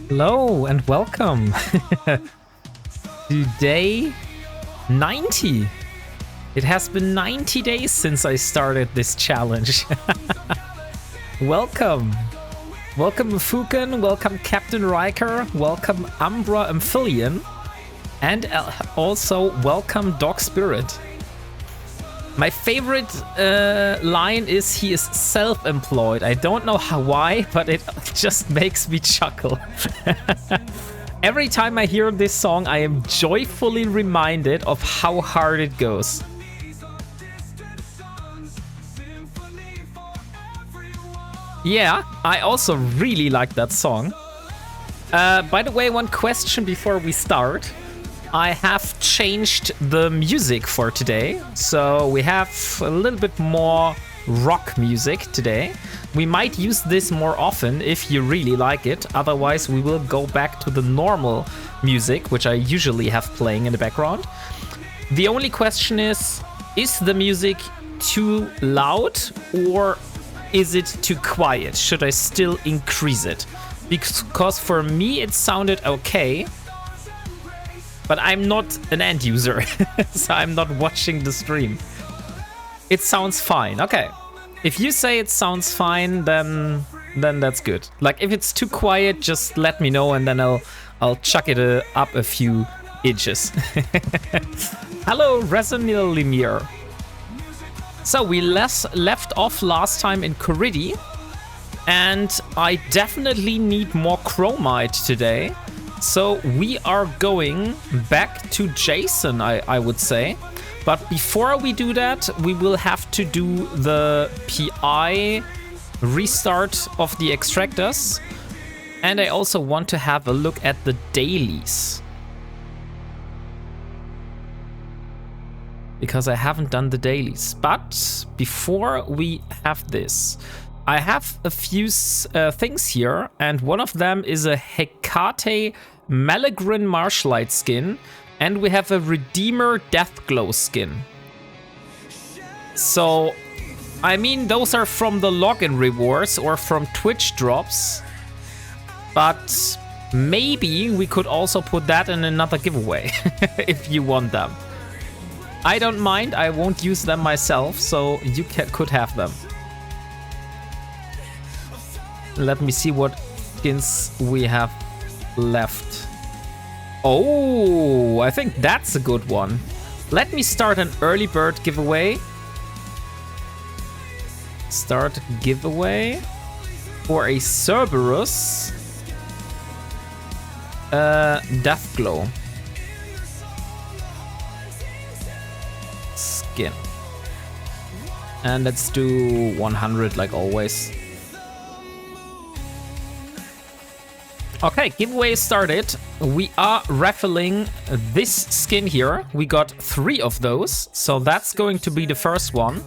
Hello and welcome to day 90. It has been 90 days since I started this challenge. Welcome. Welcome Fuken, welcome Captain Riker, welcome Umbra Amphibian, and also welcome Dog Spirit. My favorite line is he is self-employed. I don't know why, but it just makes me chuckle. Every time I hear this song, I am joyfully reminded of how hard it goes. Yeah, I also really like that song. By the way, one question before we start. I have changed the music for today, so we have a little bit more rock music today. We might use this more often if you really like it, otherwise we will go back to the normal music, which I usually have playing in the background. The only question is the music too loud or is it too quiet? Should I still increase it? Because for me it sounded okay. But I'm not an end user, so I'm not watching the stream. It sounds fine. Okay. If you say it sounds fine, then that's good. Like if it's too quiet, just let me know and then I'll chuck it up a few inches. Hello, Resonilimir. So we left off last time in Coridi, and I definitely need more chromite today. So we are going back to Jason, I would say. But before we do that, we will have to do the PI restart of the extractors. And I also want to have a look at the dailies, because I haven't done the dailies. But before we have this, I have a few things here, and one of them is a Hecate Malagrin Marshlight skin, and we have a Redeemer Deathglow skin. So, I mean, those are from the login rewards or from Twitch drops, but maybe we could also put that in another giveaway if you want them. I don't mind, I won't use them myself, so you could have them. Let me see what skins we have left. Oh, I think that's a good one. Let me start an early bird giveaway. Start giveaway for a Cerberus Deathglow skin. And let's do 100 like always. Okay, giveaway started. We are raffling this skin here. We got 3 of those, so that's going to be the first one.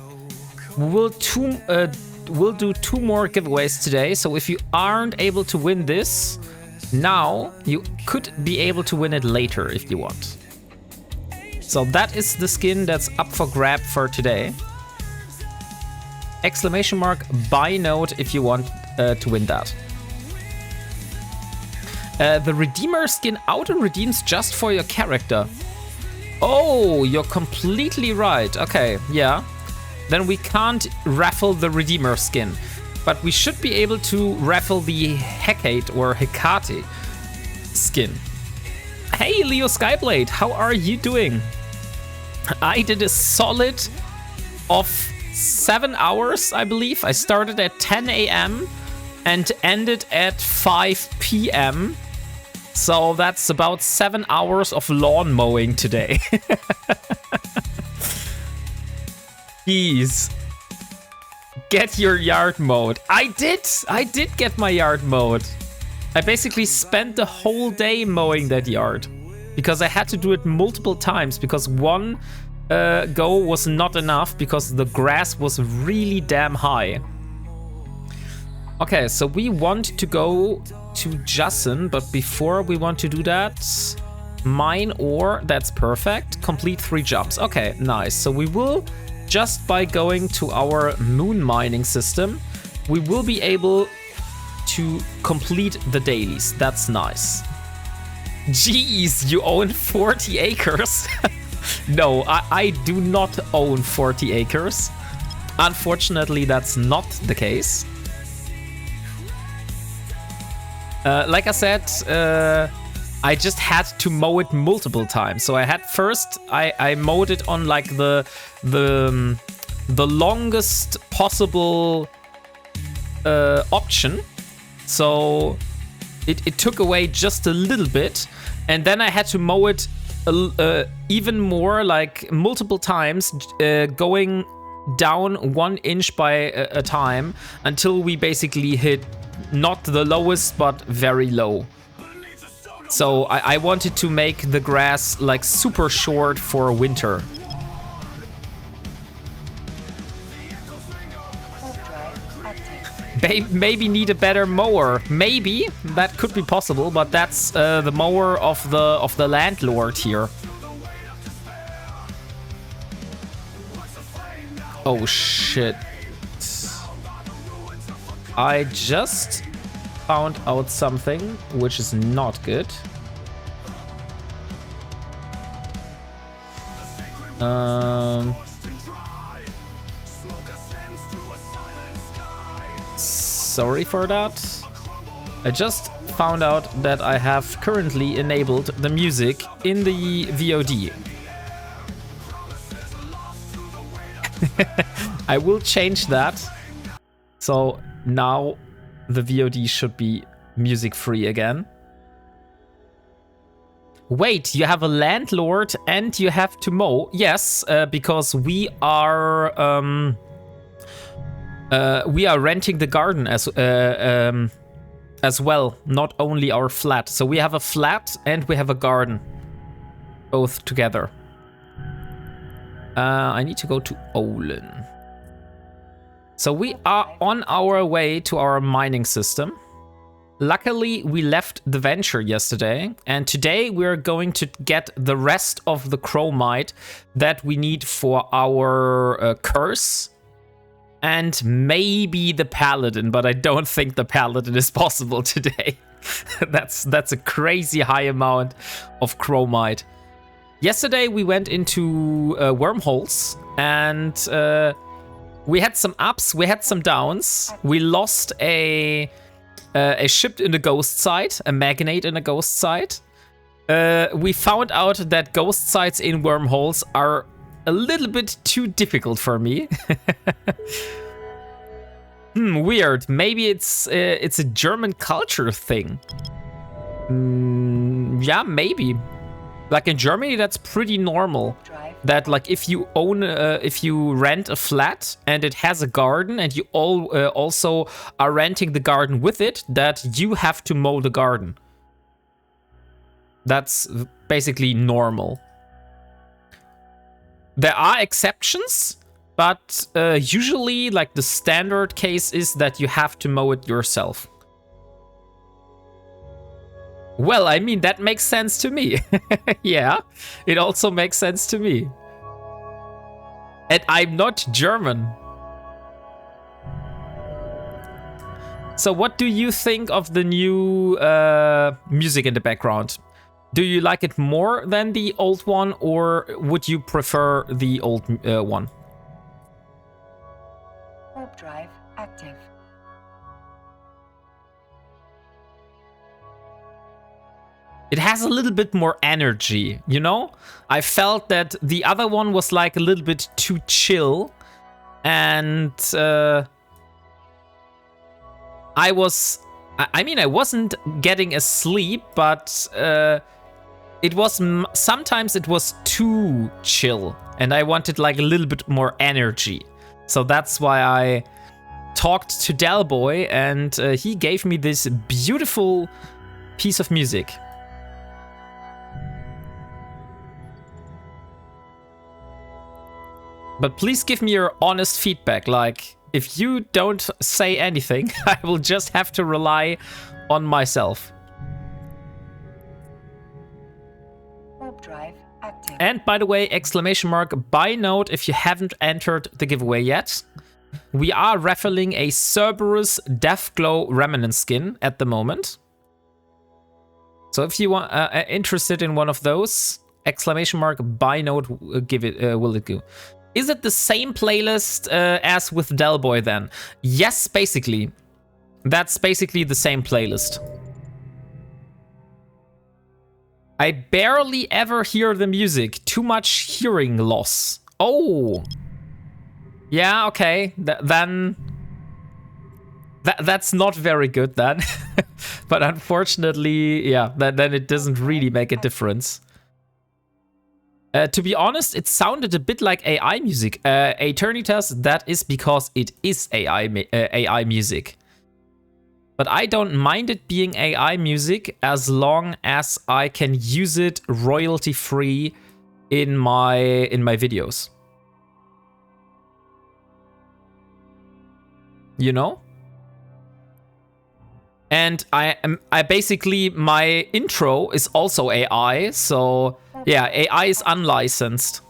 We'll do 2 more giveaways today, so if you aren't able to win this now, you could be able to win it later if you want. So that is the skin that's up for grab for today. Exclamation mark buy note if you want to win that. The Redeemer skin auto-redeems just for your character. Oh, you're completely right. Okay, yeah. Then we can't raffle the Redeemer skin. But we should be able to raffle the Hecate or Hecate skin. Hey, Leo Skyblade, how are you doing? I did a solid of 7 hours, I believe. I started at 10 a.m. and ended at 5 p.m. So that's about 7 hours of lawn mowing today. Jeez. Get your yard mowed. I did get my yard mowed. I basically spent the whole day mowing that yard, because I had to do it multiple times, because one go was not enough, because the grass was really damn high. Okay, so we want to go to Jason, but before we want to do that, mine ore, that's perfect. Complete 3 jumps. Okay, nice. So we will, just by going to our moon mining system, we will be able to complete the dailies. That's nice. Jeez, you own 40 acres? No, I do not own 40 acres. Unfortunately, that's not the case. Like I said, I just had to mow it multiple times. So I had first, I mowed it on like the longest possible option. So it took away just a little bit, and then I had to mow it even more, like multiple times, going down 1 inch by a time until we basically hit not the lowest but very low. So I wanted to make the grass like super short for winter. Maybe need a better mower. Maybe that could be possible, but that's the mower of the landlord here. Oh shit. I just found out something which is not good. Sorry for that. I just found out that I have currently enabled the music in the VOD. I will change that. So now the VOD should be music free again. Wait, you have a landlord and you have to mow? Yes, because we are renting the garden as well, not only our flat. So we have a flat and we have a garden, both together. I need to go to Olin. So we are on our way to our mining system. Luckily, we left the venture yesterday, and today we're going to get the rest of the chromite that we need for our curse. And maybe the paladin, but I don't think the paladin is possible today. That's a crazy high amount of chromite. Yesterday we went into wormholes, and we had some ups, we had some downs. We lost a ship in the ghost site, a magnate in a ghost site. We found out that ghost sites in wormholes are a little bit too difficult for me. Weird. Maybe it's a German culture thing. Yeah, maybe. Like in Germany, that's pretty normal. That like if you rent a flat and it has a garden and you also are renting the garden with it, that you have to mow the garden. That's basically normal. There are exceptions, but usually like the standard case is that you have to mow it yourself. Well, I mean, that makes sense to me. Yeah, it also makes sense to me. And I'm not German. So what do you think of the new music in the background? Do you like it more than the old one, or would you prefer the old one? Warp drive active. It has a little bit more energy, you know? I felt that the other one was like a little bit too chill, and I wasn't getting asleep, but sometimes it was too chill, and I wanted like a little bit more energy. So that's why I talked to Dalboy, and he gave me this beautiful piece of music. But please give me your honest feedback. Like, if you don't say anything, I will just have to rely on myself. Warp drive active. And by the way, exclamation mark, buy note if you haven't entered the giveaway yet. we are raffling a Cerberus Deathglow Remnant skin at the moment. So if you want interested in one of those, exclamation mark buy note, give it will it go. Is it the same playlist as with Delboy then? Yes, basically. That's basically the same playlist. I barely ever hear the music. Too much hearing loss. Oh. Yeah, okay. Then that's not very good then. But unfortunately, yeah, then it doesn't really make a difference. To be honest, it sounded a bit like AI music. Eternitas, that is because it is AI music. But I don't mind it being AI music as long as I can use it royalty-free in my videos. You know? And I basically, my intro is also AI, so yeah, AI is unlicensed.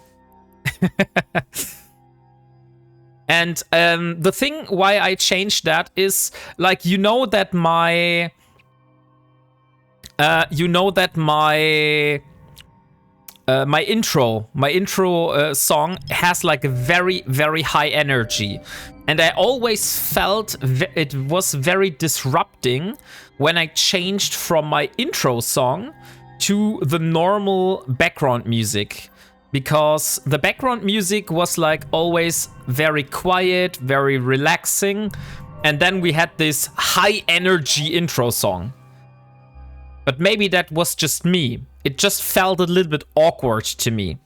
And the thing why I changed that is, like, my intro song has like a very, very high energy. And I always felt it was very disrupting when I changed from my intro song to the normal background music. Because the background music was like always very quiet, very relaxing. And then we had this high energy intro song. But maybe that was just me. It just felt a little bit awkward to me.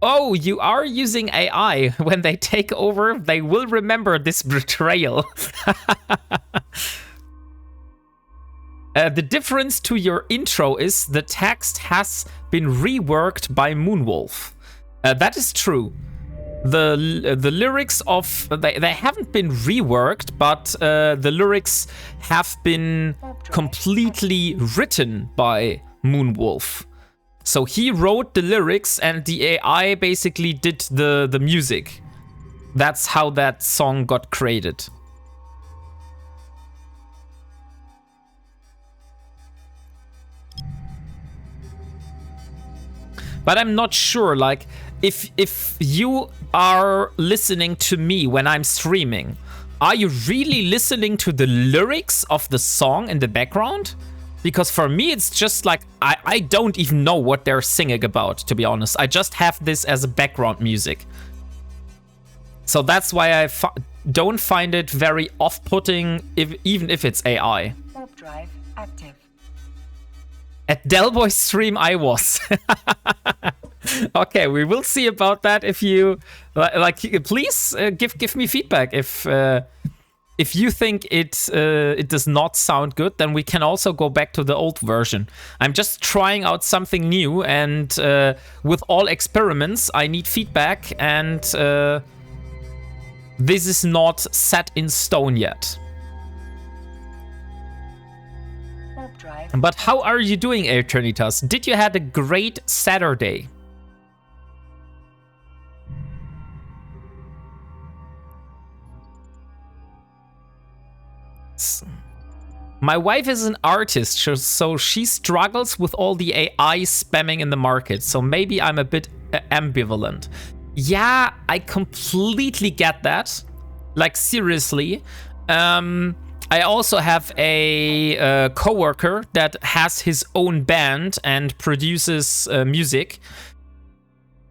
Oh, you are using AI. When they take over, they will remember this betrayal. The difference to your intro is the text has been reworked by Moonwolf. That is true. The lyrics of... They haven't been reworked, but the lyrics have been completely written by Moonwolf. So he wrote the lyrics and the AI basically did the music. That's how that song got created. But I'm not sure, like, if you are listening to me when I'm streaming, are you really listening to the lyrics of the song in the background? Because for me, it's just like, I don't even know what they're singing about, to be honest. I just have this as a background music. So that's why I don't find it very off-putting, even if it's AI. Warp drive active. At Delboy's stream, I was. Okay, we will see about that. If you like, please give me feedback. If you think it does not sound good, then we can also go back to the old version. I'm just trying out something new, and with all experiments, I need feedback, and this is not set in stone yet. But how are you doing, Eternitas? Did you have a great Saturday? My wife is an artist, so she struggles with all the AI spamming in the market. So maybe I'm a bit ambivalent. Yeah, I completely get that. Like, seriously. I also have a coworker that has his own band and produces music.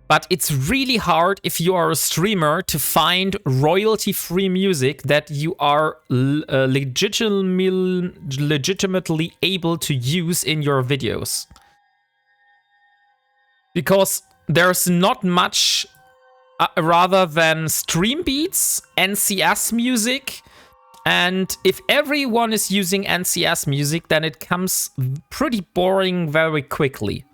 But it's really hard if you are a streamer to find royalty-free music that you are legitimately able to use in your videos. Because there's not much rather than stream beats, NCS music, and if everyone is using NCS music, then it comes pretty boring very quickly.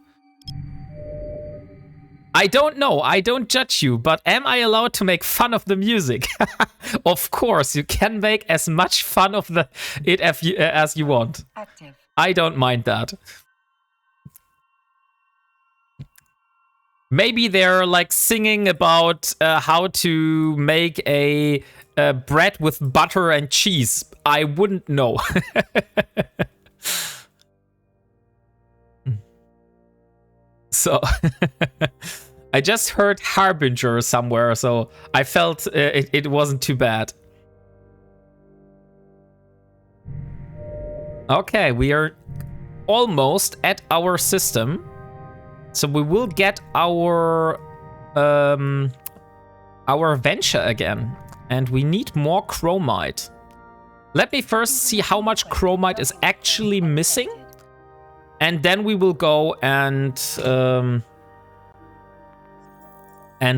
I don't know, I don't judge you, but am I allowed to make fun of the music? Of course, you can make as much fun of it as you want. Active. I don't mind that. Maybe they're like singing about how to make a bread with butter and cheese. I wouldn't know. So I just heard Harbinger somewhere, so I felt it wasn't too bad. Okay, we are almost at our system. So we will get our venture again. And we need more chromite. Let me first see how much chromite is actually missing. And then we will go and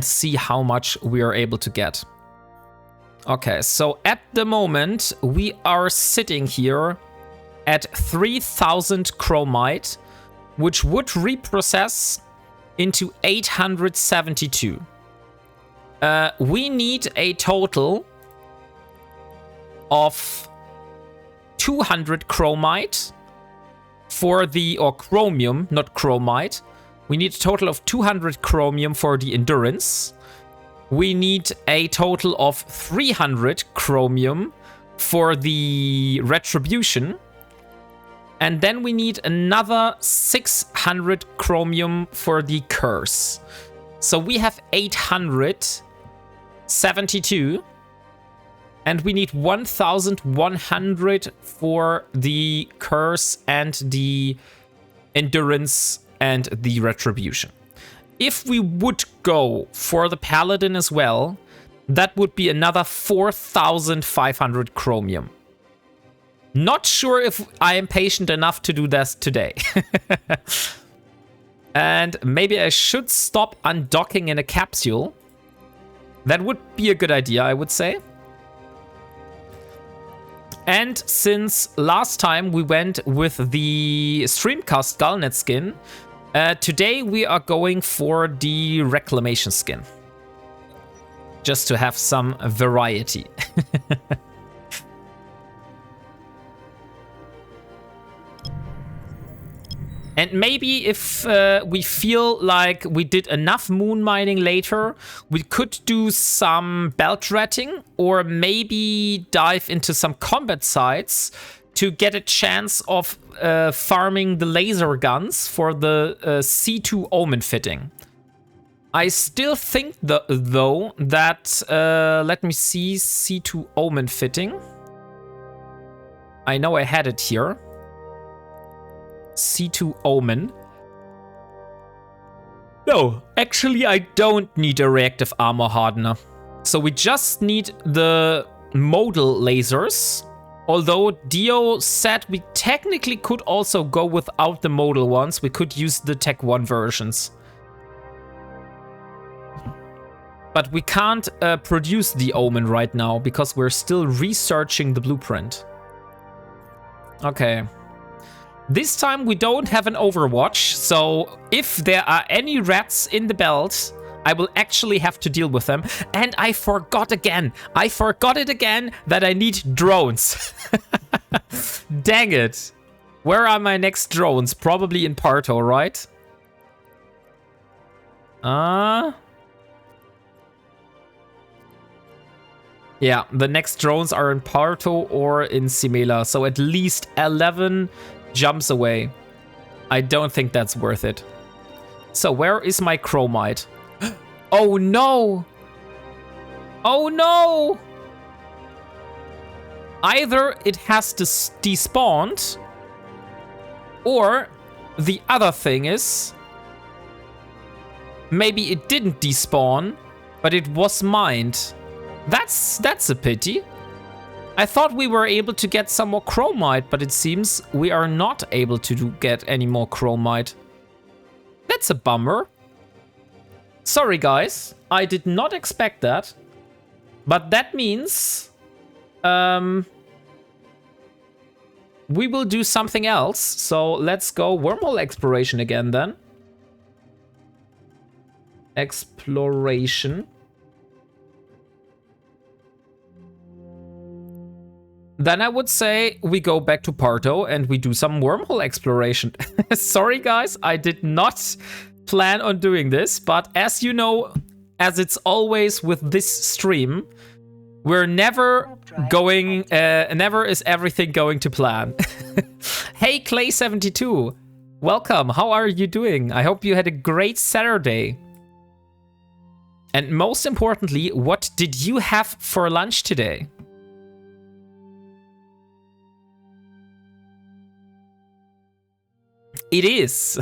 see how much we are able to get. Okay, so at the moment, we are sitting here at 3,000 chromite, which would reprocess into 872. We need a total of 200 chromite for the, or chromium, not chromite. We need a total of 200 chromium for the endurance. We need a total of 300 chromium for the retribution. And then we need another 600 chromium for the curse. So we have 872. And we need 1,100 for the curse and the endurance and the retribution. If we would go for the paladin as well, that would be another 4,500 chromium. Not sure if I am patient enough to do this today. And maybe I should stop undocking in a capsule. That would be a good idea, I would say. And since last time we went with the Streamcast Galnet skin, today we are going for the Reclamation skin. Just to have some variety. And maybe if we feel like we did enough moon mining later, we could do some belt ratting or maybe dive into some combat sites to get a chance of farming the laser guns for the C2 Omen fitting. I still think though that, let me see, C2 Omen fitting. I know I had it here. C2 Omen. No, actually I don't need a reactive armor hardener. So we just need the modal lasers. Although Dio said we technically could also go without the modal ones. We could use the Tech 1 versions. But we can't produce the Omen right now because we're still researching the blueprint. Okay. This time we don't have an overwatch, so if there are any rats in the belt, I will actually have to deal with them. And I forgot again. I forgot it again that I need drones. Dang it. Where are my next drones? Probably in Parto, right? Yeah, the next drones are in Parto or in Simela, so at least 11 jumps away. I don't think that's worth it. So where is my chromite? Oh no! Oh no! Either it has despawned, or the other thing is maybe it didn't despawn, but it was mined. That's a pity. I thought we were able to get some more chromite, but it seems we are not able to get any more chromite. That's a bummer. Sorry guys, I did not expect that. But that means we will do something else. So let's go wormhole exploration again then. Exploration. Then I would say we go back to Parto and we do some wormhole exploration. Sorry guys, I did not plan on doing this, but as you know, as it's always with this stream, we're never going, never is everything going to plan. Hey, Clay72, welcome. How are you doing? I hope you had a great Saturday. And most importantly, what did you have for lunch today? It is.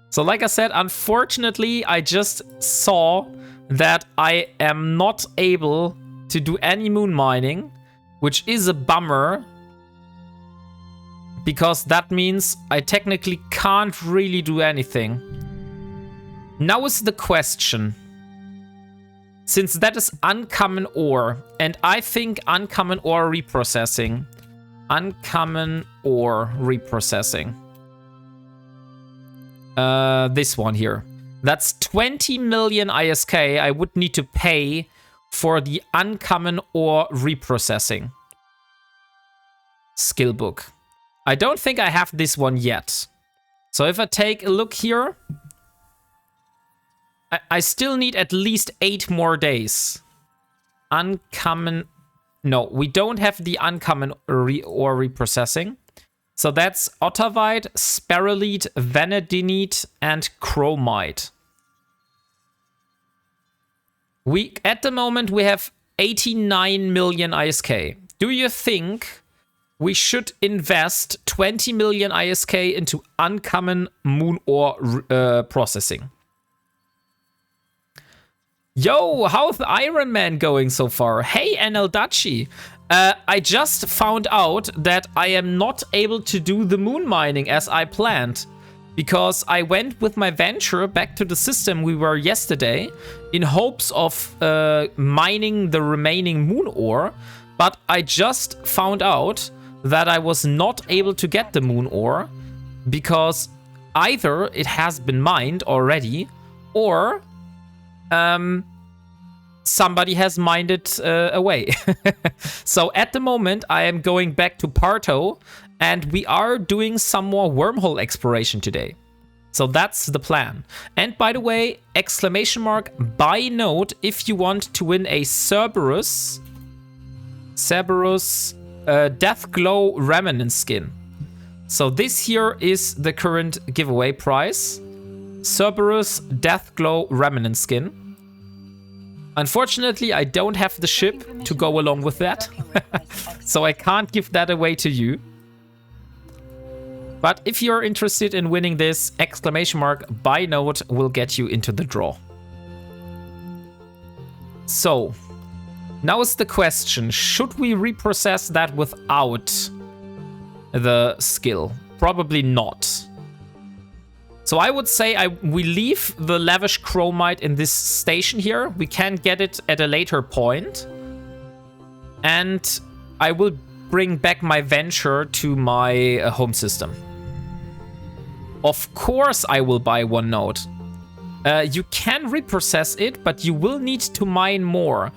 So like I said, unfortunately, I just saw that I am not able to do any moon mining, which is a bummer, because that means I technically can't really do anything. Now is the question, since that is uncommon ore, and I think uncommon ore reprocessing. Uncommon ore reprocessing. This one here. That's 20 million ISK I would need to pay for the uncommon ore reprocessing skill book. I don't think I have this one yet. So if I take a look here, I still need at least 8 more days. Uncommon... No, we don't have the uncommon ore reprocessing. So that's otavite, sperolite, vanadinite, and chromite. At the moment, we have 89 million ISK. Do you think we should invest 20 million ISK into uncommon moon ore processing? Yo, how's the Ironman going so far? Hey, NL Dachi. I just found out that I am not able to do the moon mining as I planned, because I went with my venture back to the system we were yesterday in hopes of mining the remaining moon ore, but I just found out that I was not able to get the moon ore because either it has been mined already or somebody has mined it away. So at the moment, I am going back to Parto, and we are doing some more wormhole exploration today. So that's the plan. And by the way, exclamation mark buy note if you want to win a Cerberus Deathglow Remnant skin. So this here is the current giveaway price. Cerberus Deathglow Remnant skin. Unfortunately, I don't have the ship to go along with that, so I can't give that away to you. But if you're interested in winning this, exclamation mark buy note will get you into the draw. So, now is the question, should we reprocess that without the skill? Probably not. So I would say we leave the lavish chromite in this station here. We can get it at a later point. And I will bring back my venture to my home system. Of course I will buy one node. You can reprocess it, but you will need to mine more.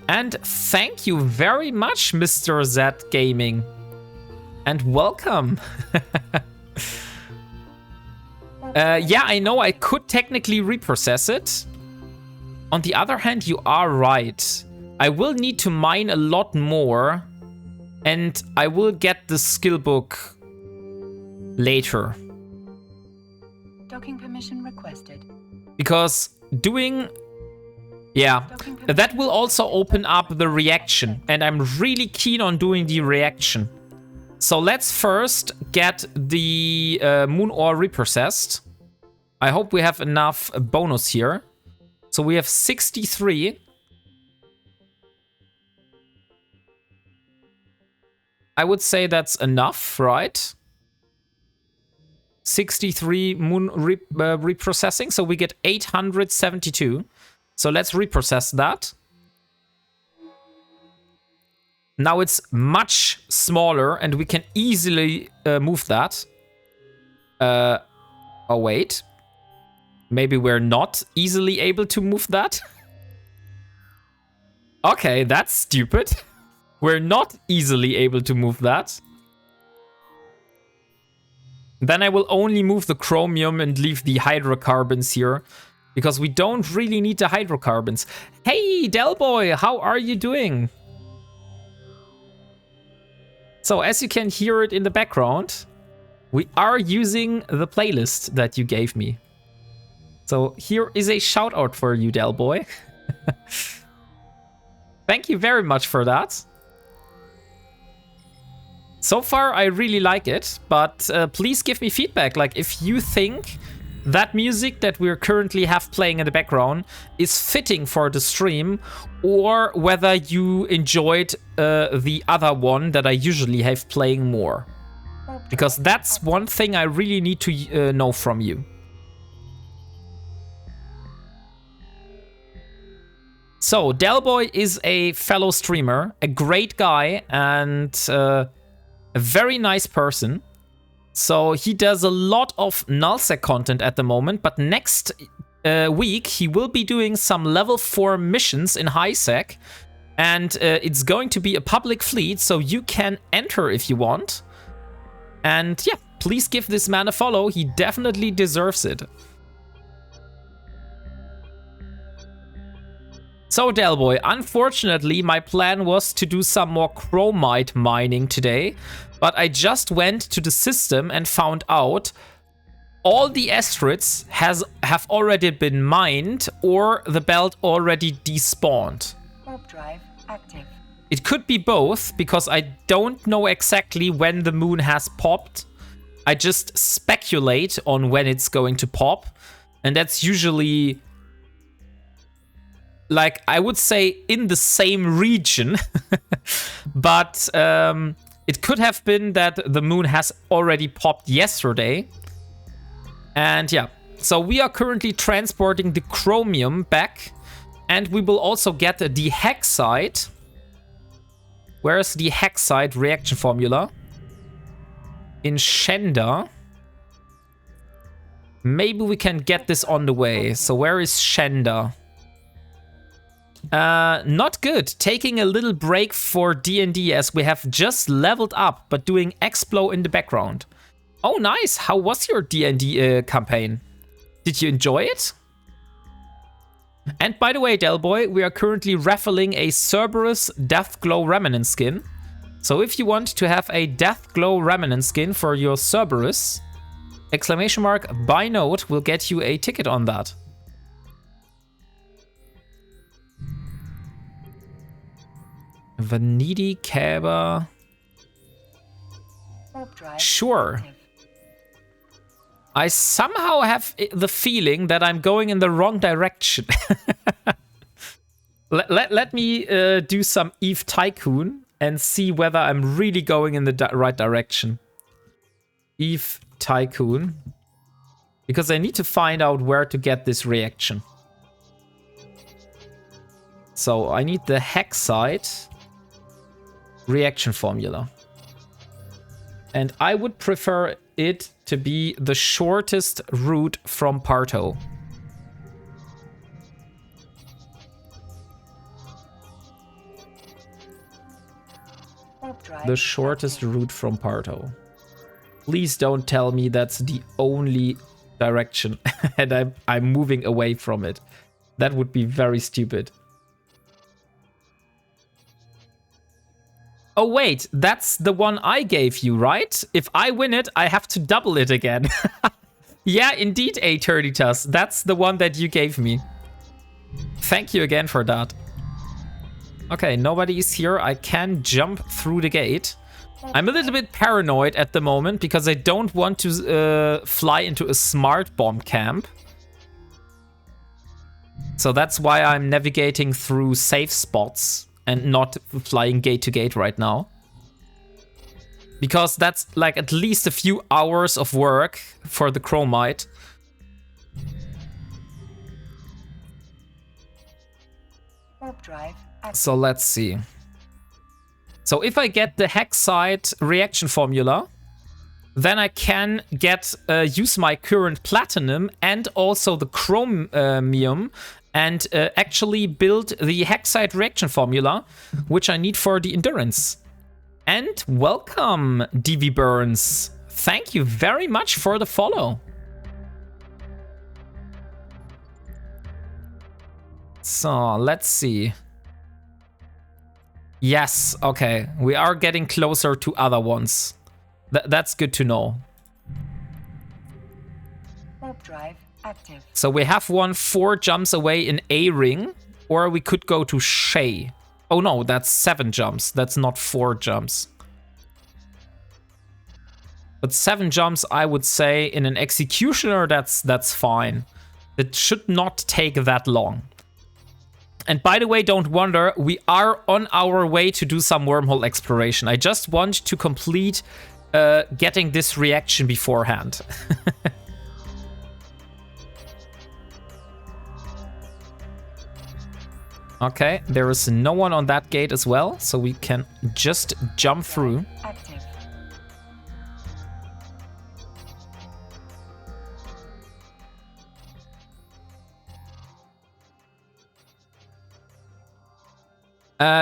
And thank you very much, Mr. Z Gaming. And welcome. Yeah, I know I could technically reprocess it. On the other hand, you are right. I will need to mine a lot more, and I will get the skill book later. Docking permission requested. Because doing... Yeah, that will also open up the reaction, and I'm really keen on doing the reaction. So let's first get the moon ore reprocessed. I hope we have enough bonus here. So we have 63. I would say that's enough, right? 63 moon reprocessing, so we get 872. So let's reprocess that. Now it's much smaller and we can easily move that. Oh, wait. Maybe we're not easily able to move that. Okay, that's stupid. We're not easily able to move that. Then I will only move the chromium and leave the hydrocarbons here, because we don't really need the hydrocarbons. Hey, Delboy, how are you doing? So as you can hear it in the background, we are using the playlist that you gave me. So here is a shout out for you, Delboy. Thank you very much for that. So far, I really like it, but please give me feedback. Like, if you think that music that we currently have playing in the background is fitting for the stream, or whether you enjoyed the other one that I usually have playing more. Because that's one thing I really need to know from you. So, Delboy is a fellow streamer, a great guy, and a very nice person. So he does a lot of nullsec content at the moment, but next week he will be doing some level 4 missions in highsec, and it's going to be a public fleet, so you can enter if you want. And yeah, please give this man a follow, he definitely deserves it. So Delboy, unfortunately my plan was to do some more chromite mining today, but I just went to the system and found out all the asteroids have already been mined, or the belt already despawned. Warp drive active. It could be both, because I don't know exactly when the moon has popped. I just speculate on when it's going to pop, and that's usually, like, I would say in the same region, but it could have been that the moon has already popped yesterday. And yeah, so we are currently transporting the chromium back, and we will also get the hexite. Where's the hexite reaction formula? In Shenda. Maybe we can get this on the way. So where is Shenda? Not good. Taking a little break for D&D as we have just leveled up, but doing Explo in the background. Oh, nice. How was your D&D campaign? Did you enjoy it? And by the way, Delboy, we are currently raffling a Cerberus Deathglow Remnant skin. So if you want to have a Deathglow Remnant skin for your Cerberus, ! Buy note will get you a ticket on that. Vanidi Kaba. Sure. I somehow have the feeling that I'm going in the wrong direction. let me do some Eve Tycoon and see whether I'm really going in the right direction. Eve Tycoon. Because I need to find out where to get this reaction. So I need the hexite reaction formula. And I would prefer it to be the shortest route from Parto. The shortest route from Parto. Please don't tell me that's the only direction and I'm moving away from it. That would be very stupid. Oh wait, that's the one I gave you, right? If I win it, I have to double it again. Yeah, indeed, Eternitas. That's the one that you gave me. Thank you again for that. Okay, nobody is here. I can jump through the gate. I'm a little bit paranoid at the moment because I don't want to fly into a smart bomb camp. So that's why I'm navigating through safe spots and not flying gate to gate right now. Because that's like at least a few hours of work for the chromite. So let's see. So if I get the hexite reaction formula, then I can get use my current platinum and also the chromium and actually build the hexite reaction formula, which I need for the endurance. And welcome, DV Burns. thank you very much for the follow. So, let's see. Yes, okay. We are getting closer to other ones. That's good to know. Warp drive active. So we have one 4 jumps away in A ring, or we could go to Shay. Oh no, that's 7 jumps. That's not 4 jumps. But 7 jumps, I would say, in an executioner, that's fine. It should not take that long. And by the way, don't wonder, we are on our way to do some wormhole exploration. I just want to complete getting this reaction beforehand. Okay, there is no one on that gate as well, so we can just jump through. Active.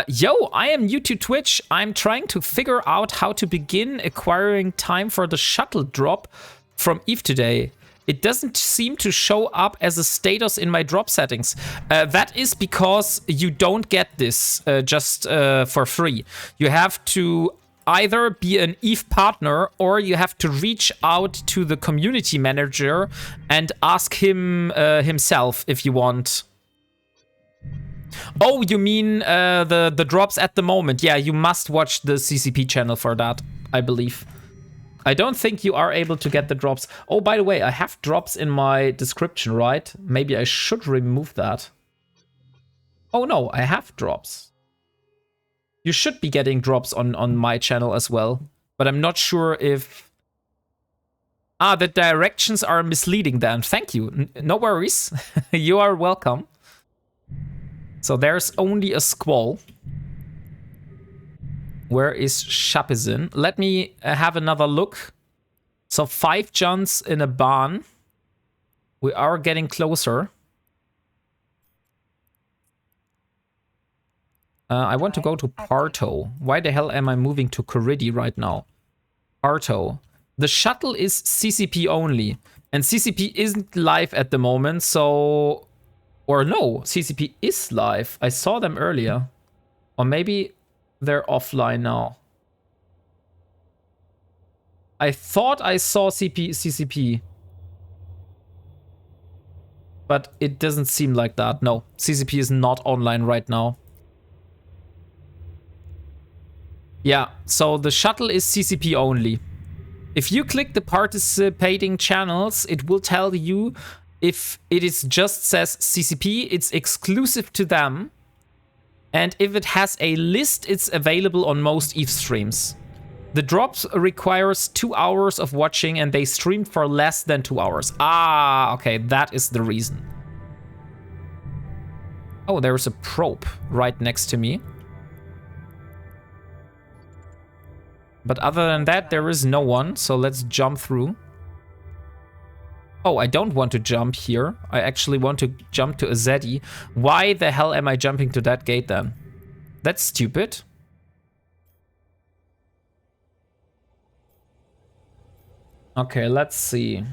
Yo, I am new to Twitch. I'm trying to figure out how to begin acquiring time for the shuttle drop from Eve today. It doesn't seem to show up as a status in my drop settings. That is because you don't get this just for free. You have to either be an Eve partner or you have to reach out to the community manager and ask him himself if you want. Oh, you mean the drops at the moment? Yeah, you must watch the CCP channel for that, I believe. I don't think you are able to get the drops. Oh, by the way, I have drops in my description, right? Maybe I should remove that. Oh no, I have drops. You should be getting drops on my channel as well. But I'm not sure if... Ah, the directions are misleading then. Thank you. No worries. You are welcome. So there's only a squall. Where is Shapizin? Let me have another look. So 5 jumps in a barn. We are getting closer. I want to go to Parto. Why the hell am I moving to Coridi right now? Parto. The shuttle is CCP only. And CCP isn't live at the moment, so... Or no, CCP is live. I saw them earlier. Or maybe they're offline now. I thought I saw CCP. But it doesn't seem like that. No, CCP is not online right now. Yeah, so the shuttle is CCP only. If you click the participating channels, it will tell you if it is just says CCP, it's exclusive to them. And if it has a list, it's available on most Eve streams. The drops requires 2 hours of watching and they stream for less than 2 hours. Ah, okay, that is the reason. Oh, there's a probe right next to me. But other than that, there is no one, so let's jump through. Oh, I don't want to jump here. I actually want to jump to Azedi. Why the hell am I jumping to that gate then? That's stupid. Okay, let's see.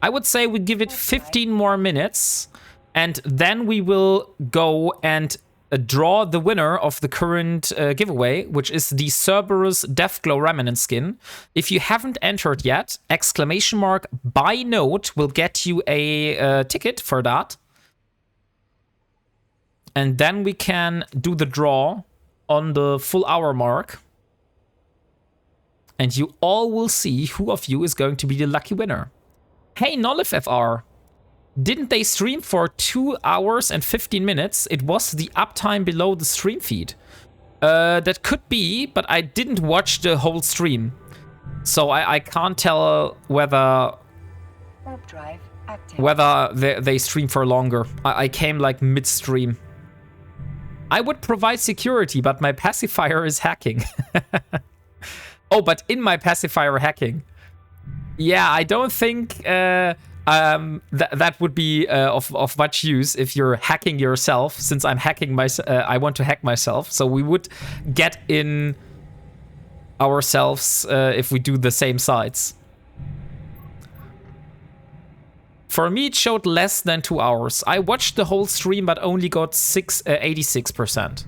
I would say we give it 15 more minutes, and then we will go and draw the winner of the current giveaway, which is the Cerberus Deathglow Remnant skin. If you haven't entered yet, !buy note will get you a ticket for that. And then we can do the draw on the full hour mark. And you all will see who of you is going to be the lucky winner. Hey, NolifFR. Didn't they stream for 2 hours and 15 minutes? It was the uptime below the stream feed. That could be, but I didn't watch the whole stream. So I can't tell whether they stream for longer. I came like mid-stream. I would provide security, but my pacifier is hacking. Oh, but in my pacifier hacking. Yeah, I don't think... that would be of much use if you're hacking yourself, since I'm hacking myself. I want to hack myself, so we would get in ourselves if we do the same sides. For me, it showed less than 2 hours. I watched the whole stream, but only got 86%.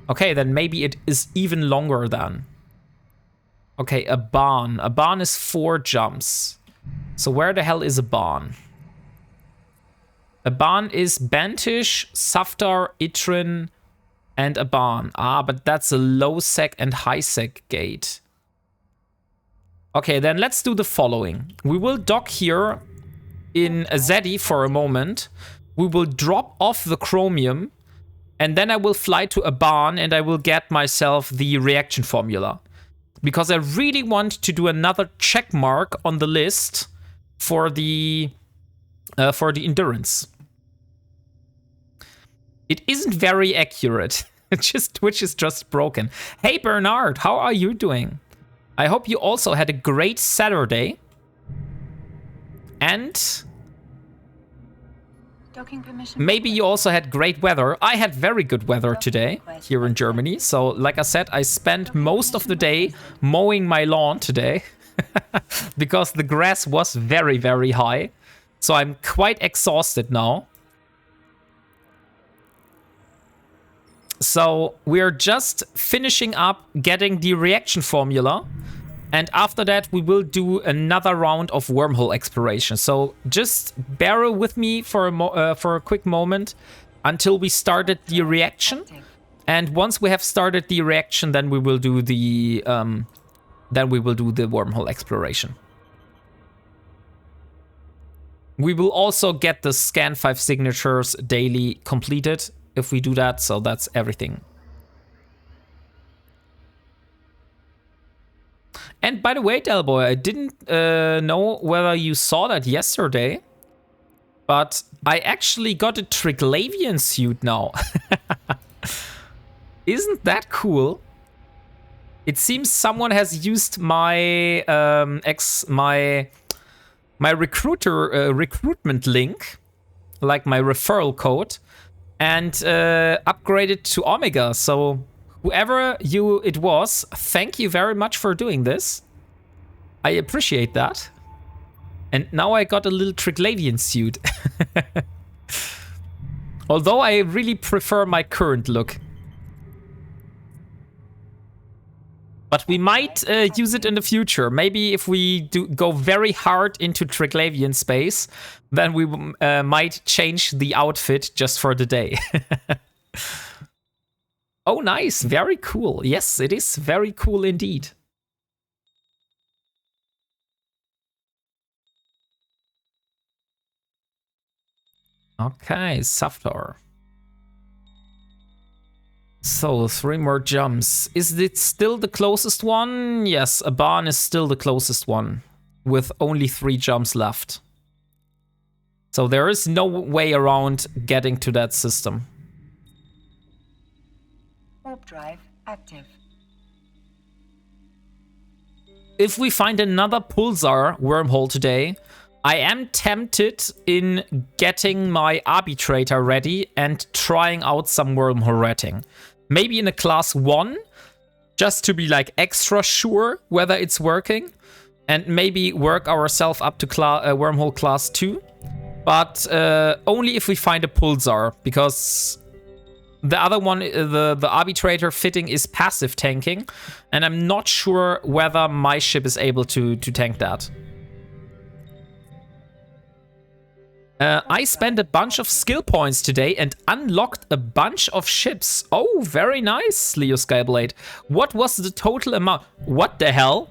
Okay, then maybe it is even longer then. Okay, a barn. A barn is 4 jumps. So where the hell is a barn? A barn is Bantish, Saftar, Itrin, and a barn. Ah, but that's a low sec and high sec gate. Okay, then let's do the following. We will dock here in Zeddy for a moment. We will drop off the chromium, and then I will fly to a barn and I will get myself the reaction formula. Because I really want to do another check mark on the list for the endurance. It isn't very accurate. Twitch is just broken. Hey Bernard, how are you doing? I hope you also had a great Saturday. And maybe you also had great weather. I had very good weather today here in Germany. So like I said, I spent most of the day mowing my lawn today because the grass was very, very high. So I'm quite exhausted now. So we're just finishing up getting the reaction formula. And after that, we will do another round of wormhole exploration. So just bear with me for a quick moment until we started the reaction. And once we have started the reaction, then we will do the wormhole exploration. We will also get the scan 5 signatures daily completed if we do that. So that's everything. And by the way, Delboy, I didn't know whether you saw that yesterday, but I actually got a Triglavian suit now. Isn't that cool? It seems someone has used my my recruitment link, like my referral code, and upgraded to Omega. So whoever it was, thank you very much for doing this. I appreciate that. And now I got a little Triglavian suit. Although I really prefer my current look. But we might use it in the future. Maybe if we go very hard into Triglavian space, then we might change the outfit just for the day. Oh, nice. Very cool. Yes, it is very cool indeed. Okay, Saftar. So, 3 more jumps. Is it still the closest one? Yes, a barn is still the closest one, with only 3 jumps left. So there is no way around getting to that system. Warp drive active. If we find another pulsar wormhole today, I am tempted in getting my arbitrator ready and trying out some wormhole ratting. Maybe in a class 1, just to be like extra sure whether it's working, and maybe work ourselves up to wormhole class 2. But only if we find a pulsar, because the other one, the arbitrator fitting, is passive tanking, and I'm not sure whether my ship is able to tank that. I spent a bunch of skill points today and unlocked a bunch of ships. Oh, very nice, Leo Skyblade. What was the total amount? What the hell?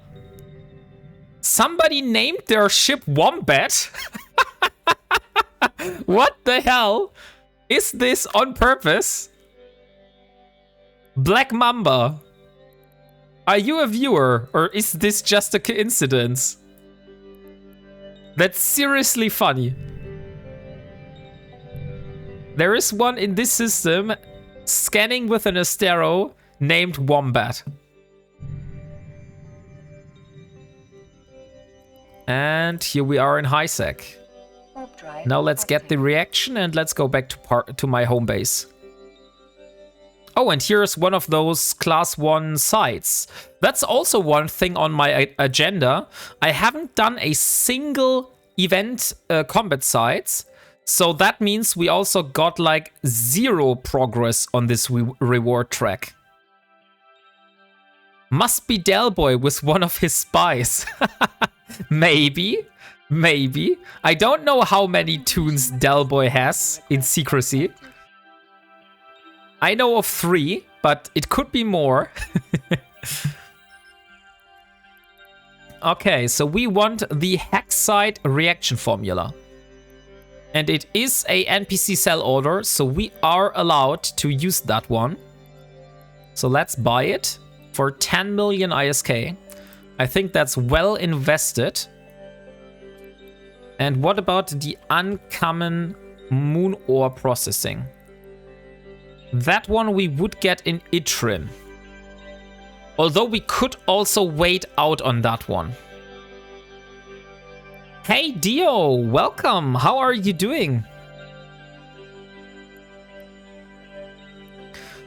Somebody named their ship Wombat? What the hell? Is this on purpose? Black Mamba, are you a viewer, or is this just a coincidence? That's seriously funny. There is one in this system scanning with an Astero named Wombat. And here we are in high sec. Now let's get the reaction and let's go back to my home base. Oh, and here's one of those class 1 sites. That's also one thing on my agenda. I haven't done a single event combat sites. So that means we also got like 0 progress on this reward track. Must be Delboy with one of his spies. Maybe. Maybe. I don't know how many tunes Delboy has in secrecy. I know of 3, but it could be more. Okay, so we want the Hexite reaction formula. And it is a NPC sell order, so we are allowed to use that one. So let's buy it for 10 million ISK. I think that's well invested. And what about the uncommon moon ore processing? That one we would get in Itrim. Although we could also wait out on that one. Hey Dio, welcome. How are you doing?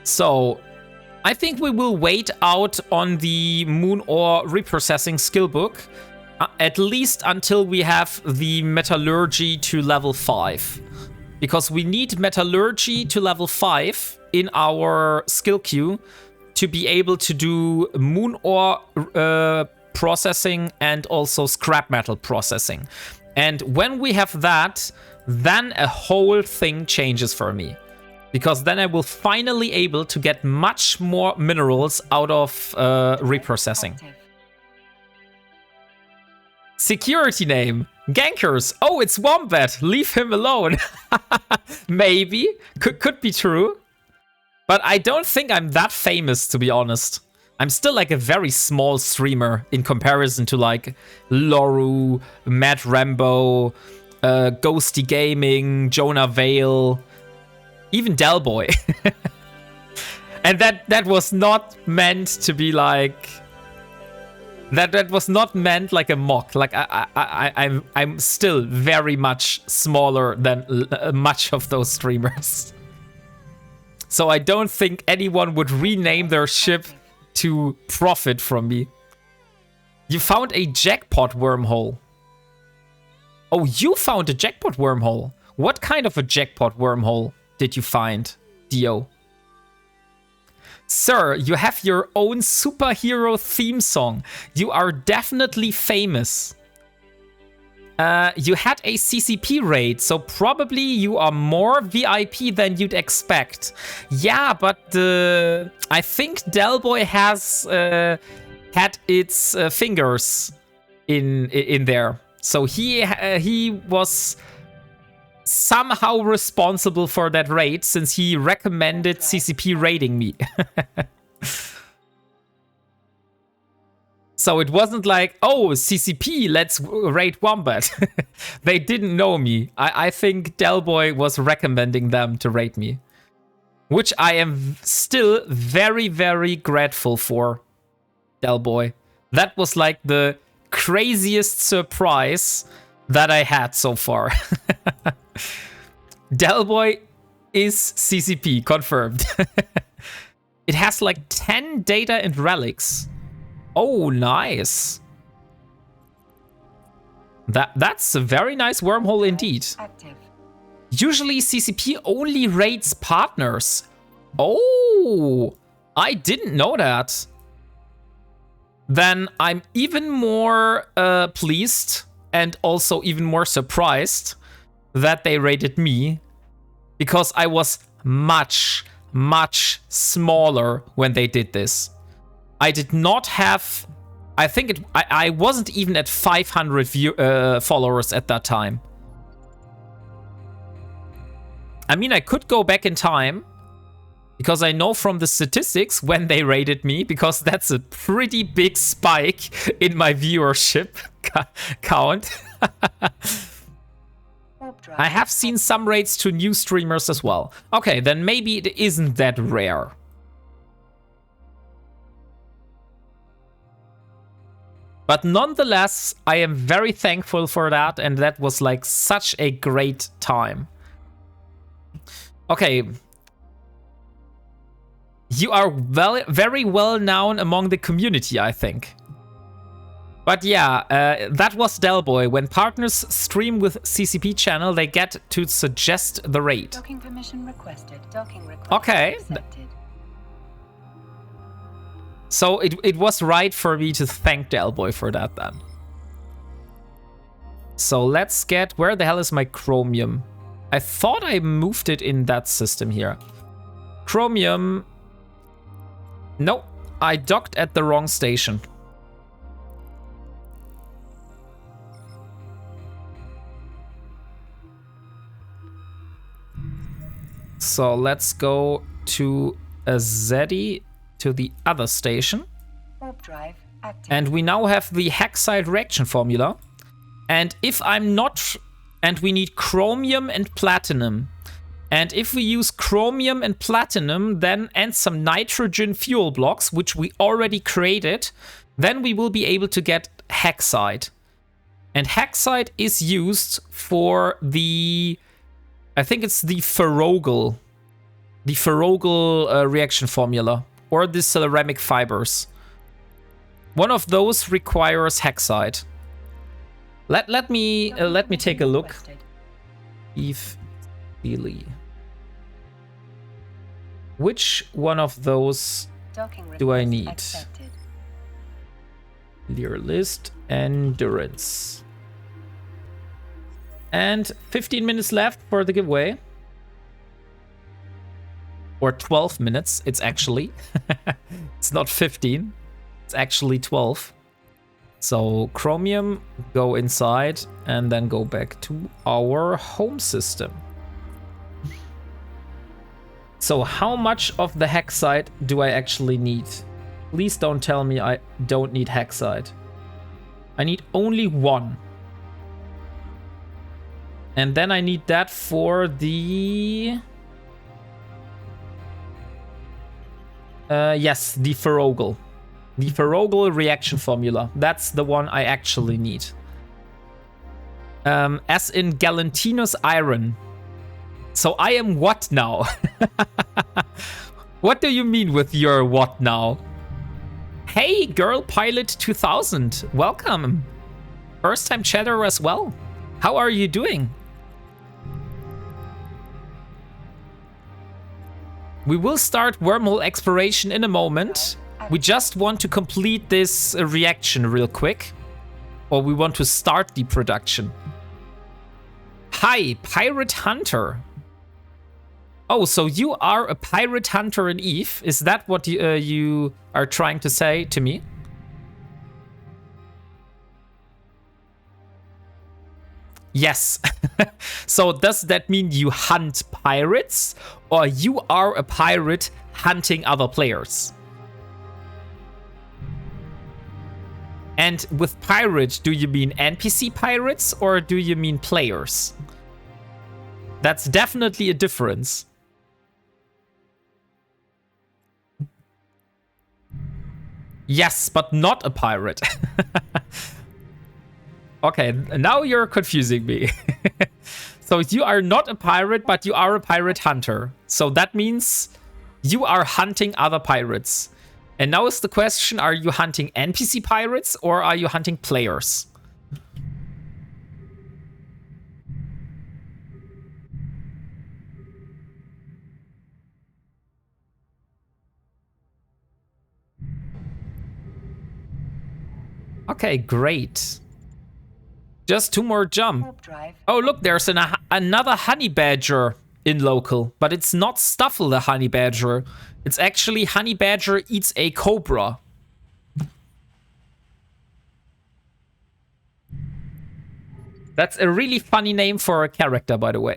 So, I think we will wait out on the moon ore reprocessing skill book. At least until we have the metallurgy to level 5. Because we need metallurgy to level 5 in our skill queue to be able to do moon ore processing and also scrap metal processing. And when we have that, then a whole thing changes for me. Because then I will finally able to get much more minerals out of reprocessing. Security name. Gankers. Oh, it's Wombat. Leave him alone. Maybe. Could be true. But I don't think I'm that famous, to be honest. I'm still like a very small streamer in comparison to like Loru, Matt Rambo, Ghosty Gaming, Jonah Vale, even Delboy. And that was not meant to be like... That was not meant like a mock. Like I'm still very much smaller than much of those streamers. So I don't think anyone would rename their ship to profit from me. You found a jackpot wormhole. Oh, you found a jackpot wormhole. What kind of a jackpot wormhole did you find, Dio? Sir, you have your own superhero theme song. You are definitely famous. You had a CCP raid, so probably you are more VIP than you'd expect. Yeah, but I think Delboy has had its fingers in there. So he was somehow responsible for that raid since he recommended CCP raiding me. So it wasn't like, oh, CCP, let's raid Wombat. They didn't know me. I think Delboy was recommending them to raid me. Which I am still very, very grateful for, Delboy. That was like the craziest surprise that I had so far. Delboy is CCP, confirmed. It has like 10 data and relics. Oh, nice. That's a very nice wormhole indeed. Active. Usually CCP only raids partners. Oh, I didn't know that. Then I'm even more pleased and also even more surprised that they raided me, because I was much, much smaller when they did this. I did not have... I think I wasn't even at 500 followers at that time. I mean, I could go back in time, because I know from the statistics when they raided me, because that's a pretty big spike in my viewership count. I have seen some raids to new streamers as well. Okay, then maybe it isn't that rare. But nonetheless, I am very thankful for that, and that was like such a great time. Okay. You are very well known among the community, I think. But yeah, that was Delboy. When partners stream with CCP channel, they get to suggest the raid. Docking permission requested. Docking request Okay. accepted. So it was right for me to thank Delboy for that then. So let's get... Where the hell is my chromium? I thought I moved it in that system here. Chromium... No, I docked at the wrong station. So let's go to Azedi, to the other station. Warp drive active. And we now have the Hexite reaction formula. And if I'm not... And we need chromium and platinum. And if we use chromium and platinum, then and some nitrogen fuel blocks, which we already created, then we will be able to get Hexite. And Hexite is used for the... I think it's the Ferrogal. The Ferrogal reaction formula. Or the ceramic fibers. One of those requires Hexite. Let me take a look. Eve Ely. Which one of those do I need? Accepted. Clear list, endurance. And 15 minutes left for the giveaway. Or 12 minutes, it's actually. It's not 15, it's actually 12. So chromium, go inside, and then go back to our home system. So how much of the Hexite do I actually need? Please don't tell me I don't need Hexite. I need only one. And then I need that for the... yes, the Ferrogal. The Ferrogal reaction formula. That's the one I actually need. As in Galantinos iron. So I am what now? What do you mean with your what now? Hey, Girl Pilot 2000. Welcome. First time chatter as well. How are you doing? We will start wormhole exploration in a moment. We just want to complete this reaction real quick. Or we want to start the production. Hi, Pirate Hunter. Oh, so you are a Pirate Hunter in Eve? Is that what you are trying to say to me? Yes. So does that mean you hunt pirates? Or you are a pirate hunting other players? And with pirate, do you mean NPC pirates or do you mean players? That's definitely a difference. Yes, but not a pirate. Okay, now you're confusing me. So you are not a pirate, but you are a pirate hunter. So that means you are hunting other pirates. And now is the question, are you hunting NPC pirates or are you hunting players? Okay, great. Just 2 more jump. Oh, look, there's another honey badger in local. But it's not Stuffle the honey badger. It's actually honey badger eats a cobra. That's a really funny name for a character, by the way.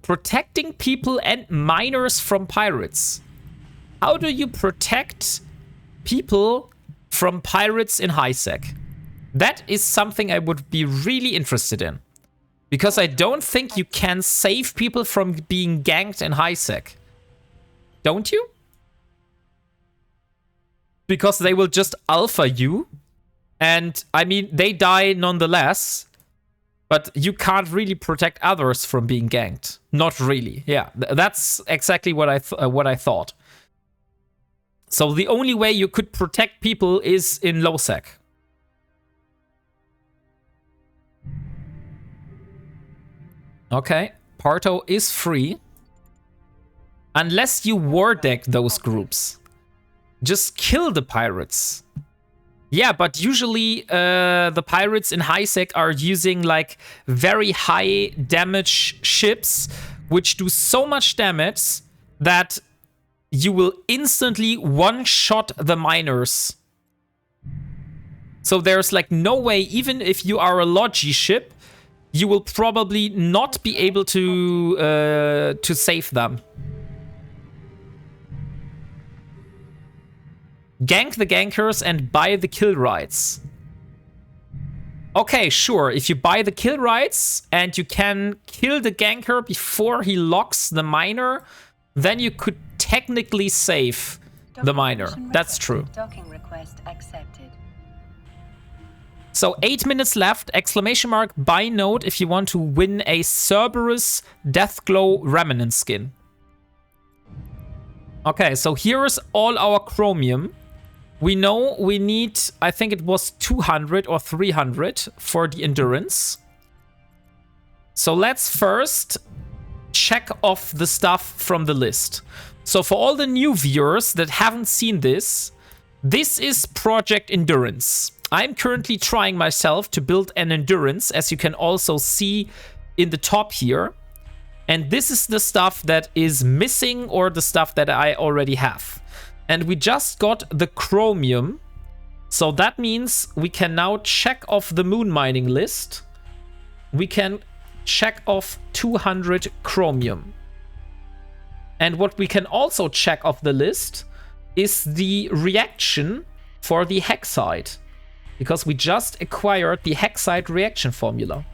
Protecting people and miners from pirates. How do you protect people from pirates in HiSec? That is something I would be really interested in. Because I don't think you can save people from being ganked in HiSec. Don't you? Because they will just alpha you. And, I mean, they die nonetheless. But you can't really protect others from being ganked. Not really. Yeah, that's exactly what I thought. So the only way you could protect people is in low sec. Okay, Parto is free. Unless you war deck those groups. Just kill the pirates. Yeah, but usually the pirates in high sec are using like very high damage ships, which do so much damage that you will instantly one-shot the miners. So there's like no way, even if you are a Logi ship, you will probably not be able to save them. Gank the gankers and buy the kill rights. Okay, sure. If you buy the kill rights and you can kill the ganker before he locks the miner, then you could technically save the miner. That's true. Docking request accepted. So 8 minutes left. Exclamation mark buy node if you want to win a Cerberus Deathglow Remnant skin. Okay, so here is all our chromium. We know we need, I think it was 200 or 300 for the endurance. So let's first check off the stuff from the list. So for all the new viewers that haven't seen this, this is Project Endurance. I'm currently trying myself to build an endurance, as you can also see in the top here. And this is the stuff that is missing or the stuff that I already have. And we just got the chromium. So that means we can now check off the moon mining list. We can check off 200 chromium. And what we can also check off the list is the reaction for the hexide. Because we just acquired the hexide reaction formula.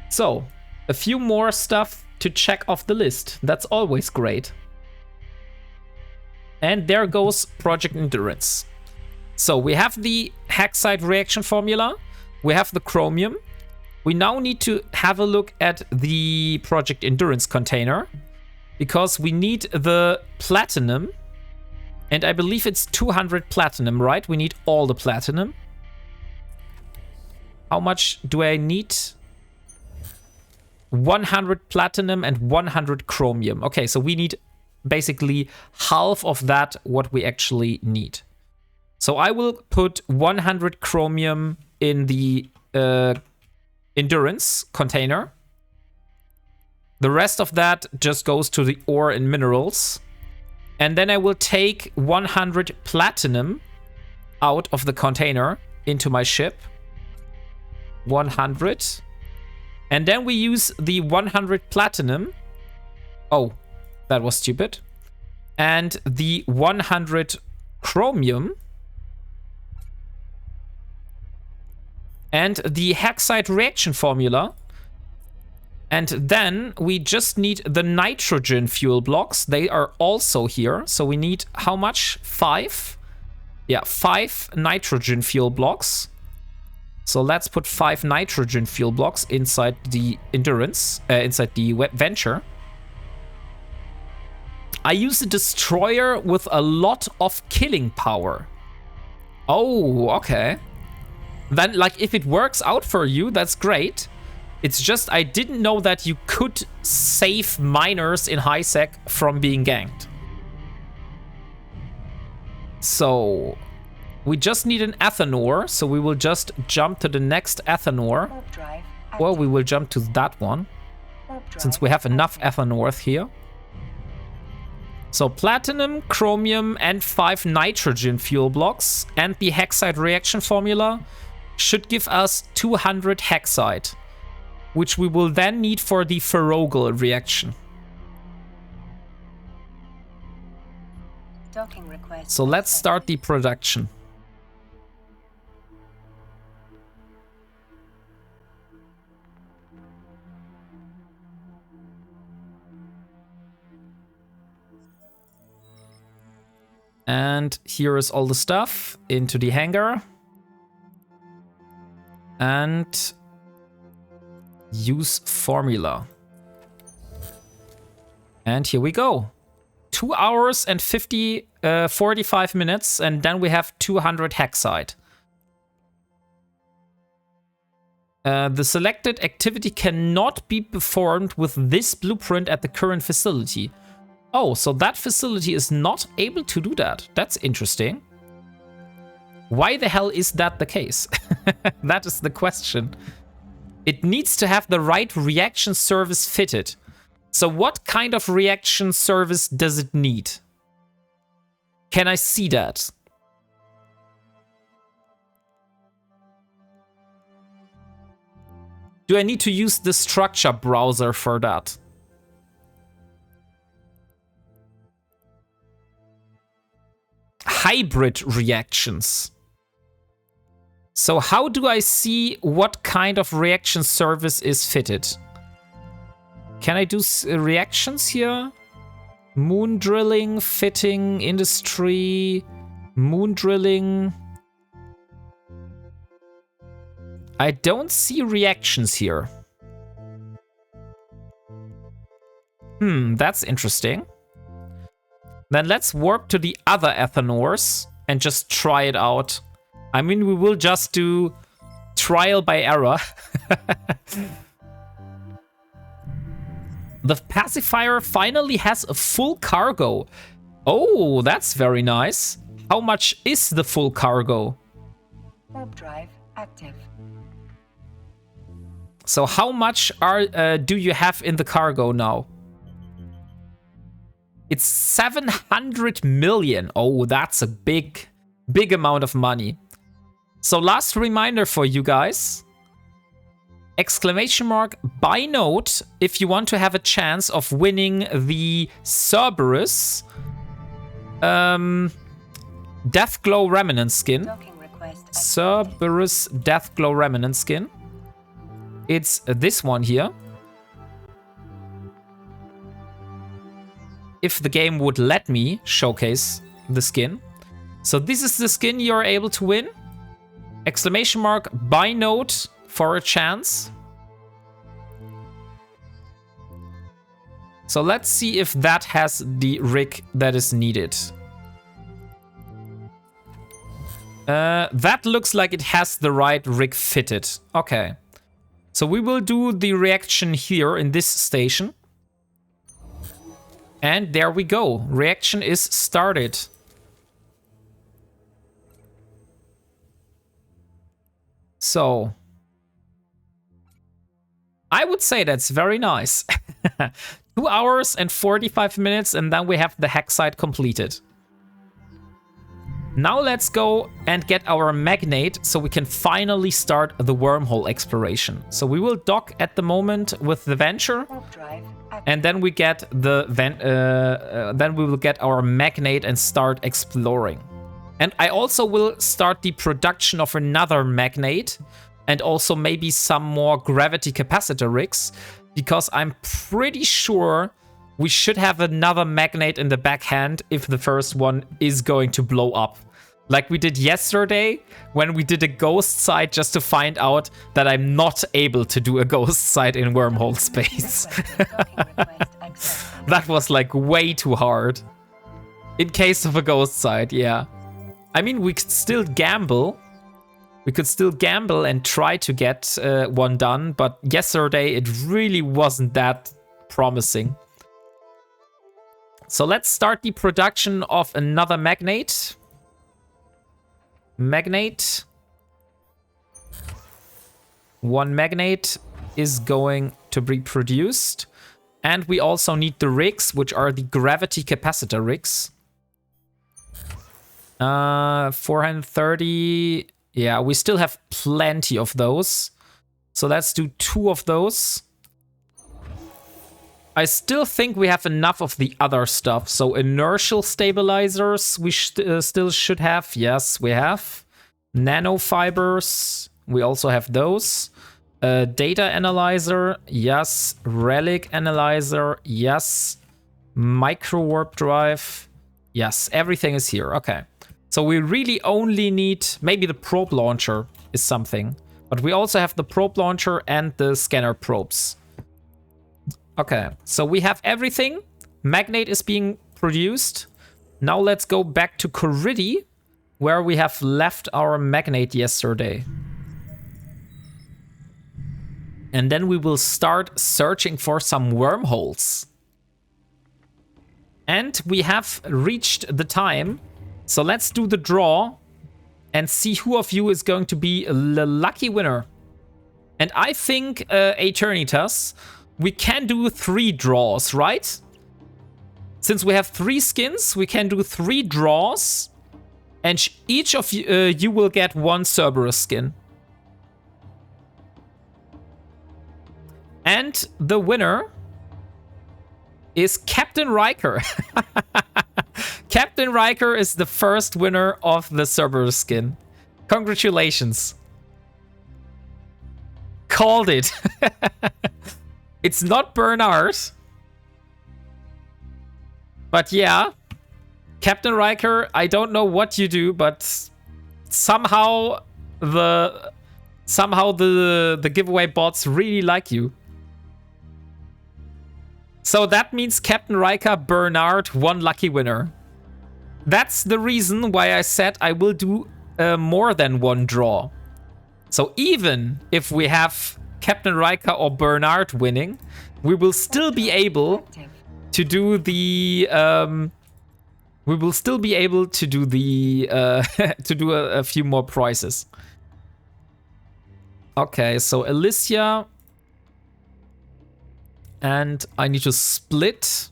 So, a few more stuff to check off the list. That's always great. And there goes Project Endurance. So we have the hexide reaction formula. We have the chromium. We now need to have a look at the Project Endurance container. Because we need the platinum. And I believe it's 200 platinum, right? We need all the platinum. How much do I need? 100 platinum and 100 chromium. Okay, so we need basically half of that what we actually need. So I will put 100 chromium in the endurance container. The rest of that just goes to the ore and minerals. And then I will take 100 platinum out of the container into my ship. 100. And then we use the 100 platinum. Oh, that was stupid. And the 100 chromium. And the hexide reaction formula. And then we just need the nitrogen fuel blocks. They are also here. So we need how much? 5? Yeah, 5 nitrogen fuel blocks. So let's put 5 nitrogen fuel blocks inside the endurance, inside the venture. I use a destroyer with a lot of killing power. Oh, okay. Then, like, if it works out for you, that's great. It's just I didn't know that you could save miners in high sec from being ganked. So we just need an Athanor, so we will just jump to the next Athanor. Or we will jump to that one, since we have enough Athanor here. So platinum, chromium, and 5 nitrogen fuel blocks, and the hexide reaction formula should give us 200 hexide, which we will then need for the Ferrogal reaction. So let's start the production. And here is all the stuff into the hangar. And use formula. And here we go. 2 hours and 45 minutes, and then we have 200 hexite. The selected activity cannot be performed with this blueprint at the current facility. Oh, so that facility is not able to do that. That's interesting. Why the hell is that the case? That is the question. It needs to have the right reaction service fitted. So what kind of reaction service does it need? Can I see that? Do I need to use the structure browser for that? Hybrid reactions. So how do I see what kind of reaction service is fitted? Can I do reactions here? Moon drilling, fitting, industry, moon drilling. I don't see reactions here. That's interesting. Then let's warp to the other ethanors and just try it out. I mean, we will just do trial by error. The pacifier finally has a full cargo. Oh, that's very nice. How much is the full cargo? Warp drive active. So how much do you have in the cargo now? It's 700 million. Oh, that's a big amount of money. So last reminder for you guys. Exclamation mark buy note if you want to have a chance of winning the Cerberus Deathglow Remnant skin. Cerberus Deathglow Remnant skin. It's this one here. If the game would let me showcase the skin. So this is the skin you're able to win. Exclamation mark buy note for a chance. So let's see if that has the rig that is needed. That looks like it has the right rig fitted. Okay. So we will do the reaction here in this station. And there we go. Reaction is started. So I would say that's very nice. 2 hours and 45 minutes, and then we have the hexite completed. Now let's go and get our magnate so we can finally start the wormhole exploration. So we will dock at the moment with the Venture, and then we get the then we will get our magnate and start exploring. And I also will start the production of another magnate and also maybe some more gravity capacitor rigs, because I'm pretty sure we should have another magnate in the backhand if the first one is going to blow up. Like we did yesterday when we did a ghost site just to find out that I'm not able to do a ghost site in wormhole space. That was like way too hard. In case of a ghost site, yeah. I mean, we could still gamble. We could still gamble and try to get one done, but yesterday it really wasn't that promising. So let's start the production of another magnate. Magnate. One magnate is going to be produced. And we also need the rigs, which are the gravity capacitor rigs. 430. Yeah, we still have plenty of those. So let's do 2 of those. I still think we have enough of the other stuff. So inertial stabilizers we still should have. Yes, we have. Nanofibers. We also have those. Data analyzer. Yes. Relic analyzer. Yes. Micro warp drive. Yes, everything is here. Okay. So we really only need, maybe the probe launcher is something. But we also have the probe launcher and the scanner probes. Okay, so we have everything. Magnate is being produced. Now let's go back to Corriddi, where we have left our magnate yesterday. And then we will start searching for some wormholes. And we have reached the time. So let's do the draw and see who of you is going to be the lucky winner. And I think, Eternitas, we can do 3 draws, right? Since we have 3 skins, we can do 3 draws, and each of you, you will get 1 Cerberus skin. And the winner is Captain Riker. Captain Riker is the first winner of the Cerberus skin. Congratulations. Called it. It's not Bernard. But yeah, Captain Riker, I don't know what you do, but somehow the giveaway bots really like you. So that means Captain Riker, Bernard, 1 lucky winner. That's the reason why I said I will do more than 1 draw. So even if we have Captain Riker or Bernard winning, we will still be able to do the to do a few more prizes. Okay, so Alicia, and I need to split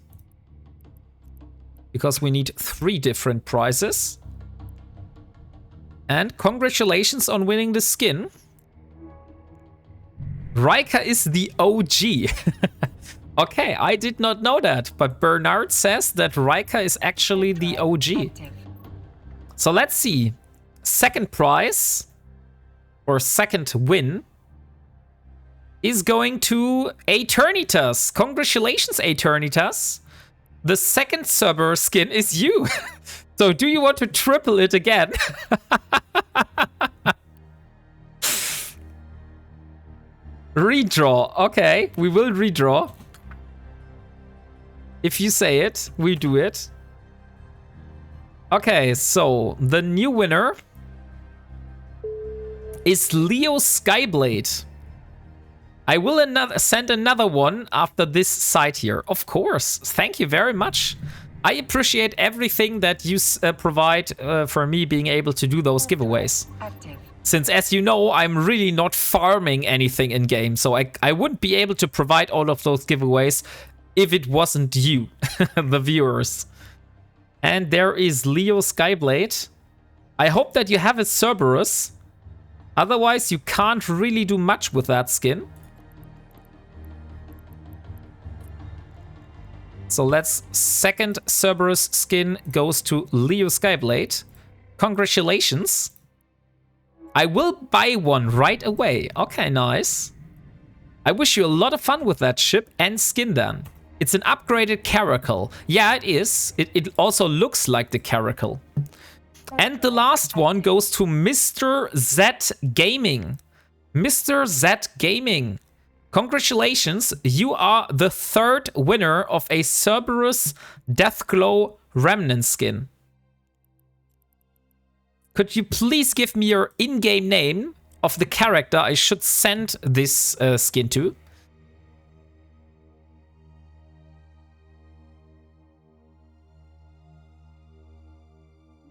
because we need 3 different prizes. And congratulations on winning the skin. Riker is the OG. Okay, I did not know that, but Bernard says that Riker is actually the OG. So let's see. Second prize, or second win, is going to Eternitas. Congratulations, Eternitas. The second Cerberus skin is you. So do you want to triple it again? Redraw. Okay, we will redraw. If you say it, we do it. Okay, so the new winner is Leo Skyblade. I will send another one after this site here. Of course. Thank you very much. I appreciate everything that you provide for me being able to do those giveaways. Since, as you know, I'm really not farming anything in game, so I wouldn't be able to provide all of those giveaways if it wasn't you, the viewers. And there is Leo Skyblade. I hope that you have a Cerberus. Otherwise, you can't really do much with that skin. So let's second Cerberus skin goes to Leo Skyblade. Congratulations. I will buy one right away. Okay, nice. I wish you a lot of fun with that ship and skin then. It's an upgraded caracal. Yeah, it is. It also looks like the caracal. And the last one goes to Mr. Z Gaming. Mr. Z Gaming. Congratulations. You are the third winner of a Cerberus Deathglow Remnant skin. Could you please give me your in-game name of the character I should send this skin to?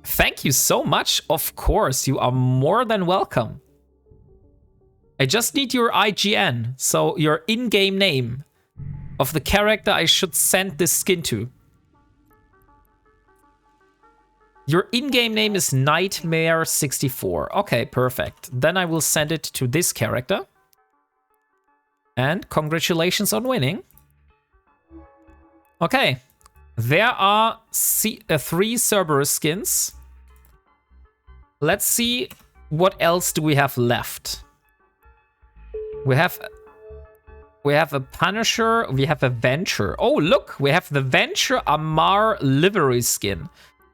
Thank you so much. Of course, you are more than welcome. I just need your IGN, so your in-game name of the character I should send this skin to. Your in-game name is Nightmare64. Okay, perfect. Then I will send it to this character. And congratulations on winning. Okay, there are 3 Cerberus skins. Let's see what else do we have left. We have a Punisher, we have a Venture. Oh, look, we have the Venture Amar livery skin.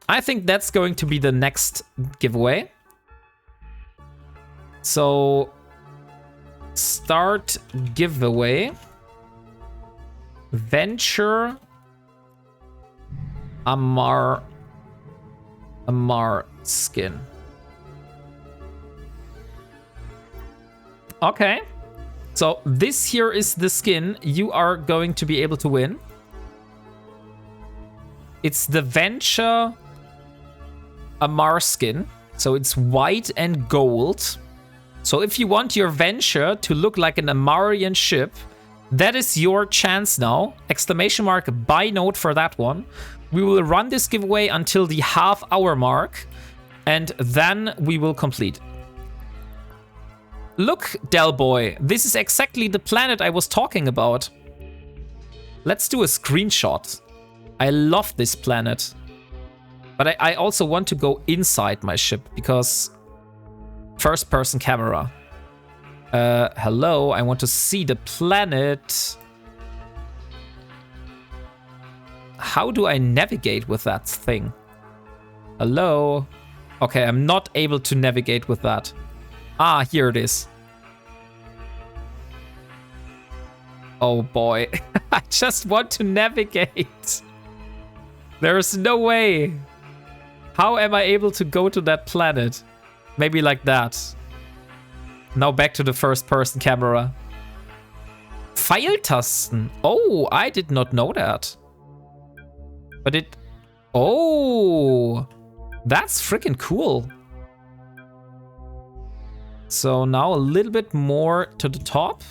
I think that's going to be the next giveaway. So, start giveaway. Venture Amar skin. Okay. So this here is the skin you are going to be able to win. It's the Venture Amar skin. So it's white and gold. So if you want your Venture to look like an Amarian ship, that is your chance now. Exclamation mark buy note for that one. We will run this giveaway until the half-hour mark, and then we will complete. Look, Del Boy, this is exactly the planet I was talking about. Let's do a screenshot. I love this planet. But I also want to go inside my ship, because first-person camera. Hello, I want to see the planet. How do I navigate with that thing? Hello? Okay, I'm not able to navigate with that. Ah, here it is. Oh boy, I just want to navigate. There's no way. How am I able to go to that planet? Maybe like that. Now back to the first-person camera. Pfeiltasten. Oh, I did not know that. But it... Oh! That's freaking cool. So now a little bit more to the top.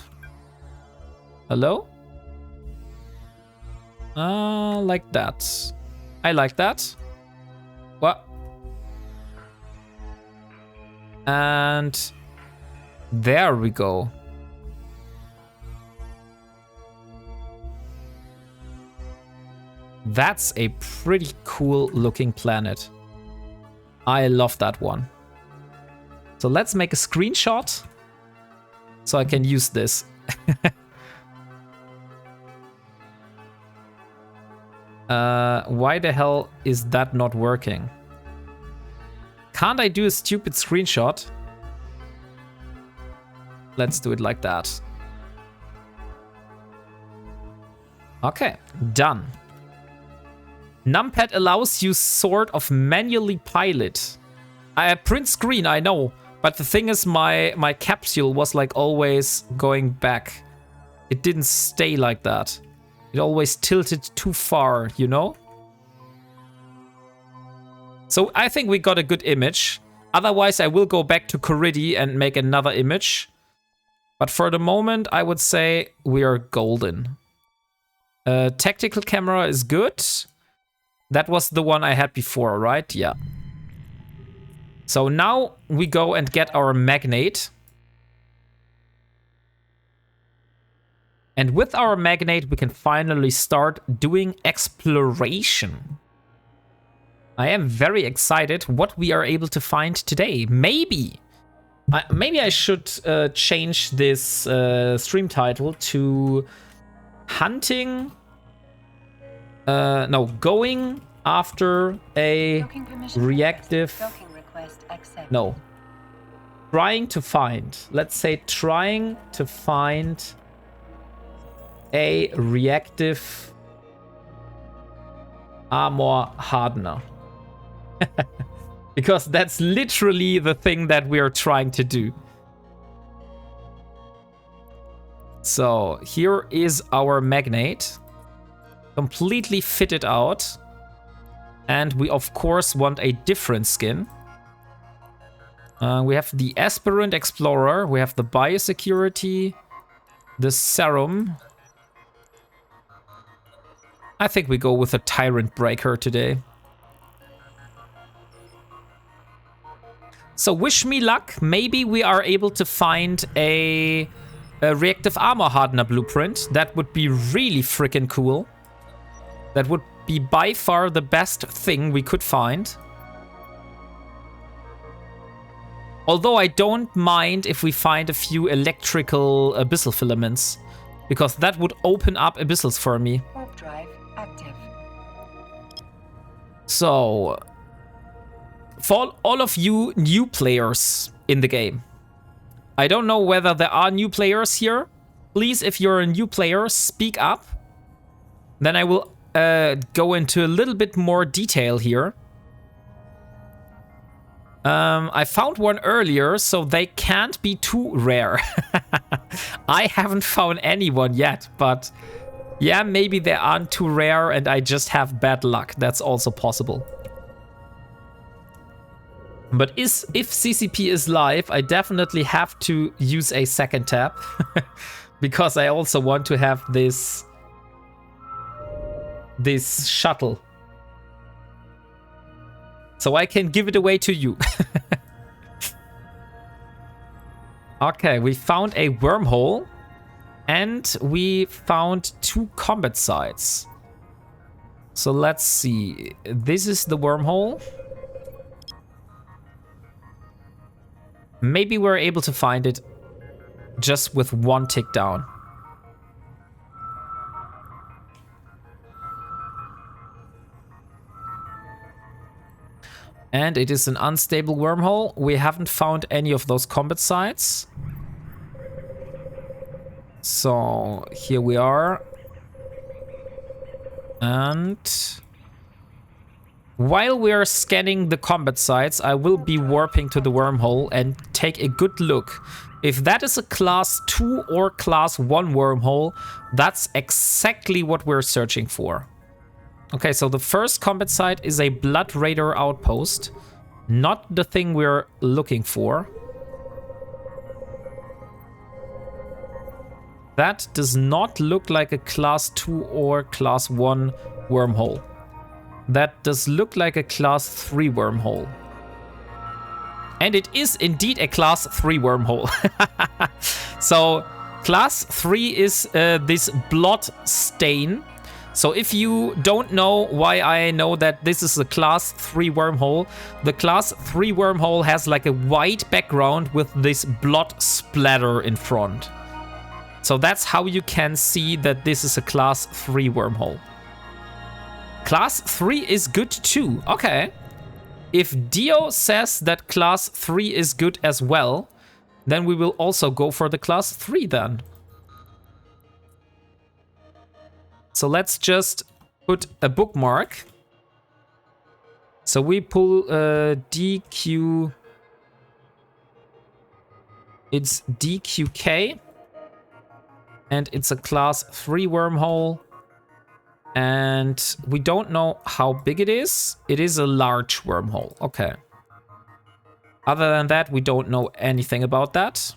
Hello? Like that. I like that. What? And... there we go. That's a pretty cool looking planet. I love that one. So let's make a screenshot so I can use this. Why the hell is that not working? Can't I do a stupid screenshot? Let's do it like that. Okay, done. Numpad allows you sort of manually pilot. I print screen, I know. But the thing is, my capsule was like always going back. It didn't stay like that. It always tilted too far, you know? So I think we got a good image. Otherwise, I will go back to Coridi and make another image. But for the moment, I would say we are golden. Tactical camera is good. That was the one I had before, right? Yeah. So now we go and get our magnate. And with our magnate, we can finally start doing exploration. I am very excited what we are able to find today. Maybe I should change this stream title to hunting. No, going after a reactive. No, trying to find. Let's say trying to find a reactive armor hardener. Because that's literally the thing that we are trying to do. So here is our magnate. Completely fitted out. And we of course want a different skin. We have the Aspirant Explorer. We have the Biosecurity. The Serum. I think we go with a Tyrant Breaker today. So wish me luck. Maybe we are able to find a reactive armor hardener blueprint. That would be really freaking cool. That would be by far the best thing we could find. Although I don't mind if we find a few electrical abyssal filaments. Because that would open up abyssals for me. Warp drive active. So... for all of you new players in the game. I don't know whether there are new players here. Please, if you're a new player, speak up. Then I will go into a little bit more detail here. I found one earlier, so they can't be too rare. I haven't found anyone yet, but yeah, maybe they aren't too rare and I just have bad luck. That's also possible. But if CCP is live, I definitely have to use a second tab. Because I also want to have this shuttle. So I can give it away to you. Okay, we found a wormhole. And we found 2 combat sites. So let's see. This is the wormhole. Maybe we're able to find it just with 1 tick down. And it is an unstable wormhole. We haven't found any of those combat sites. So here we are. And while we are scanning the combat sites, I will be warping to the wormhole and take a good look. If that is a class 2 or class 1 wormhole, that's exactly what we're searching for. Okay, so the first combat site is a Blood Raider outpost. Not the thing we're looking for. That does not look like a class 2 or class 1 wormhole. That does look like a class 3 wormhole. And it is indeed a class 3 wormhole. So class 3 is this blood stain. So if you don't know why I know that this is a class 3 wormhole, the class 3 wormhole has like a white background with this blood splatter in front. So that's how you can see that this is a class 3 wormhole. Class 3 is good too. Okay. If Dio says that class 3 is good as well, then we will also go for the class 3 then. So let's just put a bookmark. So we pull DQ. It's DQK. And it's a class 3 wormhole. And we don't know how big it is. It is a large wormhole. Okay. Other than that, we don't know anything about that.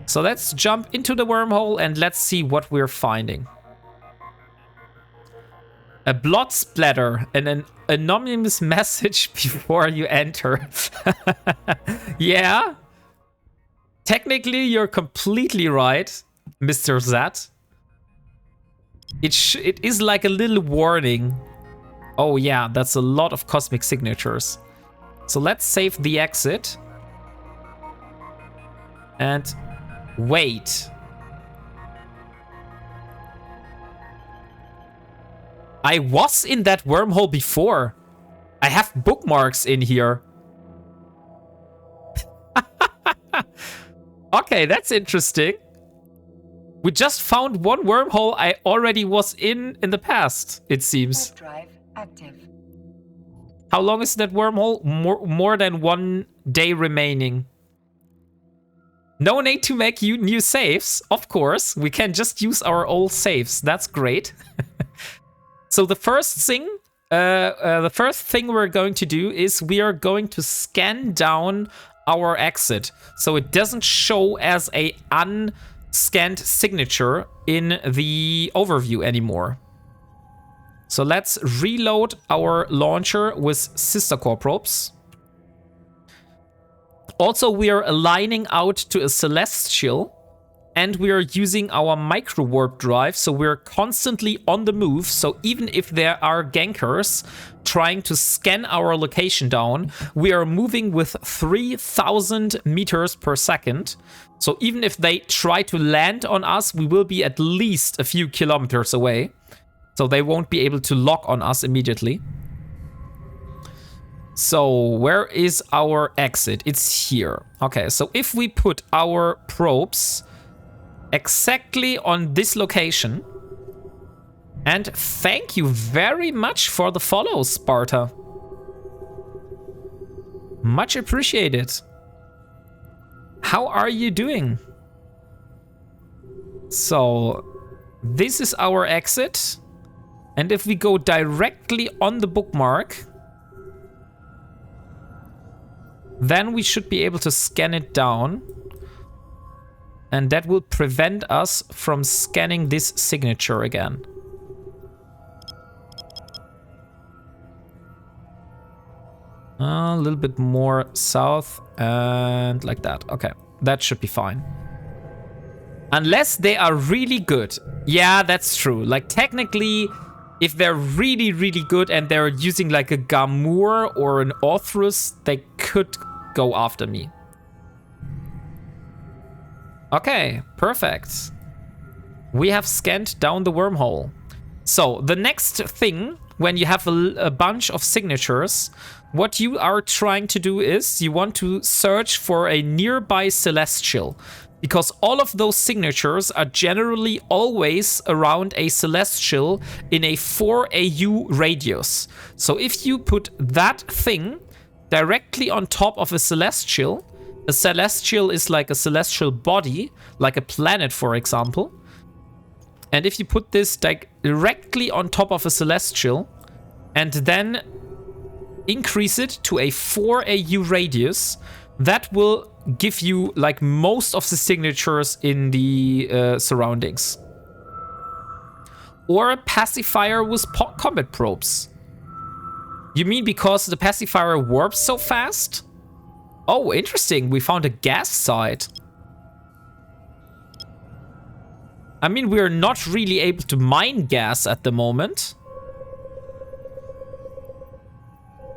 So let's jump into the wormhole and let's see what we're finding. A blood splatter and an anonymous message before you enter. Yeah. Technically, you're completely right, Mr. Zat. It is like a little warning. Oh yeah, that's a lot of cosmic signatures. So let's save the exit. And wait. I was in that wormhole before. I have bookmarks in here. Okay, that's interesting. We just found one wormhole I already was in the past, it seems. Warp drive active. How long is that wormhole? More than 1 day remaining. No need to make new saves, of course. We can just use our old saves. That's great. So the first thing we're going to do is we are going to scan down our exit, so it doesn't show as a unscanned signature in the overview anymore. So let's reload our launcher with sister core probes. Also, we are aligning out to a celestial, and we are using our micro warp drive, so we're constantly on the move. So even if there are gankers trying to scan our location down, we are moving with 3,000 meters per second. So even if they try to land on us, we will be at least a few kilometers away. So they won't be able to lock on us immediately. So where is our exit? It's here. Okay, so if we put our probes exactly on this location, And thank you very much for the follow, Sparta. Much appreciated. How are you doing? So, this is our exit. And if we go directly on the bookmark, then we should be able to scan it down. And that will prevent us from scanning this signature again. A little bit more south and like that. Okay, that should be fine. Unless they are really good. Yeah, that's true. Like technically, if they're really, really good and they're using like a Gamur or an Orthrus, they could go after me. Okay, perfect. We have scanned down the wormhole. So the next thing, when you have a bunch of signatures, what you are trying to do is you want to search for a nearby celestial, because all of those signatures are generally always around a celestial in a 4 AU radius. So if you put that thing directly on top of a celestial is like a celestial body, like a planet, for example. And if you put this directly on top of a celestial and then increase it to a 4 AU radius, that will give you like most of the signatures in the surroundings. Or a pacifier with combat probes. You mean because the pacifier warps so fast? Oh, interesting. We found a gas site. I mean, we're not really able to mine gas at the moment.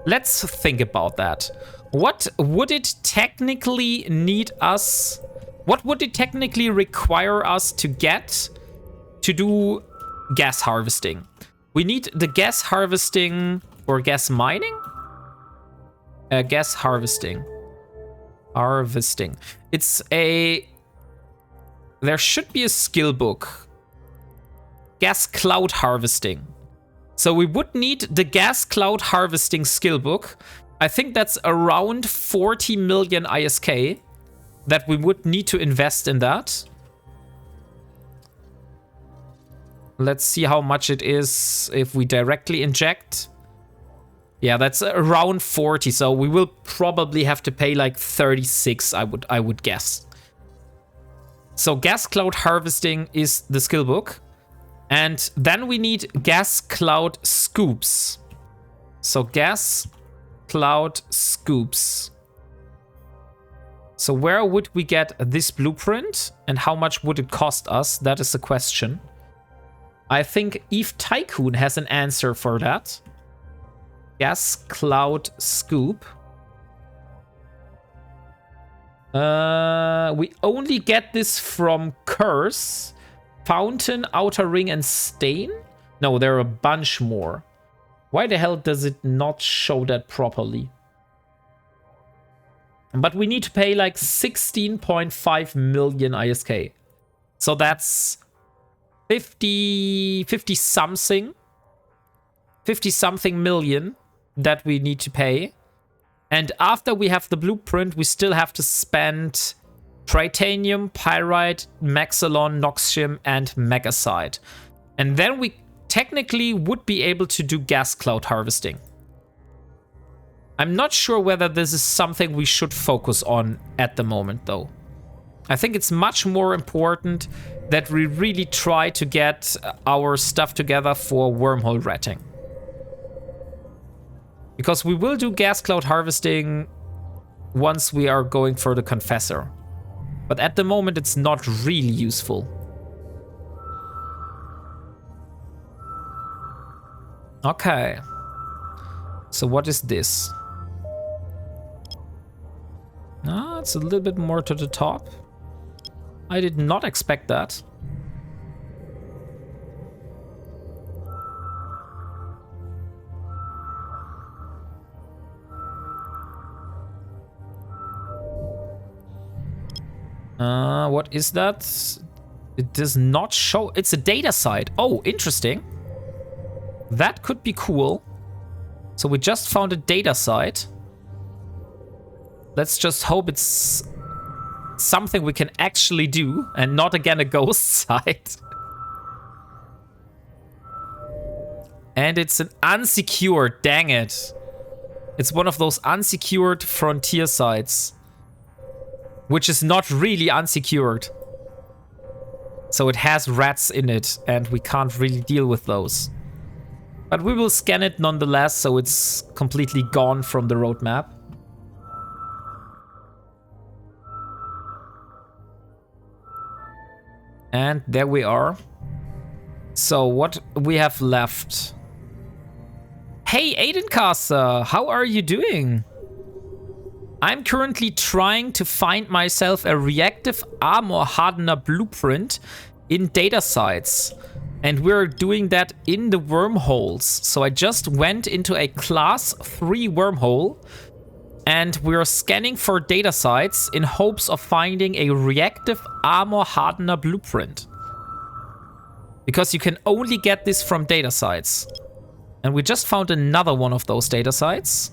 Let's think about that. What would it technically need us... What would it technically require us to get to do gas harvesting? We need the gas harvesting or gas mining? Gas harvesting. Harvesting. It's a... There should be a skill book. Gas cloud harvesting. So we would need the gas cloud harvesting skill book. I think that's around 40 million ISK that we would need to invest in that. Let's see how much it is if we directly inject. Yeah, that's around 40, so we will probably have to pay like 36, I would guess. So gas cloud harvesting is the skill book. And then we need gas cloud scoops. So gas cloud scoops. So where would we get this blueprint and how much would it cost us? That is the question. I think Eve Tycoon has an answer for that. Gas cloud scoop. We only get this from Curse, Fountain, Outer Ring, and Stain? No, there are a bunch more. Why the hell does it not show that properly? But we need to pay like 16.5 million ISK. So that's 50 something million that we need to pay. And after we have the blueprint, we still have to spend Tritanium, Pyrite, Maxilon, Noxium, and Megasite. And then we technically would be able to do gas cloud harvesting. I'm not sure whether this is something we should focus on at the moment, though. I think it's much more important that we really try to get our stuff together for wormhole ratting. Because we will do gas cloud harvesting once we are going for the Confessor. But at the moment, it's not really useful. Okay. So what is this? Ah, it's a little bit more to the top. I did not expect that. What is that? It does not show. It's a data site. Oh, interesting. That could be cool. So we just found a data site. Let's just hope it's something we can actually do and not again a ghost site. And it's an unsecured, dang it. It's one of those unsecured frontier sites, which is not really unsecured. So it has rats in it and we can't really deal with those. But we will scan it nonetheless, so it's completely gone from the roadmap. And there we are. So what we have left. Hey, Aidencaster, how are you doing? I'm currently trying to find myself a reactive armor hardener blueprint in data sites. And we're doing that in the wormholes. So I just went into a class 3 wormhole and we're scanning for data sites in hopes of finding a reactive armor hardener blueprint. Because you can only get this from data sites. And we just found another one of those data sites.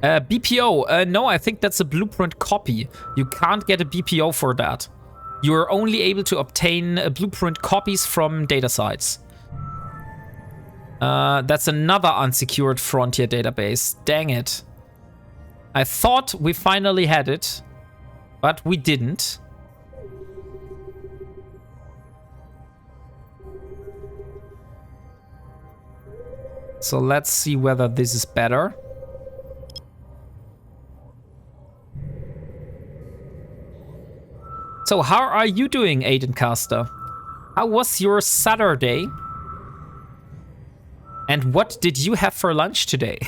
BPO, no, I think that's a blueprint copy. You can't get a BPO for that. You're only able to obtain blueprint copies from data sites. That's another unsecured frontier database. Dang it. I thought we finally had it, but we didn't. So let's see whether this is better. So how are you doing, Aidencaster? How was your Saturday? And what did you have for lunch today?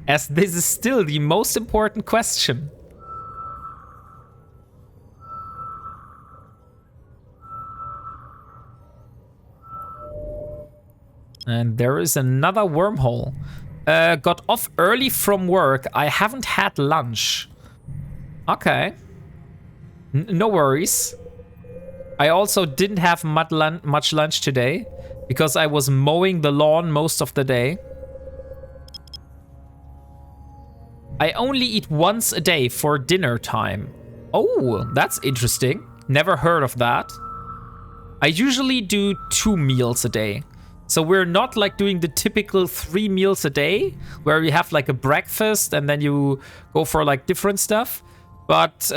As this is still the most important question. And there is another wormhole. Got off early from work. I haven't had lunch. Okay. No worries. I also didn't have much lunch today because I was mowing the lawn most of the day. I only eat once a day for dinner time. Oh, that's interesting. Never heard of that. I usually do 2 meals a day. So we're not like doing the typical 3 meals a day where you have like a breakfast and then you go for like different stuff. But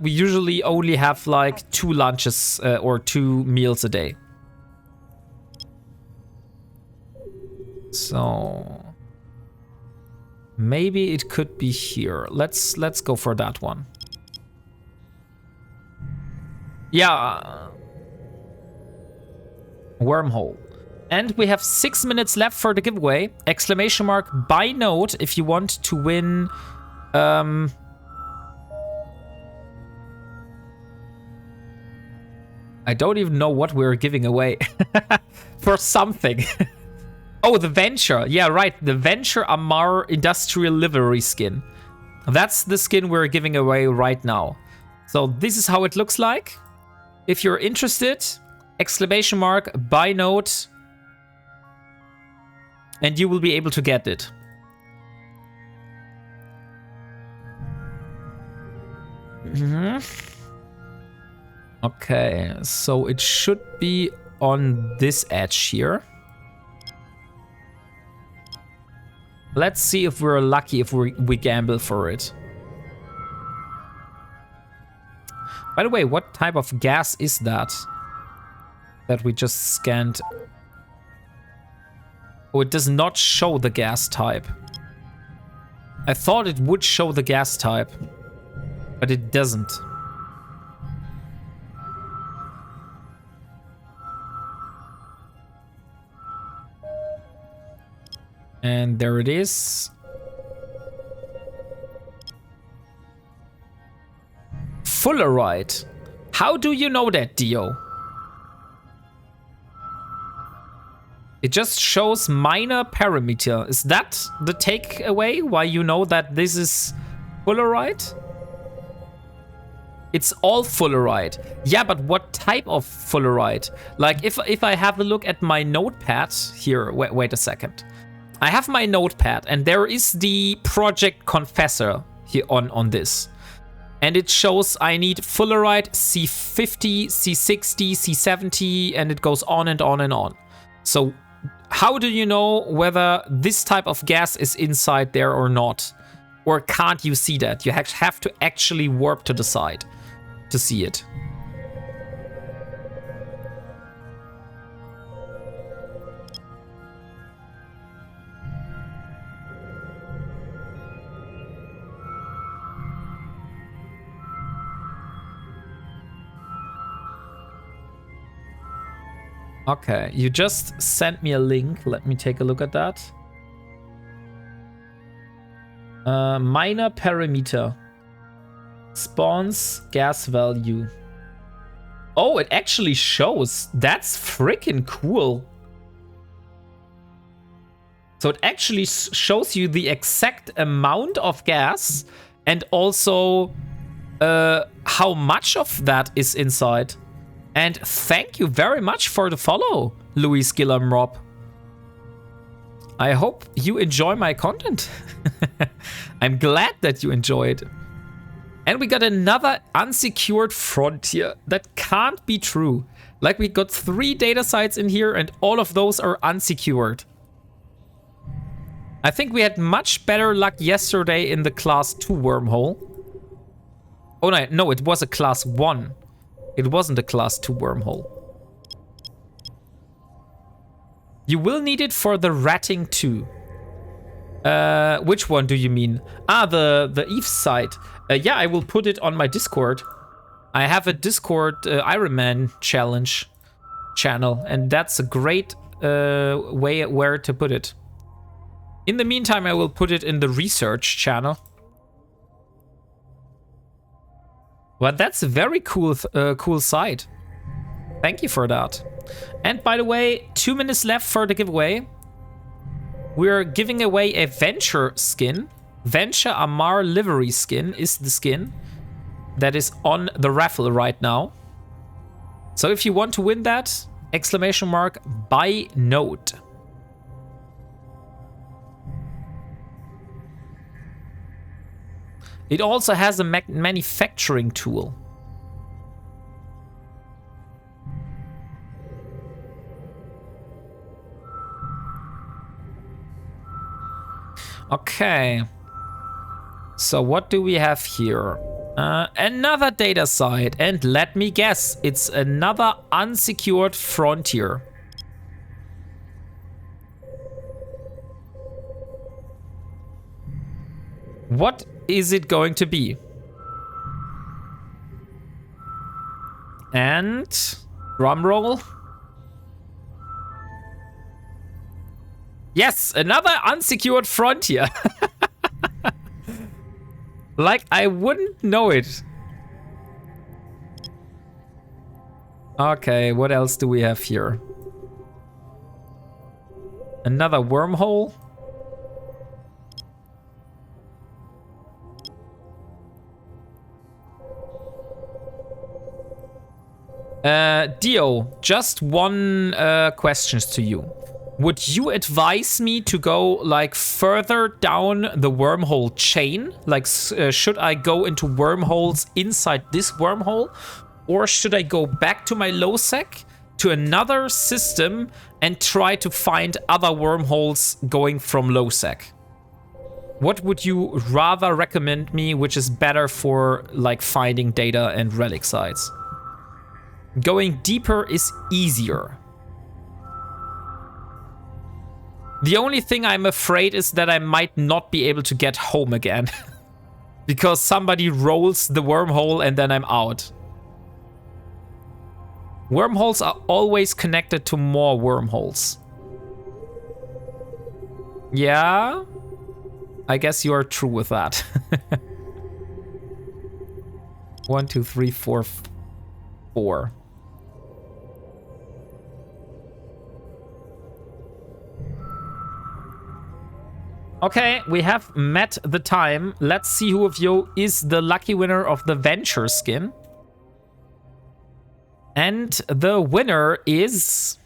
we usually only have like 2 lunches or 2 meals a day. So maybe it could be here. Let's go for that one. Yeah. Wormhole. And we have 6 minutes left for the giveaway. Exclamation mark buy note if you want to win. I don't even know what we're giving away for something. Oh, the Venture. Yeah, right. The Venture Amar Industrial Livery skin. That's the skin we're giving away right now. So this is how it looks like. If you're interested, exclamation mark buy note. And you will be able to get it. Okay, so it should be on this edge here. Let's see if we're lucky if we gamble for it. By the way, what type of gas is that? That we just scanned. Oh, it does not show the gas type. I thought it would show the gas type, but it doesn't. And there it is. Fullerite. How do you know that, Dio? It just shows minor parameter. Is that the takeaway? Why you know that this is Fullerite? It's all fullerite. Yeah, but what type of fullerite? Like, if I have a look at my notepad here, wait a second. I have my notepad, and there is the project confessor here on this. And it shows I need fullerite C50, C60, C70, and it goes on and on and on. So how do you know whether this type of gas is inside there or not? Or can't you see that? You have to actually warp to the side to see it. Okay, you just sent me a link. Let me take a look at that. Minor parameter. Spawns gas value. Oh, it actually shows. That's freaking cool. So it actually shows you the exact amount of gas and also how much of that is inside. And thank you very much for the follow, Luis Gillam Rob. I hope you enjoy my content. I'm glad that you enjoyed. And we got another unsecured frontier. That can't be true. Like, we got 3 data sites in here and all of those are unsecured. I think we had much better luck yesterday in the class 2 wormhole. Oh no, it was a class 1. It wasn't a class 2 wormhole. You will need it for the ratting 2. Which one do you mean? Ah, the Eve site. Yeah, I will put it on my Discord. I have a Discord Ironman challenge channel, and that's a great way where to put it. In the meantime, I will put it in the research channel. Well, that's a very cool site. Thank you for that. And by the way, 2 minutes left for the giveaway. We're giving away a Venture skin. Venture Amar livery skin is the skin that is on the raffle right now. So if you want to win that, exclamation mark buy note. It also has a manufacturing tool. Okay. So what do we have here? Another data site. And let me guess, it's another unsecured frontier. What is it going to be? And drumroll. Yes, another unsecured frontier. Like, I wouldn't know it. Okay, what else do we have here? Another wormhole. Dio, just one questions to you. Would you advise me to go like further down the wormhole chain? Like, should I go into wormholes inside this wormhole? Or should I go back to my low-sec to another system and try to find other wormholes going from low-sec? What would you rather recommend me, which is better for like finding data and relic sites? Going deeper is easier. The only thing I'm afraid is that I might not be able to get home again. Because somebody rolls the wormhole and then I'm out. Wormholes are always connected to more wormholes. Yeah, I guess you are true with that. 1, 2, 3, 4, 4. Okay, we have met the time. Let's see who of you is the lucky winner of the Venture skin. And the winner is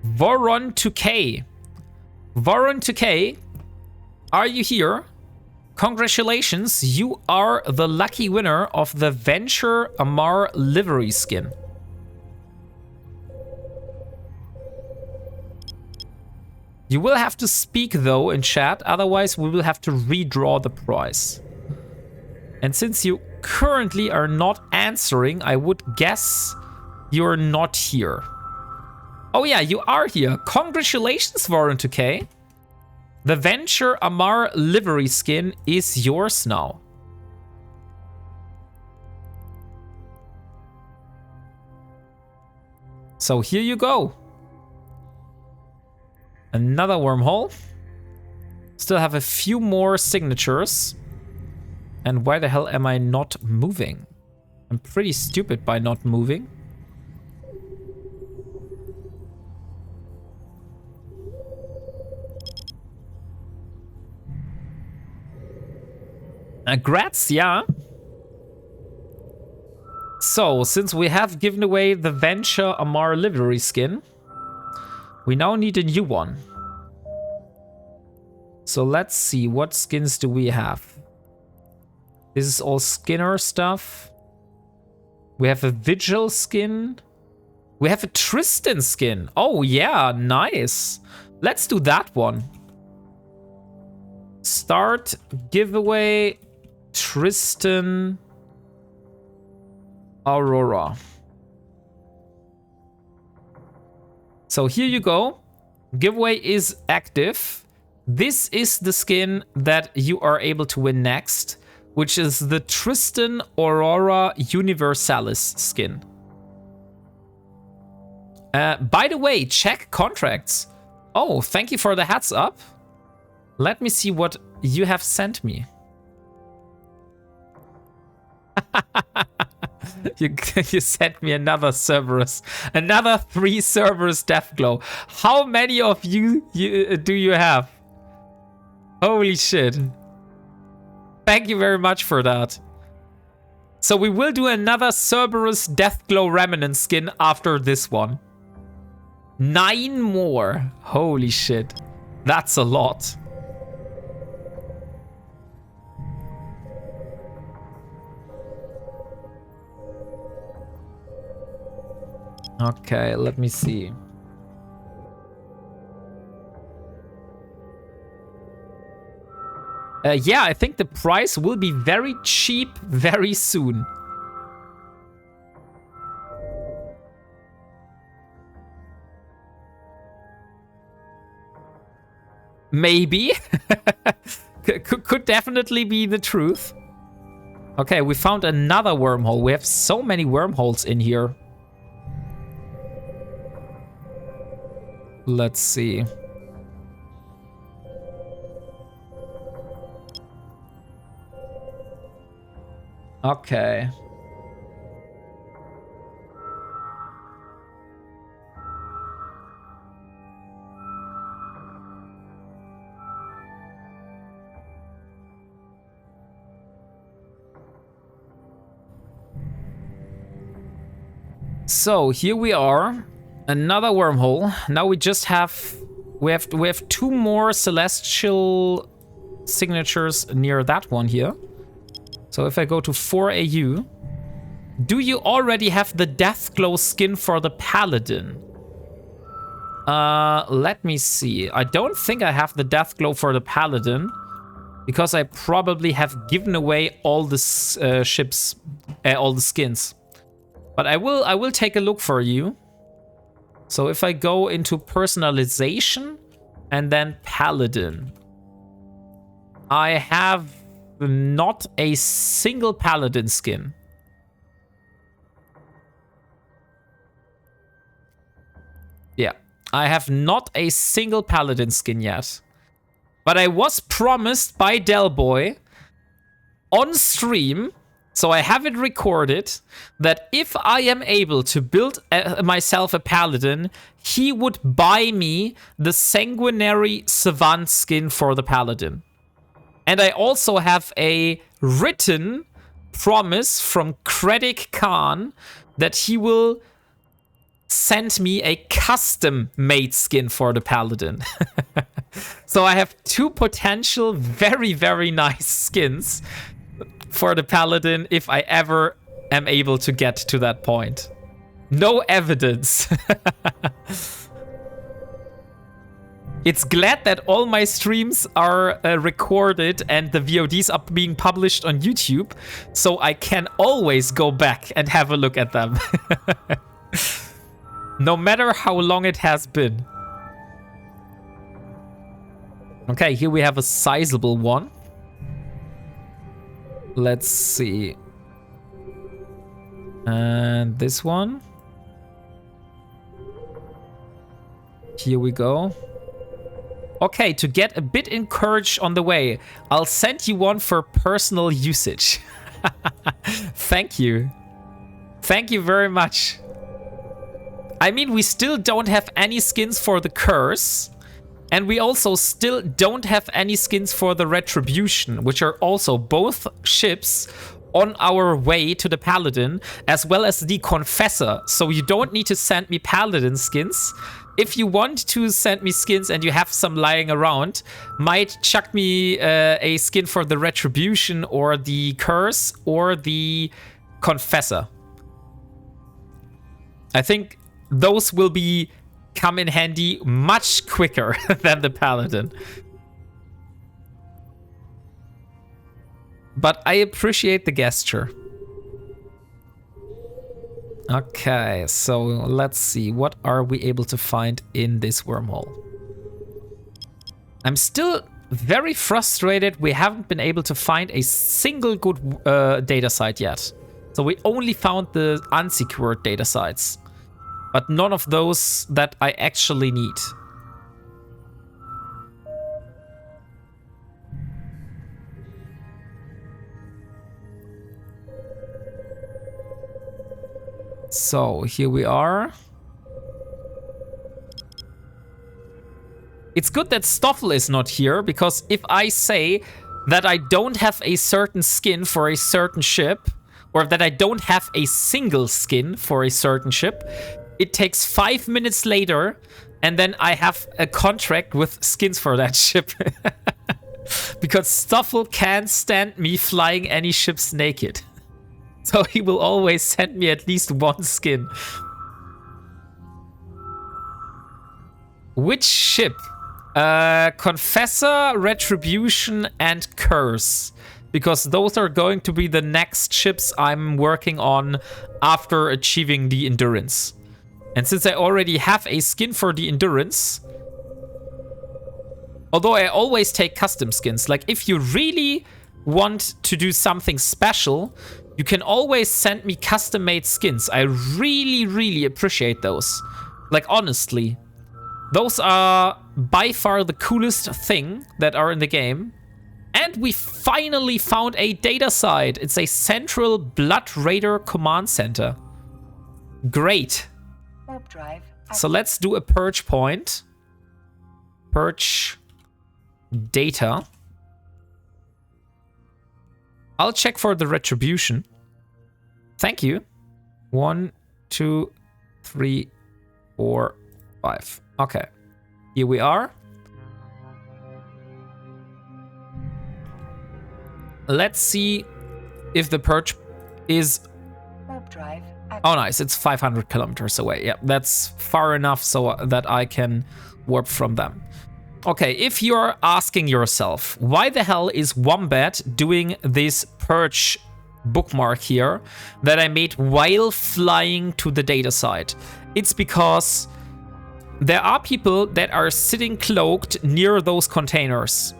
Voron2K. Voron2K, are you here? Congratulations, you are the lucky winner of the Venture Amar livery skin. You will have to speak though in chat, otherwise we will have to redraw the prize. And since you currently are not answering, I would guess you're not here. Oh yeah, you are here. Congratulations, Voron2K. The Venture Amar livery skin is yours now. So here you go. Another wormhole. Still have a few more signatures. And why the hell am I not moving? I'm pretty stupid by not moving. Grats, yeah. So, since we have given away the Venture Amar livery skin, we now need a new one. So let's see, what skins do we have? This is all Skinner stuff. We have a Vigil skin. We have a Tristan skin. Oh yeah, nice. Let's do that one. Start giveaway Tristan Aurora. So here you go. Giveaway is active. This is the skin that you are able to win next, which is the Tristan Aurora Universalis skin. By the way, check contracts. Oh, thank you for the heads up. Let me see what you have sent me. You sent me another Cerberus. Another 3 Cerberus Deathglow. How many of you do you have? Holy shit. Thank you very much for that. So we will do another Cerberus Deathglow Remnant skin after this one. 9 more. Holy shit. That's a lot. Okay, let me see. Yeah, I think the price will be very cheap very soon. Maybe. Could definitely be the truth. Okay, we found another wormhole. We have so many wormholes in here. Let's see. Okay. So here we are. Another wormhole. Now we just have we have 2 more celestial signatures near that one here. So if I go to 4AU, do you already have the Deathglow skin for the Paladin? Let me see. I don't think I have the Deathglow for the Paladin because I probably have given away all the ships, all the skins. But I will take a look for you. So if I go into personalization and then Paladin, I have not a single Paladin skin. Yeah, I have not a single Paladin skin yet. But I was promised by Delboy on stream, so I have it recorded, that if I am able to build myself a Paladin, he would buy me the Sanguinary Savant skin for the Paladin. And I also have a written promise from Kredic Khan that he will send me a custom-made skin for the Paladin. So I have 2 potential very, very nice skins for the Paladin if I ever am able to get to that point. No evidence. It's glad that all my streams are recorded and the VODs are being published on YouTube, so I can always go back and have a look at them. No matter how long it has been. Okay, here we have a sizable one. Let's see. And this one. Here we go. Okay, to get a bit encouraged on the way, I'll send you one for personal usage. Thank you. Thank you very much. I mean, we still don't have any skins for the Curse. And we also still don't have any skins for the Retribution, which are also both ships on our way to the Paladin, as well as the Confessor. So you don't need to send me Paladin skins. If you want to send me skins and you have some lying around, might chuck me a skin for the Retribution or the Curse or the Confessor. I think those will come in handy much quicker than the Paladin. But I appreciate the gesture. Okay, so let's see. What are we able to find in this wormhole? I'm still very frustrated we haven't been able to find a single good data site yet. So we only found the unsecured data sites, but none of those that I actually need. So here we are. It's good that Stoffel is not here, because if I say that I don't have a certain skin for a certain ship, or that I don't have a single skin for a certain ship, it takes 5 minutes later, and then I have a contract with skins for that ship. Because Stoffel can't stand me flying any ships naked. So he will always send me at least one skin. Which ship? Confessor, Retribution, and Curse. Because those are going to be the next ships I'm working on after achieving the Endurance. And since I already have a skin for the Endurance, although I always take custom skins, like if you really want to do something special, you can always send me custom-made skins. I really, really appreciate those. Like, honestly. Those are by far the coolest thing that are in the game. And we finally found a data site. It's a central Blood Raider command center. Great. Warp drive. So let's do a purge point. Purge data. I'll check for the Retribution. Thank you. 1, 2, 3, 4, 5. Okay. Here we are. Let's see if the purge is... Warp drive. Oh, nice. It's 500 kilometers away. Yeah, that's far enough so that I can warp from them. Okay, if you're asking yourself, why the hell is Wombat doing this purge bookmark here that I made while flying to the data site? It's because there are people that are sitting cloaked near those containers.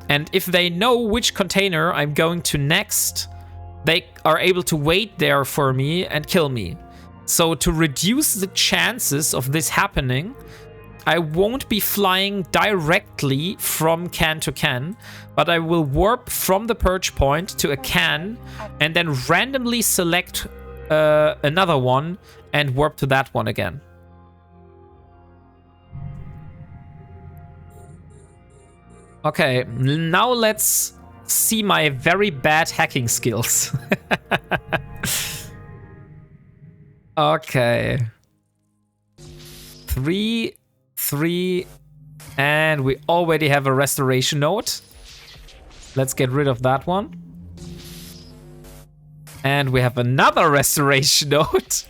And if they know which container I'm going to next, they are able to wait there for me and kill me. So to reduce the chances of this happening, I won't be flying directly from can to can, but I will warp from the purge point to a can and then randomly select another one and warp to that one again. Okay, now let's see my very bad hacking skills. Okay. 3, 3, and we already have a restoration node. Let's get rid of that one. And we have another restoration node.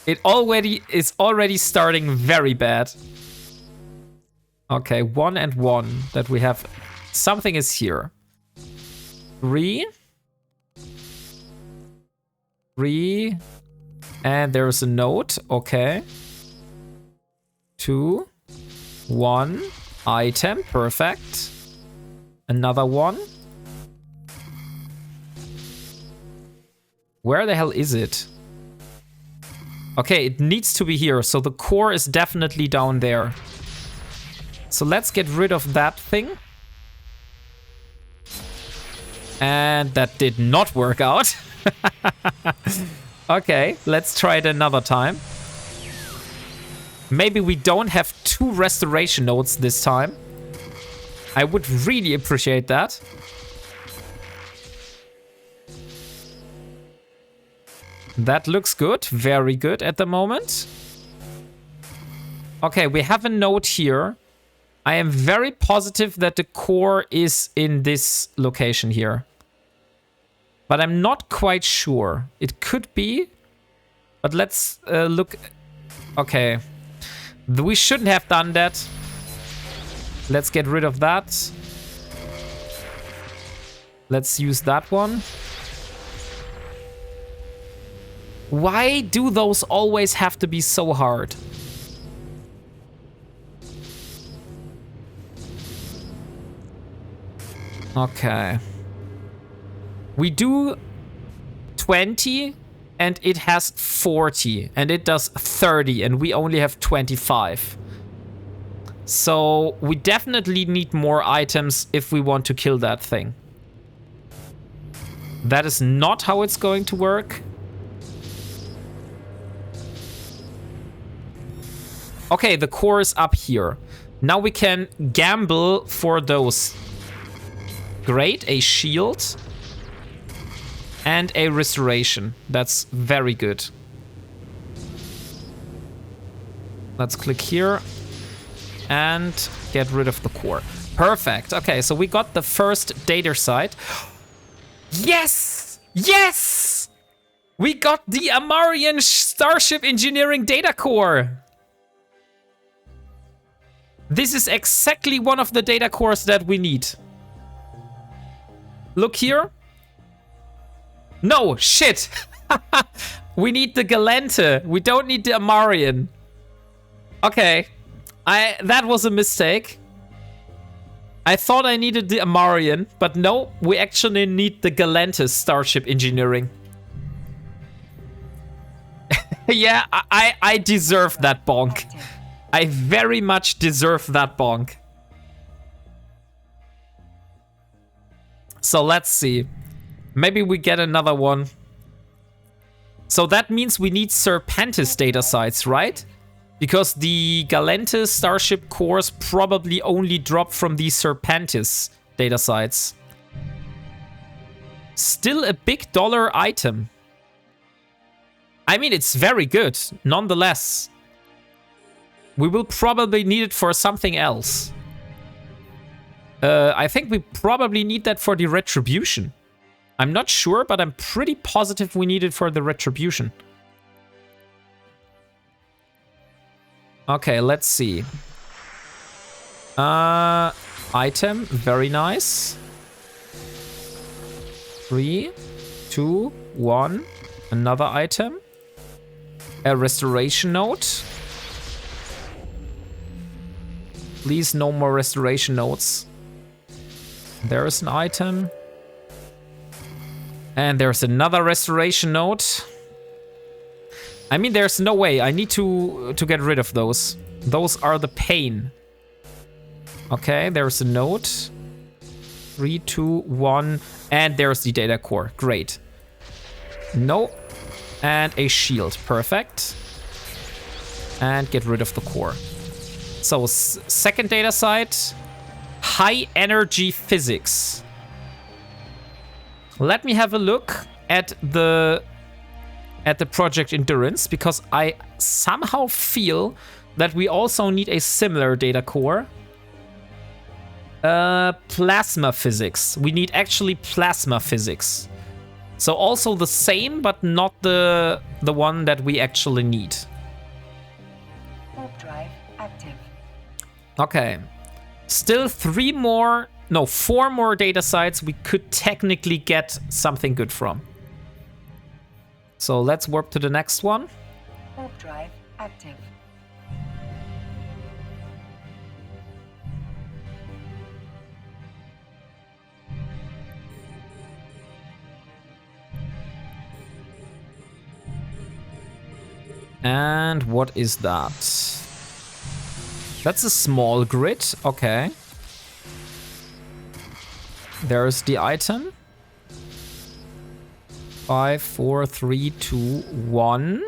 It is already starting very bad. Okay, 1 and 1 that we have. Something is here. 3. 3. And there's a node. Okay. 2. 1. Item. Perfect. Another one. Where the hell is it? Okay, it needs to be here. So the core is definitely down there. So let's get rid of that thing. And that did not work out. Okay, let's try it another time. Maybe we don't have 2 restoration nodes this time. I would really appreciate that. That looks good. Very good at the moment. Okay, we have a node here. I am very positive that the core is in this location here. But I'm not quite sure. It could be. But let's look. Okay. We shouldn't have done that. Let's get rid of that. Let's use that one. Why do those always have to be so hard? Okay. We do 20 and it has 40 and it does 30 and we only have 25. So we definitely need more items if we want to kill that thing. That is not how it's going to work. Okay, the core is up here. Now we can gamble for those. Great, a shield. And a restoration. That's very good. Let's click here. And get rid of the core. Perfect. Okay, so we got the first data site. Yes! Yes! We got the Amarian Starship Engineering data core. This is exactly one of the data cores that we need. Look here. No, shit. We need the Galente. We don't need the Amarian. Okay. That was a mistake. I thought I needed the Amarian, but no, we actually need the Galente Starship Engineering. Yeah, I deserve that bonk. I very much deserve that bonk. So let's see. Maybe we get another one. So that means we need Serpentis data sites, right? Because the Galente Starship cores probably only drop from the Serpentis data sites. Still a big dollar item. I mean, it's very good, nonetheless. We will probably need it for something else. I think we probably need that for the retribution. I'm not sure, but I'm pretty positive we need it for the retribution. Okay, let's see. Item, very nice. 3, 2, 1. Another item. A restoration node. Please, no more restoration nodes. There is an item. And there's another restoration node. I mean, there's no way. I need to get rid of those. Those are the pain. Okay, there's a node. 3, 2, 1. And there's the data core. Great. No. And a shield. Perfect. And get rid of the core. So, second data site. High energy physics. Let me have a look at the at the project endurance, because I somehow feel that we also need a similar data core. Plasma physics. We need actually plasma physics. So also the same, but not the one that we actually need. Warp drive active. Okay. Still 4 more data sites we could technically get something good from. So let's warp to the next one. Warp drive active. And what is that? That's a small grid. Okay. There's the item. 5, 4, 3, 2, 1.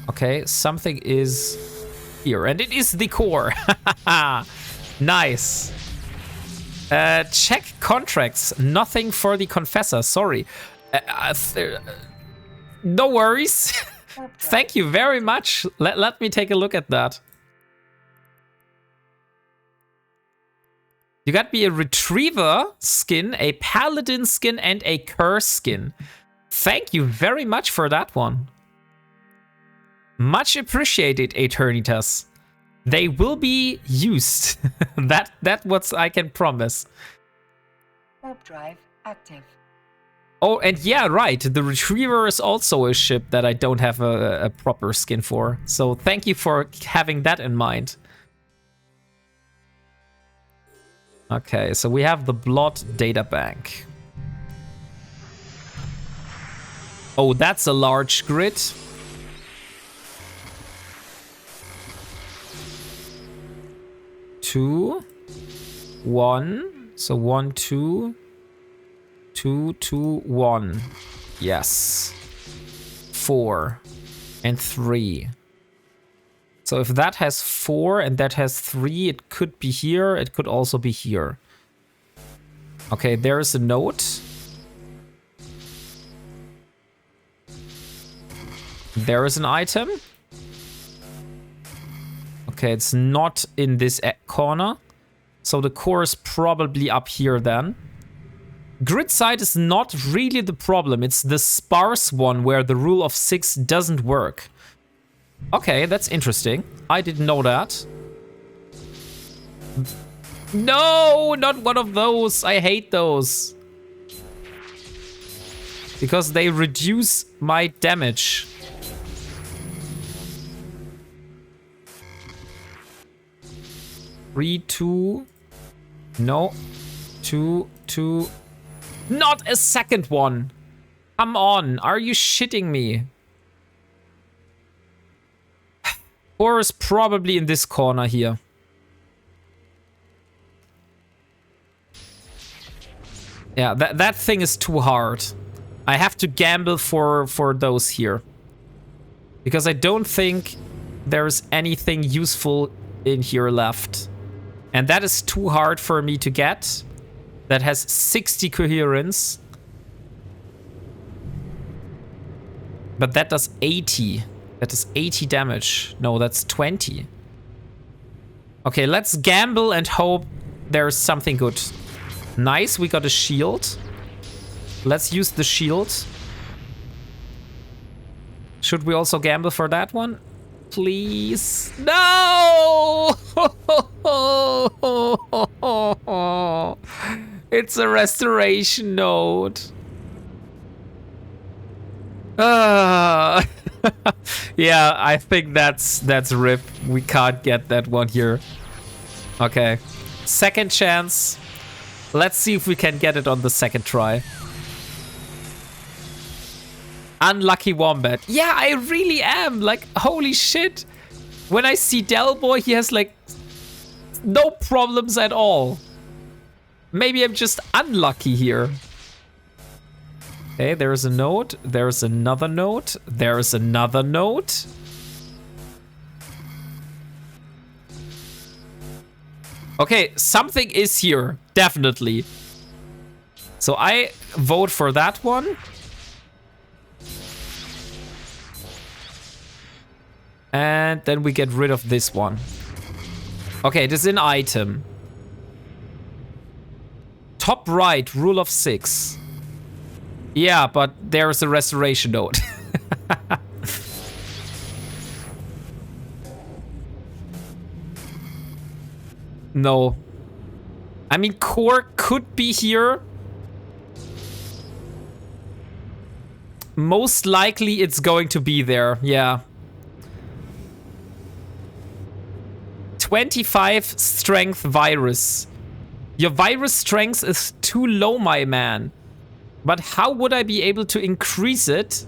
Okay, something is here. And it is the core. Nice. Check contracts. Nothing for the confessor. Sorry. No worries. Thank you very much. Let me take a look at that. You got me a retriever skin, a paladin skin, and a curse skin. Thank you very much for that one. Much appreciated, Eternitas. They will be used. That's what I can promise. Warp drive active. Oh, and yeah, right. The Retriever is also a ship that I don't have a proper skin for. So thank you for having that in mind. Okay, so we have the Blood Data Bank. Oh, that's a large grid. Two, 1. So 1, 2. 2, 2, 1. Yes. 4 and 3. So if that has 4 and that has 3, it could be here. It could also be here. Okay, there is a note. There is an item. Okay, it's not in this corner. So the core is probably up here then. Grid side is not really the problem. It's the sparse one where the rule of 6 doesn't work. Okay, that's interesting. I didn't know that. No, not one of those. I hate those. Because they reduce my damage. Three, 2. No. 2, 2. Not a second one. Come on. Are you shitting me? Or is probably in this corner here. Yeah, that thing is too hard. I have to gamble for those here. Because I don't think there's anything useful in here left. And that is too hard for me to get. That has 60 coherence. But that does 80. That does 80 damage. No, that's 20. Okay, let's gamble and hope there's something good. Nice, we got a shield. Let's use the shield. Should we also gamble for that one? Please. No! It's a restoration node. Yeah, I think that's RIP. We can't get that one here. Okay. Second chance. Let's see if we can get it on the second try. Unlucky Wombat. Yeah, I really am. Like, holy shit. When I see Delboy, he has like no problems at all. Maybe I'm just unlucky here. Okay, there's a note. There's another note. There's another note. Okay, something is here. Definitely. So I vote for that one. And then we get rid of this one. Okay, this is an item. Top right, rule of 6. Yeah, but there's a restoration node. No. I mean, core could be here. Most likely it's going to be there, yeah. 25 strength virus. Your virus strength is too low, my man. But how would I be able to increase it?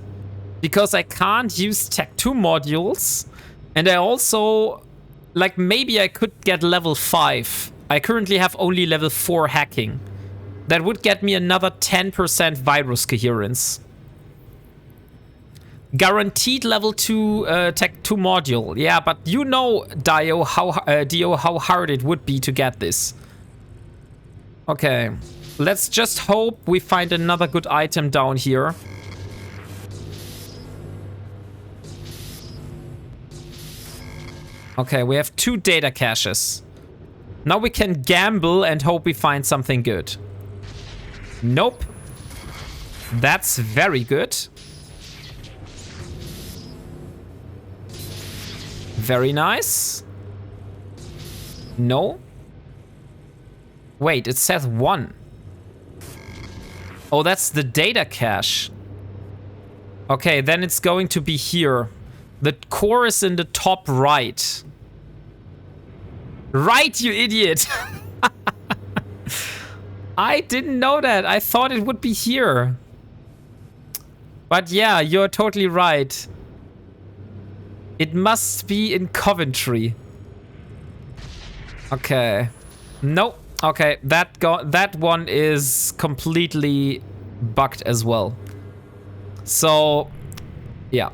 Because I can't use Tech 2 modules. And I also... Like, maybe I could get level 5. I currently have only level 4 hacking. That would get me another 10% virus coherence. Guaranteed level 2 Tech 2 module. Yeah, but you know, Dio, how hard it would be to get this. Okay. Let's just hope we find another good item down here. Okay, we have 2 data caches. Now we can gamble and hope we find something good. Nope. That's very good. Very nice. No. Wait, it says 1. Oh, that's the data cache. Okay, then it's going to be here. The core is in the top right. Right, you idiot! I didn't know that. I thought it would be here. But yeah, you're totally right. It must be in Coventry. Okay. Nope. Okay, that one is completely bugged as well. So, yeah.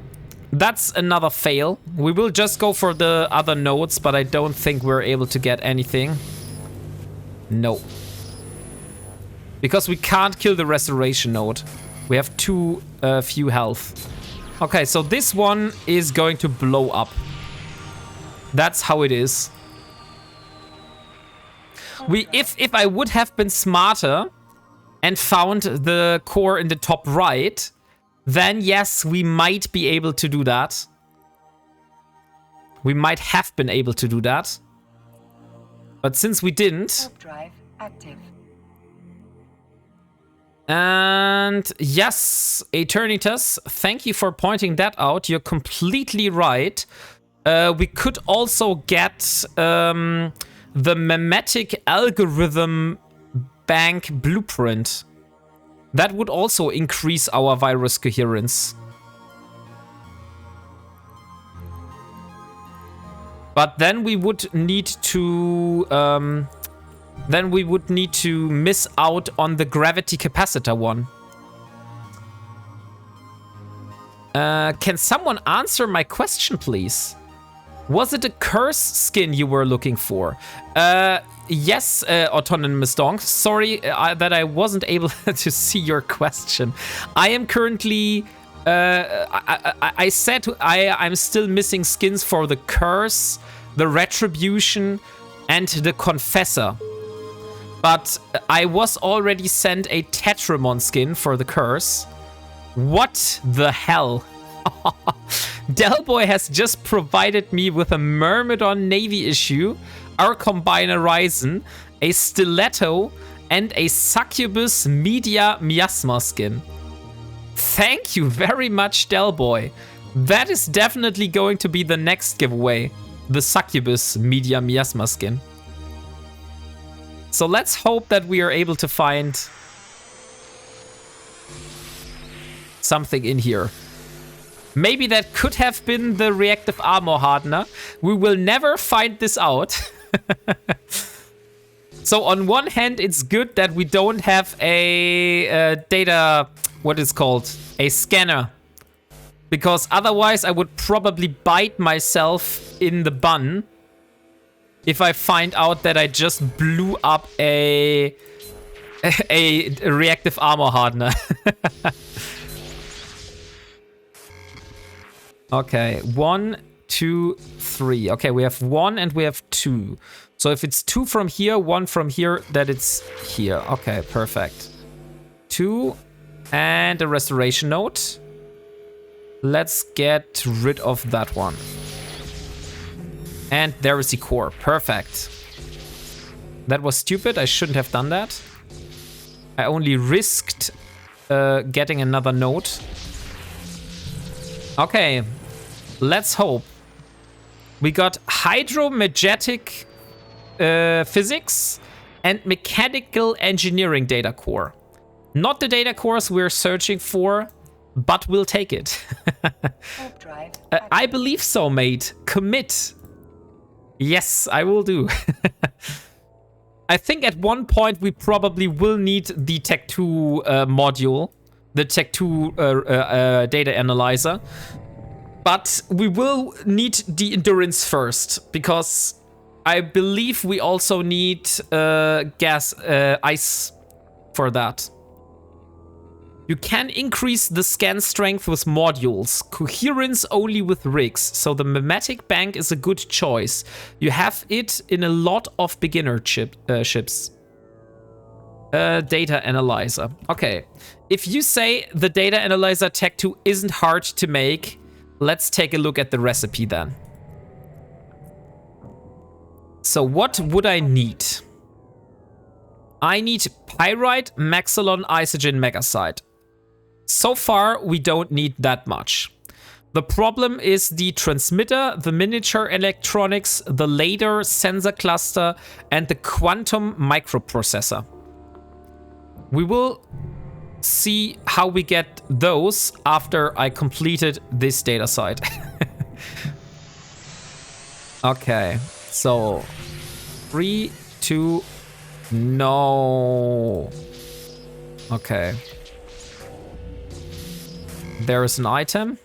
That's another fail. We will just go for the other nodes, but I don't think we're able to get anything. No. Because we can't kill the restoration node. We have too few health. Okay, so this one is going to blow up. That's how it is. If I would have been smarter and found the core in the top right, then yes, we might be able to do that. We might have been able to do that. But since we didn't... Warp drive active. And yes, Eternitas, thank you for pointing that out. You're completely right. We could also get the memetic algorithm bank blueprint. That would also increase our virus coherence. But then we would need to miss out on the gravity capacitor one. Can someone answer my question, please? Was it a curse skin you were looking for? Yes, Autonomous Donk. Sorry that I wasn't able to see your question. I am currently... I said I'm still missing skins for the Curse, the Retribution, and the Confessor. But I was already sent a Tetramon skin for the Curse. What the hell? Delboy has just provided me with a Myrmidon Navy issue, our Combiner Ryzen, a Stiletto, and a Succubus Media Miasma skin. Thank you very much, Delboy. That is definitely going to be the next giveaway. The Succubus Media Miasma skin. So let's hope that we are able to find something in here. Maybe that could have been the reactive armor hardener. We will never find this out. So on one hand, it's good that we don't have a data, what is called, a scanner. Because otherwise I would probably bite myself in the bun if I find out that I just blew up a reactive armor hardener. Okay, 1, 2, 3. Okay, we have 1 and we have 2. So if it's 2 from here, 1 from here, that it's here. Okay, perfect. 2 and a restoration node. Let's get rid of that one. And there is the core. Perfect. That was stupid. I shouldn't have done that. I only risked getting another node. Okay. Let's hope. We got hydromagetic physics and mechanical engineering data core. Not the data cores we're searching for, but we'll take it. I believe so, mate. Commit. Yes, I will do. I think at one point we probably will need the Tech2 module, the Tech2 data analyzer. But we will need the endurance first, because I believe we also need ice for that. You can increase the scan strength with modules, coherence only with rigs, so the mimetic bank is a good choice. You have it in a lot of beginner ships. Data analyzer. Okay. If you say the data analyzer Tech 2 isn't hard to make, let's take a look at the recipe then. So what would I need? I need pyrite, maxilon, isogen, megasite. So far, we don't need that much. The problem is the transmitter, the miniature electronics, the ladder sensor cluster, and the quantum microprocessor. We will see how we get those after I completed this data site. Okay, so 3, 2, no. Okay. There is an item.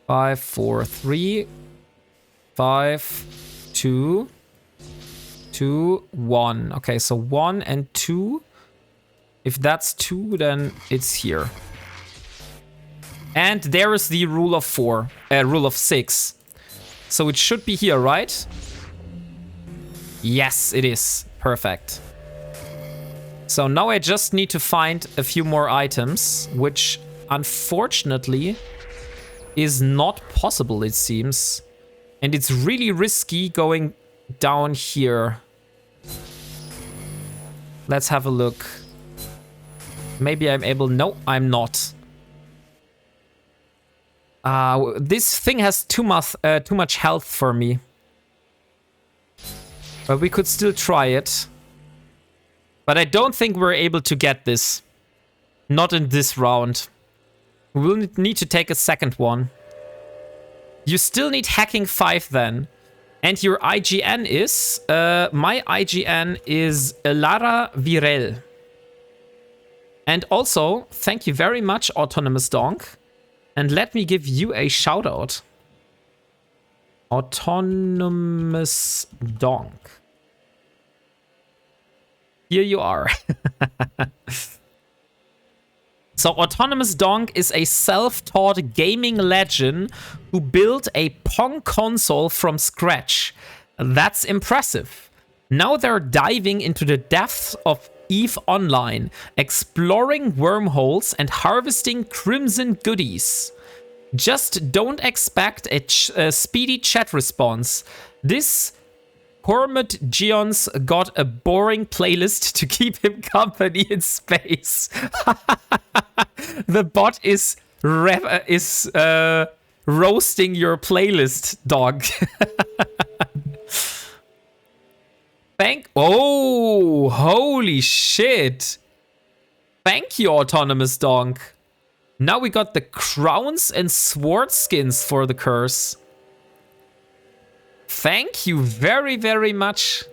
5, 4, 3, 5, 2, 2, 1. Okay, so 1 and 2. If that's 2, then it's here. And there is the rule of 4, rule of 6. So it should be here, right? Yes, it is. Perfect. So now I just need to find a few more items, which unfortunately is not possible, it seems. And it's really risky going down here. Let's have a look. Maybe I'm able... No, I'm not. This thing has too much health for me. But we could still try it. But I don't think we're able to get this. Not in this round. We will need to take a second one. You still need hacking 5 then. And your IGN is... my IGN is Lara Virel. And also, thank you very much, Autonomous Donk. And let me give you a shout out. Autonomous Donk. Here you are. So Autonomous Donk is a self-taught gaming legend who built a Pong console from scratch. That's impressive. Now they're diving into the depths of EVE Online, exploring wormholes and harvesting crimson goodies. Just don't expect a speedy chat response. This Hormut Geon's got a boring playlist to keep him company in space. The bot is roasting your playlist, dog. Oh, holy shit. Thank you, Autonomous Donk. Now we got the crowns and sword skins for the curse. Thank you very, very much.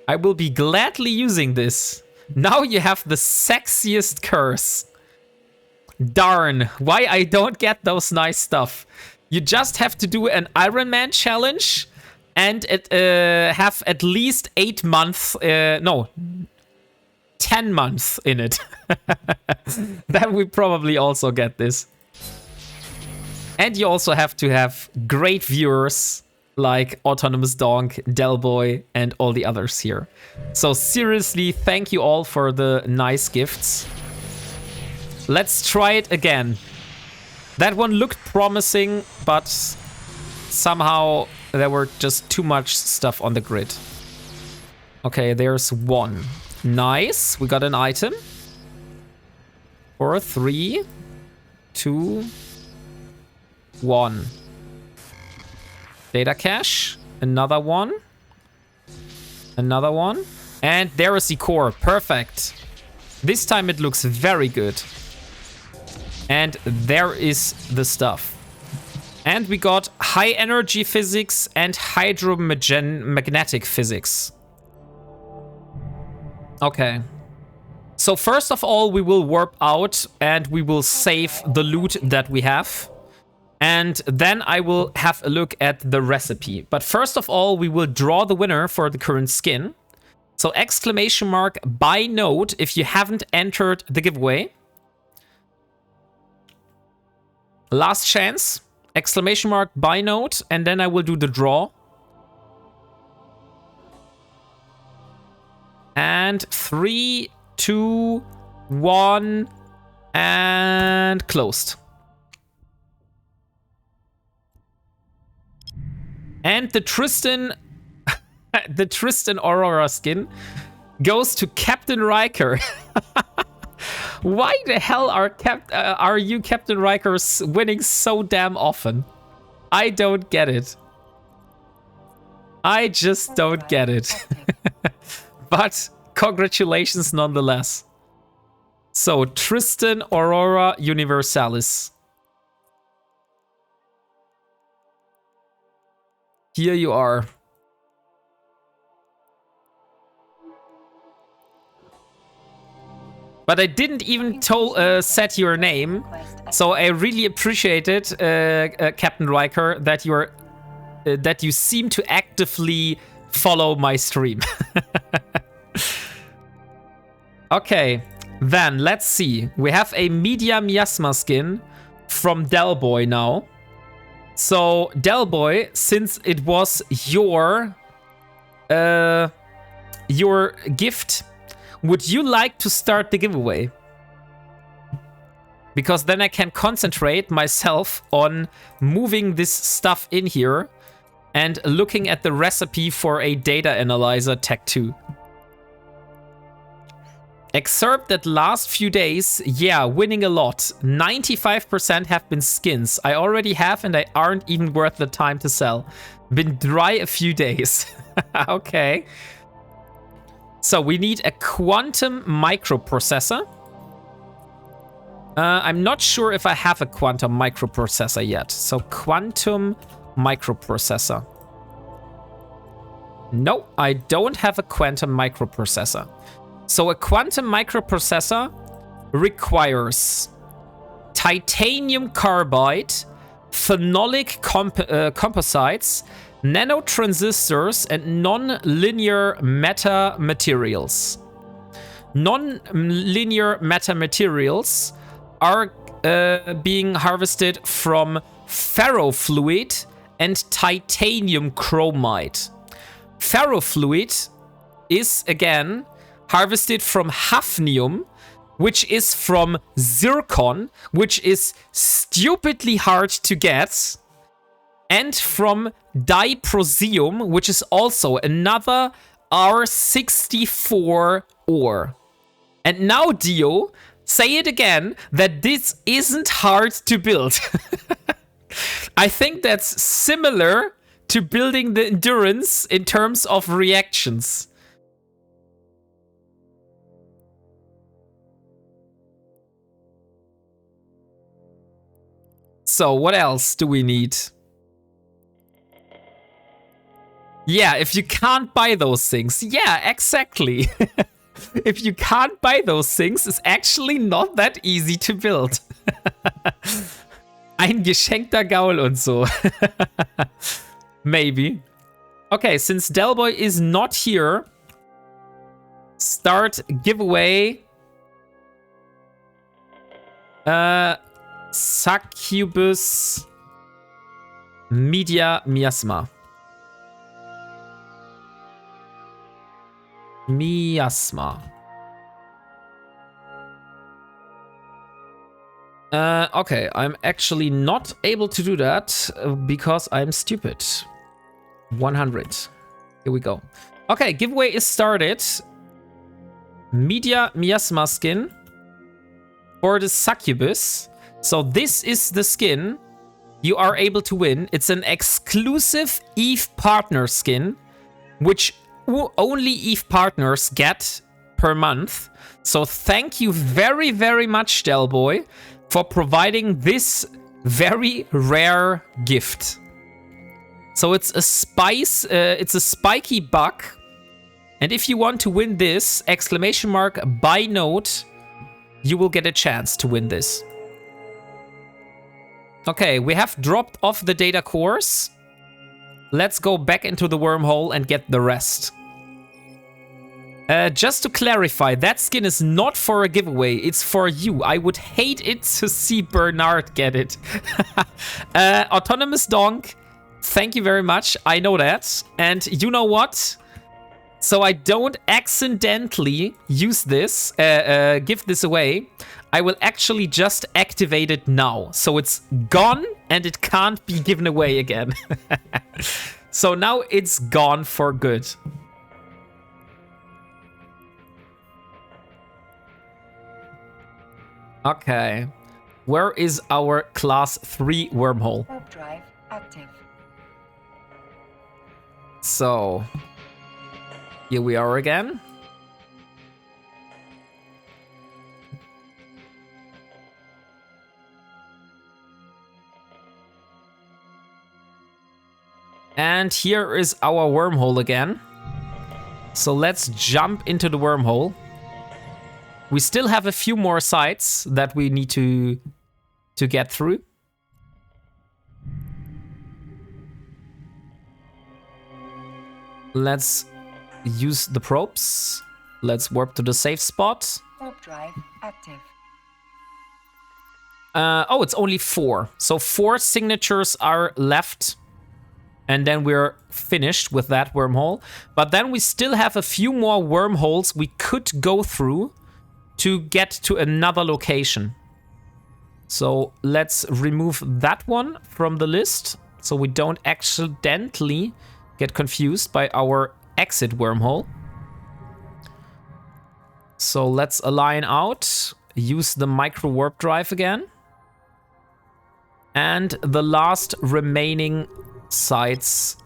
I will be gladly using this. Now you have the sexiest curse. Darn, why I don't get those nice stuff. You just have to do an Ironman challenge and have at least 8 months, no, 10 months in it. Then we probably also get this. And you also have to have great viewers like Autonomous Donk, Delboy, and all the others here. So seriously, thank you all for the nice gifts. Let's try it again. That one looked promising, but somehow there were just too much stuff on the grid. Okay, there's one. Nice, we got an item. 4, 3, 2, 1. Data cache. Another one. Another one. And there is the core. Perfect. This time it looks very good. And there is the stuff. And we got high energy physics and hydromagnetic physics. Okay. So first of all, we will warp out and we will save the loot that we have. And then I will have a look at the recipe. But first of all, we will draw the winner for the current skin. So exclamation mark buy node if you haven't entered the giveaway. Last chance. Exclamation mark buy node. And then I will do the draw. And 3, 2, 1. And closed. And the Tristan Aurora skin goes to Captain Riker. Why the hell are you Captain Rikers winning so damn often? I don't get it. I just don't get it. But congratulations nonetheless. So Tristan Aurora Universalis. Here you are. But I didn't even set your name, so I really appreciate it, Captain Riker, that you seem to actively follow my stream. Okay, then let's see. We have a Media Miasma skin from Delboy now. So, Delboy, since it was your gift, would you like to start the giveaway? Because then I can concentrate myself on moving this stuff in here and looking at the recipe for a data analyzer Tech 2. Excerpt that last few days, yeah, winning a lot. 95% have been skins. I already have and they aren't even worth the time to sell. Been dry a few days. Okay. So we need a quantum microprocessor. I'm not sure if I have a quantum microprocessor yet. So quantum microprocessor. No, I don't have a quantum microprocessor. So a quantum microprocessor requires titanium carbide, phenolic composites, nanotransistors, and non-linear metamaterials. Non-linear metamaterials are being harvested from ferrofluid and titanium chromide. Ferrofluid is, again, harvested from hafnium, which is from zircon, which is stupidly hard to get, and from diprosium, which is also another R64 ore. And now, Dio, say it again, that this isn't hard to build. I think that's similar to building the endurance in terms of reactions. So what else do we need? Yeah, if you can't buy those things. Yeah, exactly. If you can't buy those things, it's actually not that easy to build. Ein geschenkter Gaul und so. Maybe. Okay, since Delboy is not here, Start giveaway. Succubus Media Miasma. Miasma. Okay, I'm actually not able to do that because I'm stupid. 100. Here we go. Okay, giveaway is started. Media Miasma skin for the Succubus. So this is the skin you are able to win. It's an exclusive EVE partner skin, which only EVE partners get per month. So thank you very, very much, Delboy, for providing this very rare gift. So it's a spiky bug. And if you want to win this, exclamation mark buy note, you will get a chance to win this. Okay, we have dropped off the data cores. Let's go back into the wormhole and get the rest. Just to clarify, that skin is not for a giveaway, it's for you. I would hate it to see Bernard get it. Autonomous Donk, thank you very much. I know that. And you know what? So I don't accidentally use this, give this away, I will actually just activate it now. So it's gone and it can't be given away again. So now it's gone for good. Okay. Where is our class 3 wormhole? Warp drive active. So here we are again. And here is our wormhole again. So let's jump into the wormhole. We still have a few more sites that we need to get through. Let's use the probes. Let's warp to the safe spot. Warp drive active. Oh, it's only 4. So 4 signatures are left. And then we're finished with that wormhole. But then we still have a few more wormholes we could go through to get to another location. So let's remove that one from the list so we don't accidentally get confused by our exit wormhole. So let's align out, use the micro warp drive again. And the last remaining sites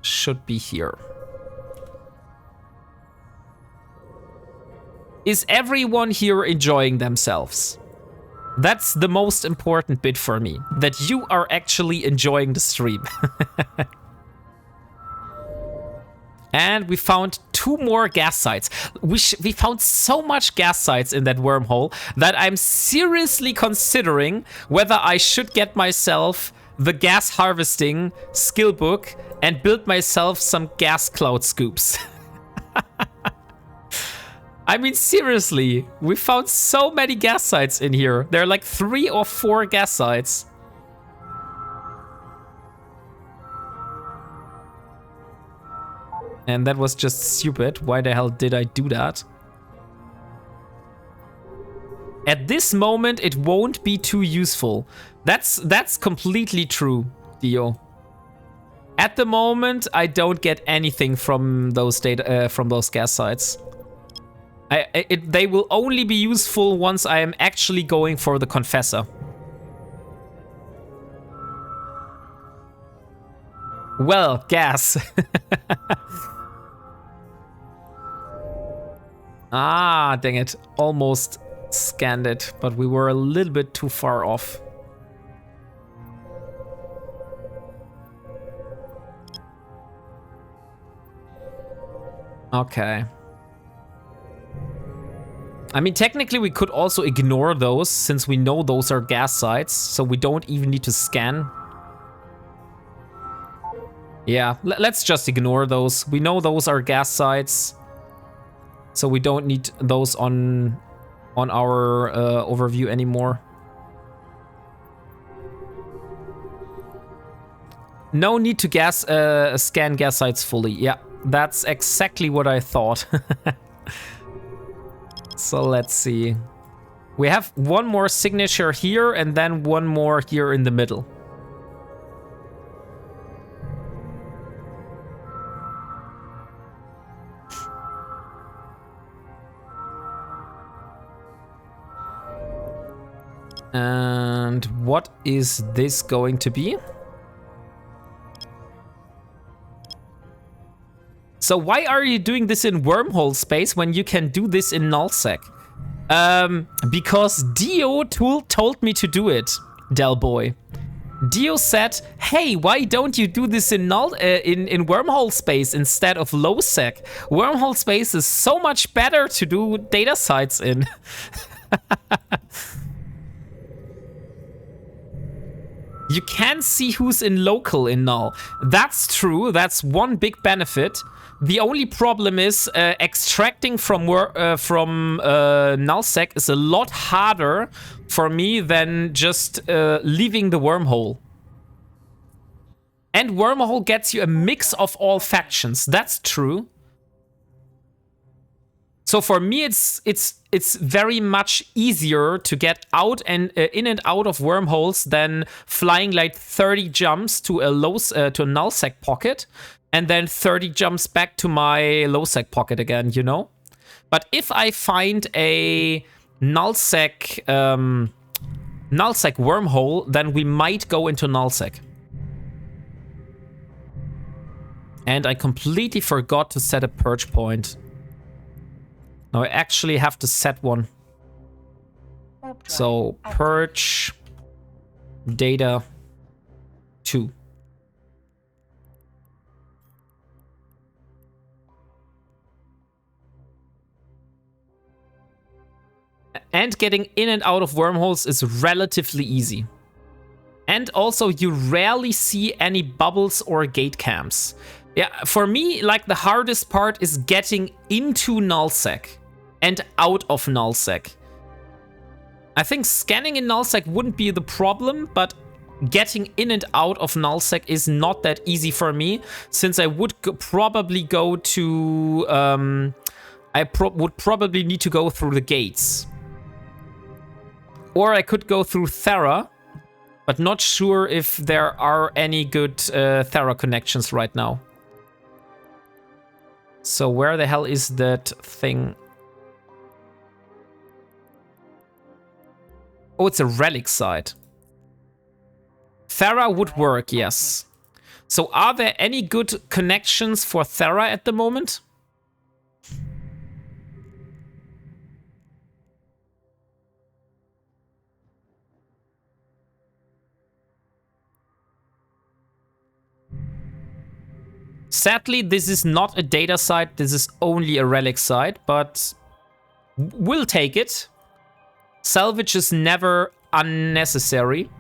should be here. Is everyone here enjoying themselves? That's the most important bit for me, that you are actually enjoying the stream. And we found 2 more gas sites. We found so much gas sites in that wormhole that I'm seriously considering whether I should get myself the gas harvesting skill book and build myself some gas cloud scoops. I mean, seriously, we found so many gas sites in here. There are like 3 or 4 gas sites. And that was just stupid. Why the hell did I do that? At this moment, it won't be too useful. That's completely true, Dio. At the moment, I don't get anything from those data from those gas sites. They will only be useful once I am actually going for the confessor. Well, gas. Ah, dang it. Almost scanned it, but we were a little bit too far off. Okay. I mean, technically we could also ignore those since we know those are gas sites, so we don't even need to scan. Yeah, let's just ignore those. We know those are gas sites. So we don't need those on our overview anymore. No need to scan gas sites fully. Yeah, that's exactly what I thought. So let's see. We have one more signature here and then one more here in the middle. And what is this going to be? So why are you doing this in wormhole space when you can do this in nullsec? Because Dio told me to do it, Del Boy. Dio said, hey, why don't you do this in wormhole space instead of lowsec? Wormhole space is so much better to do data sites in. You can see who's in local in null. That's true. That's one big benefit. The only problem is extracting from nullsec is a lot harder for me than just leaving the wormhole. And wormhole gets you a mix of all factions. That's true. So for me, it's very much easier to get out and in and out of wormholes than flying like 30 jumps to a nullsec pocket and then 30 jumps back to my lowsec pocket again, you know? But if I find a nullsec wormhole, then we might go into nullsec. And I completely forgot to set a purge point. Now I actually have to set one. So purge data 2. And getting in and out of wormholes is relatively easy. And also you rarely see any bubbles or gate cams. Yeah, for me, like the hardest part is getting into nullsec and out of nullsec. I think scanning in nullsec wouldn't be the problem, but getting in and out of nullsec is not that easy for me, since I would probably go to... would probably need to go through the gates. Or I could go through Thera, but not sure if there are any good Thera connections right now. So where the hell is that thing? Oh, it's a relic site. Thera would work, yes. So are there any good connections for Thera at the moment? Sadly, this is not a data site, this is only a relic site, but we'll take it. Salvage is never unnecessary.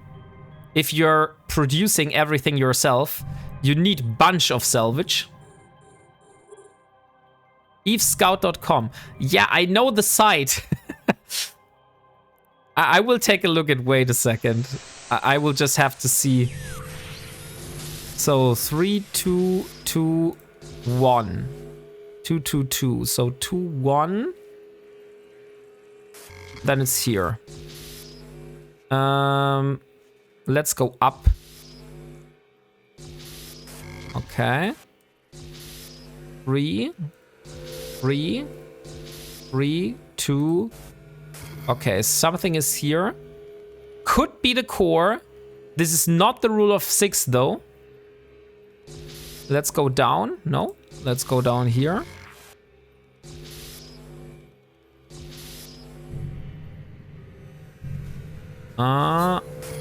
If you're producing everything yourself, you need a bunch of salvage. evescout.com. Yeah, I know the site. I will take a look at, wait a second. I will just have to see. So 3, 2, 2, 1. 2, 2, 2. So 2, 1. Then it's here. Let's go up. Okay. 3, 3, 3, 2. Okay, something is here. Could be the core. This is not the rule of 6 though. Let's go down. No, let's go down here.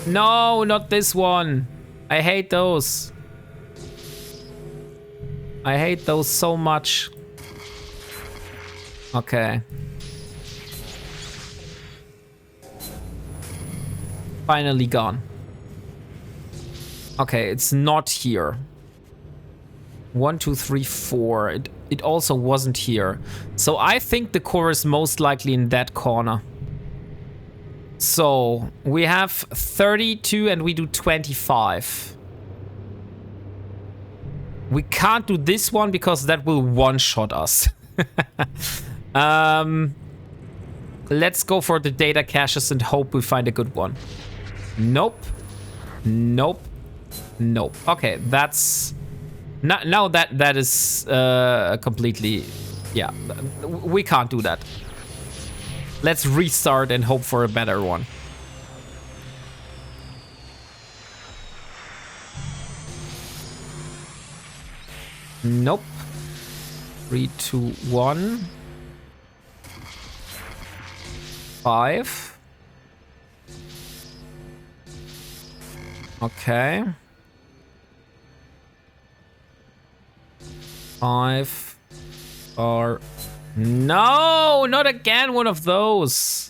No, not this one. I hate those. I hate those so much. Okay. Finally gone. Okay, it's not here. 1, 2, 3, 4. it also wasn't here. So I think the core is most likely in that corner. So we have 32 and we do 25. We can't do this one because that will one-shot us. Let's go for the data caches and hope we find a good one. Nope. Nope. Nope. Okay, that's... Now that is completely... Yeah, we can't do that. Let's restart and hope for a better one. Nope. 3, 2, 1. 5. Okay. 5 are... No! Not again one of those!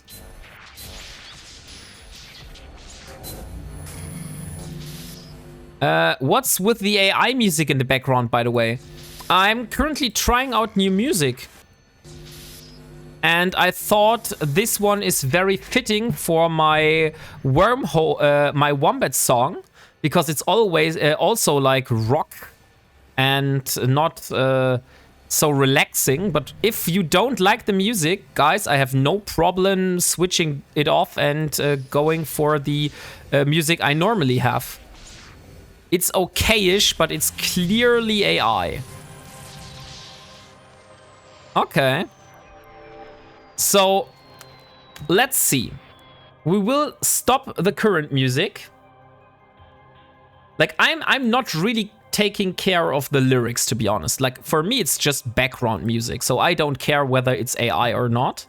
What's with the AI music in the background, by the way? I'm currently trying out new music. And I thought this one is very fitting for my my Wombat song. Because it's always also like rock and not so relaxing. But if you don't like the music, guys, I have no problem switching it off and going for the music I normally have. It's okay-ish, but it's clearly AI. Okay. So, let's see. We will stop the current music. Like, I'm not really taking care of the lyrics, to be honest. Like, for me, it's just background music, so I don't care whether it's AI or not.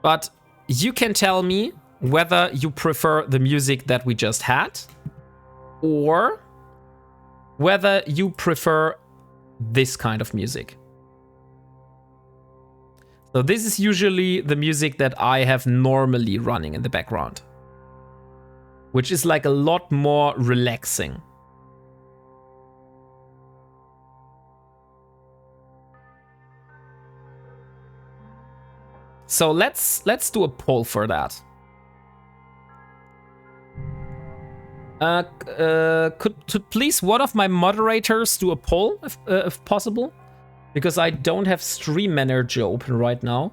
But you can tell me whether you prefer the music that we just had, or whether you prefer this kind of music. So this is usually the music that I have normally running in the background, which is like a lot more relaxing. So let's do a poll for that. Could please one of my moderators do a poll if possible? Because I don't have Stream Manager open right now.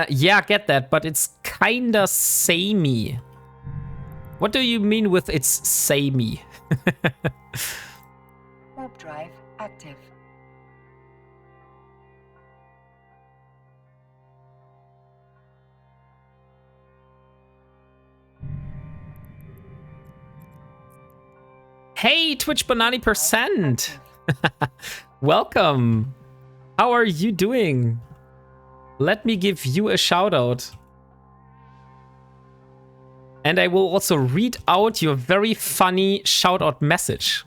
Yeah, I get that, but it's kinda samey. What do you mean with it's samey? Warp drive active. Hey, Twitch Banani %. Welcome. How are you doing? Let me give you a shout out. And I will also read out your very funny shout out message.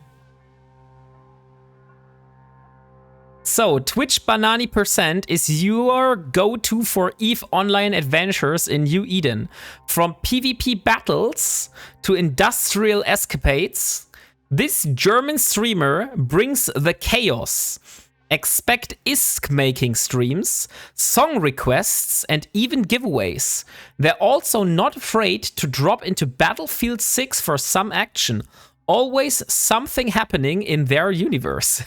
So, Twitch Banani % is your go-to for EVE Online adventures in New Eden. From PvP battles to industrial escapades, this German streamer brings the chaos. Expect ISK-making streams, song requests, and even giveaways. They're also not afraid to drop into Battlefield 6 for some action. Always something happening in their universe.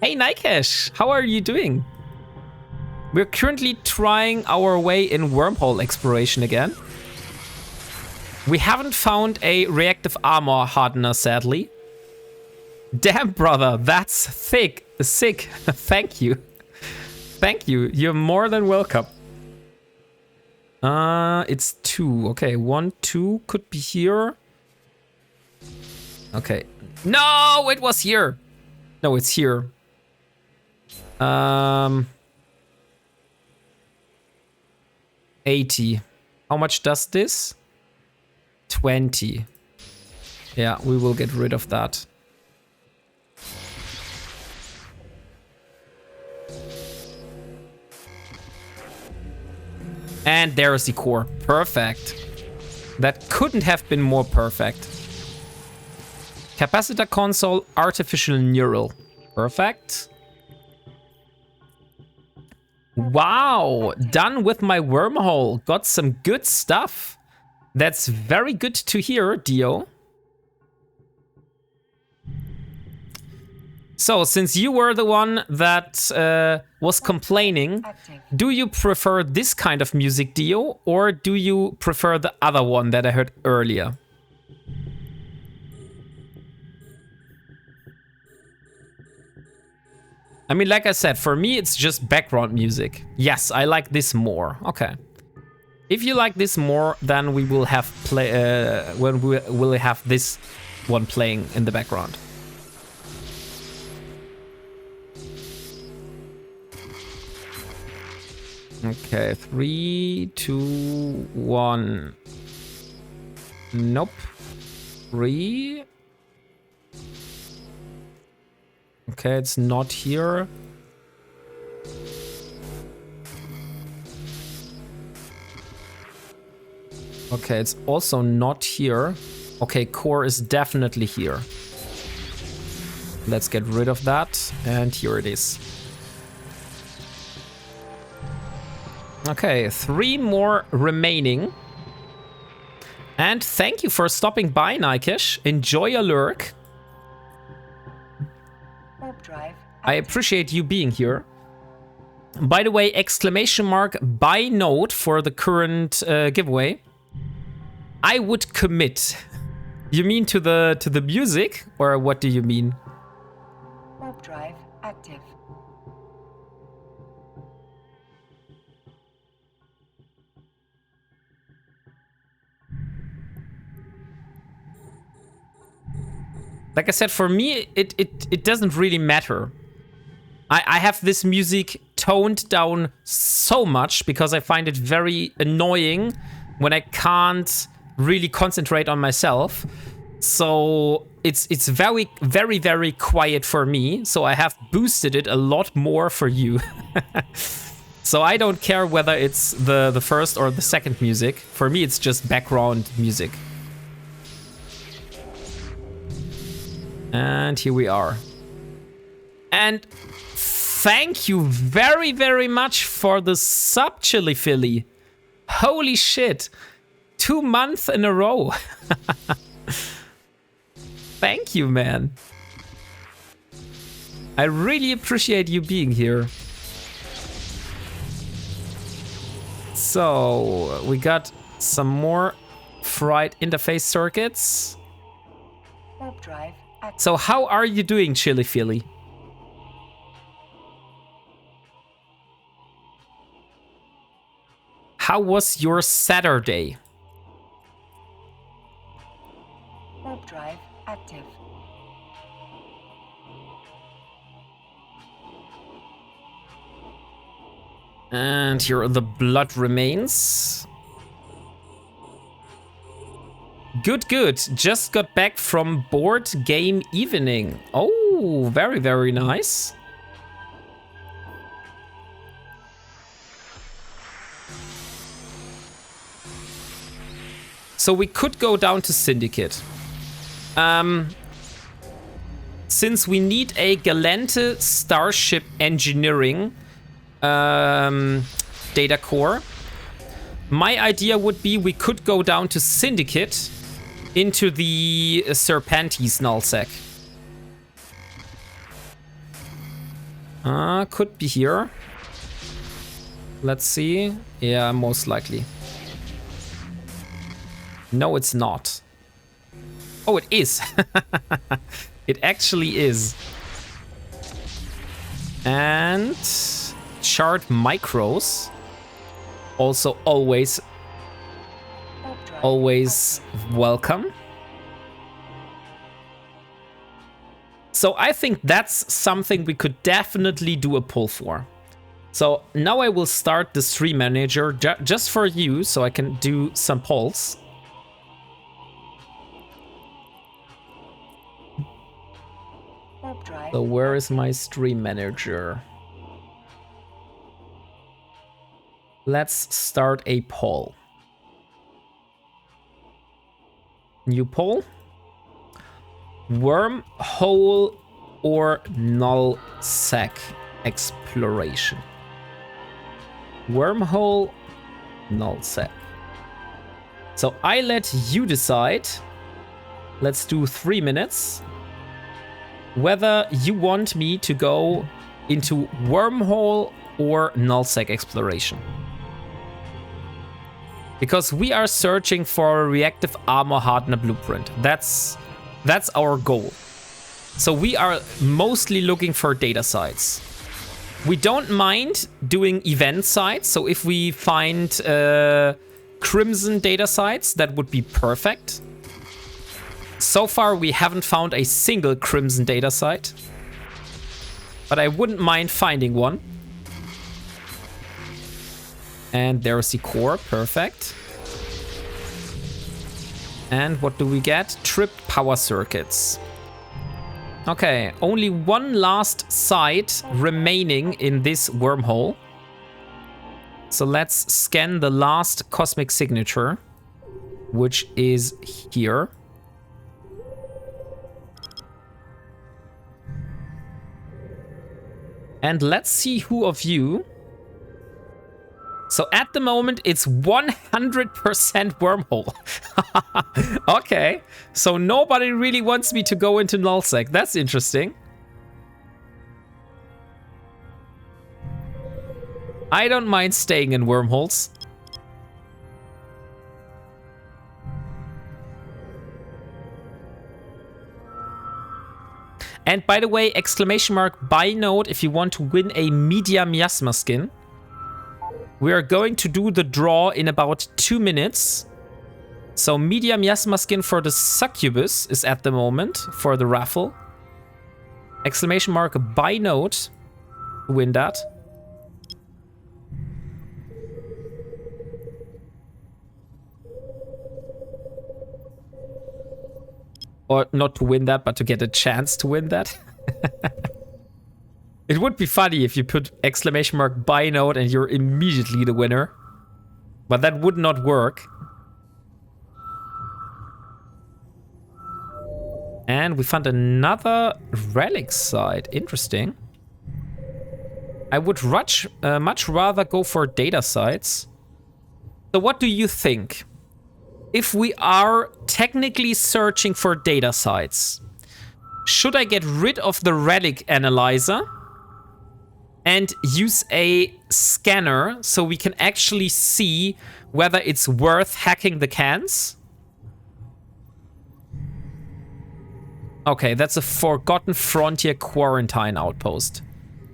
Hey Nikesh, how are you doing? We're currently trying our way in wormhole exploration again. We haven't found a reactive armor hardener, sadly. Damn, brother, that's sick. Thank you. Thank you. You're more than welcome. It's 2. Okay, 1, 2 could be here. Okay. No, it was here. No, it's here. 80. How much does this? 20. Yeah, we will get rid of that. And there's the core. Perfect. That couldn't have been more perfect. Capacitor console, artificial neural. Perfect. Wow, done with my wormhole. Got some good stuff. That's very good to hear, Dio. So, since you were the one that was complaining, do you prefer this kind of music, Dio, or do you prefer the other one that I heard earlier? I mean, like I said, for me, it's just background music. Yes, I like this more. Okay. If you like this more, then we will have when we will have this one playing in the background. Okay, 3, 2, 1. Nope. 3. Okay, it's not here. Okay, it's also not here. Okay, core is definitely here. Let's get rid of that. And here it is. Okay, 3 more remaining. And thank you for stopping by, Nikesh. Enjoy your lurk. I appreciate you being here. By the way, exclamation mark buy node for the current giveaway. I would commit. You mean to the music, or what do you mean? Warp drive active. Like I said, for me, it doesn't really matter. I have this music toned down so much because I find it very annoying when I can't really concentrate on myself. So it's very, very, very quiet for me. So I have boosted it a lot more for you. So I don't care whether it's the first or the second music. For me, it's just background music. And here we are. And thank you very, very much for the sub, Chili Philly. Holy shit. 2 months in a row. Thank you, man. I really appreciate you being here. So, we got some more fried interface circuits. Warp drive active. So how are you doing, Chili Philly? How was your Saturday? Warp drive active. And here are the blood remains. Good, good. Just got back from board game evening. Oh, very, very nice. So we could go down to Syndicate. Since we need a Galente Starship Engineering data core, my idea would be we could go down to Syndicate into the Serpentis nullsec. Could be here. Let's see. Yeah, most likely. No, it's not. Oh, it is. It actually is. And chart micros. Also always welcome. So I think that's something we could definitely do a pull for. So now I will start the stream manager just for you so I can do some polls. So where is my stream manager? Let's start a poll. New poll. Wormhole or null sec exploration. Wormhole, null sec. So I let you decide. Let's do 3 minutes. Whether you want me to go into wormhole or nullsec exploration. Because we are searching for a reactive armor hardener blueprint. That's our goal. So we are mostly looking for data sites. We don't mind doing event sites. So if we find crimson data sites, that would be perfect. So far, we haven't found a single crimson data site. But I wouldn't mind finding one. And there's the core. Perfect. And what do we get? Tripped power circuits. Okay, only one last site remaining in this wormhole. So let's scan the last cosmic signature, which is here. And let's see who of you. So at the moment, it's 100% wormhole. Okay, so nobody really wants me to go into nullsec. That's interesting. I don't mind staying in wormholes. And by the way, exclamation mark buy node if you want to win a media miasma skin. We are going to do the draw in about 2 minutes. So media miasma skin for the succubus is at the moment for the raffle. Exclamation mark buy node to win that. Or not to win that, but to get a chance to win that. It would be funny if you put exclamation mark buy node and you're immediately the winner. But that would not work. And we found another relic site. Interesting. I would much rather go for data sites. So what do you think? If we are technically searching for data sites, should I get rid of the relic analyzer and use a scanner so we can actually see whether it's worth hacking the cans? Okay, that's a Forgotten Frontier quarantine outpost.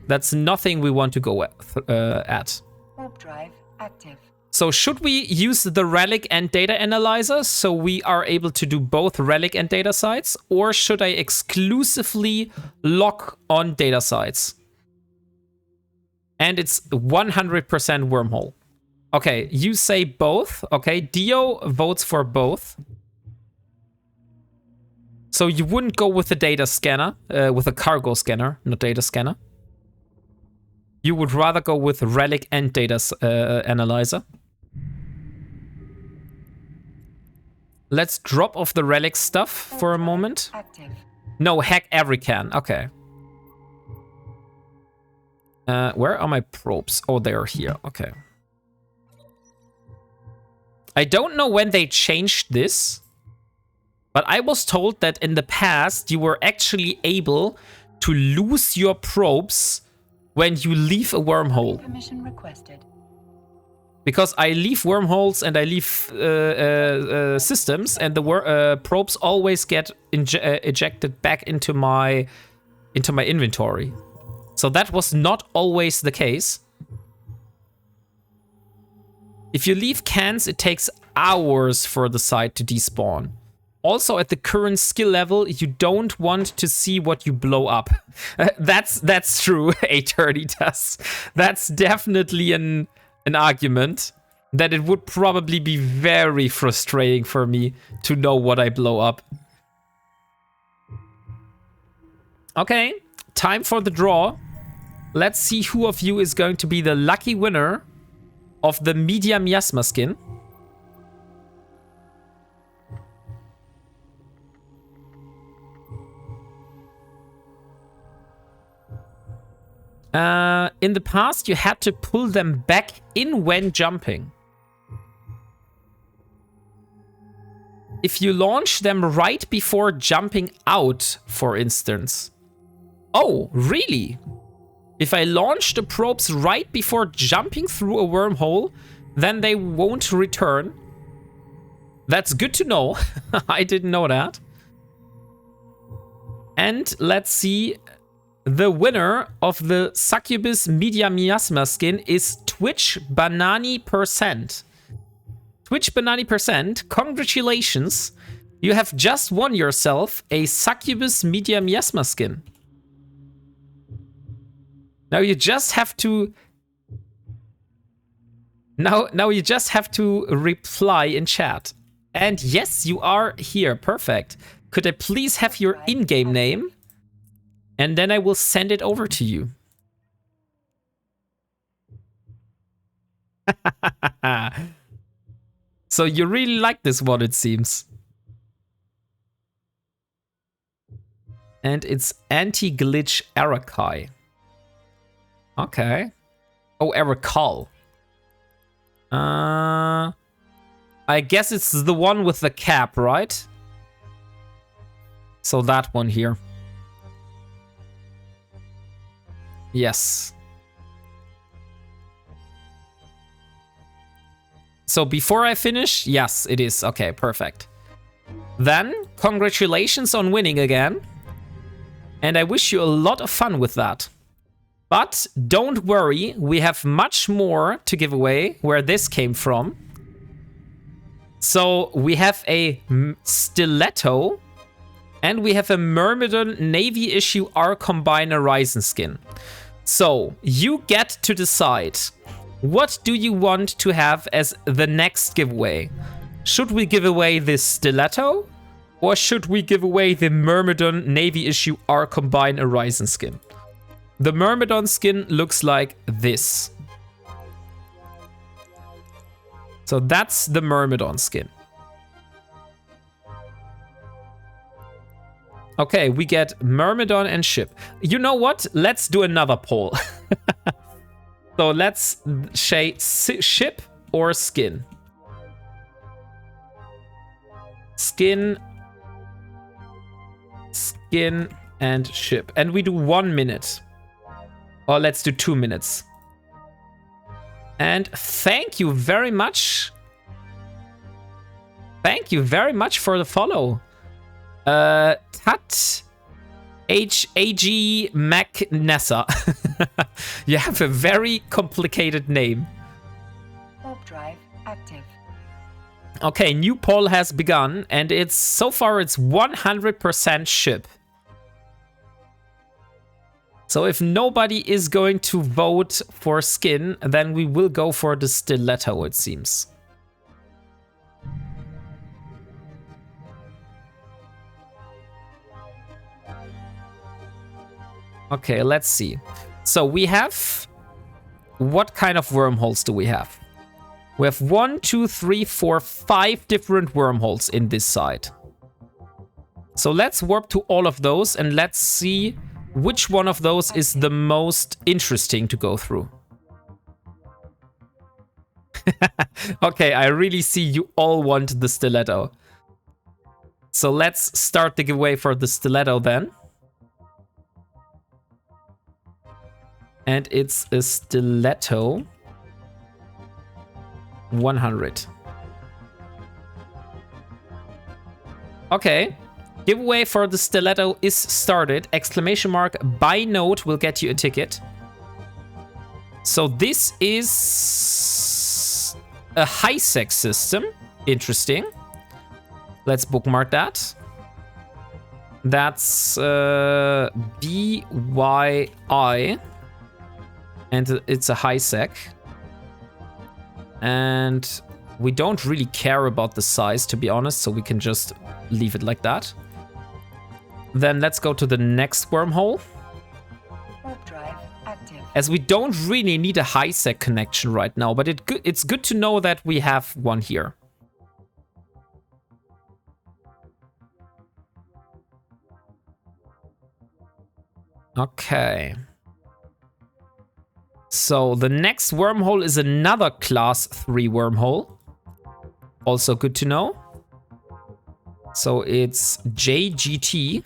That's nothing we want to go at. Warp drive active. So should we use the relic and data analyzer so we are able to do both relic and data sites? Or should I exclusively lock on data sites? And it's 100% wormhole. Okay, you say both. Okay, Dio votes for both. So you wouldn't go with the data scanner, with a cargo scanner, not data scanner. You would rather go with relic and data analyzer. Let's drop off the relic stuff for a moment. Active. No, hack every can. Okay. Where are my probes? Oh, they are here. Okay. I don't know when they changed this, but I was told that in the past you were actually able to lose your probes when you leave a wormhole. Permission requested. Because I leave wormholes and I leave systems, and the probes always get ejected back into my inventory. So that was not always the case. If you leave cans, it takes hours for the site to despawn. Also, at the current skill level, you don't want to see what you blow up. That's true, Eternitas. That's definitely an argument that it would probably be very frustrating for me to know what I blow up. Okay, time for the draw. Let's see who of you is going to be the lucky winner of the Media Miasma skin. In the past, you had to pull them back in when jumping. If you launch them right before jumping out, for instance. Oh, really? If I launch the probes right before jumping through a wormhole, then they won't return. That's good to know. I didn't know that. And let's see. The winner of the Succubus Media Miasma skin is Twitch Banani %. Twitch Banani %, congratulations. You have just won yourself a Succubus Media Miasma skin. Now you just have to... Now you just have to reply in chat. And yes, you are here. Perfect. Could I please have your in-game name? And then I will send it over to you. So you really like this one, it seems. And it's anti-glitch Arakai. Okay. Oh, Arakal. I guess it's the one with the cap, right? So that one here. Yes. So before I finish, yes, it is. Okay, perfect. Then, congratulations on winning again. And I wish you a lot of fun with that. But don't worry, we have much more to give away where this came from. So we have a stiletto and we have a Myrmidon Navy issue R-Combine Horizon skin. So you get to decide, what do you want to have as the next giveaway? Should we give away this stiletto? Or should we give away the Myrmidon Navy issue R-Combine Horizon skin? The Myrmidon skin looks like this. So that's the Myrmidon skin. Okay, we get Myrmidon and ship. You know what? Let's do another poll. So let's say ship or skin. Skin, and ship. And we do 1 minute. Or let's do 2 minutes. And thank you very much. Thank you very much for the follow. Tat H.A.G. McNessa. You have a very complicated name. Warp drive active. Okay, new poll has begun, and it's so far it's 100% ship. So if nobody is going to vote for skin, then we will go for the stiletto, it seems. Okay, let's see. So we have... What kind of wormholes do we have? We have 1, 2, 3, 4, 5 different wormholes in this side. So let's warp to all of those and let's see which one of those is the most interesting to go through. Okay, I really see you all want the stiletto. So let's start the giveaway for the stiletto then. And it's a stiletto 100. Okay. Giveaway for the stiletto is started. Exclamation mark buy note will get you a ticket. So this is a high-sec system. Interesting. Let's bookmark that. That's BYI. And it's a high-sec. And we don't really care about the size, to be honest, so we can just leave it like that. Then let's go to the next wormhole. Warp drive active. As we don't really need a high-sec connection right now, but it's good to know that we have one here. Okay. So the next wormhole is another class 3 wormhole. Also good to know. So it's JGT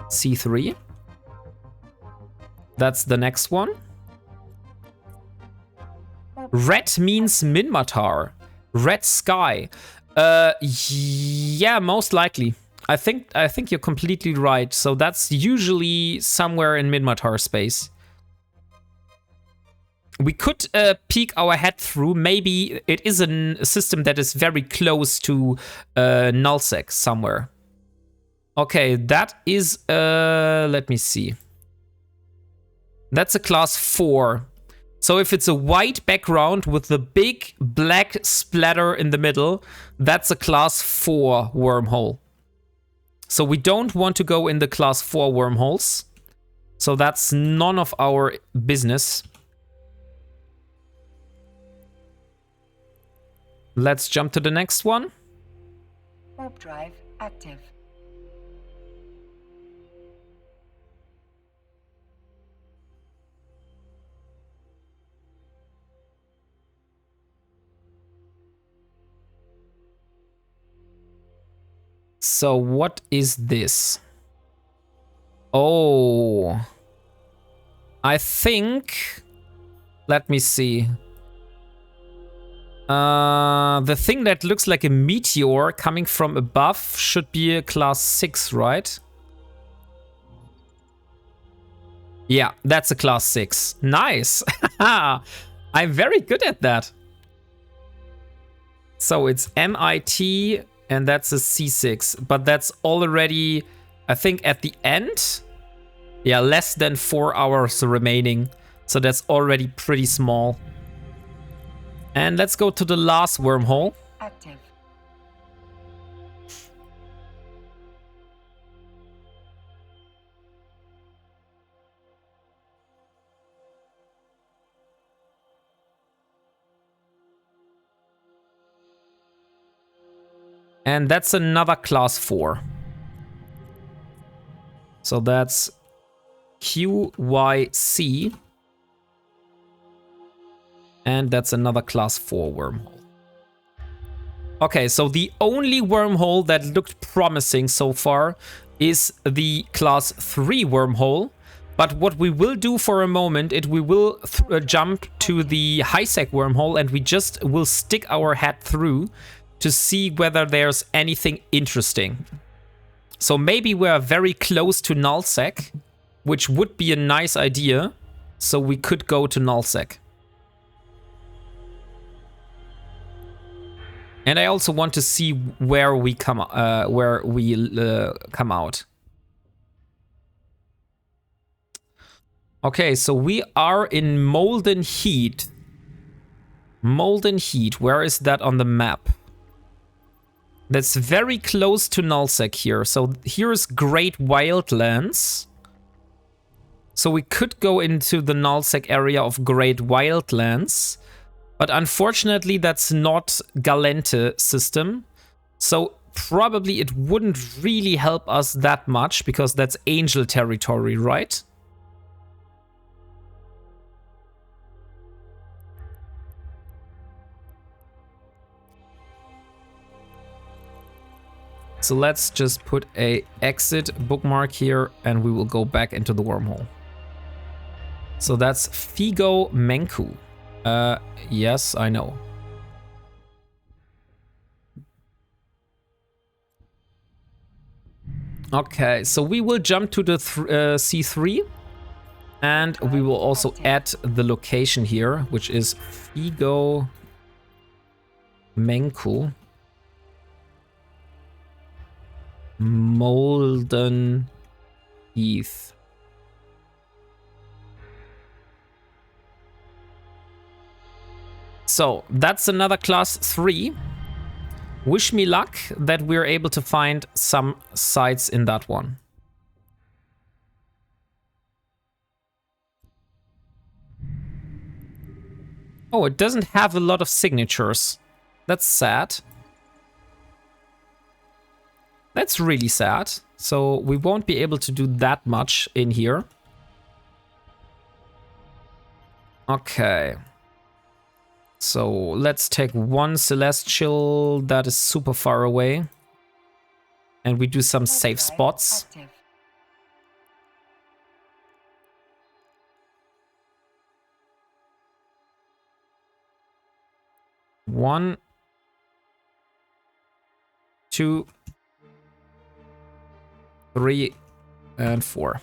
C3. That's the next one. Red means Minmatar. Red sky. Yeah, most likely. I think you're completely right. So that's usually somewhere in Minmatar space. We could peek our head through. Maybe it is a system that is very close to nullsec somewhere. Okay, that is let me see. That's a class 4. So if it's a white background with the big black splatter in the middle, that's a class 4 wormhole. So we don't want to go in the class 4 wormholes. So that's none of our business. Let's jump to the next one. Warp drive active. So what is this? Oh, I think, let me see. The thing that looks like a meteor coming from above should be a class 6, right? Yeah, that's a class 6. Nice. I'm very good at that. So it's MIT and that's a C6, but that's already, I think, at the end. Yeah, less than 4 hours remaining. So that's already pretty small. And let's go to the last wormhole. Active. And that's another class 4. So that's QYC. And that's another class 4 wormhole. Okay, so the only wormhole that looked promising so far is the class 3 wormhole. But what we will do for a moment, we will jump to the high-sec wormhole and we just will stick our head through to see whether there's anything interesting. So maybe we're very close to nullsec, which would be a nice idea. So we could go to nullsec. And I also want to see where we come out. Okay, so we are in Molten Heat. Molten Heat, where is that on the map? That's very close to nullsec here. So here's Great Wildlands. So we could go into the nullsec area of Great Wildlands. But unfortunately, that's not Galente system. So probably it wouldn't really help us that much because that's Angel territory, right? So let's just put a exit bookmark here and we will go back into the wormhole. So that's Figo Menku. Yes, I know. Okay, so we will jump to the C3 and we will also add the location here, which is Figo Menku. Molten Heath. So that's another class 3. Wish me luck that we're able to find some sites in that one. Oh, it doesn't have a lot of signatures. That's sad. That's really sad. So we won't be able to do that much in here. Okay. So let's take one celestial that is super far away. And we do some Warp safe drive spots. active. One, two, 3, and 4.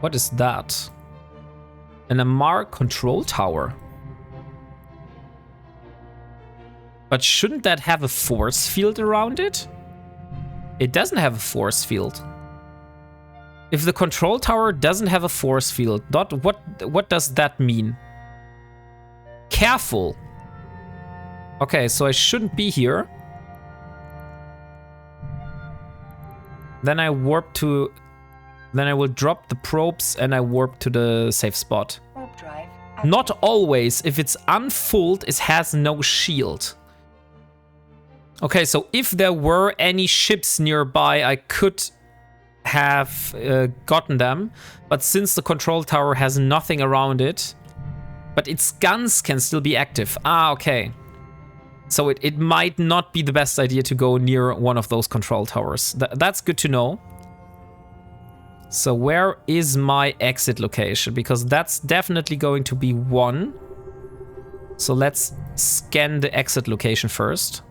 What is that? An Amar control tower. But shouldn't that have a force field around it? It doesn't have a force field. If the control tower doesn't have a force field, what does that mean? Careful. Okay, so I shouldn't be here. Then I warp to... Then I will drop the probes and I warp to the safe spot. Warp drive active. Not always. If it's unfulled, it has no shield. Okay, so if there were any ships nearby, I could have gotten them. But since the control tower has nothing around it, but its guns can still be active. Ah, okay. So it might not be the best idea to go near one of those control towers. That's good to know. So where is my exit location? Because that's definitely going to be 1. So let's scan the exit location first.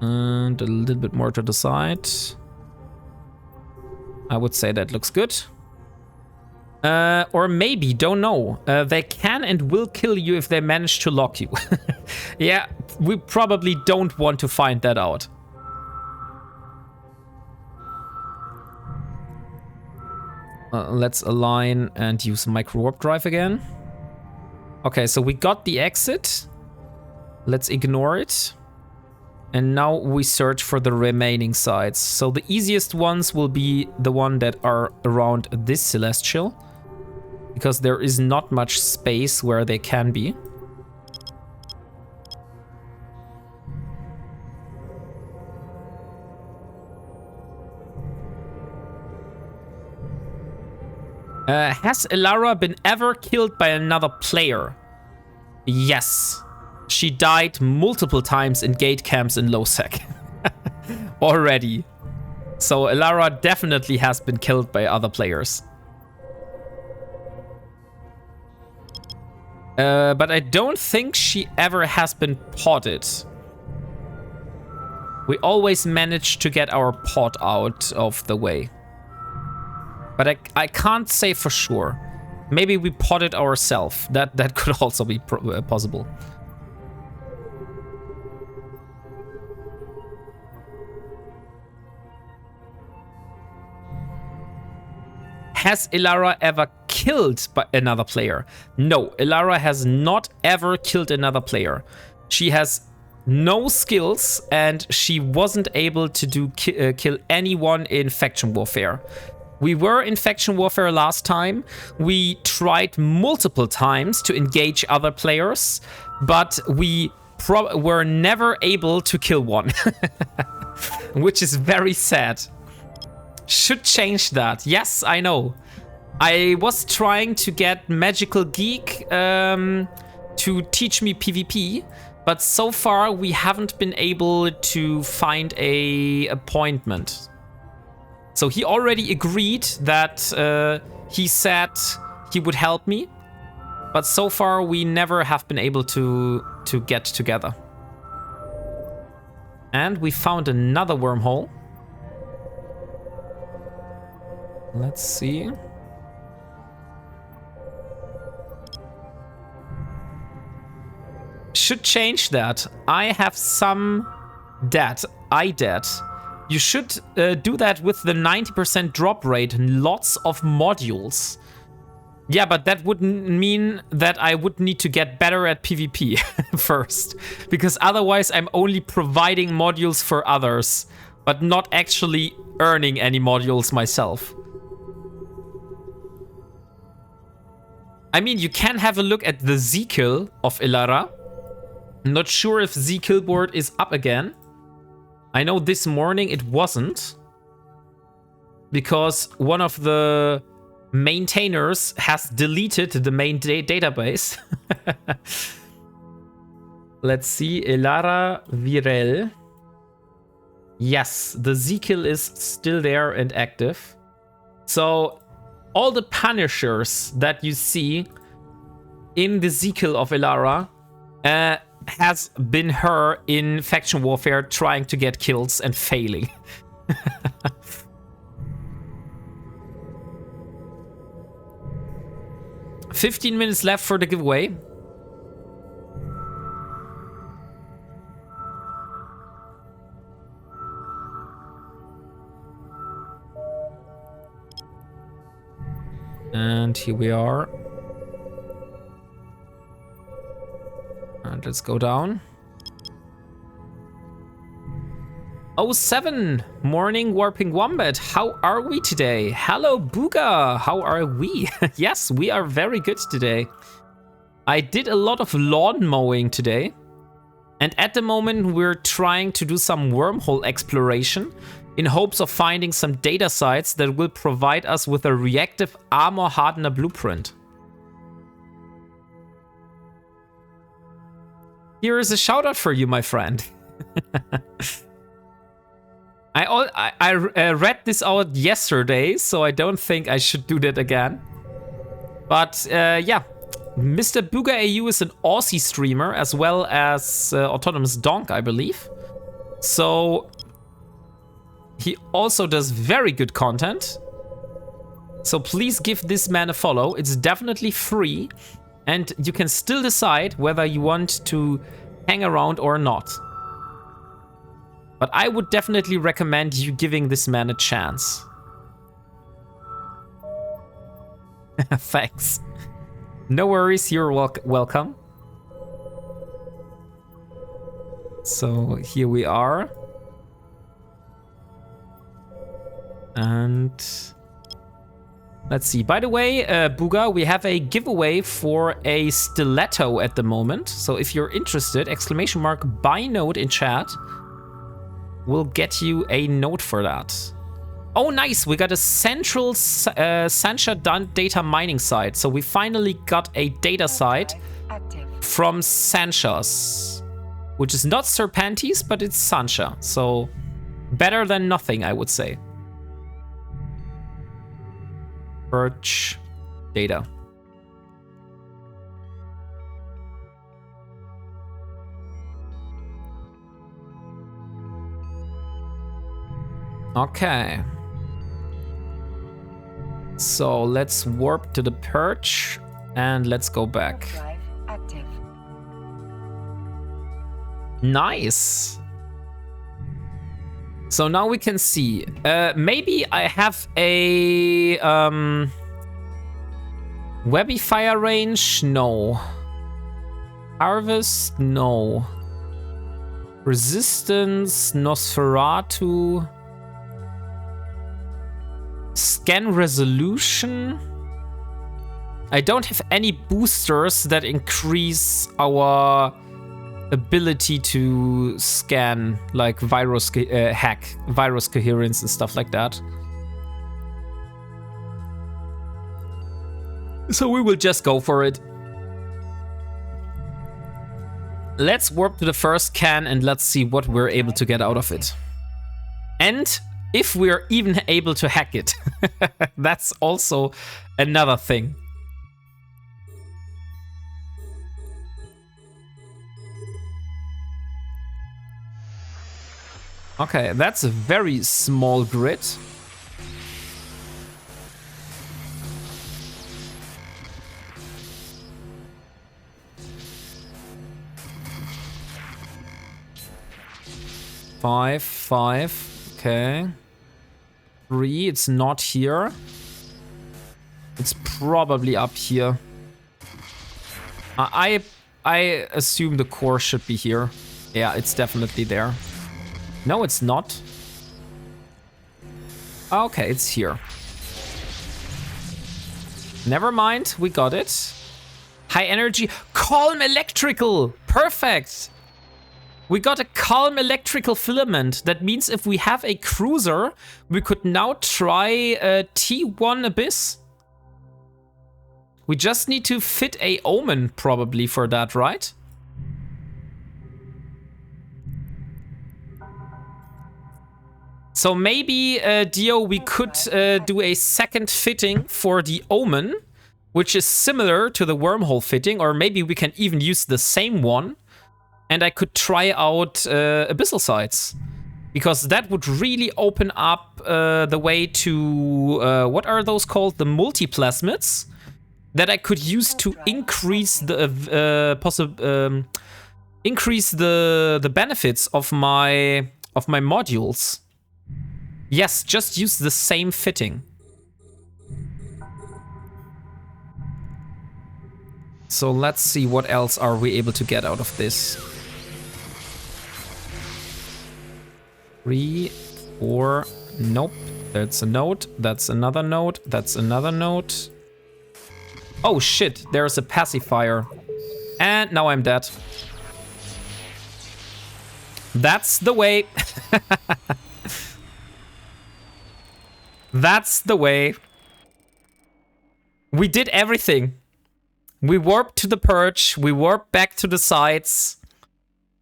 And a little bit more to the side. I would say that looks good. Or maybe, don't know. They can and will kill you if they manage to lock you. Yeah, we probably don't want to find that out. Let's align and use micro warp drive again. Okay, so we got the exit. Let's ignore it. And now we search for the remaining sides. So the easiest ones will be the one that are around this celestial, because there is not much space where they can be. Has Elara been ever killed by another player? Yes. She died multiple times in gate camps in low-sec. Already. So Elara definitely has been killed by other players. But I don't think she ever has been potted. We always manage to get our pot out of the way. But I can't say for sure. Maybe we potted ourselves. That could also be possible. Has Elara ever killed another player? No, Elara has not ever killed another player. She has no skills and she wasn't able to kill anyone in faction warfare. We were in faction warfare last time. We tried multiple times to engage other players, but we were never able to kill one. Which is very sad. Should change that. Yes, I know. I was trying to get Magical Geek to teach me PvP, but so far we haven't been able to find a appointment. So he already agreed that he said he would help me, but so far we never have been able to get together. And we found another wormhole. Let's see. Should change that. I have some debt. You should do that with the 90% drop rate and lots of modules. Yeah, but that would mean that I would need to get better at PvP first. Because otherwise I'm only providing modules for others but not actually earning any modules myself. I mean, you can have a look at the Z-kill of Ilara. I'm not sure if Z-kill board is up again. I know this morning it wasn't, because one of the maintainers has deleted the main database. Let's see, Ilara Virel. Yes, the Z-kill is still there and active. So all the punishers that you see in the Z-kill of Ilara has been her in faction warfare trying to get kills and failing. 15 minutes left for the giveaway. And here we are. And let's go down. 07 morning WarpingWombat. How are we today? Hello Booga. How are we? Yes, we are very good today. I did a lot of lawn mowing today. And at the moment we're trying to do some wormhole exploration in hopes of finding some data sites that will provide us with a reactive armor hardener blueprint. Here is a shout out for you, my friend. I read this out yesterday, so I don't think I should do that again. But yeah, Mr. Booga AU is an Aussie streamer as well as Autonomous Donk, I believe. So he also does very good content. So please give this man a follow. It's definitely free. And you can still decide whether you want to hang around or not. But I would definitely recommend you giving this man a chance. Thanks. No worries, you're welcome. So here we are. And let's see. By the way, Booga, we have a giveaway for a stiletto at the moment. So if you're interested, !buy note in chat. We'll get you a note for that. Oh, nice. We got a central Sancha data mining site. So we finally got a data site from Sanchas, which is not Serpantes, but it's Sancha. So better than nothing, I would say. Search data. Okay. So let's warp to the perch and let's go back. Nice. So now we can see. Maybe I have a Webby fire range? No. Harvest? No. Resistance? Nosferatu? Scan resolution? I don't have any boosters that increase our ability to scan, like virus hack, virus coherence and stuff like that. So we will just go for it. Let's warp to the first can and let's see what we're able to get out of it. And if we're even able to hack it. That's also another thing. Okay, that's a very small grid. Five, okay. 3, it's not here. It's probably up here. I assume the core should be here. Yeah, it's definitely there. No, it's not. Okay, it's here. Never mind, we got it. High energy, calm electrical, perfect. We got a calm electrical filament. That means if we have a cruiser, we could now try a T1 Abyss. We just need to fit a Omen probably for that, right? So maybe, Dio, we could do a second fitting for the Omen, which is similar to the wormhole fitting, or maybe we can even use the same one, and I could try out Abyssal Sights. Because that would really open up the way to, what are those called? The multiplasmids that I could use to increase the increase the benefits of my modules. Yes, just use the same fitting. So let's see what else are we able to get out of this. 3, 4, nope. That's a note, that's another note, that's another note. Oh shit, there's a pacifier. And now I'm dead. That's the way. That's the way. We did everything. We warped to the perch, we warped back to the sides,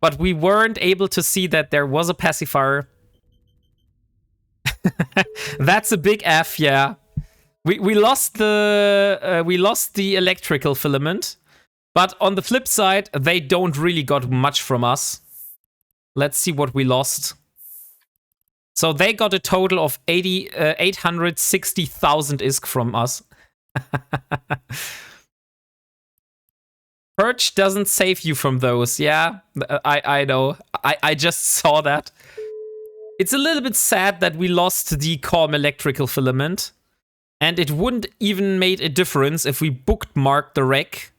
but we weren't able to see that there was a pacifier. That's a big F, yeah. We lost the electrical filament, but on the flip side, they don't really got much from us. Let's see what we lost. So they got a total of 860,000 ISK from us. Perch doesn't save you from those. Yeah, I know. I just saw that. It's a little bit sad that we lost the calm electrical filament. And it wouldn't even made a difference if we bookmarked the wreck.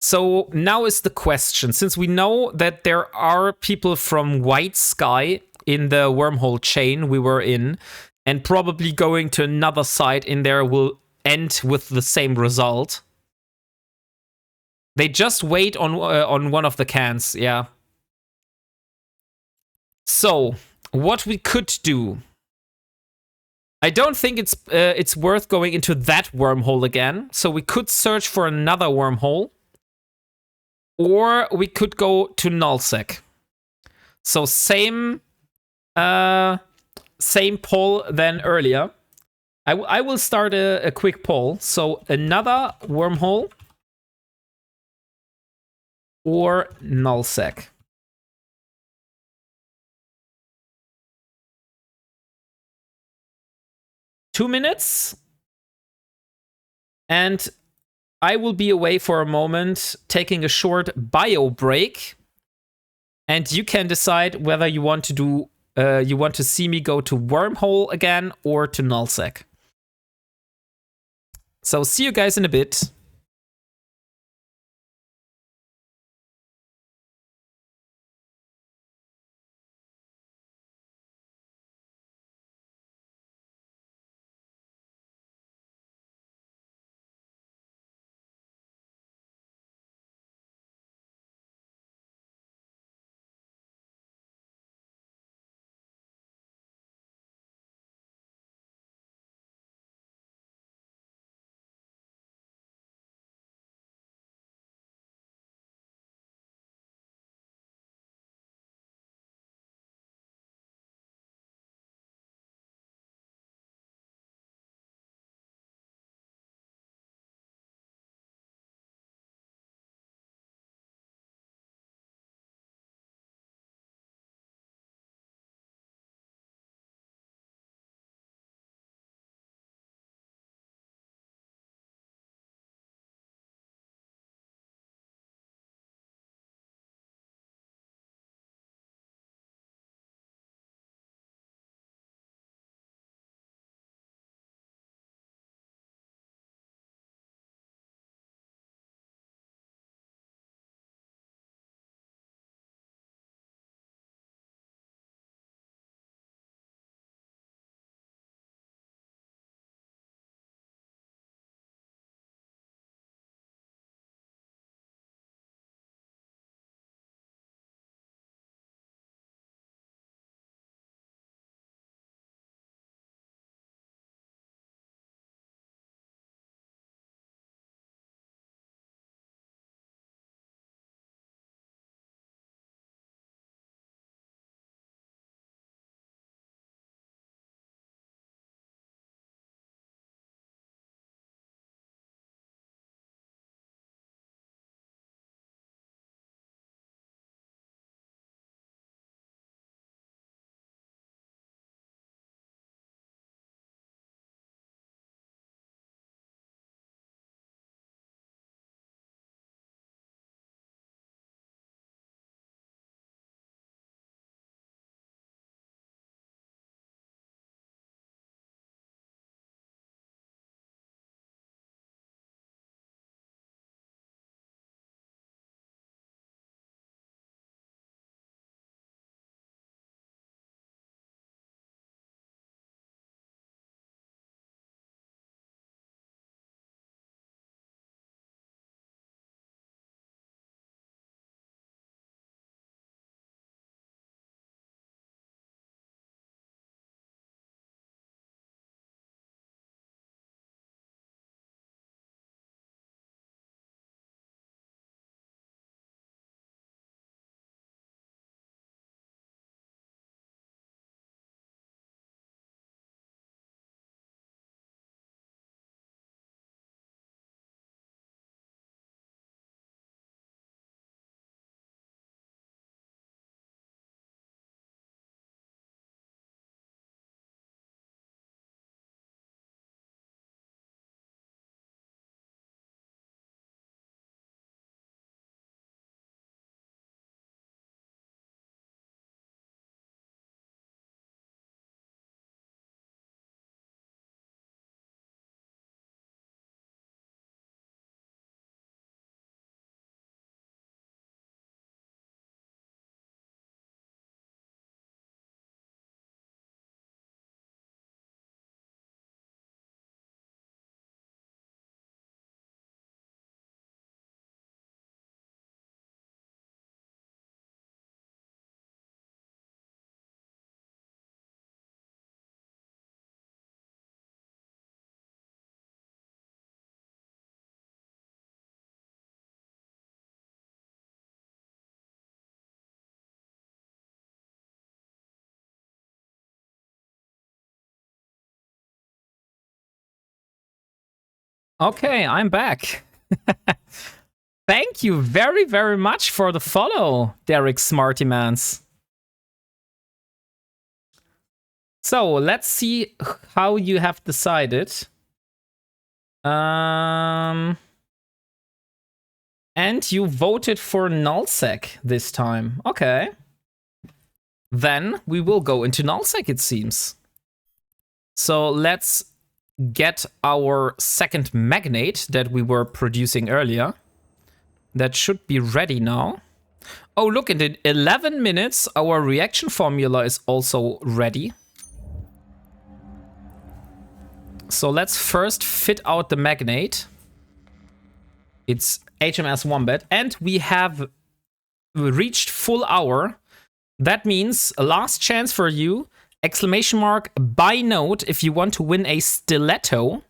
So now is the question. Since we know that there are people from White Sky in the wormhole chain we were in, and probably going to another site in there will end with the same result. They just wait on one of the cans, yeah. So, what we could do. I don't think it's worth going into that wormhole again. So we could search for another wormhole. Or we could go to nullsec. So same poll than earlier. I will start a quick poll. So another wormhole or nullsec. Two minutes. And I will be away for a moment, taking a short bio break. And you can decide whether you want to do you want to see me go to wormhole again or to nullsec. So see you guys in a bit. Okay, I'm back. Thank you very, very much for the follow, Derek Smartymans. So let's see how you have decided. And you voted for nullsec this time. Okay. Then we will go into nullsec, it seems. So let's get our second magnate that we were producing earlier. That should be ready now. Oh, look, in 11 minutes, our reaction formula is also ready. So let's first fit out the magnate. It's HMS Wombat, and we have reached full hour. That means a last chance for you. Exclamation mark buy note if you want to win a stiletto.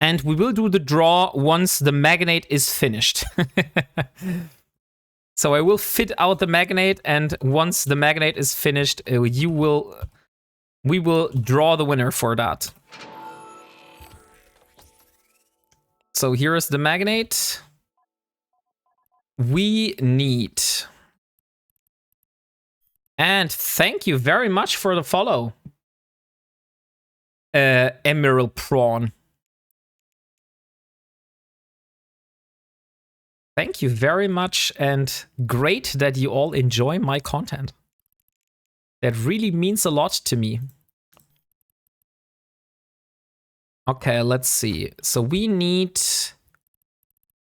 And we will do the draw once the magnate is finished. So I will fit out the magnate, and once the magnate is finished, we will draw the winner for that. So here is the magnate. We need. And thank you very much for the follow, Emerald Prawn. Thank you very much, and great that you all enjoy my content. That really means a lot to me. Okay, let's see. So we need...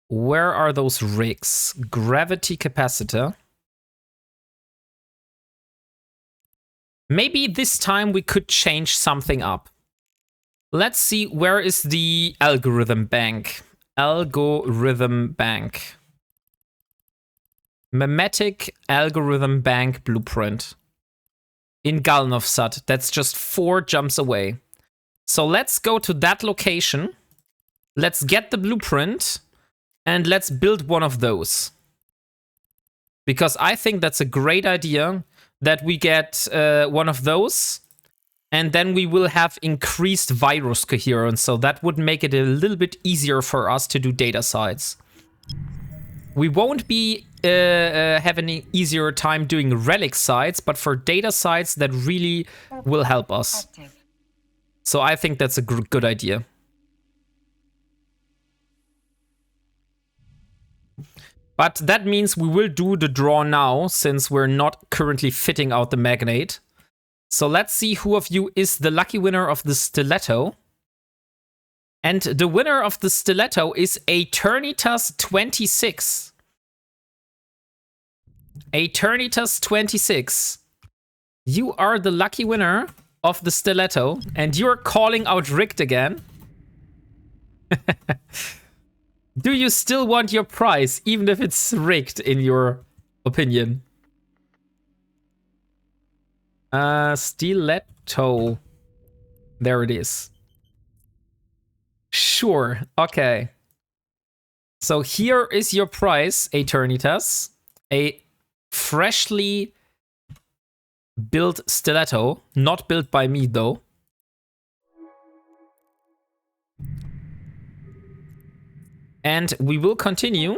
Where are those rigs? Gravity capacitor. Maybe this time we could change something up. Let's see, where is the algorithm bank? Algorithm bank. Memetic algorithm bank blueprint. In Galnovsat. That's just 4 jumps away. So let's go to that location. Let's get the blueprint. And let's build one of those. Because I think that's a great idea that we get one of those. And then we will have increased virus coherence. So that would make it a little bit easier for us to do data sites. We won't be having an easier time doing relic sites, but for data sites, that really will help us. So I think that's a good idea. But that means we will do the draw now, since we're not currently fitting out the magnate. So let's see who of you is the lucky winner of the stiletto. And the winner of the stiletto is Eternitas26. Eternitas26. You are the lucky winner of the stiletto, and you're calling out rigged again. Do you still want your prize, even if it's rigged, in your opinion? Stiletto. There it is. Sure, okay. So here is your prize, Eternitas. A freshly built stiletto. Not built by me, though. And we will continue.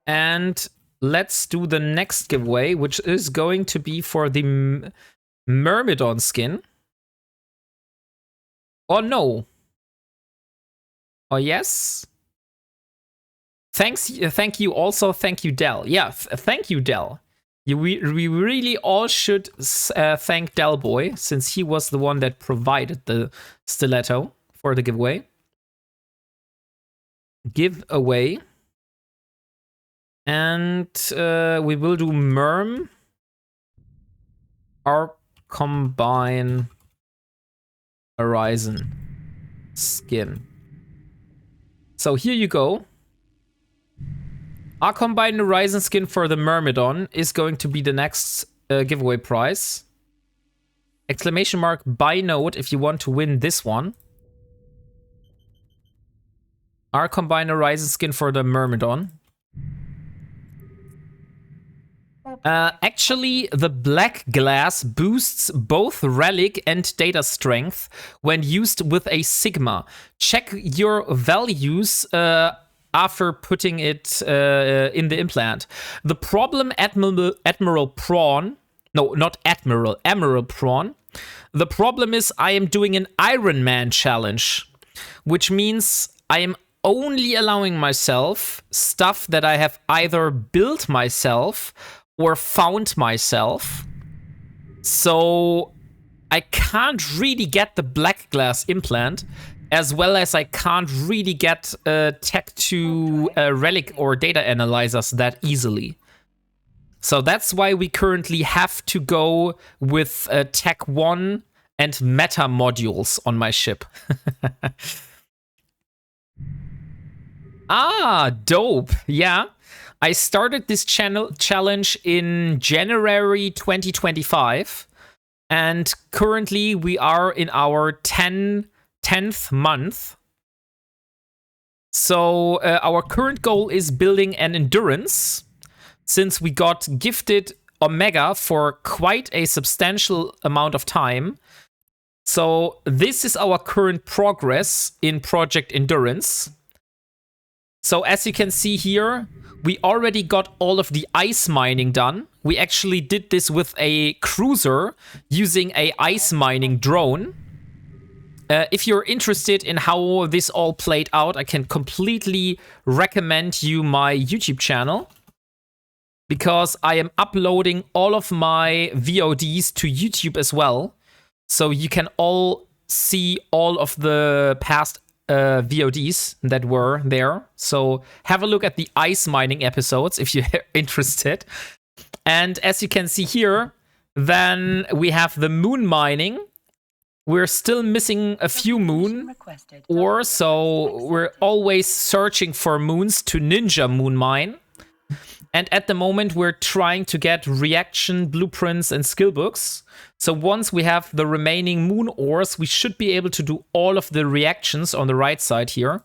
And let's do the next giveaway, which is going to be for the Myrmidon skin. Oh, no. Oh, yes. Thank you also. Thank you, Del. Yeah, thank you, Del. We really all should thank Del Boy, since he was the one that provided the stiletto for the giveaway. And we will do Merm. Our Combine Horizon skin. So here you go. Our Combine Horizon skin for the Myrmidon is going to be the next giveaway prize. Exclamation mark buy note if you want to win this one. Our Combine Horizon skin for the Myrmidon. Actually, the black glass boosts both relic and data strength when used with a sigma. Check your values after putting it in the implant. The problem, Admiral Prawn, no, not Admiral, Emerald Prawn. The problem is I am doing an Ironman challenge, which means I am only allowing myself stuff that I have either built myself or found myself. So I can't really get the black glass implant, as well as I can't really get tech to relic or data analyzers that easily. So that's why we currently have to go with Tech 1 and meta modules on my ship. Ah, dope. Yeah. I started this challenge in January 2025. And currently we are in our 10th month. So our current goal is building an endurance, since we got gifted Omega for quite a substantial amount of time. So this is our current progress in Project Endurance. So as you can see here, we already got all of the ice mining done. We actually did this with a cruiser using a ice mining drone. If you're interested in how this all played out, I can completely recommend you my YouTube channel, because I am uploading all of my VODs to YouTube as well. So you can all see all of the past VODs that were there. So have a look at the ice mining episodes if you're interested. And as you can see here, then we have the moon mining. We're still missing a few moon ore, so we're always searching for moons to ninja moon mine. And at the moment, we're trying to get reaction blueprints and skill books. So once we have the remaining moon ores, we should be able to do all of the reactions on the right side here.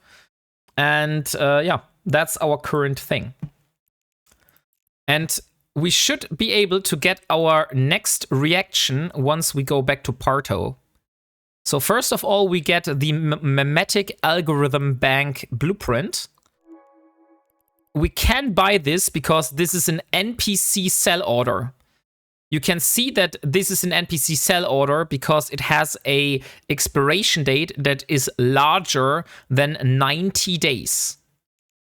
And yeah, that's our current thing. And we should be able to get our next reaction once we go back to Parto. So first of all, we get the Memetic Algorithm Bank blueprint. We can buy this because this is an NPC sell order. You can see that this is an NPC sell order because it has a expiration date that is larger than 90 days.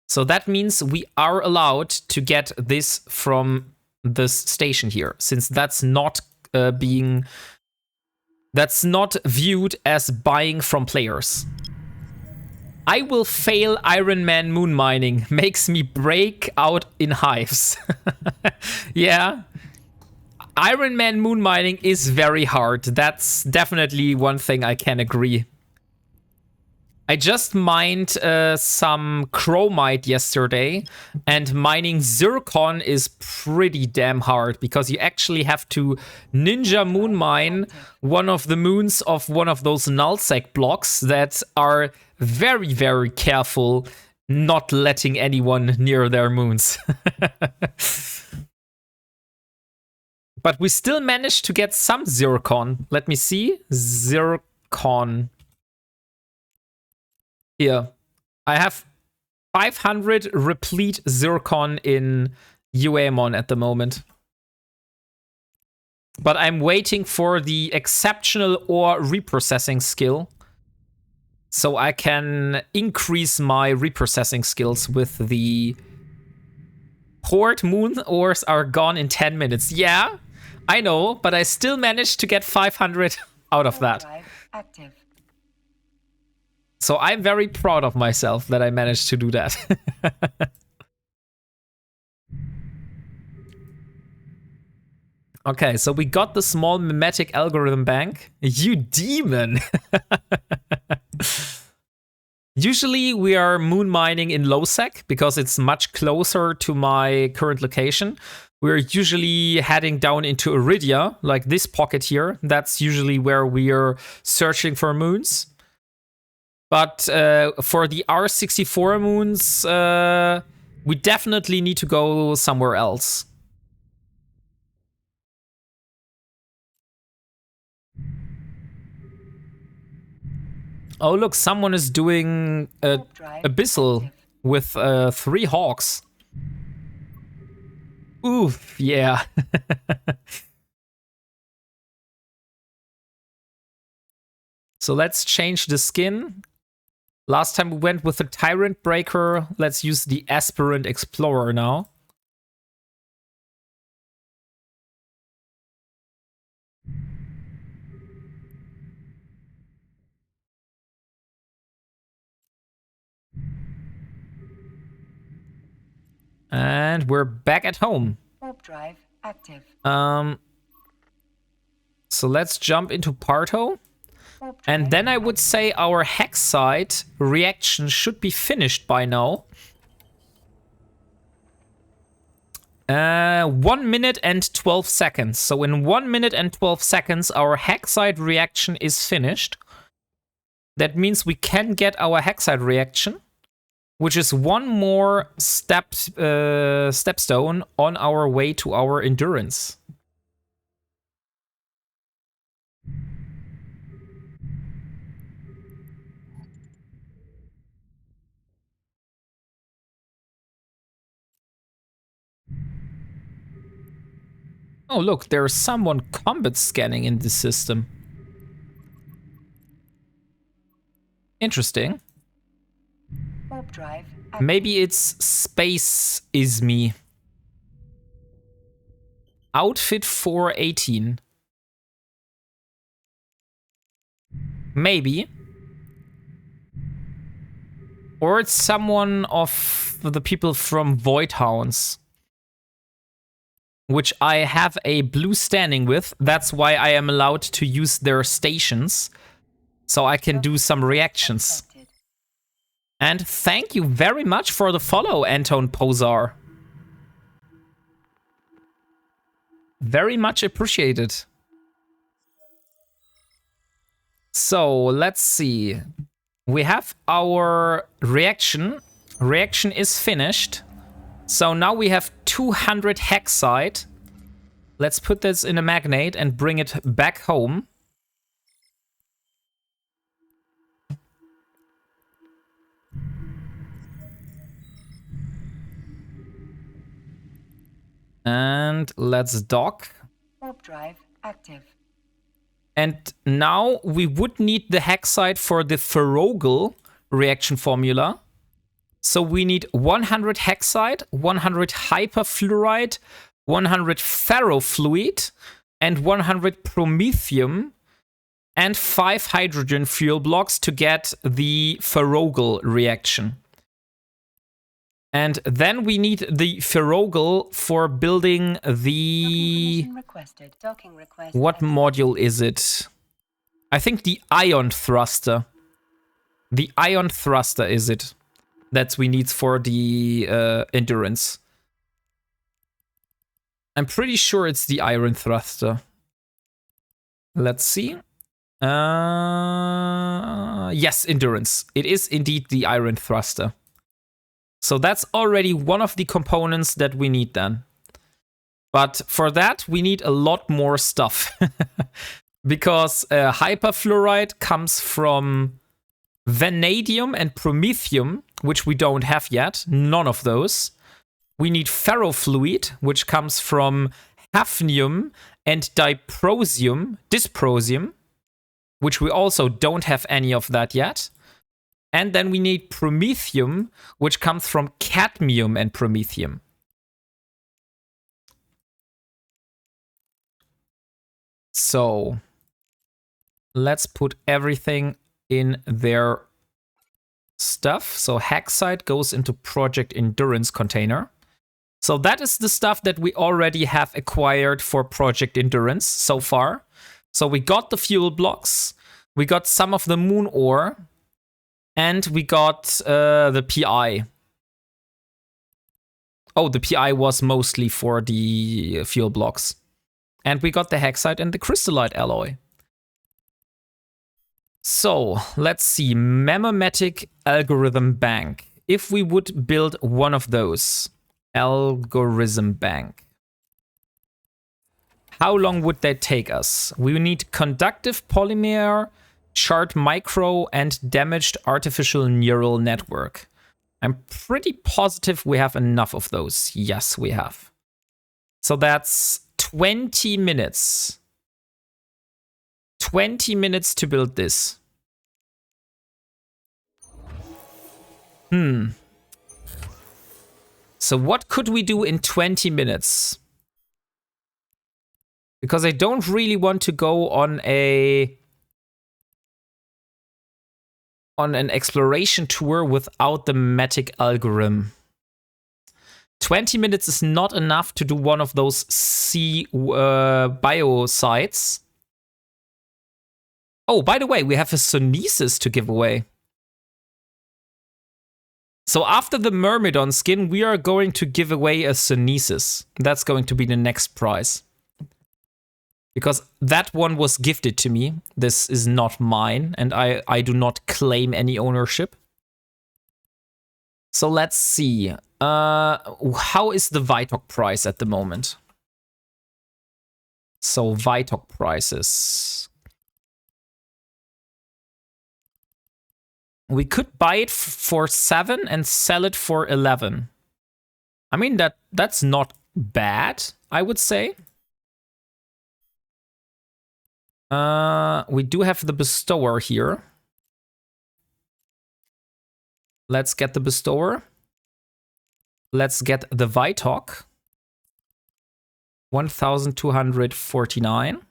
So that means we are allowed to get this from this station here, since that's not that's not viewed as buying from players. I will fail Ironman moon mining. Makes me break out in hives. Yeah. Ironman moon mining is very hard. That's definitely one thing I can agree. I just mined some chromite yesterday, and mining zircon is pretty damn hard because you actually have to ninja moon mine one of the moons of one of those nullsec blocks that are very, very careful not letting anyone near their moons. But we still managed to get some zircon. Let me see. Zircon. Here. I have 500 replete zircon in UAMon at the moment. But I'm waiting for the exceptional ore reprocessing skill, so I can increase my reprocessing skills with the port moon ores are gone in 10 minutes. Yeah, I know, but I still managed to get 500 out of that. Active. So I'm very proud of myself that I managed to do that. Okay, so we got the small memetic algorithm bank. You demon! Usually we are moon mining in low-sec because it's much closer to my current location. We're usually heading down into Iridia, like this pocket here. That's usually where we are searching for moons. But for the R64 moons, we definitely need to go somewhere else. Oh, look, someone is doing Warp drive Abyssal active. with 3 hawks. Oof, yeah. So let's change the skin. Last time we went with the Tyrant Breaker. Let's use the Aspirant Explorer now. And we're back at home. Warp drive active. So let's jump into Parto. Warp And drive then I would active. say our Hexite reaction should be finished by now. 1 minute and 12 seconds. So in 1 minute and 12 seconds, our Hexite reaction is finished. That means we can get our Hexite reaction, which is one more stepstone on our way to our endurance. Oh, look, there's someone combat scanning in this system. Interesting. Warp drive active. Maybe it's Space is me. Outfit 418. Maybe. Or it's someone of the people from Void Hounds, which I have a blue standing with. That's why I am allowed to use their stations, so I can do some reactions. Accepted. And thank you very much for the follow, Anton Posar. Very much appreciated. So, let's see. We have our reaction. Reaction is finished. So now we have 200 Hexite. Let's put this in a magnet and bring it back home. And let's dock. Warp drive active. And now we would need the Hexite for the Ferrogel reaction formula. So we need 100 Hexite, 100 Hyperfluorite, 100 Ferrofluid, and 100 Promethium, and 5 hydrogen fuel blocks to get the Ferrogel reaction. And then we need the Ferrogel for building the... Docking requested. Docking request. What module is it? I think the ion thruster. The ion thruster is it. That we need for the endurance. I'm pretty sure it's the iron thruster. Let's see. Yes, endurance. It is indeed the iron thruster. So that's already one of the components that we need then. But for that, we need a lot more stuff. Because hyperfluorite comes from vanadium and promethium, which we don't have yet. None of those. We need ferrofluid, which comes from hafnium and dysprosium, which we also don't have any of that yet. And then we need promethium, which comes from cadmium and promethium. So let's put everything in their stuff. So Hexite goes into Project Endurance container. So that is the stuff that we already have acquired for Project Endurance so far. So we got the fuel blocks, we got some of the moon ore, and we got the PI. Oh, the PI was mostly for the fuel blocks. And we got the Hexite and the Crystallite alloy. So, let's see. Memomatic Algorithm Bank. If we would build one of those. Algorithm Bank. How long would that take us? We need conductive polymer, Shard micro and damaged artificial neural network. I'm pretty positive we have enough of those. Yes, we have. So that's 20 minutes. 20 minutes to build this. So what could we do in 20 minutes? Because I don't really want to go on an exploration tour without the memetic algorithm. 20 minutes is not enough to do one of those bio sites. Oh, by the way, we have a Sunesis to give away. So after the Myrmidon skin, we are going to give away a Sunesis. That's going to be the next prize. Because that one was gifted to me. This is not mine, and I do not claim any ownership. So let's see. How is the Vitok price at the moment? So Vitok prices. We could buy it for 7 and sell it for 11. I mean, that's not bad, I would say. We do have the bestower here. Let's get the bestower. Let's get the Vitok. 1,249.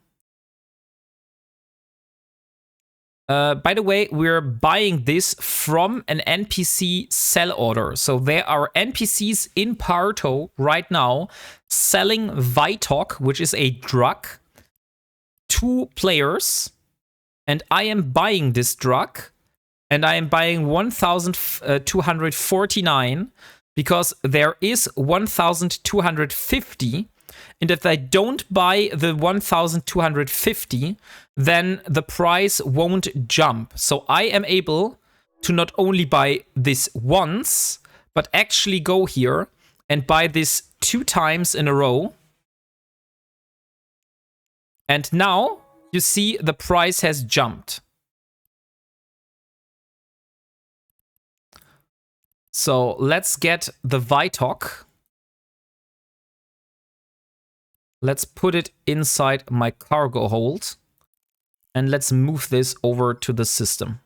By the way, we're buying this from an NPC sell order. So there are NPCs in Parto right now selling Vitok, which is a drug, to players. And I am buying this drug. And I am buying 1,249 because there is 1,250. And if I don't buy the 1,250, then the price won't jump. So I am able to not only buy this once, but actually go here and buy this 2 times in a row. And now you see the price has jumped. So let's get the Vitok. Let's put it inside my cargo hold. And let's move this over to the system.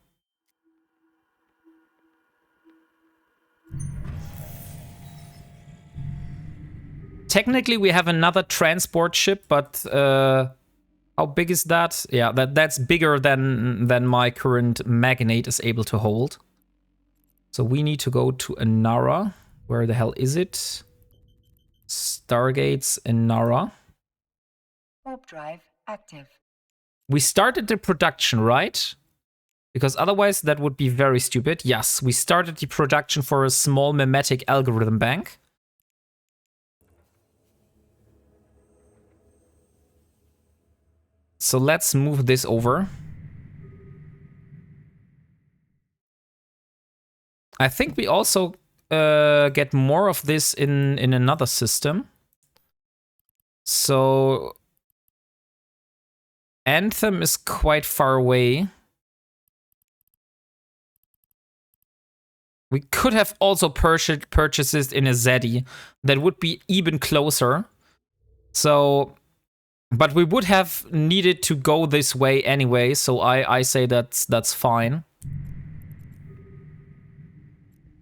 Technically, we have another transport ship, but how big is that? Yeah, that's bigger than my current Magnate is able to hold. So we need to go to Anara. Where the hell is it? Stargates Anara. Warp drive active. We started the production, right? Because otherwise that would be very stupid. Yes, we started the production for a small memetic algorithm bank. So let's move this over. I think we also get more of this in another system. So Anthem is quite far away. We could have also purchases in a Zeddy. That would be even closer. So, but we would have needed to go this way anyway. So I say that's fine.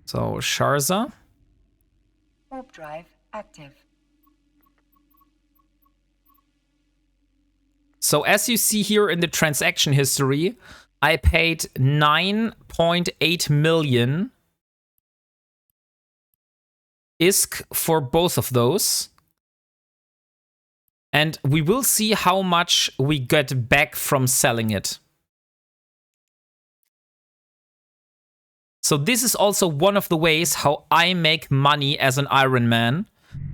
So Sharza. Warp drive active. So as you see here in the transaction history, I paid 9.8 million ISK for both of those. And we will see how much we get back from selling it. So this is also one of the ways how I make money as an Ironman,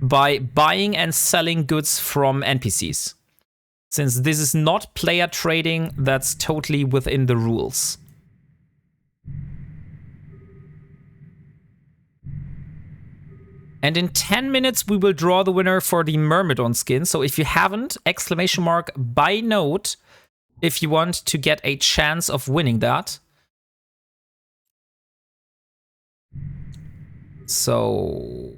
by buying and selling goods from NPCs. Since this is not player trading, that's totally within the rules. And in 10 minutes, we will draw the winner for the Myrmidon skin. So if you haven't, ! Buy note if you want to get a chance of winning that. So,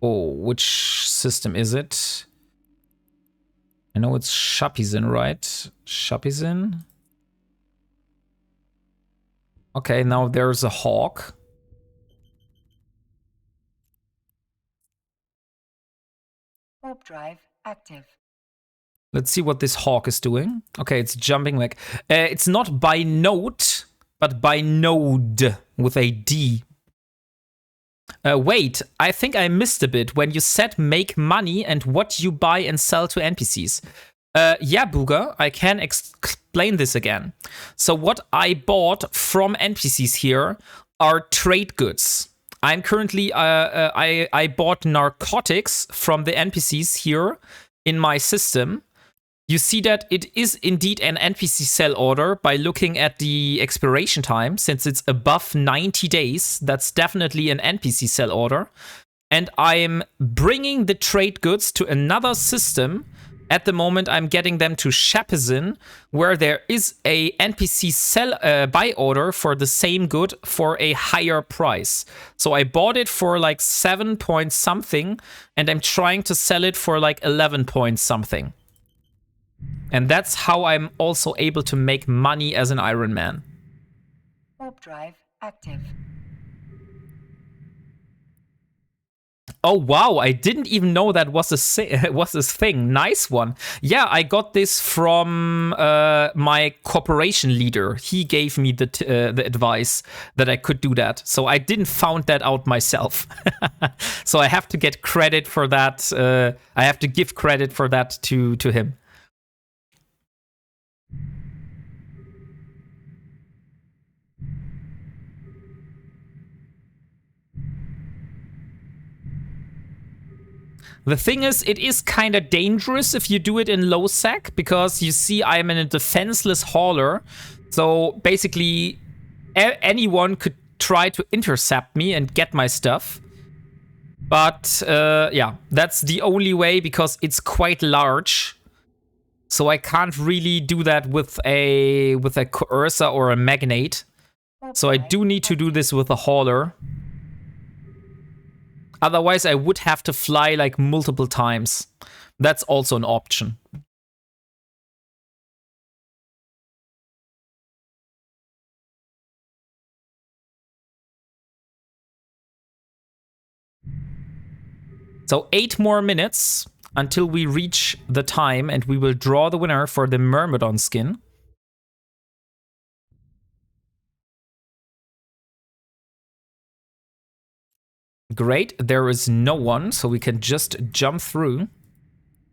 oh, which system is it? I know it's Shapizin, right? Shapizin. Okay, now there's a hawk. Warp drive active. Let's see what this hawk is doing. Okay, it's jumping like... it's not by note, but by node with a D. Wait, I think I missed a bit when you said make money and what you buy and sell to NPCs. Yeah, Booga, I can explain this again. So what I bought from NPCs here are trade goods. I'm currently, I bought narcotics from the NPCs here in my system. You see that it is indeed an NPC sell order by looking at the expiration time. Since it's above 90 days, that's definitely an NPC sell order. And I'm bringing the trade goods to another system. At the moment, I'm getting them to Shapizin, where there is a NPC sell buy order for the same good for a higher price. So I bought it for like 7 point something, and I'm trying to sell it for like 11 point something. And that's how I'm also able to make money as an Ironman. Warp drive active. Oh wow, I didn't even know that was this thing. Nice one. Yeah, I got this from my corporation leader. He gave me the advice that I could do that. So I didn't found that out myself. So I have to get credit for that. I have to give credit for that to him. The thing is, it is kind of dangerous if you do it in low sec, because you see I'm in a defenseless hauler. So basically, anyone could try to intercept me and get my stuff. But yeah, that's the only way, because it's quite large. So I can't really do that with a coercer or a magnate. So I do need to do this with a hauler. Otherwise, I would have to fly like multiple times. That's also an option. So 8 more minutes until we reach the time, and we will draw the winner for the Myrmidon skin. Great, there is no one, so we can just jump through.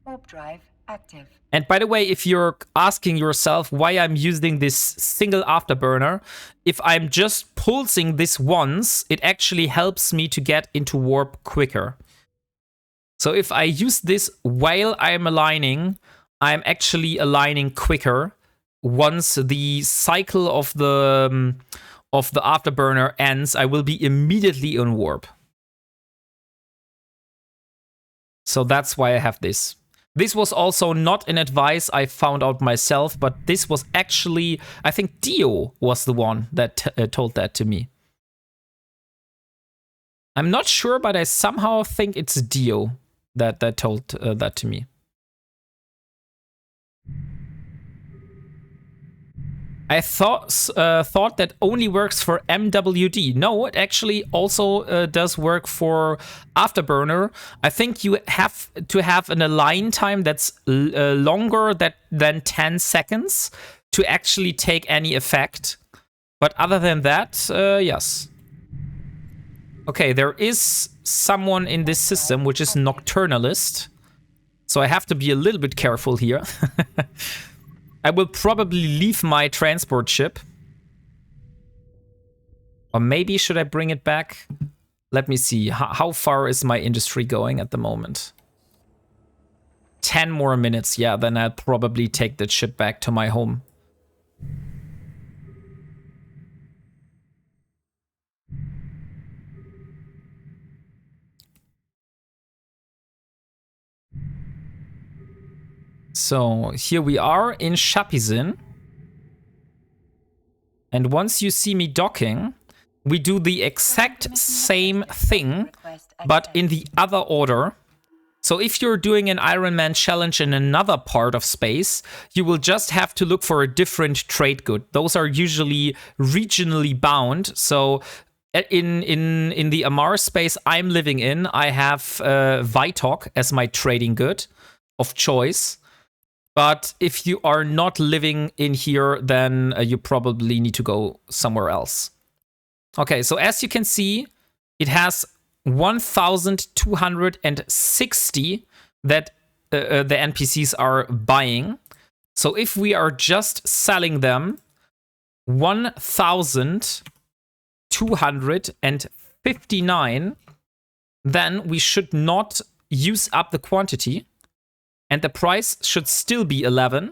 Warp drive active. And by the way, if you're asking yourself why I'm using this single afterburner, if I'm just pulsing this once, it actually helps me to get into warp quicker. So if I use this while I'm aligning, I'm actually aligning quicker. Once the cycle of the afterburner ends, I will be immediately on warp. So that's why I have this. This was also not an advice I found out myself, but this was actually, I think Dio was the one that told that to me. I'm not sure, but I somehow think it's Dio that told that to me. I thought that only works for MWD. No, it actually also does work for Afterburner. I think you have to have an align time that's longer than 10 seconds to actually take any effect. But other than that, yes. Okay, there is someone in this system which is Nocturnalist. So I have to be a little bit careful here. I will probably leave my transport ship. Or maybe should I bring it back? Let me see. How far is my industry going at the moment? 10 more minutes. Yeah, then I'll probably take that ship back to my home. So here we are in Shapizin. And once you see me docking, we do the exact same thing, but in the other order. So if you're doing an Ironman challenge in another part of space, you will just have to look for a different trade good. Those are usually regionally bound. So in the Amar space I'm living in, I have Vitok as my trading good of choice. But if you are not living in here, then you probably need to go somewhere else. Okay, so as you can see, it has 1,260 that the NPCs are buying. So if we are just selling them 1,259, then we should not use up the quantity. And the price should still be 11.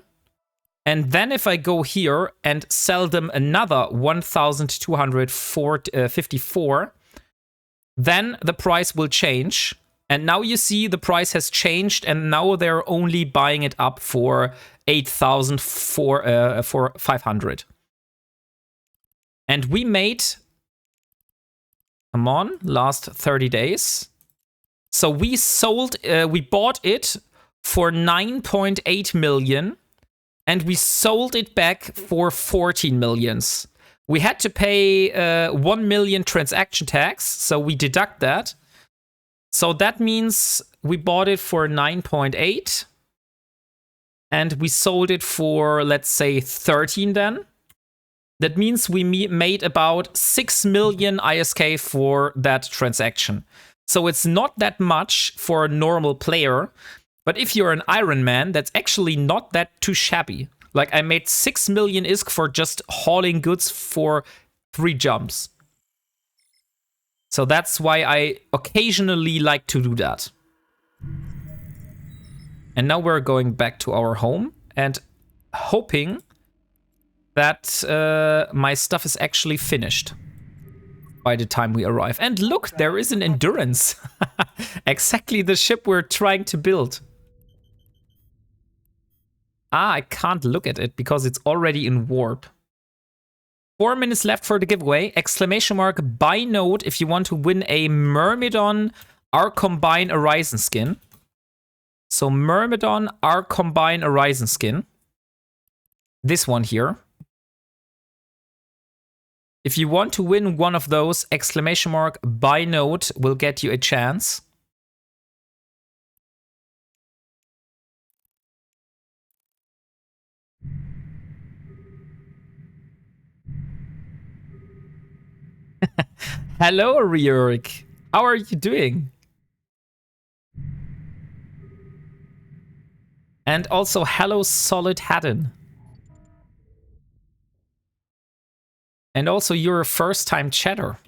And then if I go here and sell them another 1,254, then the price will change. And now you see the price has changed, and now they're only buying it up for 8,500. And we made, come on, last 30 days. So we sold, we bought it for 9.8 million, and we sold it back for 14 millions. We had to pay 1 million transaction tax, so we deduct that. So that means we bought it for 9.8, and we sold it for, let's say, 13 then. That means we made about 6 million ISK for that transaction. So it's not that much for a normal player. But if you're an Ironman, that's actually not that too shabby. Like, I made 6 million ISK for just hauling goods for 3 jumps. So that's why I occasionally like to do that. And now we're going back to our home and hoping that my stuff is actually finished by the time we arrive. And look, there is an endurance. Exactly the ship we're trying to build. Ah, I can't look at it because it's already in warp. 4 minutes left for the giveaway. Exclamation mark buy node if you want to win a Myrmidon R-Combine Horizon skin. So Myrmidon R-Combine Horizon skin. This one here. If you want to win one of those, exclamation mark buy node will get you a chance. Hello, Riorik. How are you doing? And also, hello, Solid Haddon. And also, you're a first-time chatter.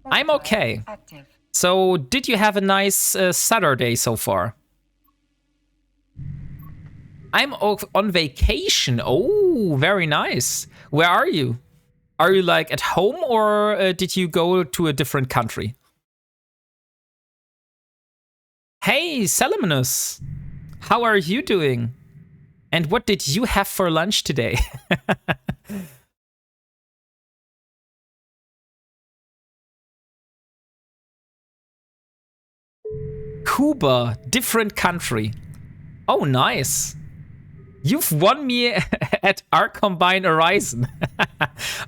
I'm okay. So, did you have a nice Saturday so far? I'm on vacation. Oh, very nice. Where are you? Are you like at home, or did you go to a different country? Hey, Salamanus. How are you doing? And what did you have for lunch today? Cuba, different country. Oh, nice. You've won me at R-Combine Horizon.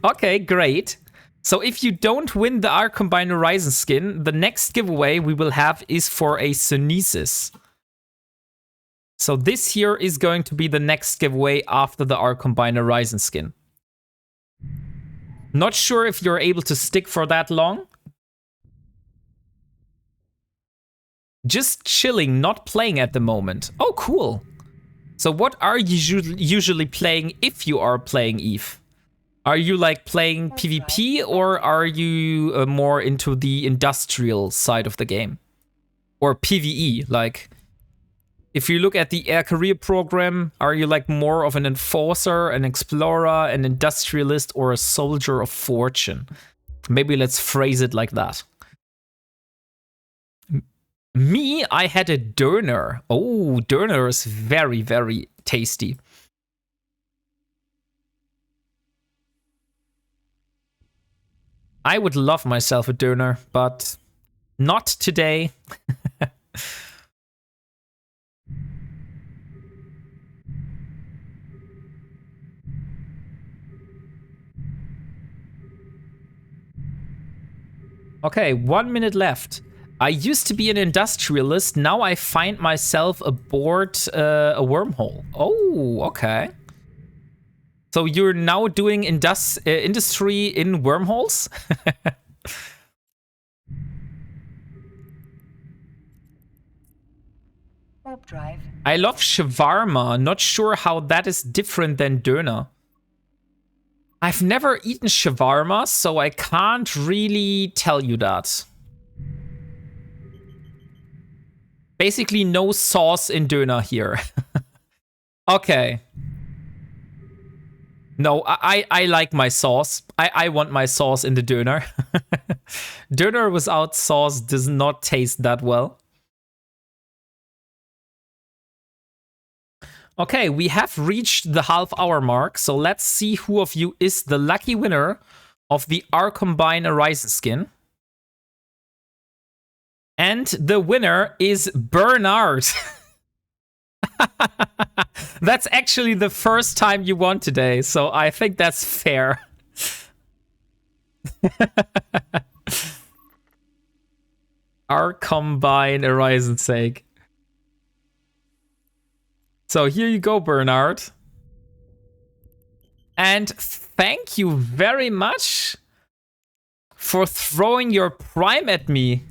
Okay, great. So if you don't win the R-Combine Horizon skin, the next giveaway we will have is for a Sunesis. So this here is going to be the next giveaway after the R-Combine Horizon skin. Not sure if you're able to stick for that long. Just chilling, not playing at the moment. Oh, cool. So what are you usually playing if you are playing EVE? Are you like playing PvP, or are you more into the industrial side of the game? Or PvE, like if you look at the Air Career program, are you like more of an enforcer, an explorer, an industrialist, or a soldier of fortune? Maybe let's phrase it like that. Me, I had a Döner. Oh, Döner is very, very tasty. I would love myself a Döner, but not today. Okay, 1 minute left. I used to be an industrialist. Now I find myself aboard a wormhole. Oh, okay. So you're now doing industry in wormholes? Warp drive. I love shawarma. Not sure how that is different than döner. I've never eaten shawarma, so I can't really tell you that. Basically no sauce in döner here. Okay. No, I like my sauce. I want my sauce in the döner. Döner without sauce does not taste that well. Okay, we have reached the half-hour mark, so let's see who of you is the lucky winner of the Combine Horizon skin. And the winner is Bernard. That's actually the first time you won today, so I think that's fair. Combine Horizon's sake. So here you go, Bernard. And thank you very much for throwing your Prime at me.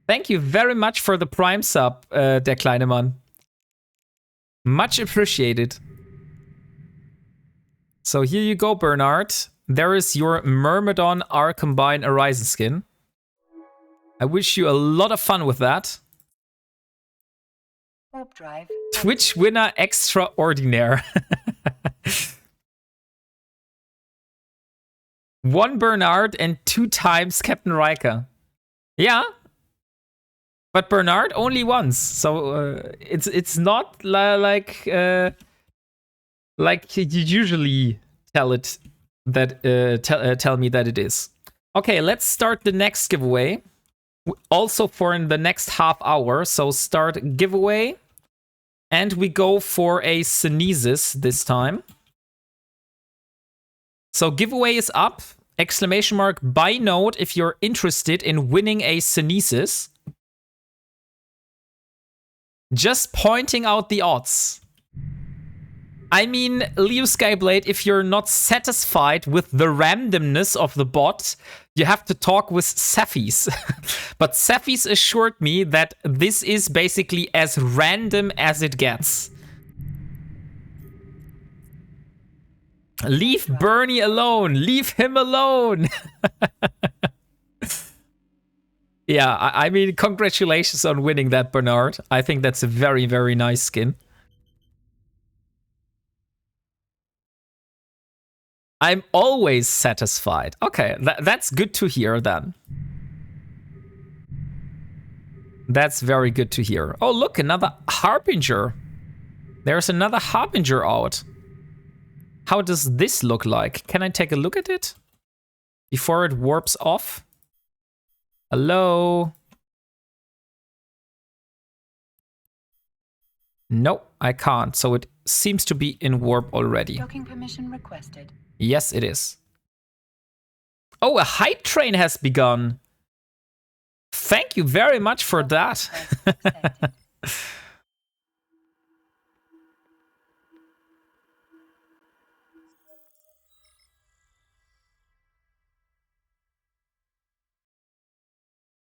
Thank you very much for the Prime sub, der kleine Mann. Much appreciated. So here you go, Bernard. There is your Myrmidon Combine Horizon skin. I wish you a lot of fun with that. Warp drive. Twitch winner extraordinaire. 1 Bernard and 2 times Captain Riker. Yeah. But Bernard only once, so it's not like you usually tell it that tell me that it is. Okay, let's start the next giveaway. Also for the next half hour, so start giveaway, and we go for a Synesis this time. So giveaway is up! ! Buy note if you're interested in winning a Synesis. Just pointing out the odds. I mean, Leo Skyblade, if you're not satisfied with the randomness of the bot, you have to talk with Cephis. But Cephis assured me that this is basically as random as it gets. Leave Bernie alone! Leave him alone! Yeah, I mean, congratulations on winning that, Bernard. I think that's a very, very nice skin. I'm always satisfied. Okay, that's good to hear then. That's very good to hear. Oh, look, another Harbinger. There's another Harbinger out. How does this look like? Can I take a look at it before it warps off? Hello? Nope, I can't. So it seems to be in warp already. Docking permission requested. Yes, it is. Oh, a hype train has begun. Thank you very much for that.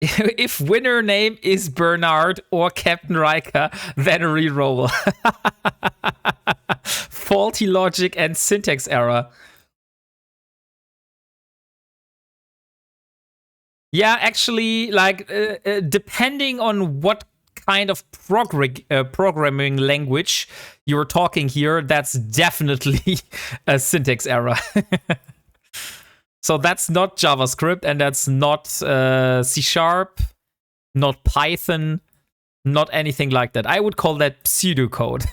If winner name is Bernard or Captain Riker, then reroll. Faulty logic and syntax error. Yeah, actually, like, depending on what kind of programming language you're talking here, that's definitely a syntax error. So that's not JavaScript, and that's not C#, not Python, not anything like that. I would call that pseudocode.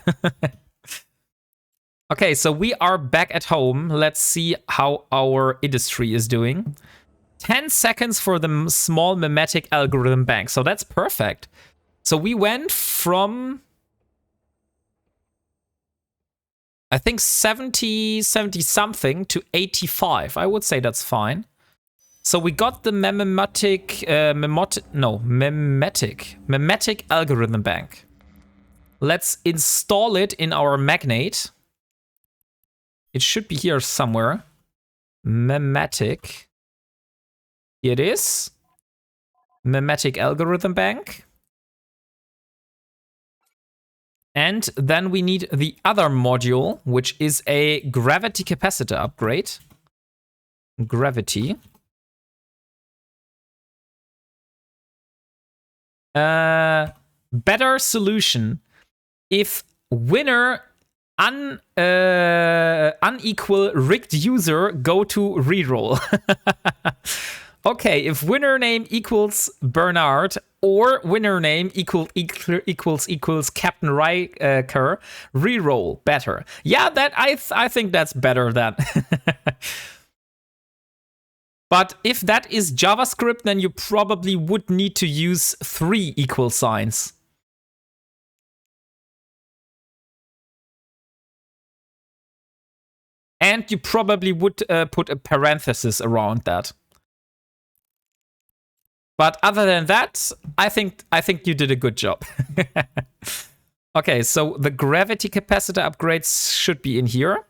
Okay, so we are back at home. Let's see how our industry is doing. 10 seconds for the small mimetic algorithm bank. So that's perfect. So we went from, I think 70 something to 85. I would say that's fine. So we got the mimetic algorithm bank. Let's install it in our magnate. It should be here somewhere. Mimetic. Here it is. Mimetic algorithm bank. And then we need the other module, which is a gravity capacitor upgrade. Gravity. Better solution. If winner unequal rigged user, go to reroll. Okay, if winner name equals Bernard or winner name equals Captain Riker, reroll better. Yeah, that I think that's better than. But if that is JavaScript, then you probably would need to use 3 equal signs. And you probably would put a parenthesis around that. But other than that, I think you did a good job. Okay, so the gravity capacitor upgrades should be in here.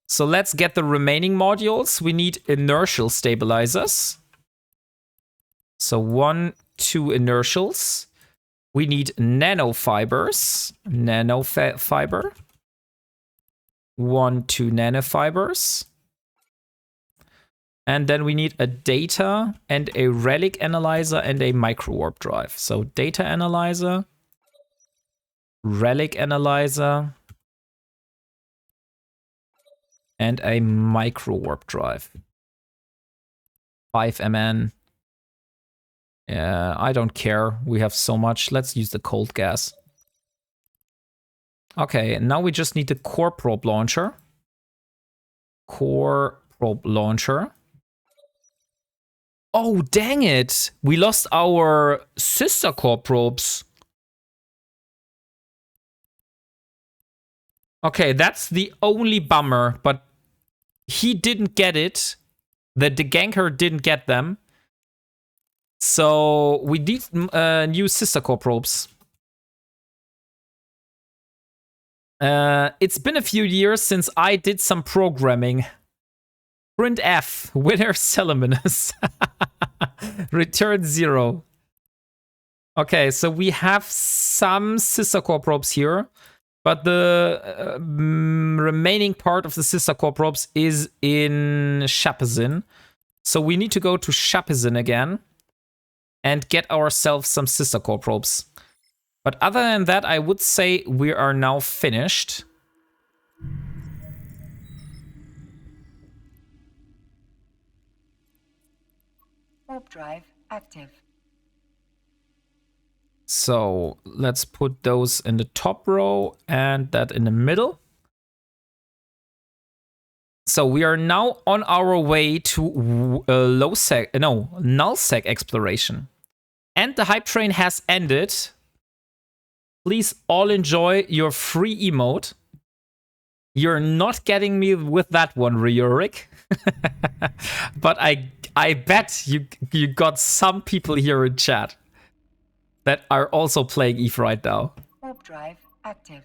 So let's get the remaining modules. We need inertial stabilizers. So 1, 2 inertials. We need nanofibers. Nanofiber. 1, 2 nanofibers. And then we need a data and a relic analyzer and a micro warp drive. So data analyzer, relic analyzer, and a micro warp drive. 5 MN. Yeah, I don't care. We have so much. Let's use the cold gas. Okay, and now we just need the core probe launcher. Core probe launcher. Oh, dang it. We lost our sister core probes. Okay, that's the only bummer, but he didn't get it. The ganker didn't get them. So we need new sister core probes. It's been a few years since I did some programming. Print F, winner Salaminus. Return 0. Okay, so we have some sister core probes here, but the remaining part of the sister core probes is in Shapezin. So we need to go to Shapezin again and get ourselves some sister core probes. But other than that, I would say we are now finished. Warp drive active. So let's put those in the top row and that in the middle. So we are now on our way to nullsec exploration. And the hype train has ended. Please all enjoy your free emote. You're not getting me with that one, Riorik. But I bet you got some people here in chat that are also playing EVE right now. Warp drive active.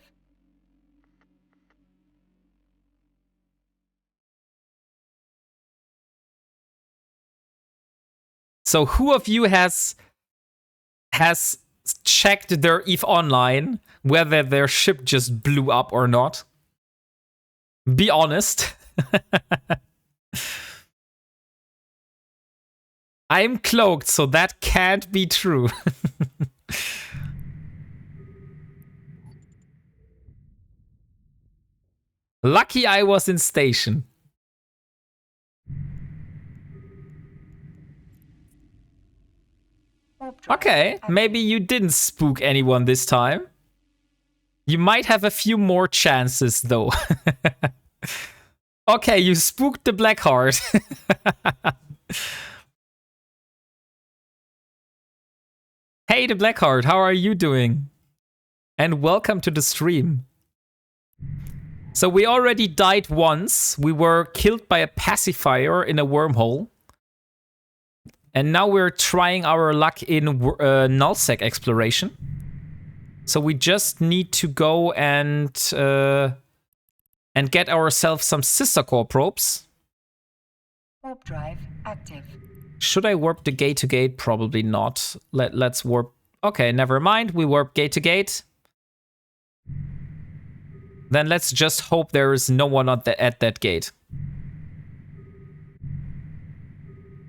So who of you has checked their EVE Online, whether their ship just blew up or not? Be honest. I'm cloaked, so that can't be true. Lucky I was in station. Warp drive Okay, active. maybe you didn't spook anyone this time. You might have a few more chances, though. Okay, you spooked the Blackheart. Hey, the Blackheart, how are you doing? And welcome to the stream. So we already died once. We were killed by a pacifier in a wormhole. And now we're trying our luck in nullsec exploration. So we just need to go and get ourselves some sister core probes. Warp drive active. Should I warp the gate to gate? Probably not. Let's warp. Okay, never mind. We warp gate to gate. Then let's just hope there is no one at that gate.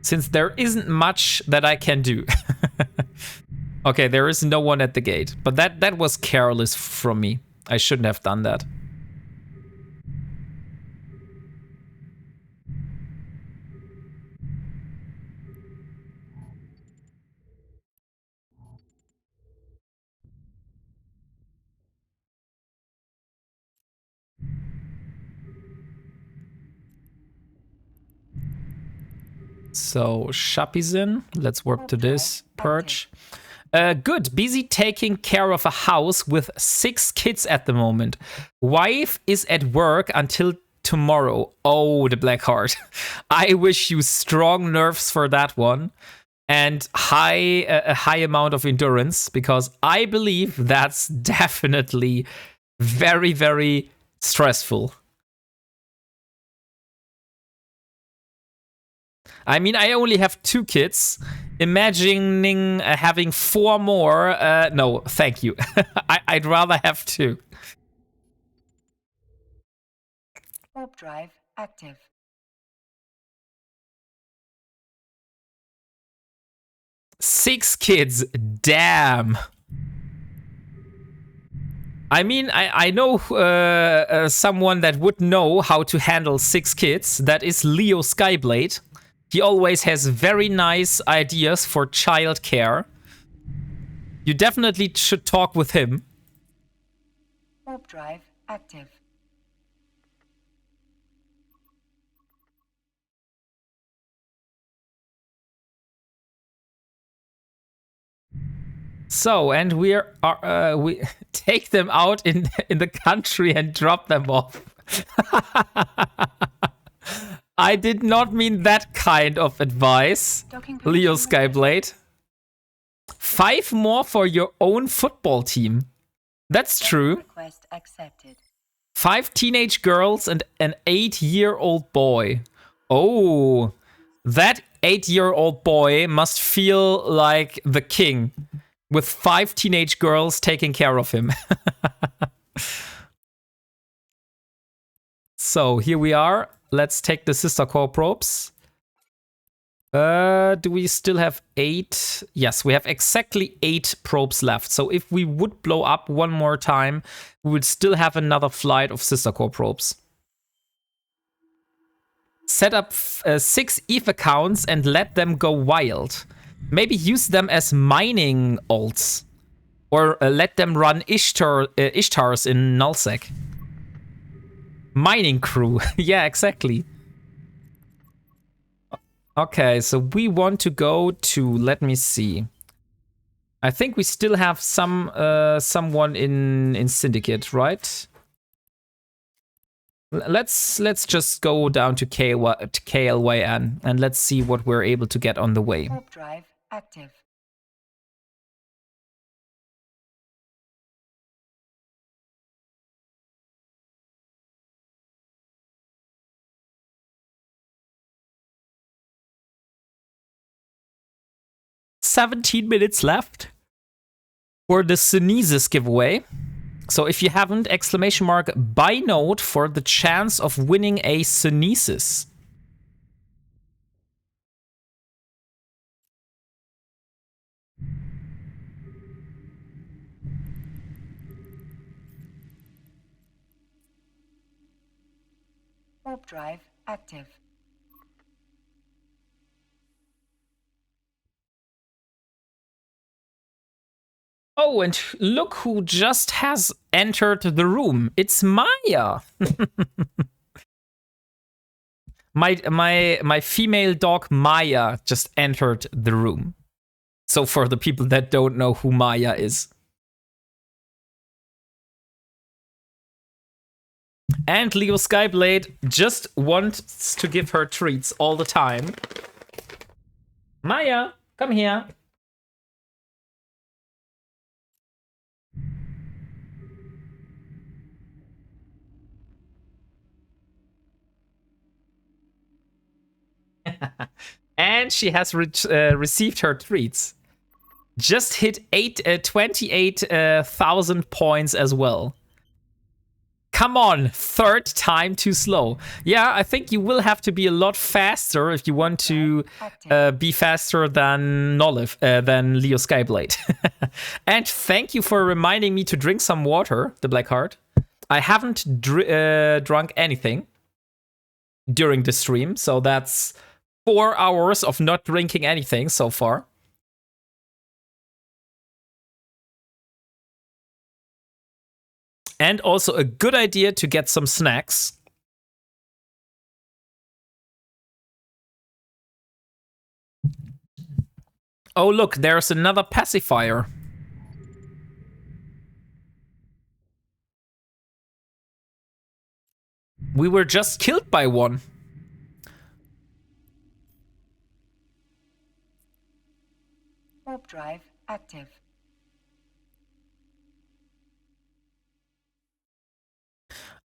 Since there isn't much that I can do. Okay, there is no one at the gate. But that was careless from me. I shouldn't have done that. So, Shappi's in. Let's warp to this perch. Good. Busy taking care of a house with 6 kids at the moment. Wife is at work until tomorrow. Oh, the Blackheart. I wish you strong nerves for that one. And a high amount of endurance. Because I believe that's definitely very, very stressful. I mean, I only have 2 kids. Imagining having 4 more, no, thank you. I'd rather have 2. Warp drive active. 6 kids, damn. I mean, I know someone that would know how to handle 6 kids. That is Leo Skyblade. He always has very nice ideas for childcare. You definitely should talk with him. Warp drive active. So, and we take them out in the country and drop them off. I did not mean that kind of advice, Leo Skyblade. 5 more for your own football team. That's true. Request accepted. 5 teenage girls and an 8-year-old boy. Oh, that 8-year-old boy must feel like the king, with 5 teenage girls taking care of him. So here we are. Let's take the sister core probes. Do we still have 8? Yes, we have exactly 8 probes left. So if we would blow up one more time, we would still have another flight of sister core probes. Set up 6 ETH accounts and let them go wild. Maybe use them as mining alts. Or let them run Ishtars in nullsec. Mining crew. Yeah, exactly. Okay, so we want to go to, let me see. I think we still have someone in Syndicate, right? Let's just go down to KLYN and let's see what we're able to get on the way. Warp drive active. $17 minutes left for the Synesis giveaway. So if you haven't, ! buy note for the chance of winning a Synesis. Warp drive active. Oh, and look who just has entered the room. It's Maya. my female dog Maya just entered the room. So for the people that don't know who Maya is. And Leo Skyblade just wants to give her treats all the time. Maya, come here. And she has received her treats. Just hit 28,000 points as well. Come on, third time too slow. Yeah, I think you will have to be a lot faster if you want to be faster than than Leo Skyblade. And thank you for reminding me to drink some water, the Blackheart. I haven't drunk anything during the stream, so that's 4 hours of not drinking anything so far. And also a good idea to get some snacks. Oh, look, there's another pacifier. We were just killed by one. Warp drive active.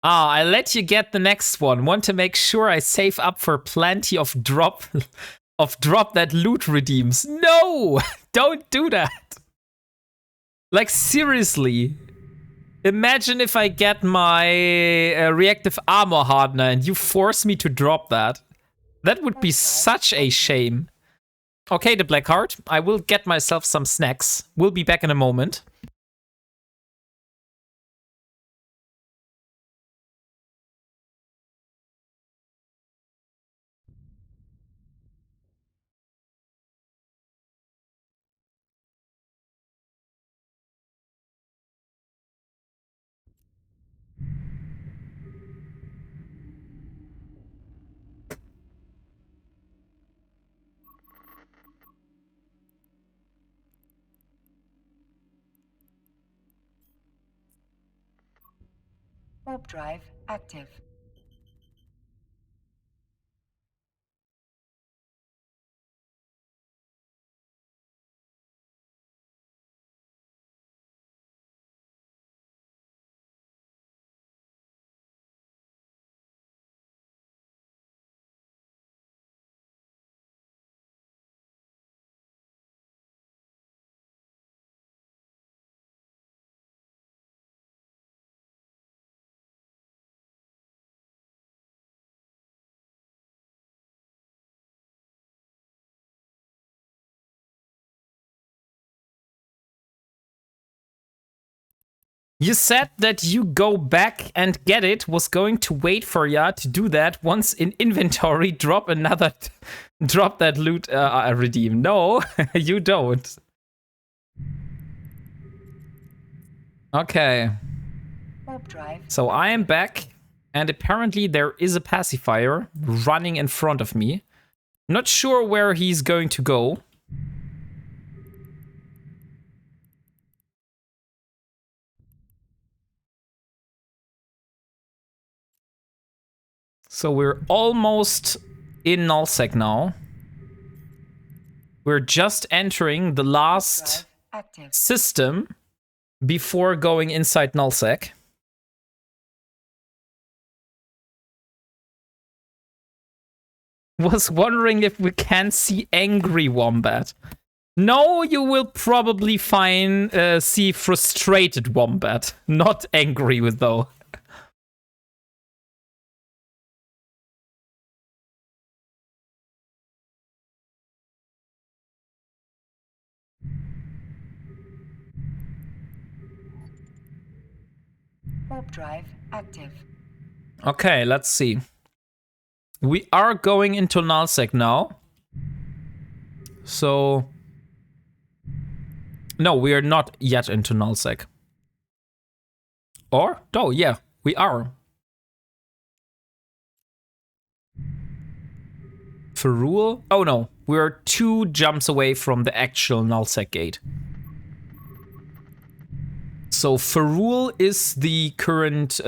Ah, I let you get the next one. Want to make sure I save up for plenty of drop that loot redeems. No! Don't do that. Like, seriously. Imagine if I get my reactive armor hardener and you force me to drop that. That would be such a shame. Okay, the Blackheart. I will get myself some snacks. We'll be back in a moment. Warp drive active. You said that you go back and get it. Was going to wait for ya to do that. Once in inventory, drop that loot redeem. No, you don't. Okay. So I am back, and apparently there is a pacifier running in front of me. Not sure where he's going to go. So we're almost in nullsec now. We're just entering the last system before going inside nullsec. Was wondering if we can see angry wombat. No, you will probably see frustrated wombat, not angry with though. Warp drive active. Okay, let's see. We are going into nullsec now. So No, we are not yet into nullsec. Or? Oh, yeah, we are. For rule? Oh no, we're 2 jumps away from the actual nullsec gate. So for rule is the current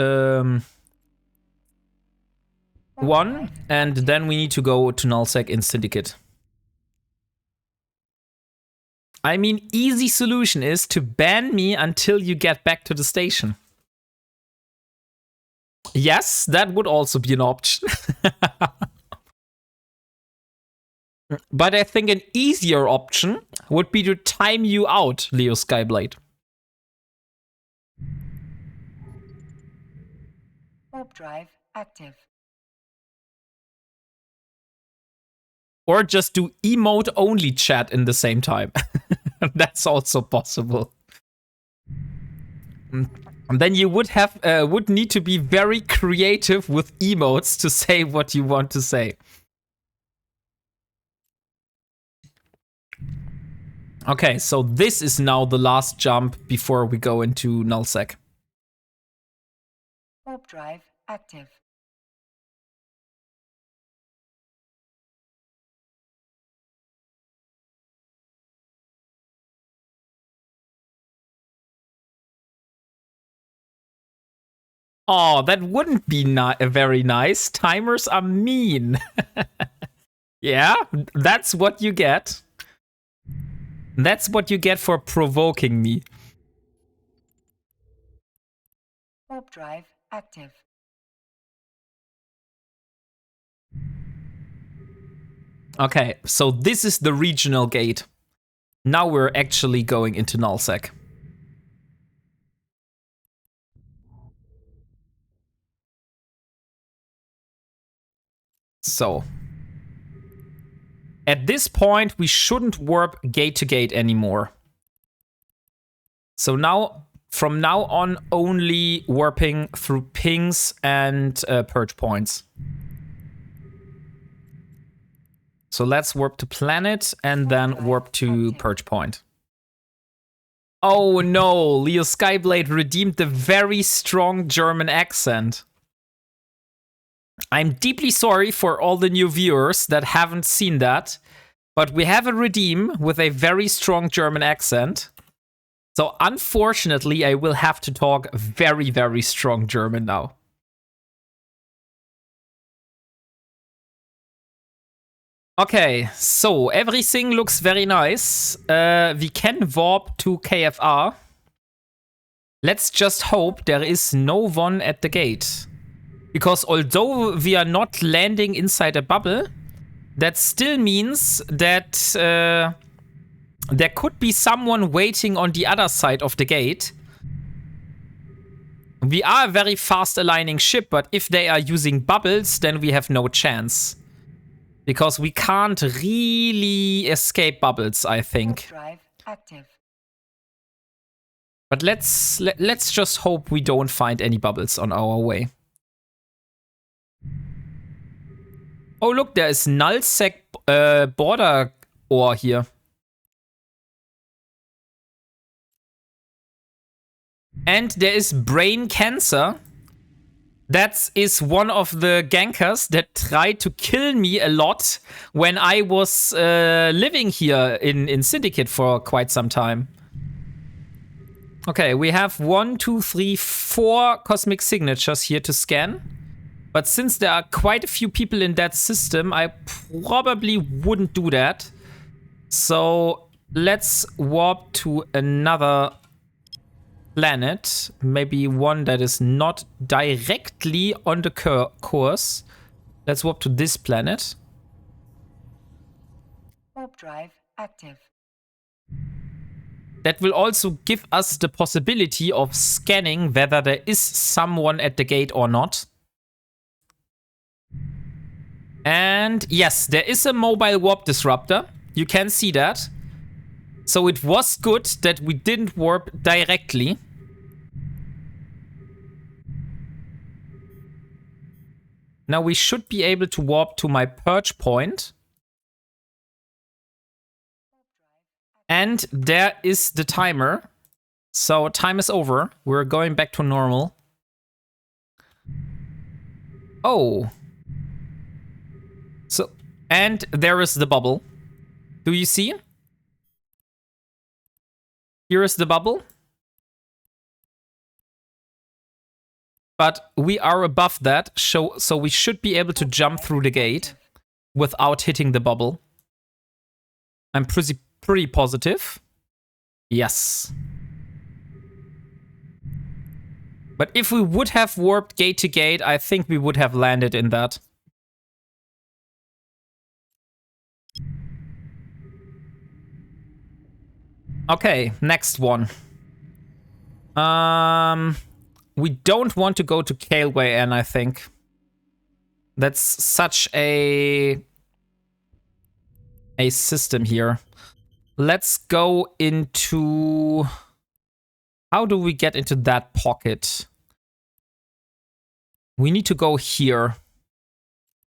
one, and then we need to go to nullsec in syndicate. I mean, easy solution is to ban me until you get back to the station. Yes, that would also be an option. But I think an easier option would be to time you out, Leo Skyblade. Warp drive active. Or just do emote only chat in the same time. That's also possible. And then you would need to be very creative with emotes to say what you want to say. Okay, so this is now the last jump before we go into nullsec. Warp drive active. Oh, that wouldn't be very nice. Timers are mean. Yeah, that's what you get. That's what you get for provoking me. Warp drive active. Okay, so this is the regional gate. Now we're actually going into nullsec. So, at this point, we shouldn't warp gate to gate anymore. So now, from now on, only warping through pings and purge points. So let's warp to planet and then warp to purge point. Oh no, Leo Skyblade redeemed the very strong German accent. I'm deeply sorry for all the new viewers that haven't seen that, but we have a redeem with a very strong German accent. So unfortunately, I will have to talk very, very strong German now. Okay, so everything looks very nice. We can warp to KFR. Let's just hope there is no one at the gate. Because although we are not landing inside a bubble, that still means that there could be someone waiting on the other side of the gate. We are a very fast aligning ship, but if they are using bubbles, then we have no chance. Because we can't really escape bubbles, I think. Drive active. But let's just hope we don't find any bubbles on our way. Oh, look, there is nullsec border ore here. And there is brain cancer. That is one of the gankers that tried to kill me a lot when I was living here in Syndicate for quite some time. Okay, we have 1, 2, 3, 4 cosmic signatures here to scan. But since there are quite a few people in that system, I probably wouldn't do that. So let's warp to another planet. Maybe one that is not directly on the course. Let's warp to this planet. Warp drive active. That will also give us the possibility of scanning whether there is someone at the gate or not. And yes, there is a mobile warp disruptor. You can see that. So it was good that we didn't warp directly. Now we should be able to warp to my purge point. And there is the timer. So time is over. We're going back to normal. Oh. So, and there is the bubble. Do you see? Here is the bubble. But we are above that, so we should be able to jump through the gate without hitting the bubble. I'm pretty positive. Yes. But if we would have warped gate to gate, I think we would have landed in that. Okay, next one. We don't want to go to Kaleway N, I think. That's such a system here. Let's go into... How do we get into that pocket? We need to go here.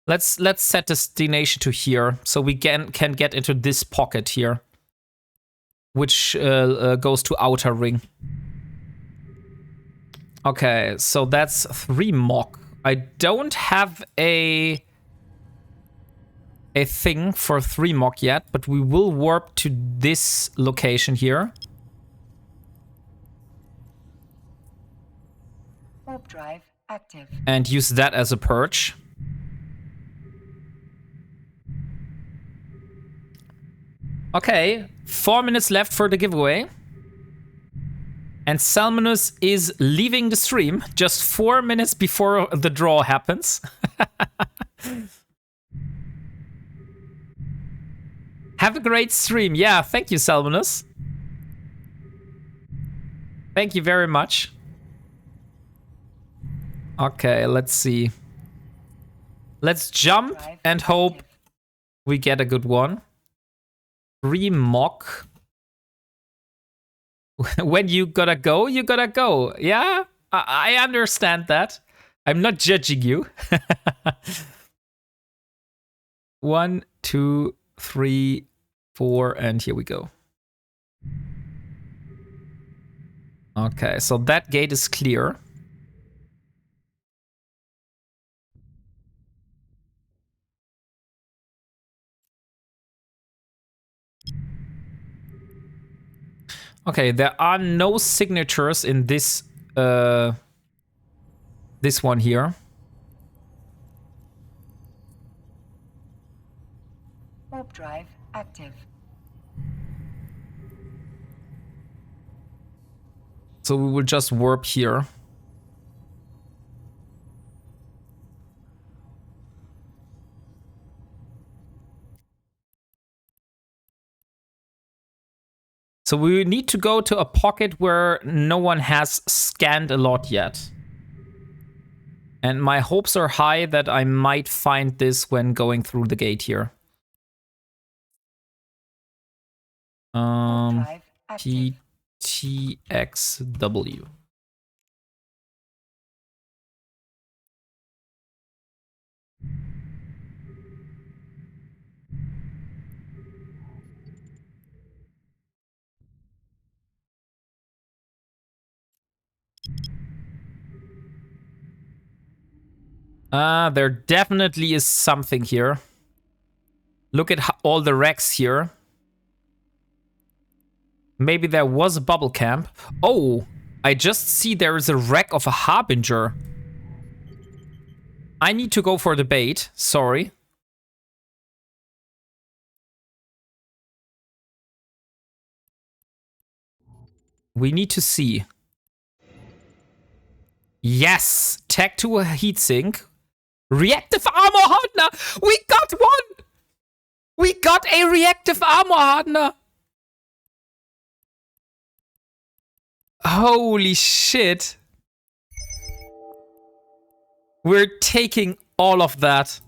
Let's set destination to here, so we can get into this pocket here, which goes to outer ring. Okay, so that's 3 mock. I don't have a thing for 3 mock yet, but we will warp to this location here. Warp drive active. And use that as a purge. Okay, 4 minutes left for the giveaway. And Salmonus is leaving the stream just 4 minutes before the draw happens. Have a great stream. Yeah, thank you, Salmonus. Thank you very much. Okay, let's see. Let's jump and hope we get a good one. 3 mock. When you gotta go, you gotta go. Yeah, I understand that. I'm not judging you. 1, 2, 3, 4, and here we go. Okay, so that gate is clear. Okay, there are no signatures in this this one here. Warp drive active. So we will just warp here. So we need to go to a pocket where no one has scanned a lot yet. And my hopes are high that I might find this when going through the gate here. TXW. There definitely is something here. Look at all the wrecks here. Maybe there was a bubble camp. Oh, I just see there is a wreck of a Harbinger. I need to go for the bait. Sorry. We need to see. Yes! Tag to a heatsink. Reactive armor hardener! We got one! We got a reactive armor hardener! Holy shit. We're taking all of that.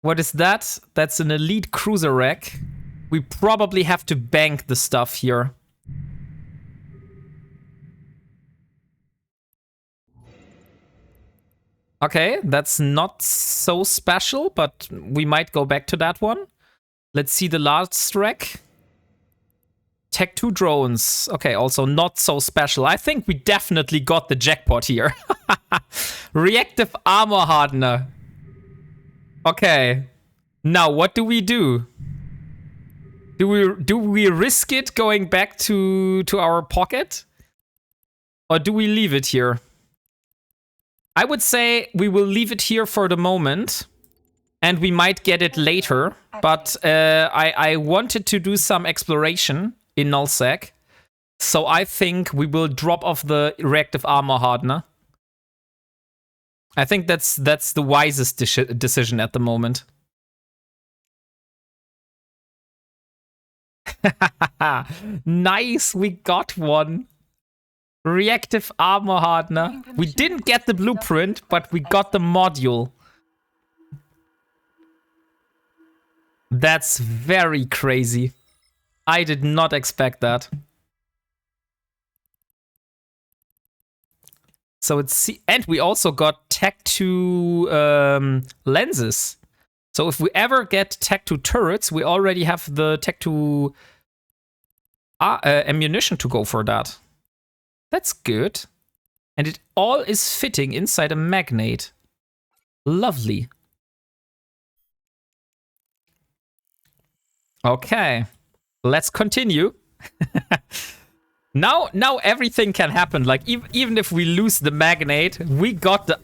What is that? That's an elite cruiser wreck. We probably have to bank the stuff here. Okay, that's not so special, but we might go back to that one. Let's see the last wreck. Tech 2 drones. Okay, also not so special. I think we definitely got the jackpot here. Reactive armor hardener. Okay. Now, what do we do? Do we risk it going back to our pocket? Or do we leave it here? I would say we will leave it here for the moment. And we might get it later. But I wanted to do some exploration in nullsec. So I think we will drop off the reactive armor hardener. I think that's the wisest decision at the moment. Nice, we got one. Reactive armor hardener. We didn't get the blueprint, but we got the module. That's very crazy. I did not expect that. So it's and we also got Tech 2 lenses. So if we ever get Tech 2 turrets, we already have the Tech 2 ammunition to go for that. That's good. And it all is fitting inside a magnet. Lovely. Okay, let's continue. Now everything can happen. Like even if we lose the magnet, we got the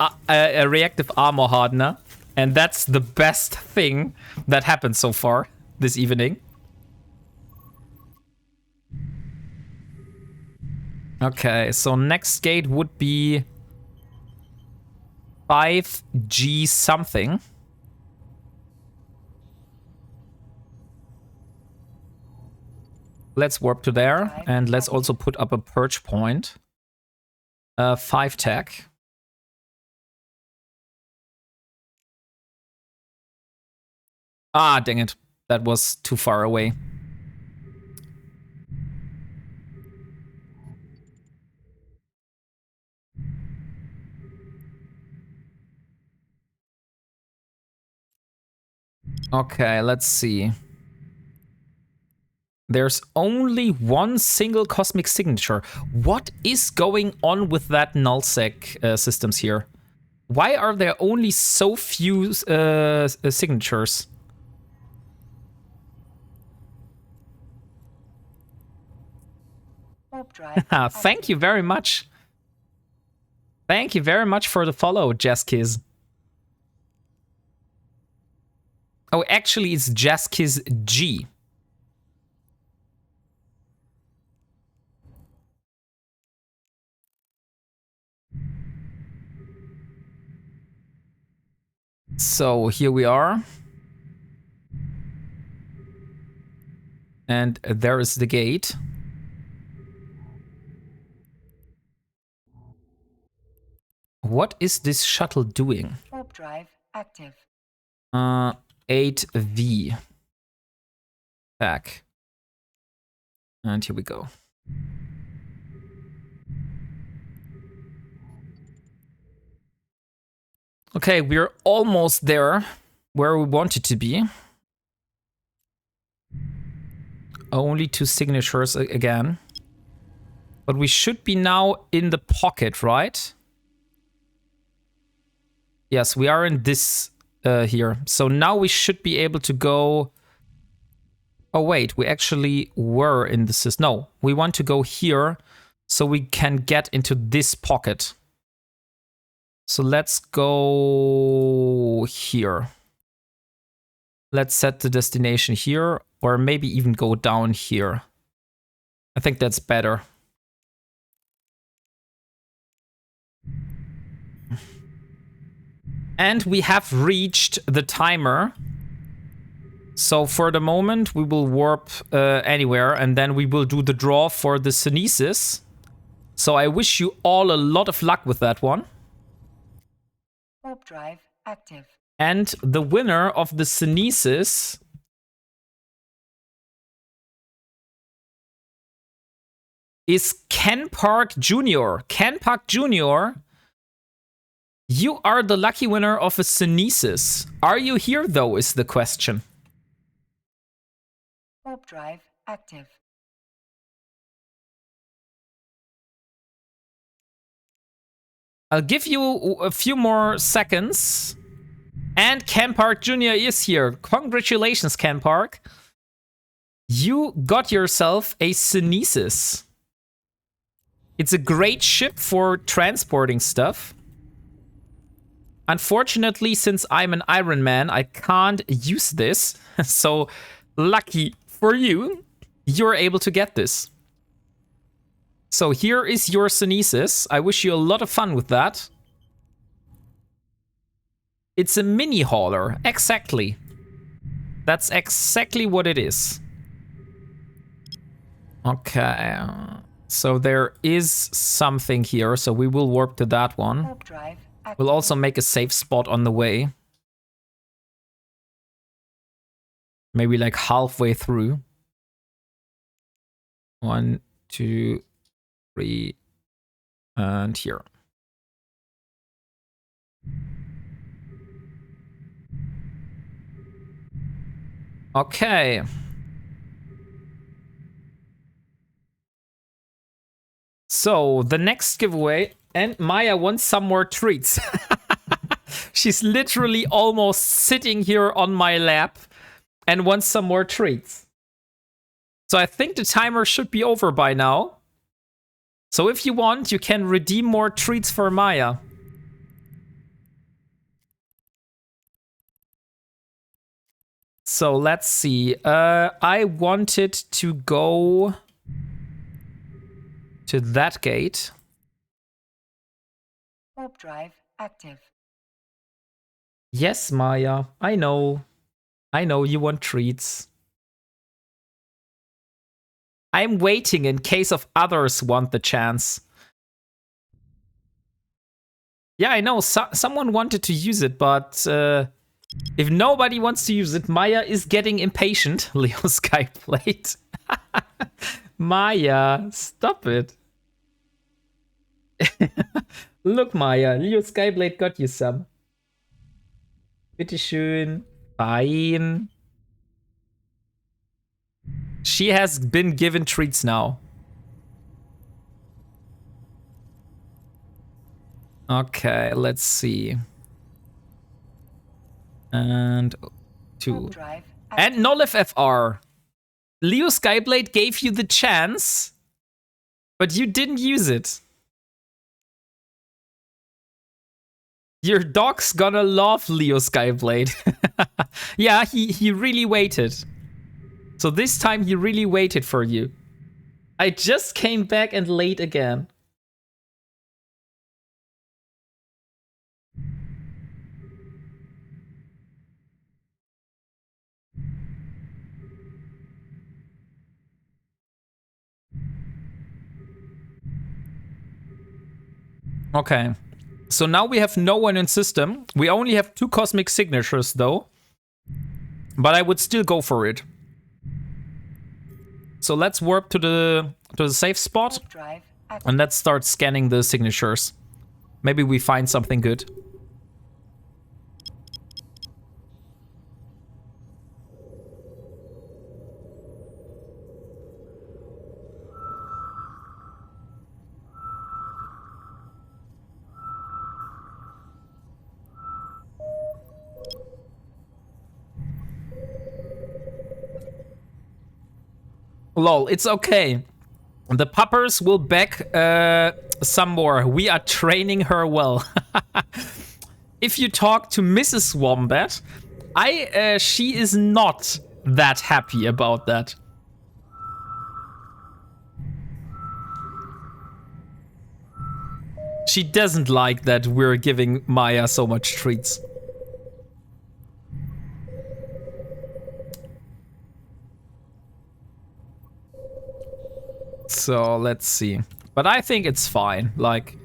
reactive armor hardener, and that's the best thing that happened so far this evening. Okay, so next gate would be 5G something. Let's warp to there, and let's also put up a perch point. 5 tech. Ah, dang it. That was too far away. Okay, let's see. There's only one single cosmic signature. What is going on with that nullsec systems here? Why are there only so few signatures? Thank you very much. Thank you very much for the follow, Jaskiz. Oh, actually, it's Jaskiz G. So here we are. And there is the gate. What is this shuttle doing? Warp drive active. 8V. Back. And here we go. Okay, we're almost there where we wanted to be. Only 2 signatures again. But we should be now in the pocket, right? Yes, we are in this here. So now we should be able to go... Oh, wait, we actually were in the system. No, we want to go here so we can get into this pocket. So let's go here. Let's set the destination here, or maybe even go down here. I think that's better. And we have reached the timer. So for the moment, we will warp anywhere, and then we will do the draw for the Synesis. So I wish you all a lot of luck with that one. Warp drive active. And the winner of the Synesis is Ken Park Jr. Ken Park Jr., you are the lucky winner of a Synesis. Are you here, though, is the question. Warp drive active. I'll give you a few more seconds. And Ken Park Jr. is here. Congratulations, Ken Park. You got yourself a Synesis. It's a great ship for transporting stuff. Unfortunately, since I'm an Ironman, I can't use this. So, lucky for you, you're able to get this. So here is your Synesis. I wish you a lot of fun with that. It's a mini hauler. Exactly. That's exactly what it is. Okay. So there is something here. So we will warp to that one. Warp drive active. We'll also make a safe spot on the way. Maybe like halfway through. 1, 2, 3, and here. Okay. So, the next giveaway, and Maya wants some more treats. She's literally almost sitting here on my lap and wants some more treats. So I think the timer should be over by now. So if you want, you can redeem more treats for Maya. So let's see. I wanted to go to that gate. Warp drive active. Yes, Maya. I know. I know you want treats. I'm waiting in case of others want the chance. Yeah, I know. Someone wanted to use it, but if nobody wants to use it, Maya is getting impatient. Leo Skyplate. Maya, stop it. Look, Maya, Leo Skyblade got you some. Bitteschön. Fine. She has been given treats now. Okay, let's see. And 2. And Nolif FR. Leo Skyblade gave you the chance, but you didn't use it. Your dog's gonna love Leo Skyblade. Yeah, he really waited. So this time he really waited for you. I just came back and late again. Okay. So now we have no one in system. We only have 2 cosmic signatures though. But I would still go for it. So let's warp to the safe spot. And let's start scanning the signatures. Maybe we find something good. Lol, it's okay. The puppers will back some more. We are training her well. If you talk to Mrs. Wombat, she is not that happy about that. She doesn't like that we're giving Maya so much treats. So let's see. But I think it's fine. Like,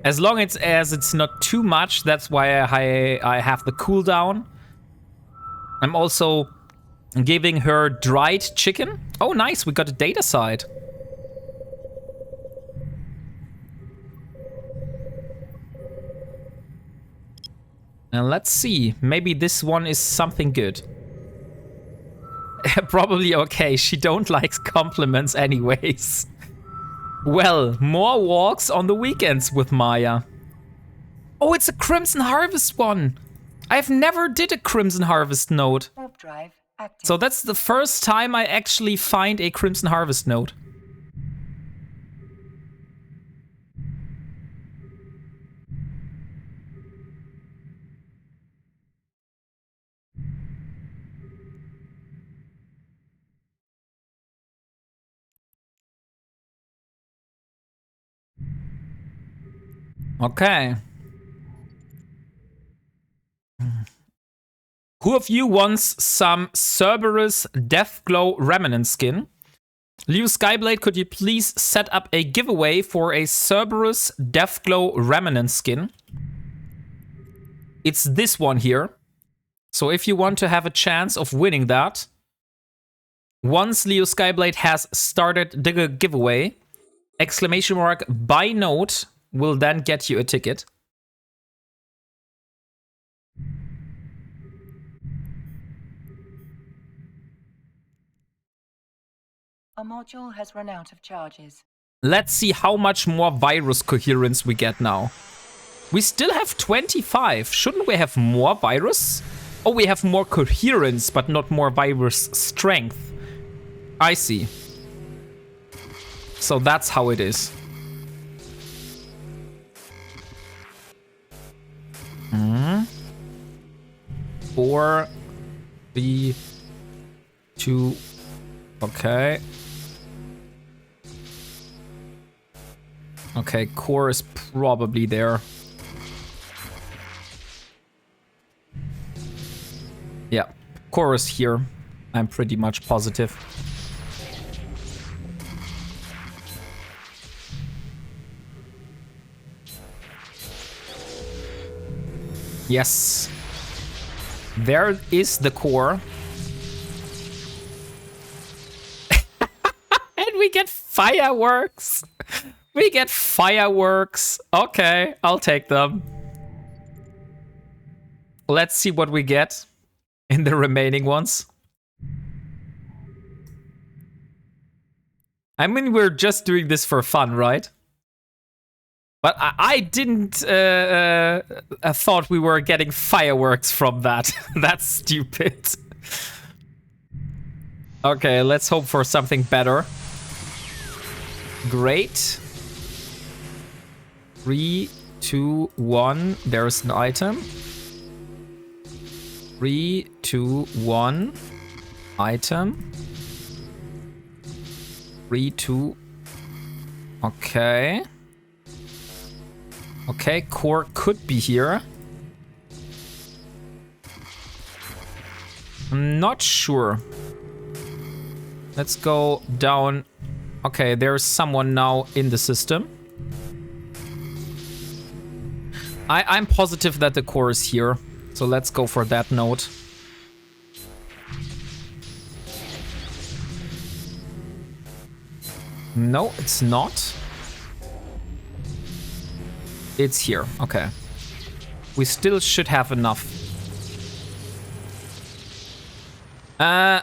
as long as it's not too much, that's why I have the cooldown. I'm also giving her dried chicken. Oh, nice. We got a data side. And let's see. Maybe this one is something good. Probably okay. She don't like compliments anyways. Well, more walks on the weekends with Maya. Oh, it's a Crimson Harvest one. I've never did a Crimson Harvest node. Warp drive active. So that's the first time I actually find a Crimson Harvest node. Okay. Who of you wants some Cerberus Deathglow Remnant skin? Leo Skyblade, could you please set up a giveaway for a Cerberus Deathglow Remnant skin? It's this one here. So if you want to have a chance of winning that, once Leo Skyblade has started the giveaway, exclamation mark buy node will then get you a ticket. A module has run out of charges. Let's see how much more virus coherence we get now. We still have 25. Shouldn't we have more virus? Oh, we have more coherence, but not more virus strength. I see. So that's how it is. 4, 3, 2. Okay. Okay, core is probably there. Yeah, core is here. I'm pretty much positive. Yes. There is the core. And we get fireworks. We get fireworks. Okay, I'll take them. Let's see what we get in the remaining ones. I mean, we're just doing this for fun, right? But I didn't thought we were getting fireworks from that. That's stupid. Okay, let's hope for something better. Great. 3, 2, 1. There's an item. 3, 2, 1. Item. 3, 2. Okay. Okay, core could be here. I'm not sure. Let's go down. Okay, there's someone now in the system. I'm positive that the core is here. So let's go for that node. No, it's not. It's here. Okay. We still should have enough.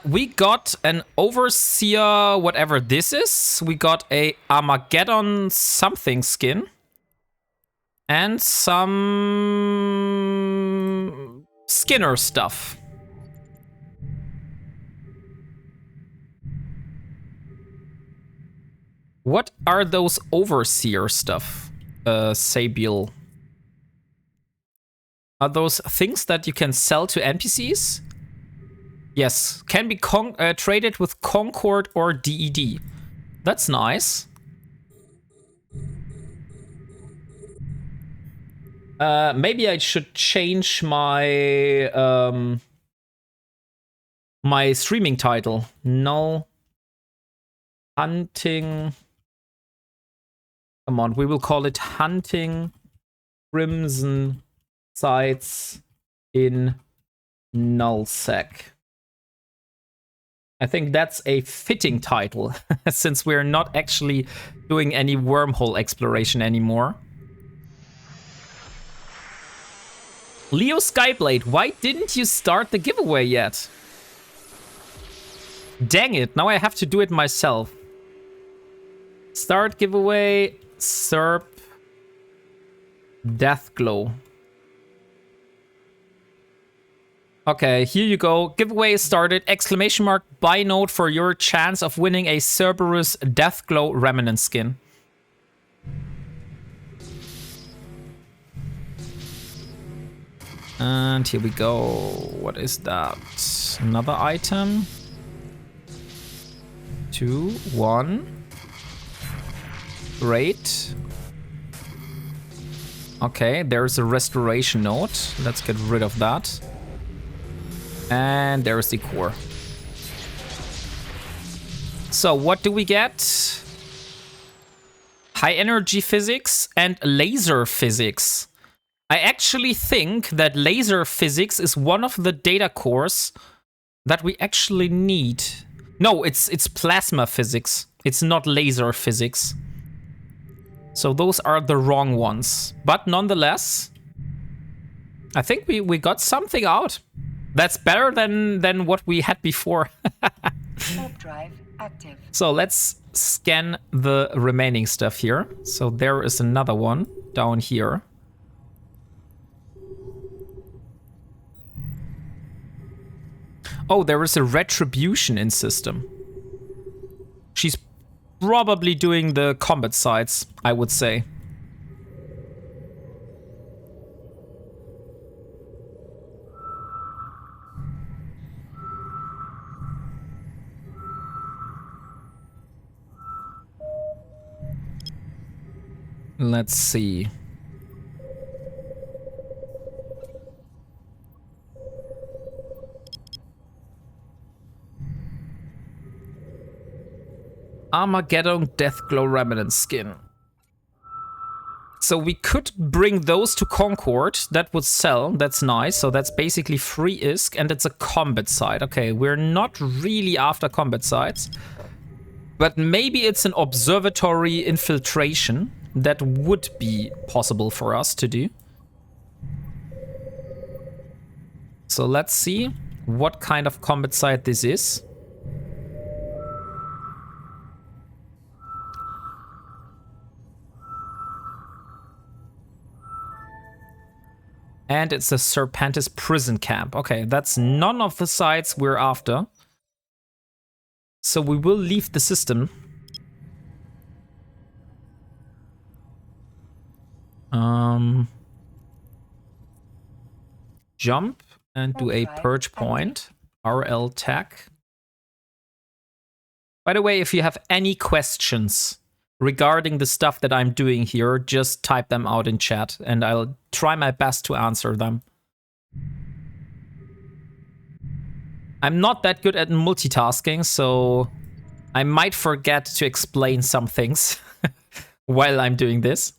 We got an Overseer, whatever this is. We got a Armageddon something skin. And some Skinner stuff. What are those Overseer stuff? Sabiel. Are those things that you can sell to NPCs? Yes, can be traded with Concord or DED. That's nice. Maybe I should change my my streaming title. No. Hunting. Come on, we will call it Hunting Crimson Sites in Nullsec. I think that's a fitting title, since we're not actually doing any wormhole exploration anymore. Leo Skyblade, why didn't you start the giveaway yet? Dang it, now I have to do it myself. Start giveaway. Serp. Death glow. Okay, here you go. Giveaway is started. Exclamation mark buy note for your chance of winning a Cerberus Deathglow Remnant skin. And here we go. What is that? Another item. 2, 1. Great. Okay, there's a restoration note. Let's get rid of that. And there's the core. So what do we get? High energy physics and laser physics. I actually think that laser physics is one of the data cores that we actually need. No, it's plasma physics. It's not laser physics. So those are the wrong ones. But nonetheless, I think we got something out. That's better than what we had before. Warp drive active. So let's scan the remaining stuff here. So there is another one down here. Oh, there is a retribution in system. She's probably doing the combat sites, I would say. Let's see. Armageddon Deathglow Remnant skin. So we could bring those to Concord. That would sell. That's nice. So that's basically free ISK and it's a combat site. Okay, we're not really after combat sites. But maybe it's an observatory infiltration. That would be possible for us to do. So let's see what kind of combat site this is. And it's a Serpentis prison camp. Okay, that's none of the sites we're after. So we will leave the system. Jump and do a purge point. RL tech. By the way, if you have any questions regarding the stuff that I'm doing here, just type them out in chat and I'll try my best to answer them. I'm not that good at multitasking, so I might forget to explain some things while I'm doing this.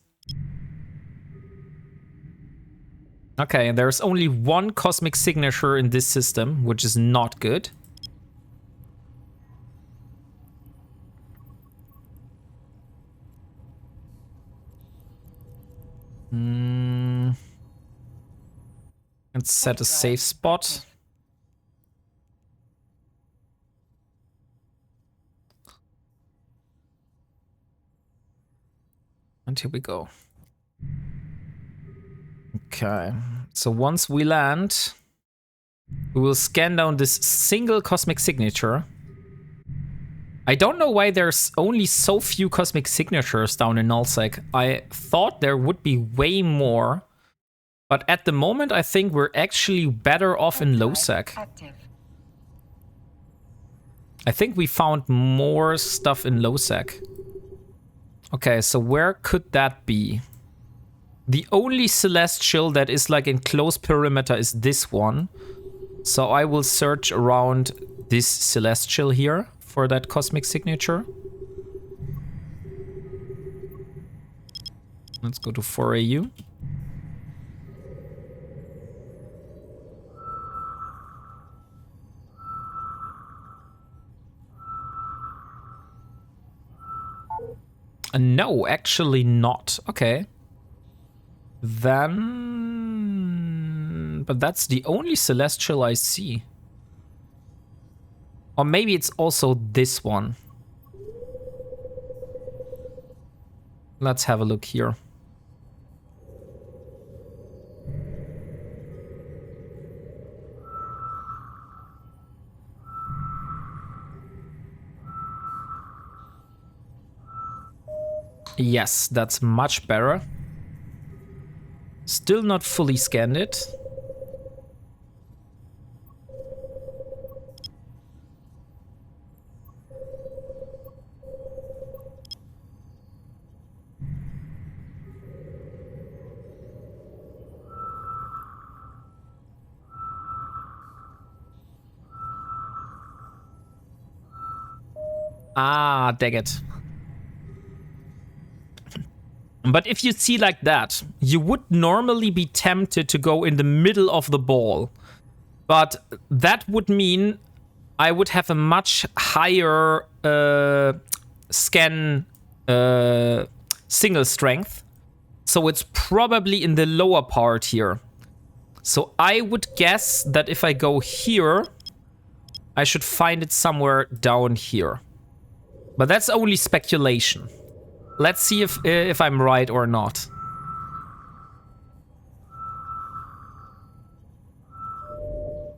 Okay, there's only one cosmic signature in this system, which is not good. Let's set a safe spot. And here we go. Okay, so once we land, we will scan down this single cosmic signature. I don't know why there's only so few cosmic signatures down in nullsec. I thought there would be way more, but at the moment I think we're actually better off in lowsec. I think we found more stuff in lowsec. Okay, so where could that be? The only celestial that is like in close perimeter is this one. So I will search around this celestial here for that cosmic signature. Let's go to 4AU. No, actually not. Okay. Then... But that's the only celestial I see. Or maybe it's also this one. Let's have a look here. Yes, that's much better. Still not fully scanned it. Ah, dang it. But if you see like that, you would normally be tempted to go in the middle of the ball. But that would mean I would have a much higher scan single strength. So it's probably in the lower part here. So I would guess that if I go here, I should find it somewhere down here. But that's only speculation. Let's see if I'm right or not.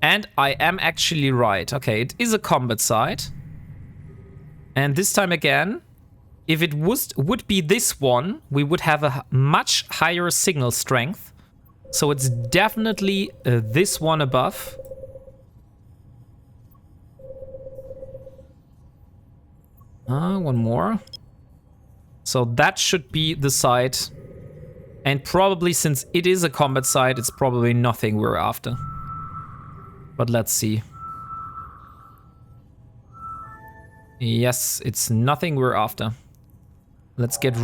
And I am actually right. Okay, it is a combat site. And this time again, if it would be this one, we would have a much higher signal strength. So it's definitely this one above. One more. So that should be the site. And probably since it is a combat site, it's probably nothing we're after. But let's see. Yes, it's nothing we're after. Let's get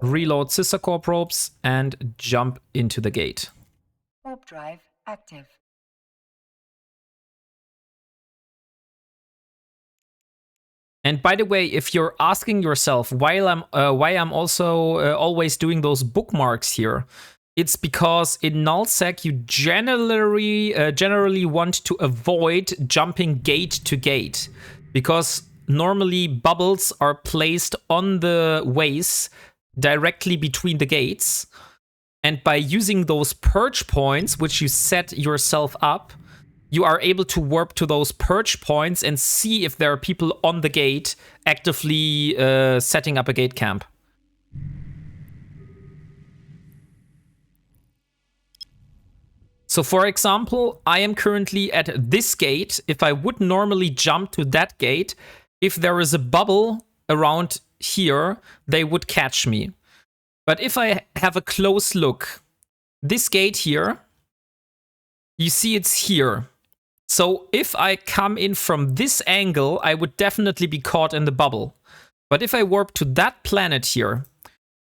reload scissor core probes, and jump into the gate. Warp drive active. And by the way, if you're asking yourself why I'm also always doing those bookmarks here, it's because in nullsec you generally want to avoid jumping gate to gate, because normally bubbles are placed on the ways directly between the gates, and by using those purge points which you set yourself up, you are able to warp to those purge points and see if there are people on the gate actively setting up a gate camp. So for example, I am currently at this gate. If I would normally jump to that gate, if there is a bubble around here, they would catch me. But if I have a close look, this gate here, you see it's here. So if I come in from this angle, I would definitely be caught in the bubble. But if I warp to that planet here,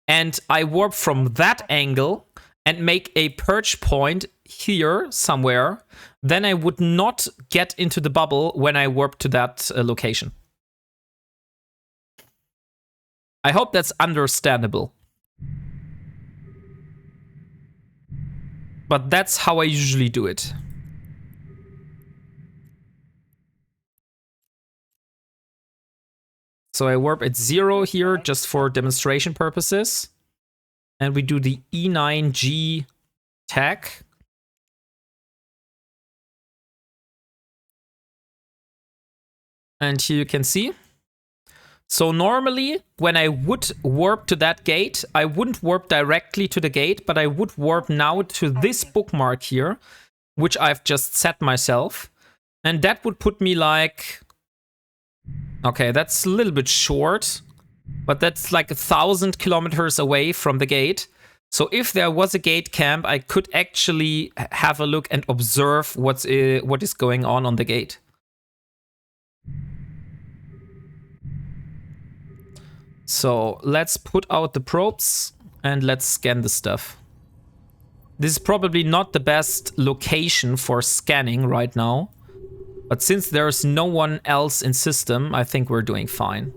and I warp from that angle and make a purge point here somewhere, then I would not get into the bubble when I warp to that location. I hope that's understandable. But that's how I usually do it. So I warp at 0 here just for demonstration purposes. And we do the E9G tag. And here you can see. So normally, when I would warp to that gate, I wouldn't warp directly to the gate, but I would warp now to this bookmark here, which I've just set myself. And that would put me like... Okay, that's a little bit short, but that's like 1,000 kilometers away from the gate. So if there was a gate camp, I could actually have a look and observe what is going on the gate. So let's put out the probes and let's scan the stuff. This is probably not the best location for scanning right now. But since there's no one else in system, I think we're doing fine.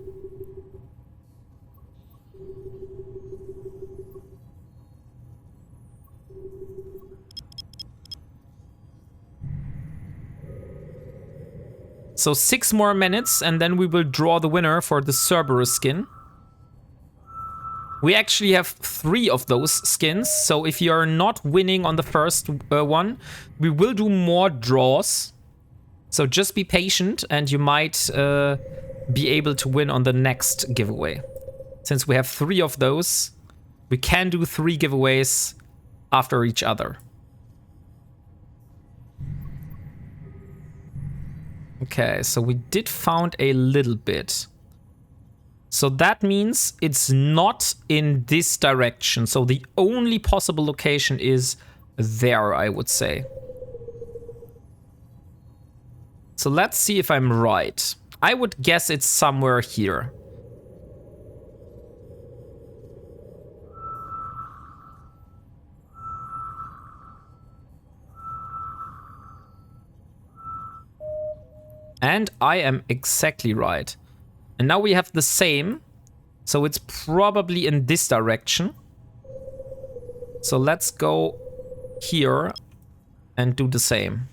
So 6 more minutes and then we will draw the winner for the Cerberus skin. We actually have 3 of those skins, so if you're not winning on the first one, we will do more draws. So just be patient and you might be able to win on the next giveaway. Since we have 3 of those, we can do 3 giveaways after each other. Okay, so we did found a little bit. So that means it's not in this direction. So the only possible location is there, I would say. So let's see if I'm right. I would guess it's somewhere here. And I am exactly right. And now we have the same. So it's probably in this direction. So let's go here and do the same.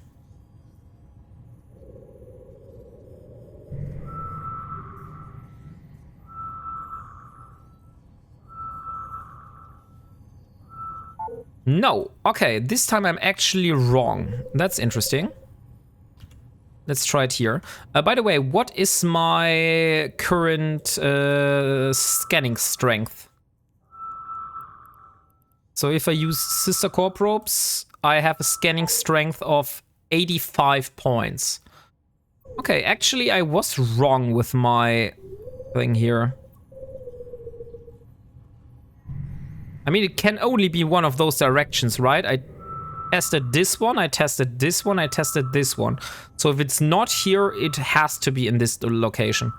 No. Okay, this time I'm actually wrong. That's interesting. Let's try it here. By the way, what is my current scanning strength? So if I use sister core probes, I have a scanning strength of 85 points. Okay, actually I was wrong with my thing here. I mean, it can only be one of those directions, right? I tested this one, I tested this one, I tested this one. So if it's not here, it has to be in this location.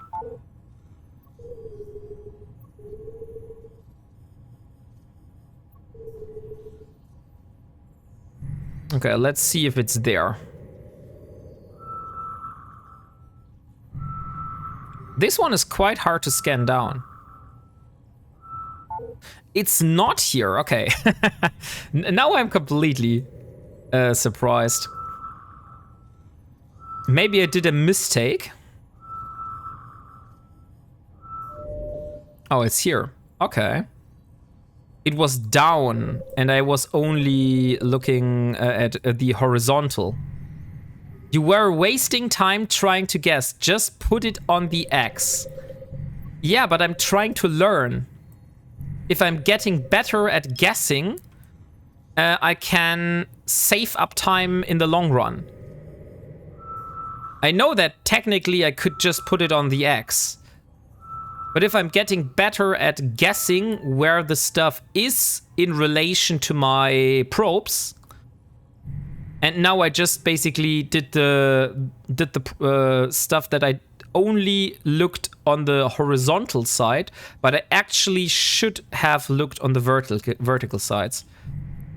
Okay, let's see if it's there. This one is quite hard to scan down. It's not here, okay. Now I'm completely surprised. Maybe I did a mistake. Oh, it's here. Okay. It was down, and I was only looking at the horizontal. You were wasting time trying to guess. Just put it on the X. Yeah, but I'm trying to learn. If I'm getting better at guessing, I can save up time in the long run. I know that technically I could just put it on the X. But if I'm getting better at guessing where the stuff is in relation to my probes, and now I just basically did the stuff that I only looked on the horizontal side, but I actually should have looked on the vertical sides.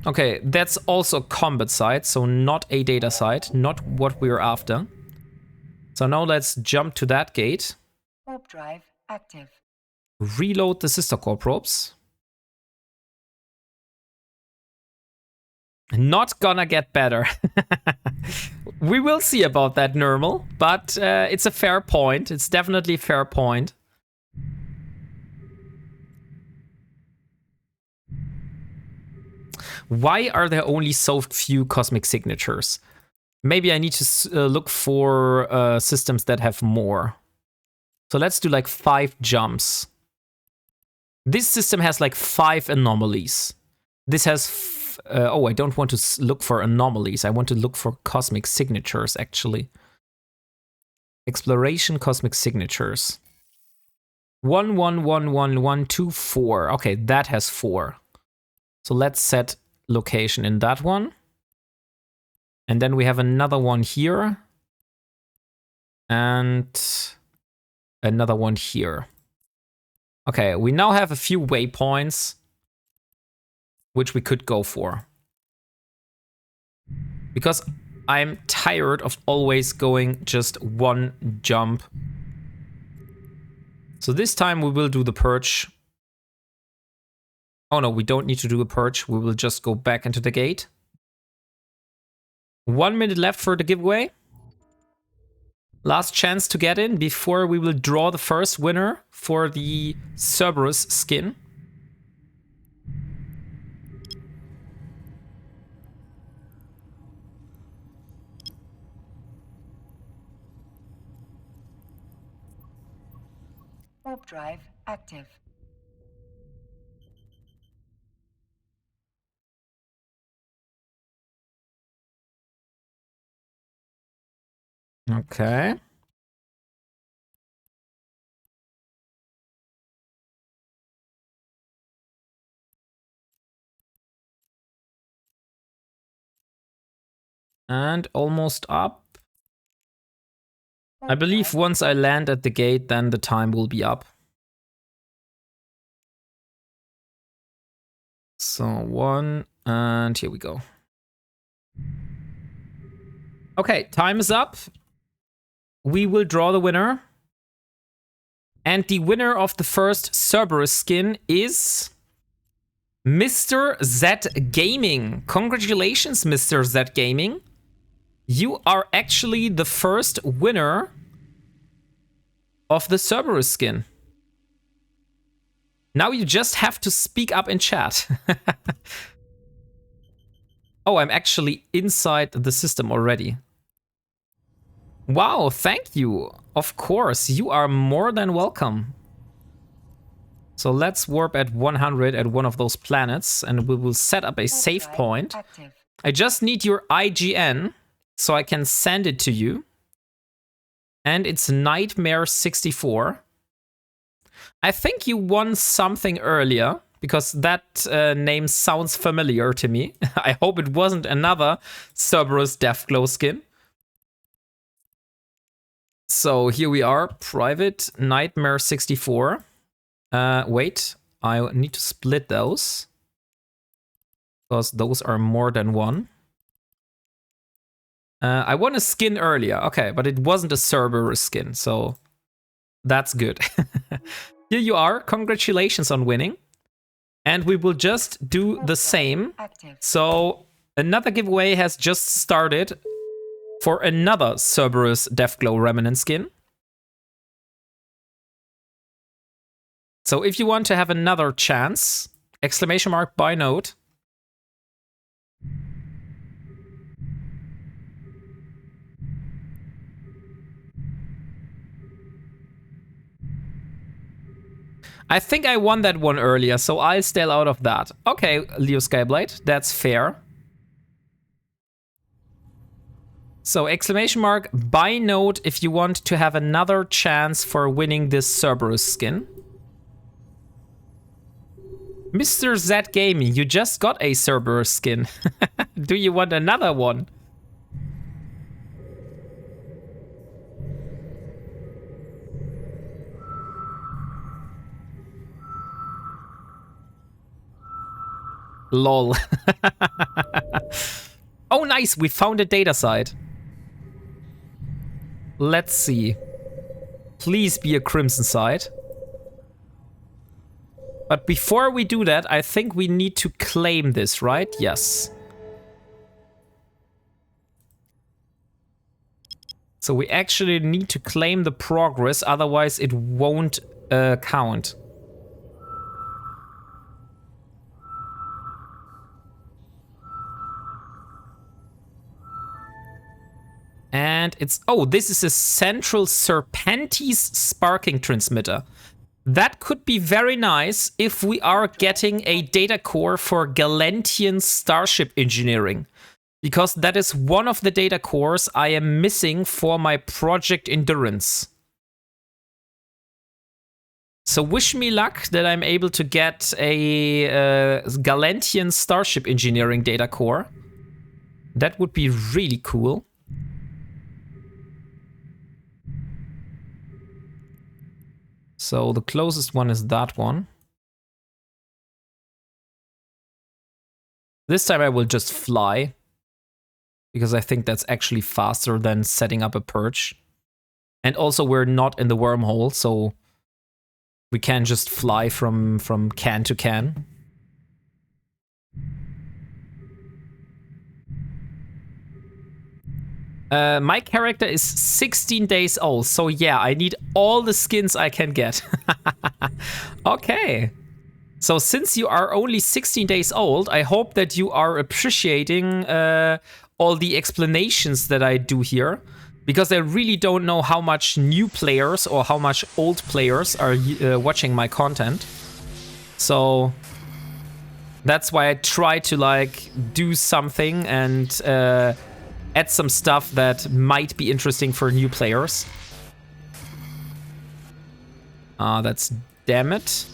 Okay, that's also a combat side, so not a data side, not what we're after. So now let's jump to that gate. Warp drive active. Reload the sister core probes. Not gonna get better. We will see about that, Normal, but it's a fair point. It's definitely a fair point. Why are there only so few cosmic signatures? Maybe I need to look for systems that have more. So let's do like 5 jumps. This system has like 5 anomalies. This has... oh, I don't want to look for anomalies. I want to look for cosmic signatures, actually. Exploration cosmic signatures. 1, 1, 1, 1, 1, 2, 4. Okay, that has 4. So let's set location in that one. And then we have another one here. And another one here. Okay, we now have a few waypoints which we could go for. Because I'm tired of always going just one jump. So this time we will do the purge. Oh no, we don't need to do a purge. We will just go back into the gate. 1 minute left for the giveaway. Last chance to get in before we will draw the first winner for the Cerberus skin. Warp drive active. Okay. And almost up. I believe once I land at the gate, then the time will be up. So 1, and here we go. Okay, time is up. We will draw the winner. And the winner of the first Cerberus skin is Mr. Z Gaming. Congratulations, Mr. Z Gaming. You are actually the first winner of the Cerberus skin. Now you just have to speak up in chat. Oh, I'm actually inside the system already. Wow, thank you. Of course, you are more than welcome. So let's warp at 100 at one of those planets and we will set up a save point. I just need your IGN so I can send it to you. And it's Nightmare 64. I think you won something earlier because that name sounds familiar to me. I hope it wasn't another Cerberus Deathglow skin. So here we are, private Nightmare 64. Wait, I need to split those because those are more than one. I won a skin earlier, okay, but it wasn't a Cerberus skin, so that's good. Here you are, congratulations on winning. And we will just do the same. So another giveaway has just started for another Cerberus Deathglow Remnant skin. So if you want to have another chance, exclamation mark buy note. I think I won that one earlier, so I'll stay out of that. Okay, Leo Skyblade, that's fair. So exclamation mark buy note if you want to have another chance for winning this Cerberus skin. Mr. Z Gaming, you just got a Cerberus skin. Do you want another one? Lol. Oh, nice. We found a data site. Let's see. Please be a crimson site. But before we do that, I think we need to claim this, right? Yes. So we actually need to claim the progress, otherwise it won't count. And it's, oh, this is a central Serpentis sparking transmitter. That could be very nice if we are getting a data core for Galantian starship engineering. Because that is one of the data cores I am missing for my project Endurance. So wish me luck that I'm able to get a Galantian starship engineering data core. That would be really cool. So the closest one is that one. This time I will just fly, because I think that's actually faster than setting up a perch. And also we're not in the wormhole, so we can just fly from can to can. My character is 16 days old, so yeah, I need all the skins I can get. Okay. So since you are only 16 days old, I hope that you are appreciating all the explanations that I do here. because I really don't know how much new players or how much old players are watching my content. So that's why I try to like do something and add some stuff that might be interesting for new players. That's damn it.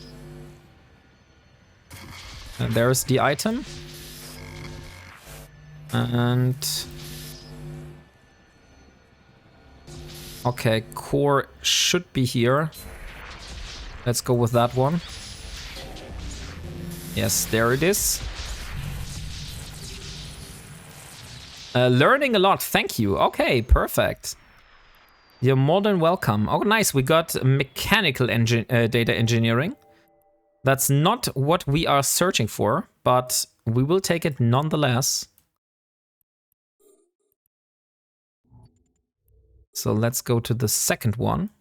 And there's the item. And okay, core should be here. Let's go with that one. Yes, there it is. Learning a lot, thank you. Okay, perfect. You're more than welcome. Oh, nice, we got mechanical data engineering. That's not what we are searching for, but we will take it nonetheless. So let's go to the second one.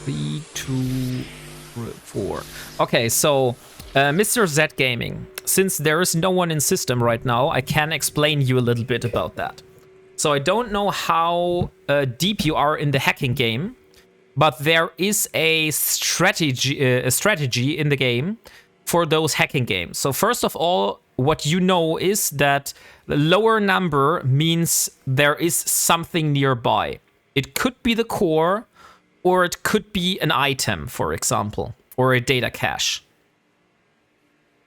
Three, 2, 4. Okay, so Mr. Z Gaming. Since there is no one in system right now, I can explain you a little bit about that. So I don't know how deep you are in the hacking game, but there is a strategy in the game for those hacking games. So first of all, what you know is that the lower number means there is something nearby. It could be the core, or it could be an item, for example, or a data cache.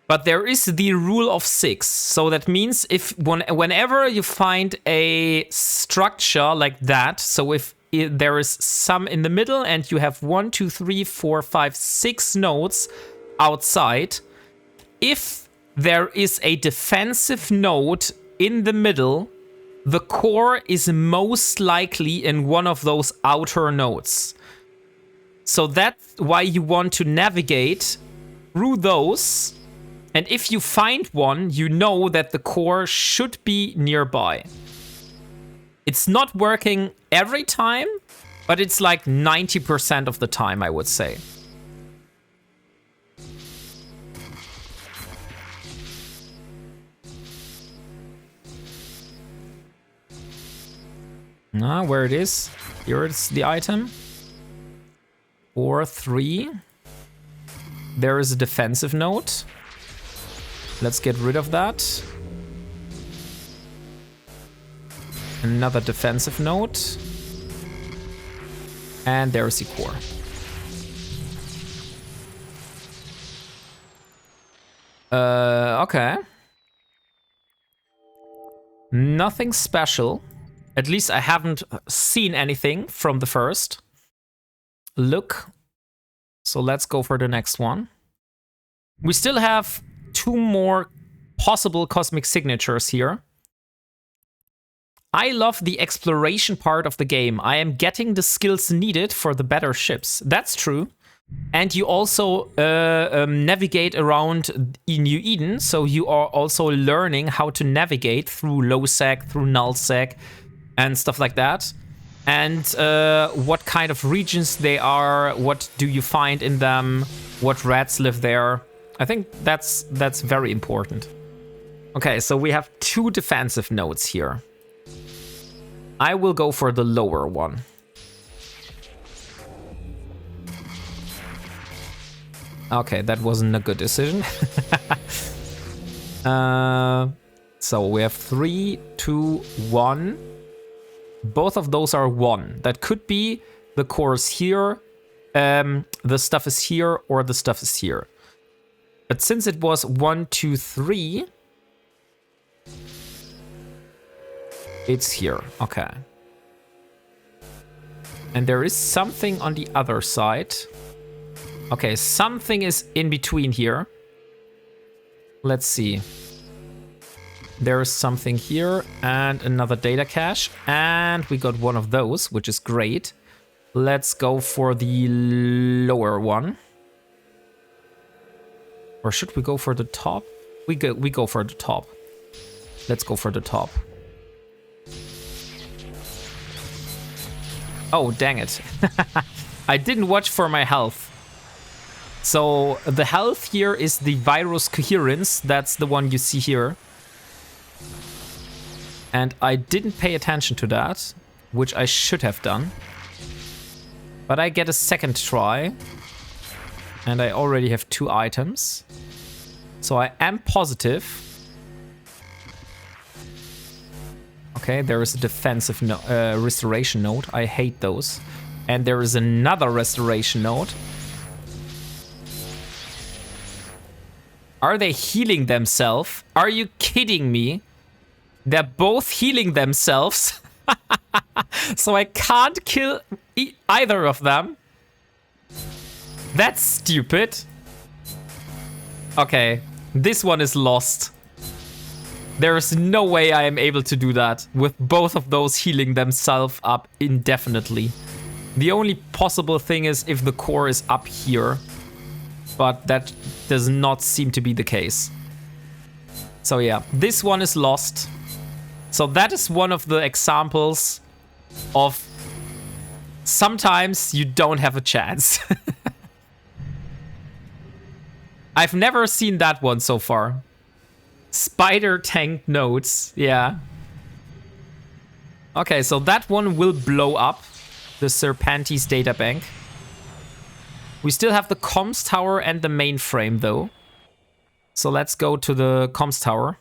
But there is the rule of 6. So that means whenever you find a structure like that, so if there is some in the middle and you have 1, 2, 3, 4, 5, 6 nodes outside, if there is a defensive node in the middle, the core is most likely in one of those outer nodes. So that's why you want to navigate through those. And if you find one, you know that the core should be nearby. It's not working every time, but it's like 90% of the time, I would say. Where it is? Here it's the item. 4, 3. There is a defensive node. Let's get rid of that. Another defensive node. And there's the core. Okay. Nothing special. At least I haven't seen anything from the first look. So let's go for the next one. We still have 2 more possible cosmic signatures here. I love the exploration part of the game. I am getting the skills needed for the better ships. That's true. And you also navigate around New Eden, so you are also learning how to navigate through low sec, through null sec, and stuff like that. And what kind of regions they are, what do you find in them, what rats live there. I think that's very important. Okay, so we have 2 defensive nodes here. I will go for the lower one. Okay, that wasn't a good decision. So we have 3, 2, 1. Both of those are 1. That could be the cores here, the stuff is here, or the stuff is here. But since it was 1, 2, 3, it's here. Okay. And there is something on the other side. Okay, something is in between here. Let's see. There is something here and another data cache. And we got one of those, which is great. Let's go for the lower one. Or should we go for the top? We go for the top. Let's go for the top. Oh, dang it. I didn't watch for my health. So the health here is the virus coherence. That's the one you see here. And I didn't pay attention to that, which I should have done. But I get a second try. And I already have 2 items. So I am positive. Okay, there is a defensive restoration node. I hate those. And there is another restoration node. Are they healing themselves? Are you kidding me? They're both healing themselves. So I can't kill either of them. That's stupid. Okay, this one is lost. There is no way I am able to do that with both of those healing themselves up indefinitely. The only possible thing is if the core is up here. But that does not seem to be the case. So yeah, this one is lost. So that is one of the examples of sometimes you don't have a chance. I've never seen that one so far. Spider tank nodes, yeah. Okay, so that one will blow up. The Serpantes databank. We still have the comms tower and the mainframe though. So let's go to the comms tower.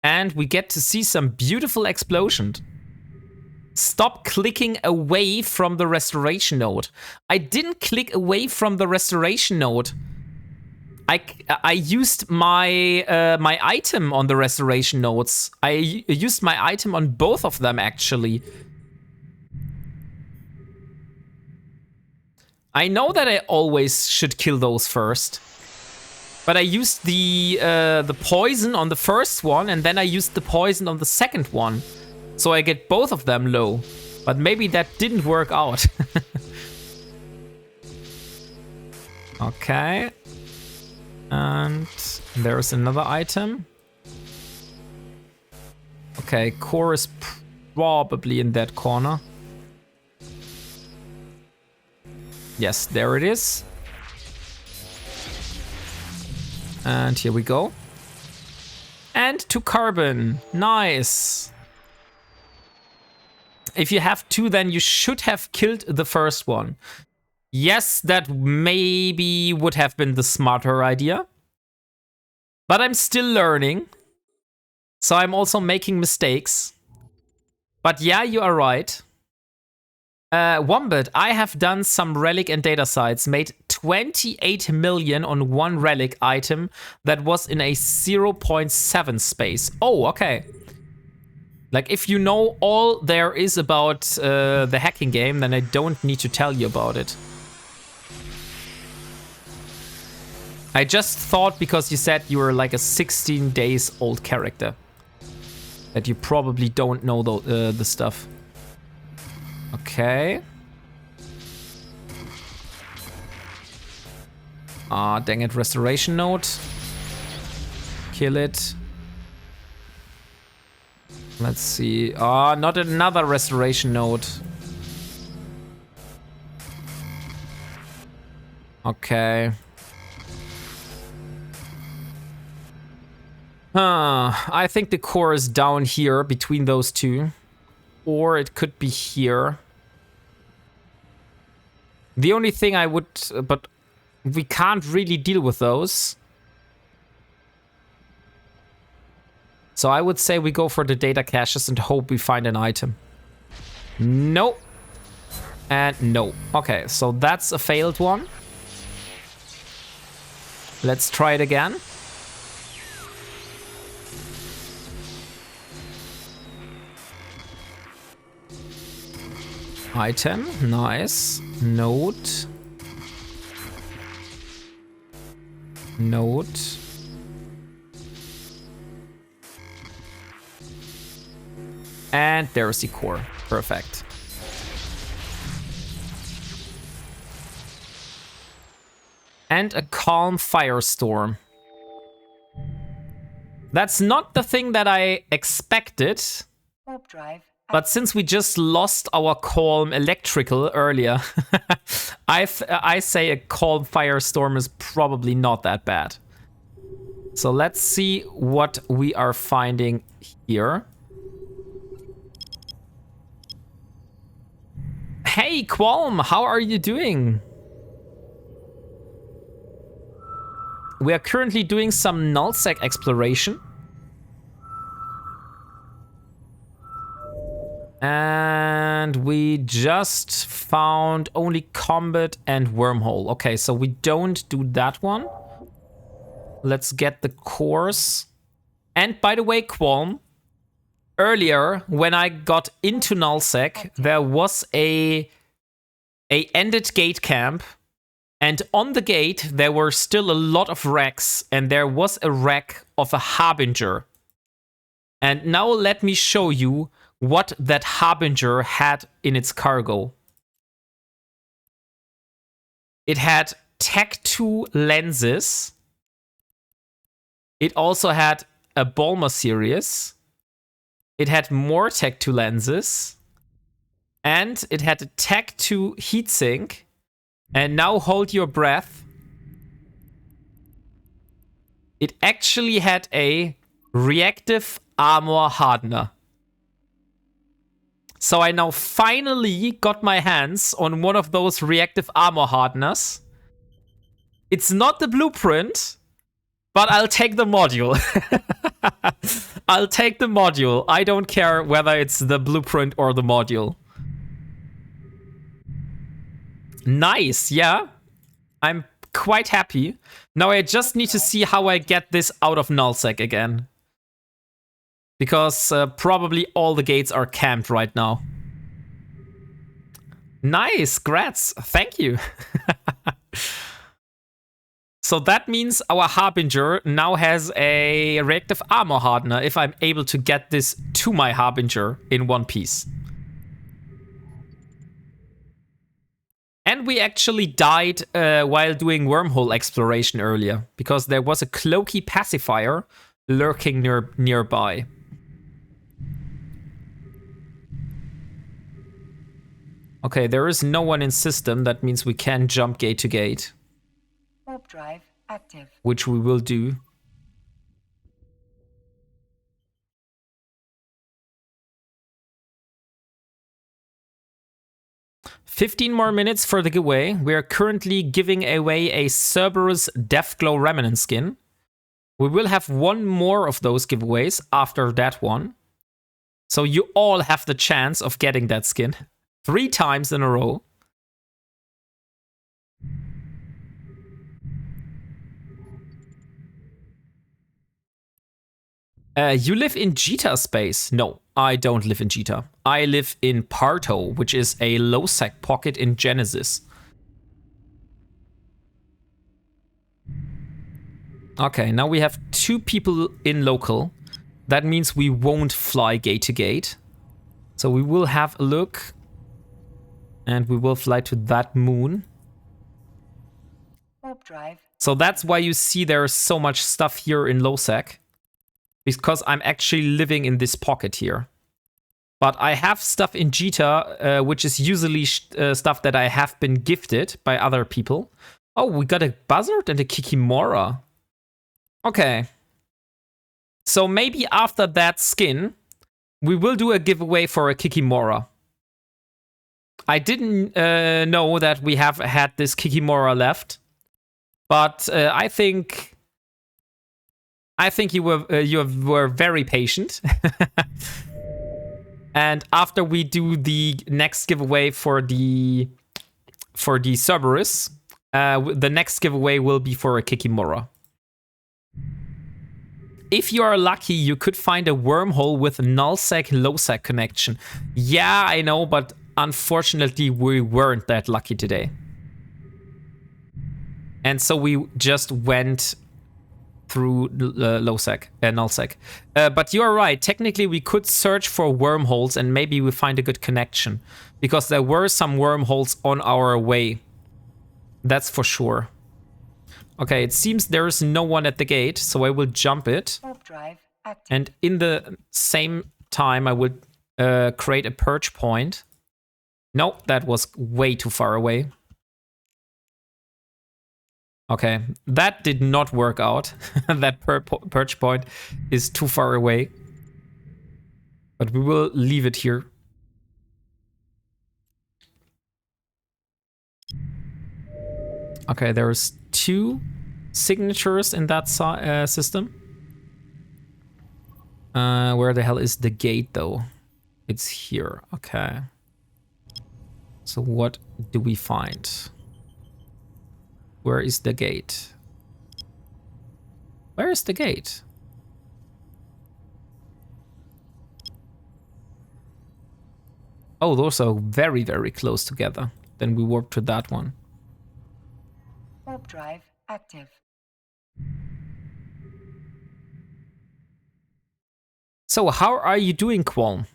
And we get to see some beautiful explosion. Stop clicking away from the restoration node. I didn't click away from the restoration node. I used my my item on the restoration nodes. I used my item on both of them actually. I know that I always should kill those first. But I used the poison on the first one, and then I used the poison on the second one. So I get both of them low. But maybe that didn't work out. Okay. And there's another item. Okay, core is probably in that corner. Yes, there it is. And here we go. And to carbon. Nice. If you have 2, then you should have killed the first one. Yes, that maybe would have been the smarter idea. But I'm still learning. So I'm also making mistakes. But yeah, you are right. Wombat, I have done some relic and data sites, made 28 million on one relic item that was in a 0.7 space. Oh, okay. Like, if you know all there is about the hacking game, then I don't need to tell you about it. I just thought because you said you were like a 16 days old character that you probably don't know the stuff. Okay. Ah, dang it, restoration node. Kill it. Let's see. Ah, not another restoration node. Okay. I think the core is down here between those two. Or it could be here. The only thing I would... but we can't really deal with those. So I would say we go for the data caches and hope we find an item. No. And no. Okay, so that's a failed one. Let's try it again. Item, nice. Node. Node. And there's the core. Perfect. And a calm firestorm. That's not the thing that I expected. Warp drive. But since we just lost our calm electrical earlier, I say a calm firestorm is probably not that bad. So let's see what we are finding here. Hey, Qualm, how are you doing? We are currently doing some nullsec exploration. And we just found only combat and wormhole. Okay, so we don't do that one. Let's get the course. And by the way, Qualm, earlier when I got into nullsec, there was a ended gate camp. And on the gate, there were still a lot of wrecks. And there was a wreck of a Harbinger. And now let me show you what that Harbinger had in its cargo. It had Tech 2 lenses. It also had a Balmer series. It had more Tech 2 lenses. And it had a Tech 2 heatsink. And now hold your breath. It actually had a reactive armor hardener. So I now finally got my hands on one of those reactive armor hardeners. It's not the blueprint, but I'll take the module. I'll take the module. I don't care whether it's the blueprint or the module. Nice, yeah. I'm quite happy. Now I just need to see how I get this out of nullsec again. Because probably all the gates are camped right now. Nice, grats. Thank you. So that means our Harbinger now has a reactive armor hardener if I'm able to get this to my Harbinger in one piece. And we actually died while doing wormhole exploration earlier, because there was a cloaky pacifier lurking nearby. Okay, there is no one in system. That means we can jump gate to gate. Warp drive active. Which we will do. "15 more minutes for the giveaway. We are currently giving away a Cerberus Deathglow Remnant skin. We will have one more of those giveaways after that one. So you all have the chance of getting that skin 3 times in a row. You live in Jita space? No, I don't live in Jita. I live in Parto, which is a low-sec pocket in Genesis. Okay, now we have 2 people in local. That means we won't fly gate to gate. So we will have a look. And we will fly to that moon. Warp drive. So that's why you see there's so much stuff here in low-sec. Because I'm actually living in this pocket here. But I have stuff in Jita, which is usually stuff that I have been gifted by other people. Oh, we got a buzzard and a Kikimora. Okay. So maybe after that skin, we will do a giveaway for a Kikimora. I didn't know that we have had this Kikimora left. But I think you were very patient. And after we do the next giveaway for the Cerberus, the next giveaway will be for a Kikimora. If you are lucky, you could find a wormhole with nullsec lowsec connection. Yeah, I know, but unfortunately we weren't that lucky today. And so we just went through lowsec and nullsec. But you're right, technically we could search for wormholes and maybe we find a good connection. Because there were some wormholes on our way. That's for sure. Okay, it seems there is no one at the gate, so I will jump it. Warp drive active. And in the same time, I would create a perch point. No, that was way too far away. Okay, that did not work out. That perch point is too far away. But we will leave it here. Okay, there's 2 signatures in that system. Where the hell is the gate, though? It's here. Okay. So what do we find? Where is the gate? Where is the gate? Oh, those are very, very close together. Then we warp to that one. Warp drive active. So how are you doing, Qualm?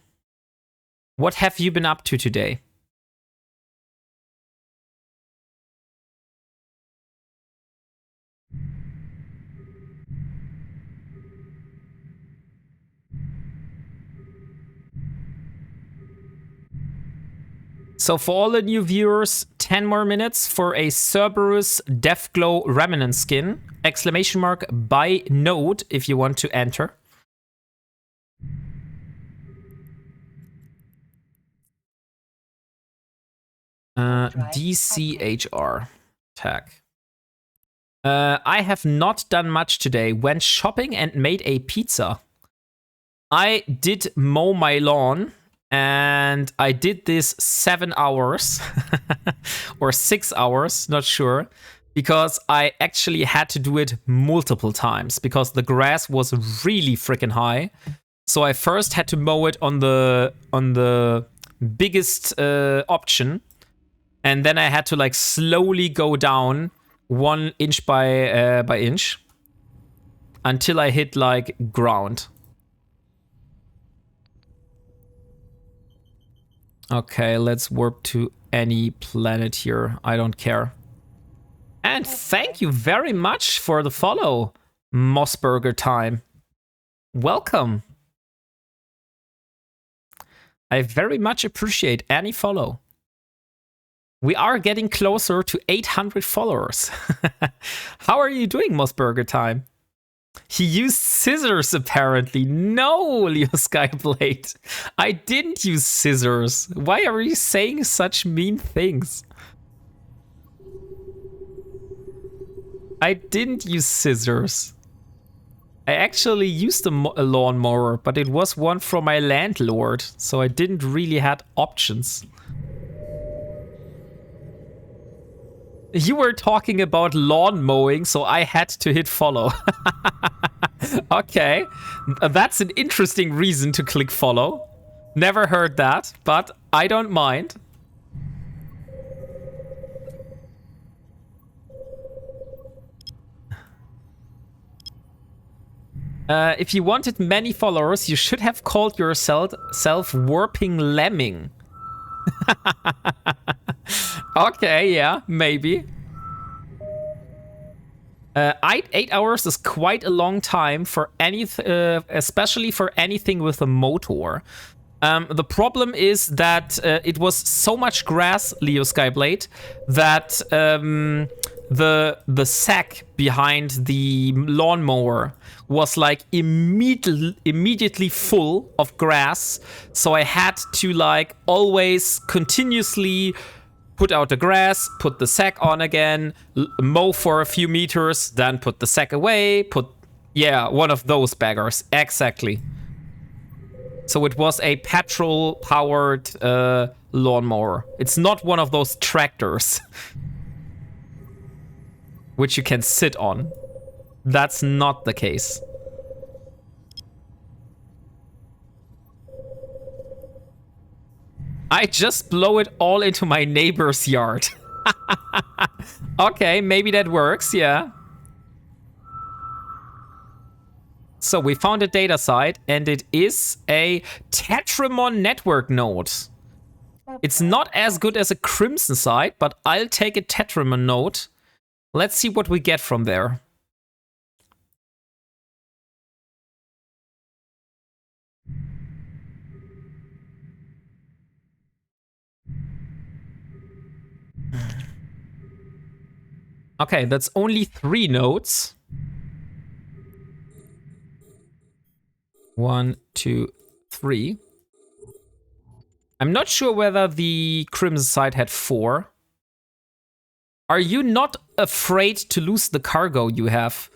What have you been up to today? So for all the new viewers, 10 more minutes for a Cerberus Deathglow Remnant skin. Exclamation mark by node if you want to enter. DCHR tag. I have not done much today. Went shopping and made a pizza. I did mow my lawn. And I did this 7 hours or 6 hours, not sure, because I actually had to do it multiple times because the grass was really freaking high. So I first had to mow it on the biggest option, and then I had to like slowly go down 1 inch by inch until I hit like ground. Okay, let's warp to any planet here. I don't care. And thank you very much for the follow, Mossburger Time. Welcome. I very much appreciate any follow. We are getting closer to 800 followers. How are you doing, Mossburger Time? He used scissors, apparently. No, Leo Skyblade. I didn't use scissors. Why are you saying such mean things? I didn't use scissors. I actually used a lawnmower, but it was one from my landlord, so I didn't really have options. You were talking about lawn mowing, so I had to hit follow. Okay, that's an interesting reason to click follow. Never heard that, but I don't mind. If you wanted many followers, you should have called yourself Warping Lemming. Okay, yeah, maybe. 8 hours is quite a long time for especially for anything with a motor. The problem is that it was so much grass, Leo Skyblade, that the sack behind the lawnmower was like immediately full of grass. So I had to like always continuously put out the grass, put the sack on again, mow for a few meters, then put the sack away, yeah, one of those baggers, exactly. So it was a petrol-powered lawnmower. It's not one of those tractors, which you can sit on. That's not the case. I just blow it all into my neighbor's yard. Okay, maybe that works, yeah. So we found a data site, and it is a Tetramon network node. It's not as good as a Crimson site, but I'll take a Tetramon node Let's see what we get from there. Okay, that's only 3 nodes. 1, 2, 3. I'm not sure whether the Crimson side had 4. Are you not afraid to lose the cargo you have?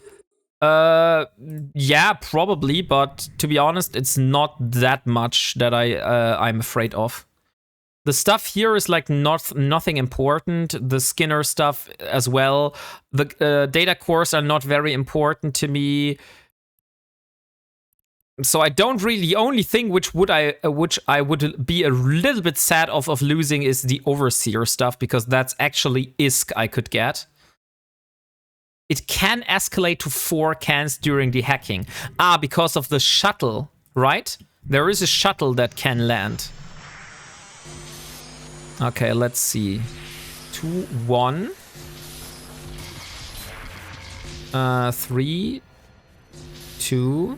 Yeah, probably, but to be honest, it's not that much that I'm afraid of. The stuff here is like nothing important. The Skinner stuff as well. The data cores are not very important to me. So I don't really. The only thing which I would be a little bit sad of losing is the Overseer stuff, because that's actually ISK I could get. It can escalate to 4 cans during the hacking. Ah, because of the shuttle, right? There is a shuttle that can land. Okay, let's see. 2, 1. 3, 2.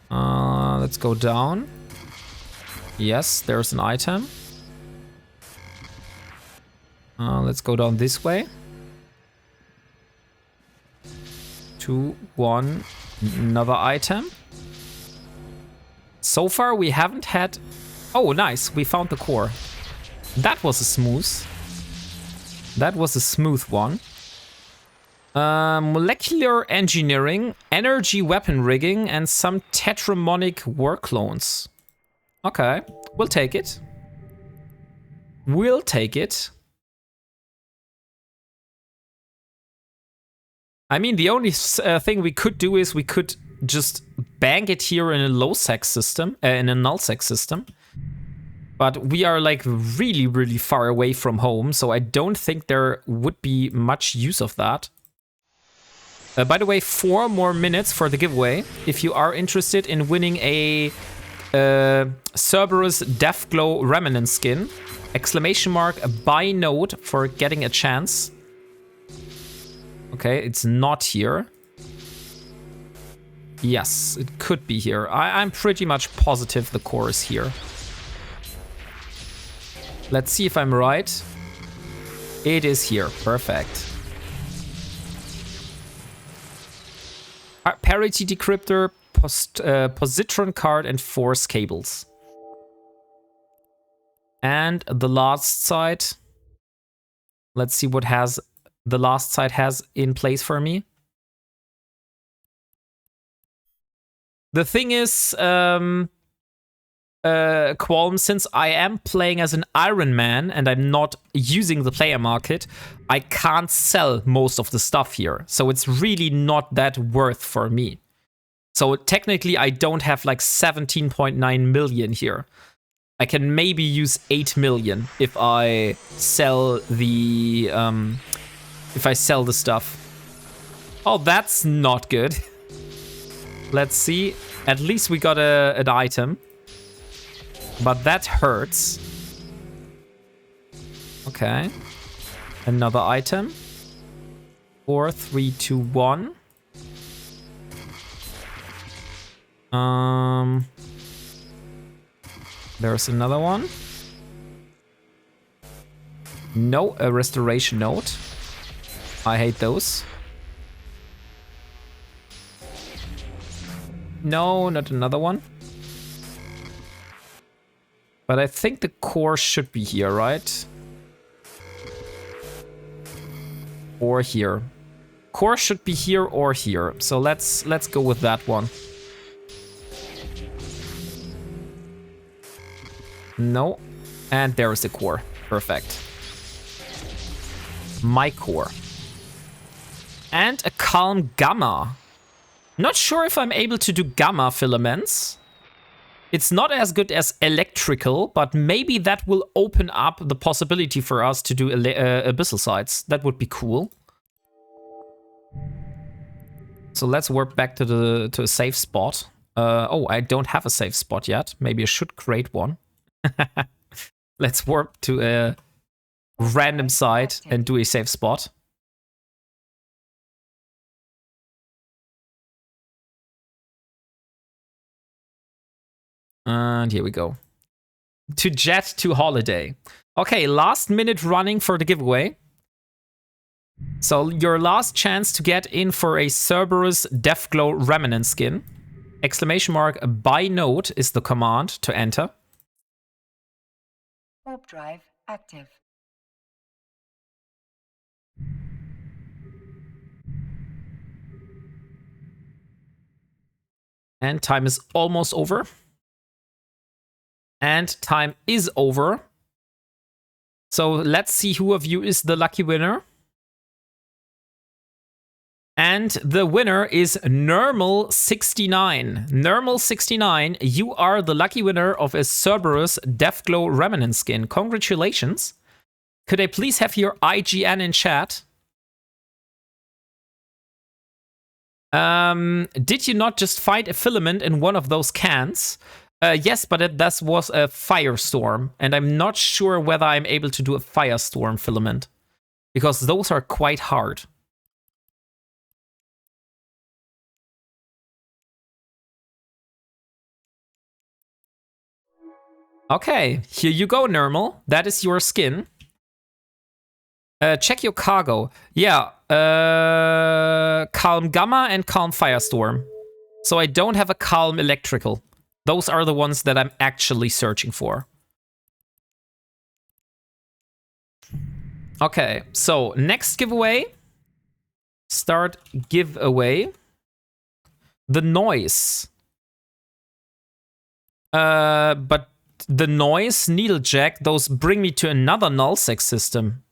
Let's go down. Yes, there's an item. Let's go down this way. 2, 1. Another item. So far, we haven't had... Oh, nice. We found the core. That was a smooth. That was a smooth one. Molecular engineering, energy weapon rigging, and some tetramonic war clones. Okay, we'll take it. We'll take it. I mean, the only thing we could do is we could just bank it here in a low sec system, in a null sec system. But we are like really, really far away from home, so I don't think there would be much use of that. By the way, 4 more minutes for the giveaway. If you are interested in winning a Cerberus Deathglow Remnant skin, exclamation mark buy node for getting a chance. Okay, it's not here. Yes, it could be here. I'm pretty much positive the core is here. Let's see if I'm right. It is here. Perfect. Parity decryptor, positron card, and force cables. And the last side. Let's see what has the last side has in place for me. The thing is, Qualm, since I am playing as an Ironman and I'm not using the player market, I can't sell most of the stuff here. So it's really not that worth for me. So technically I don't have like 17.9 million here. I can maybe use 8 million if I sell the stuff. Oh, that's not good. Let's see. At least we got an item. But that hurts. Okay. Another item. 4, 3, 2, 1. There's another one. No, a restoration node. I hate those. No, not another one. But I think the core should be here, right? Or here. Core should be here or here. So let's go with that one. No. And there is the core. Perfect. My core. And a calm gamma. Not sure if I'm able to do gamma filaments. It's not as good as electrical, but maybe that will open up the possibility for us to do abyssal sites. That would be cool. So let's warp back to a safe spot. Oh, I don't have a safe spot yet. Maybe I should create one. Let's warp to a random site and do a safe spot. And here we go. To jet to holiday. Okay, last minute running for the giveaway. So your last chance to get in for a Cerberus Deathglow Remnant skin. Exclamation mark buy node is the command to enter. Warp drive active. And time is almost over. And time is over. So let's see who of you is the lucky winner. And the winner is Nermal69. Nermal69, you are the lucky winner of a Cerberus Deathglow Remnant skin. Congratulations. Could I please have your IGN in chat? Did you not just fight a filament in one of those cans? Yes, but that was a firestorm, and I'm not sure whether I'm able to do a firestorm filament, because those are quite hard. Okay, here you go, Nermal. That is your skin. Check your cargo. Yeah, Calm Gamma and Calm Firestorm. So I don't have a Calm Electrical. Those are the ones that I'm actually searching for. Okay, so next giveaway. Start giveaway. The noise. But the noise, needlejack, those bring me to another nullsec system.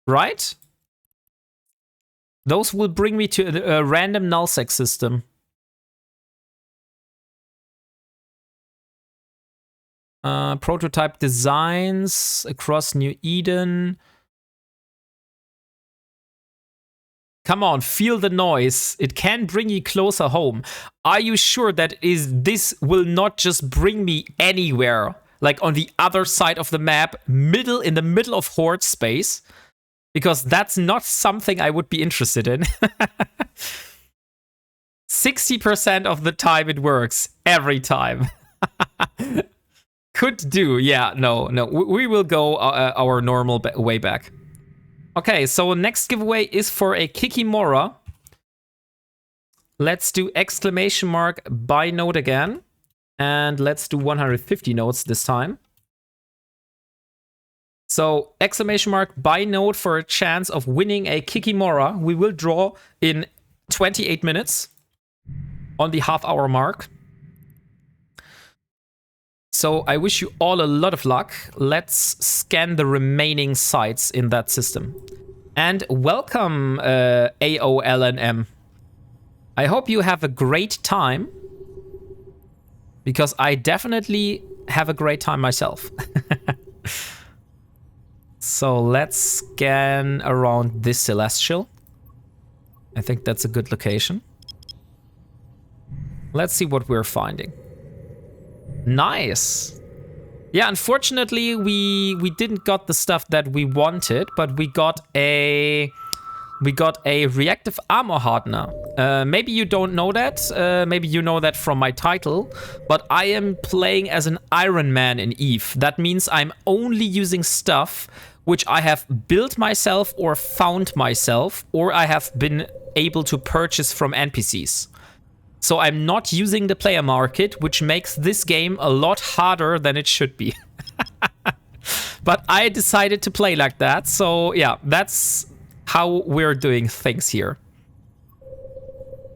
Right? Those will bring me to a random nullsec system. Prototype designs across New Eden. Come on, feel the noise. It can bring you closer home. Are you sure that this will not just bring me anywhere? Like on the other side of the map, in the middle of Horde space? Because that's not something I would be interested in. 60% of the time it works. Every time. Could do. Yeah, no. We will go our normal way back. Okay, so next giveaway is for a Kikimora. Let's do exclamation mark buy node again. And let's do 150 nodes this time. So exclamation mark buy node for a chance of winning a Kikimora. We will draw in 28 minutes on the half-hour mark. So I wish you all a lot of luck. Let's scan the remaining sites in that system. And welcome AOLNM. I hope you have a great time, because I definitely have a great time myself. So let's scan around this celestial. I think that's a good location. Let's see what we're finding. Nice. Yeah, unfortunately we didn't got the stuff that we wanted, but we got a reactive armor hardener. Maybe you don't know that. Maybe you know that from my title. But I am playing as an Ironman in EVE. That means I'm only using stuff which I have built myself or found myself, or I have been able to purchase from NPCs. So I'm not using the player market, which makes this game a lot harder than it should be. But I decided to play like that. So yeah, that's how we're doing things here.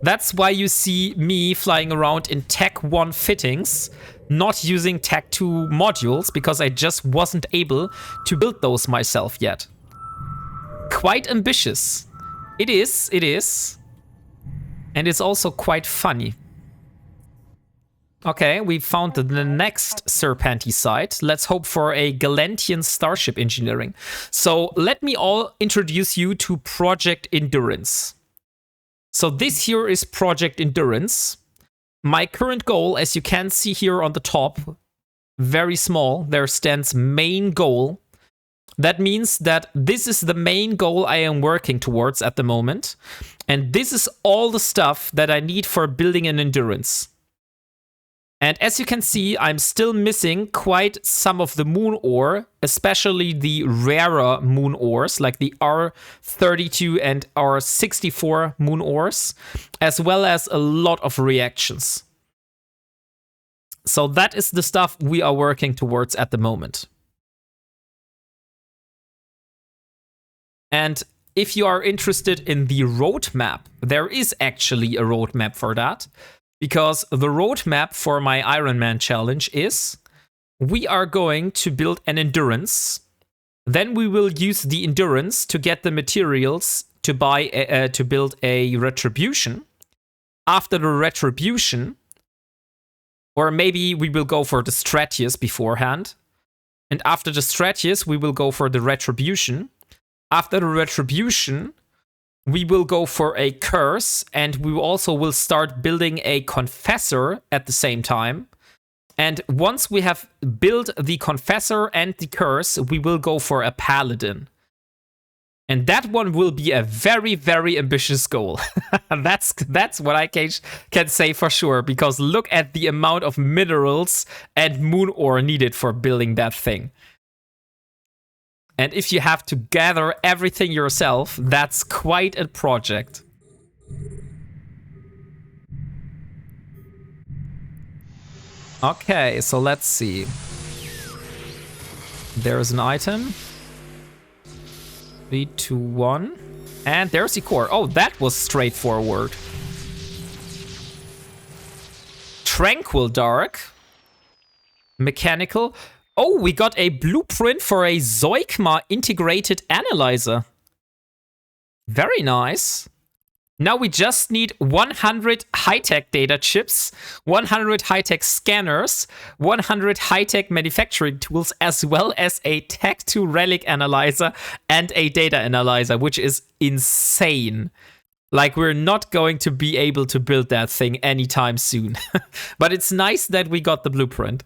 That's why you see me flying around in Tech 1 fittings, not using Tech 2 modules, because I just wasn't able to build those myself yet. Quite ambitious. It is. And it's also quite funny. Okay, we found the next Serpenty site. Let's hope for a Galantian starship engineering. So let me all introduce you to Project Endurance. So this here is Project Endurance. My current goal, as you can see here on the top, very small, there stands main goal. That means that this is the main goal I am working towards at the moment. And this is all the stuff that I need for building an endurance. And as you can see, I'm still missing quite some of the moon ore, especially the rarer moon ores, like the R32 and R64 moon ores, as well as a lot of reactions. So that is the stuff we are working towards at the moment. And if you are interested in the roadmap, there is actually a roadmap for that. Because the roadmap for my Ironman challenge is, we are going to build an endurance. Then we will use the endurance to get the materials to build a retribution. After the retribution, or maybe we will go for the Stratius beforehand. And after the Stratius, we will go for the retribution. After the retribution, we will go for a curse, and we also will start building a confessor at the same time. And once we have built the confessor and the curse, we will go for a paladin. And that one will be a very, very ambitious goal. That's what I can say for sure, because look at the amount of minerals and moon ore needed for building that thing. And if you have to gather everything yourself, that's quite a project. Okay, so let's see. There's an item. 3, 2, 1. And there's the core. Oh, that was straightforward. Tranquil Dark. Mechanical. Oh, we got a blueprint for a Zeugma integrated analyzer. Very nice. Now we just need 100 high-tech data chips, 100 high-tech scanners, 100 high-tech manufacturing tools, as well as a Tech2 relic analyzer and a data analyzer, which is insane. Like, we're not going to be able to build that thing anytime soon. But it's nice that we got the blueprint.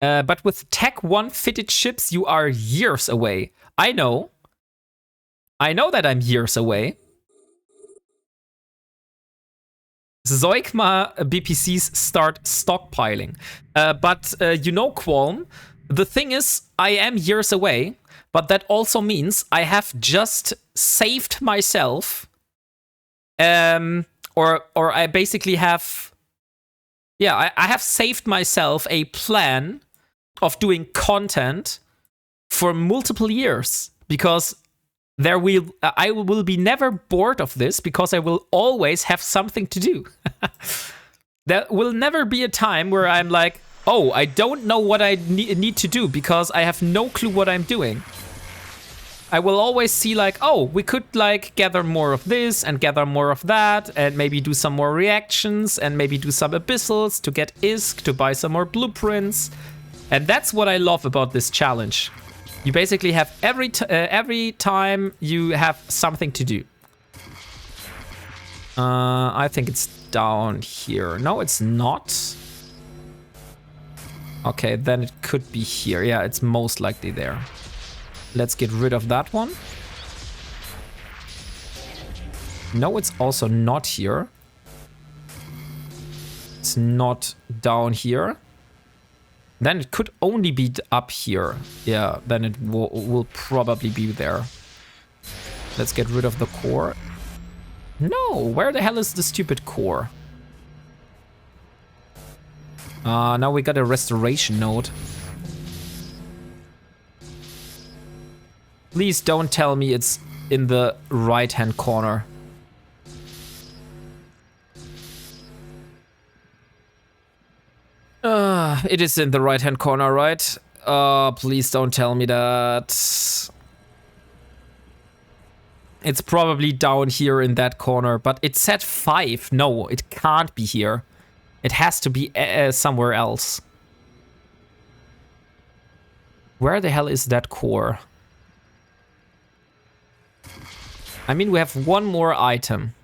But with Tech 1 fitted chips, you are years away. I know that I'm years away. Zeugma BPCs start stockpiling. But you know, Qualm, the thing is, I am years away, but that also means I have just saved myself. Or I basically have... Yeah, I have saved myself a plan of doing content for multiple years, because I will be never bored of this, because I will always have something to do. There will never be a time where I'm like, oh, I don't know what I need to do because I have no clue what I'm doing. I will always see like, oh, we could like gather more of this and gather more of that, and maybe do some more reactions and maybe do some abyssals to get ISK, to buy some more blueprints. And that's what I love about this challenge. You basically have every time you have something to do. I think it's down here. No, it's not. Okay, then it could be here. Yeah, it's most likely there. Let's get rid of that one. No, it's also not here. It's not down here. Then it could only be up here. Yeah, then it will probably be there. Let's get rid of the core. No, where the hell is the stupid core? Now we got a restoration node. Please don't tell me it's in the right-hand corner. It is in the right-hand corner, right? Please don't tell me that. It's probably down here in that corner, but it said 5. No, it can't be here. It has to be somewhere else. Where the hell is that core? I mean, we have one more item.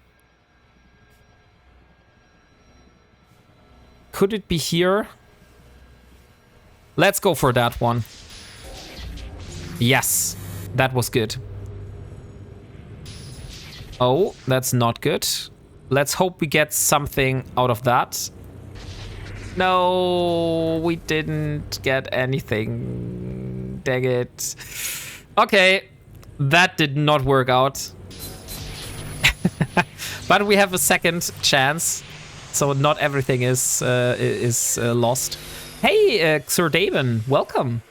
Could it be here? Let's go for that one. Yes, that was good. Oh, that's not good. Let's hope we get something out of that. No, we didn't get anything. Dang it. Okay, that did not work out. But we have a second chance, so not everything is lost. Hey, Dradimin, welcome.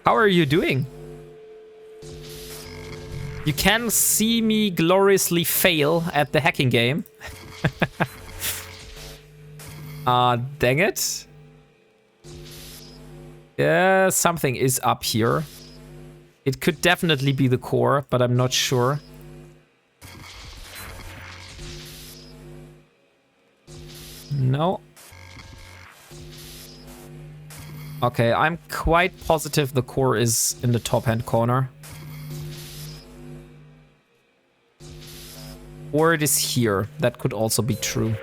How are you doing? You can see me gloriously fail at the hacking game. Dang it. Yeah, something is up here. It could definitely be the core, but I'm not sure. No. Okay, I'm quite positive the core is in the top-hand corner. Or it is here. That could also be true.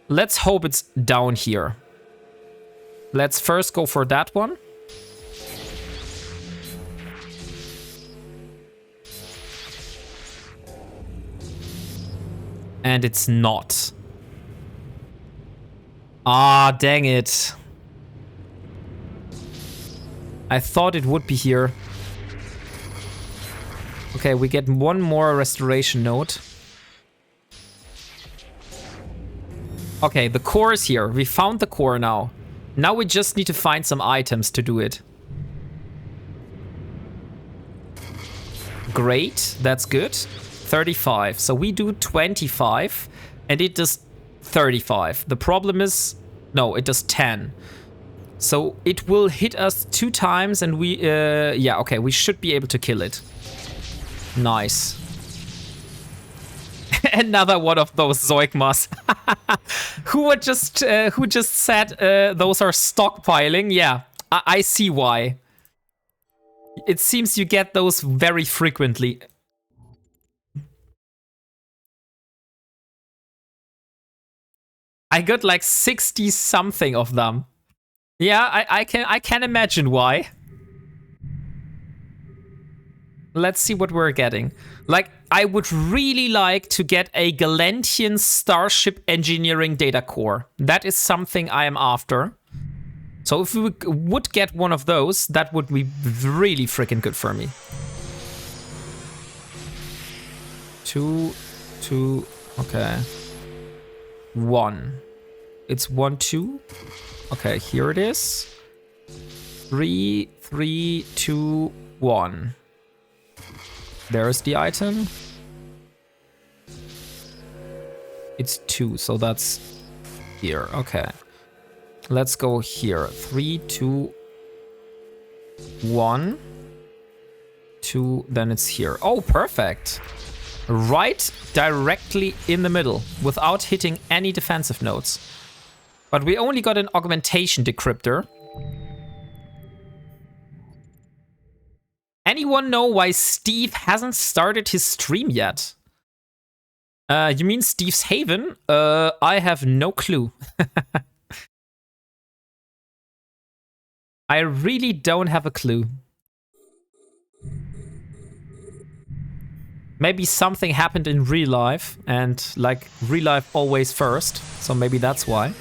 Let's hope it's down here. Let's first go for that one. And it's not. Ah, dang it. I thought it would be here. Okay, we get one more restoration node. Okay, the core is here. We found the core now. Now we just need to find some items to do it. Great, that's good. 35. So we do 25 and it does 35. The problem is, no, it does 10. So it will hit us 2 times and we, yeah, okay, we should be able to kill it. Nice. Another one of those Zeugmas. who just said those are stockpiling? Yeah, I see why. It seems you get those very frequently. I got like 60 something of them. Yeah, I can imagine why. Let's see what we're getting. Like, I would really like to get a Galantian Starship Engineering data core. That is something I am after. So if we would get one of those, that would be really freaking good for me. 2, 2, okay. 1. It's 1, 2. Okay, here it is. 3, 3, 2, 1. There's the item. It's 2, so that's here. Okay. Let's go here. 3, 2, 1. 2, then it's here. Oh, perfect. Right directly in the middle without hitting any defensive nodes. But we only got an augmentation decryptor. Anyone know why Steve hasn't started his stream yet? You mean Steve's Haven? I have no clue. I really don't have a clue. Maybe something happened in real life, and like real life always first, so maybe that's why.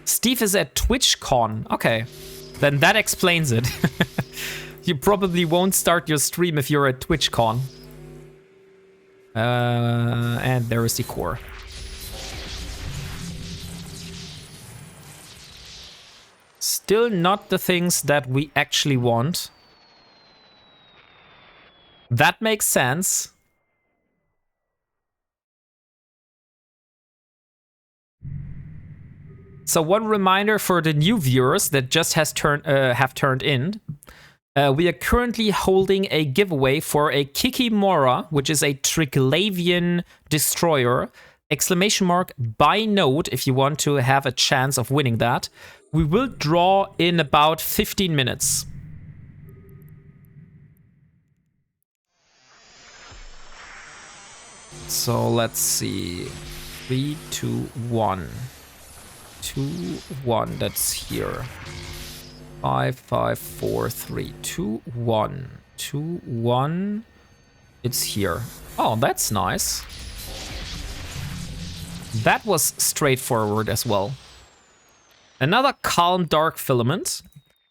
Steve is at TwitchCon. Okay, then that explains it. You probably won't start your stream if you're at TwitchCon. And there is the core. Still not the things that we actually want. That makes sense. So one reminder for the new viewers that just have turned in. We are currently holding a giveaway for a Kikimora, which is a Triglavian destroyer. Exclamation mark buy node if you want to have a chance of winning that. We will draw in about 15 minutes. So let's see. 3, 2, 1. 2, 1. That's here. 5, 5, 4, 3, 2, 1. 2, 1. It's here. Oh, that's nice. That was straightforward as well. Another calm dark filament.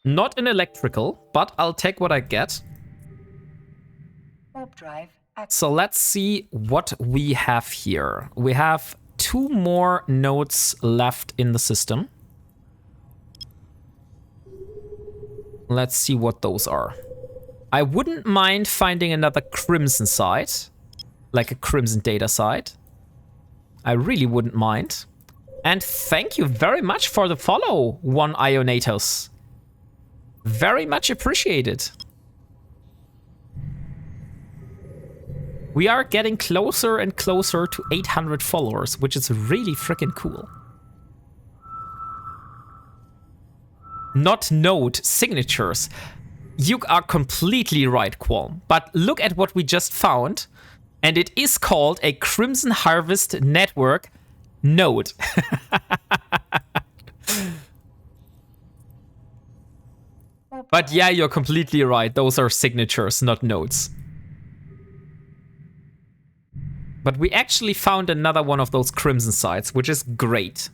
Not an electrical, but I'll take what I get. Warp drive. So let's see what we have here. We have 2 more nodes left in the system. Let's see what those are. I wouldn't mind finding another crimson site, like a crimson data site. I really wouldn't mind. And thank you very much for the follow, One Ionatus. Very much appreciated. We are getting closer and closer to 800 followers, which is really freaking cool. Not node, signatures. You are completely right, Qualm. But look at what we just found. And it is called a Crimson Harvest Network node. But yeah, you're completely right. Those are signatures, not nodes. But we actually found another one of those crimson sites, which is great.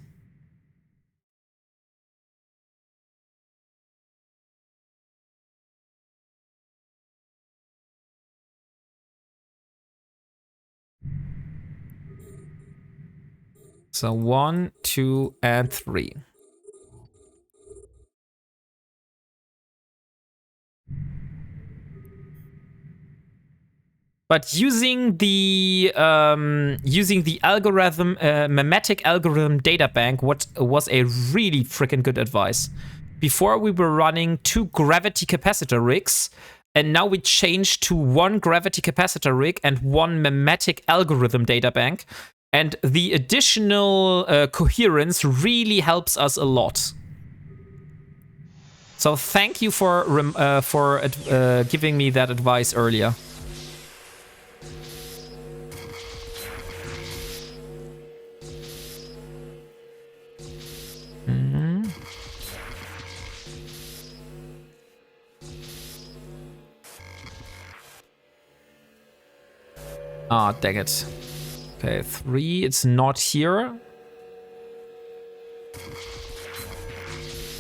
So 1, 2, and 3. But using the algorithm, memetic algorithm data bank, what was a really freaking good advice. Before we were running 2 gravity capacitor rigs, and now we changed to 1 gravity capacitor rig and 1 memetic algorithm data bank. And the additional coherence really helps us a lot. So thank you for giving me that advice earlier. Ah, dang it. Okay, 3, it's not here.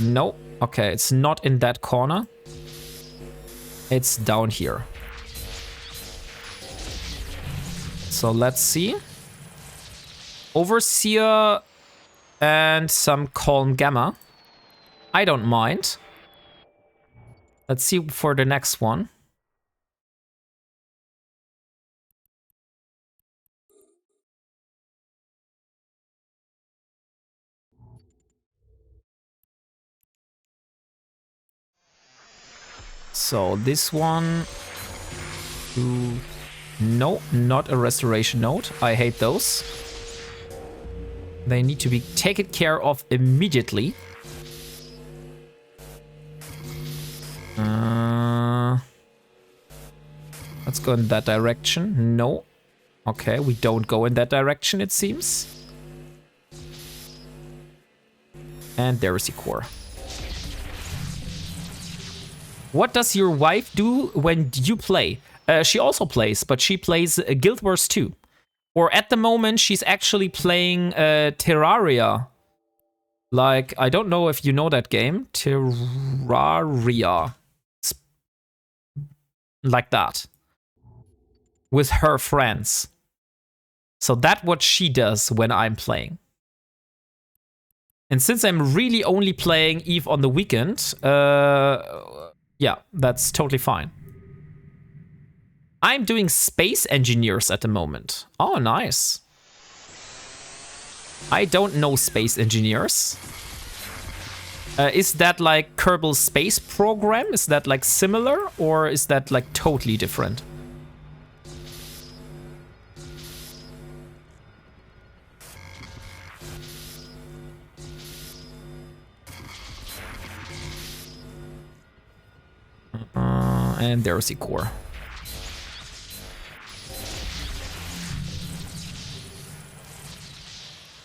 No. Okay, it's not in that corner. It's down here. So let's see. Overseer and some calm gamma. I don't mind. Let's see for the next one. So this one, no, not a restoration node. I hate those. They need to be taken care of immediately. Let's go in that direction. No. Okay, we don't go in that direction, it seems. And there is the core. What does your wife do when you play? She also plays, but she plays Guild Wars 2. Or at the moment, she's actually playing Terraria. Like, I don't know if you know that game. Terraria. Like that. With her friends. So that's what she does when I'm playing. And since I'm really only playing Eve on the weekend, yeah, that's totally fine. I'm doing Space Engineers at the moment. Oh, nice. I don't know Space Engineers. Is that like Kerbal Space Program? Is that like similar, or is that like totally different? And there's the core.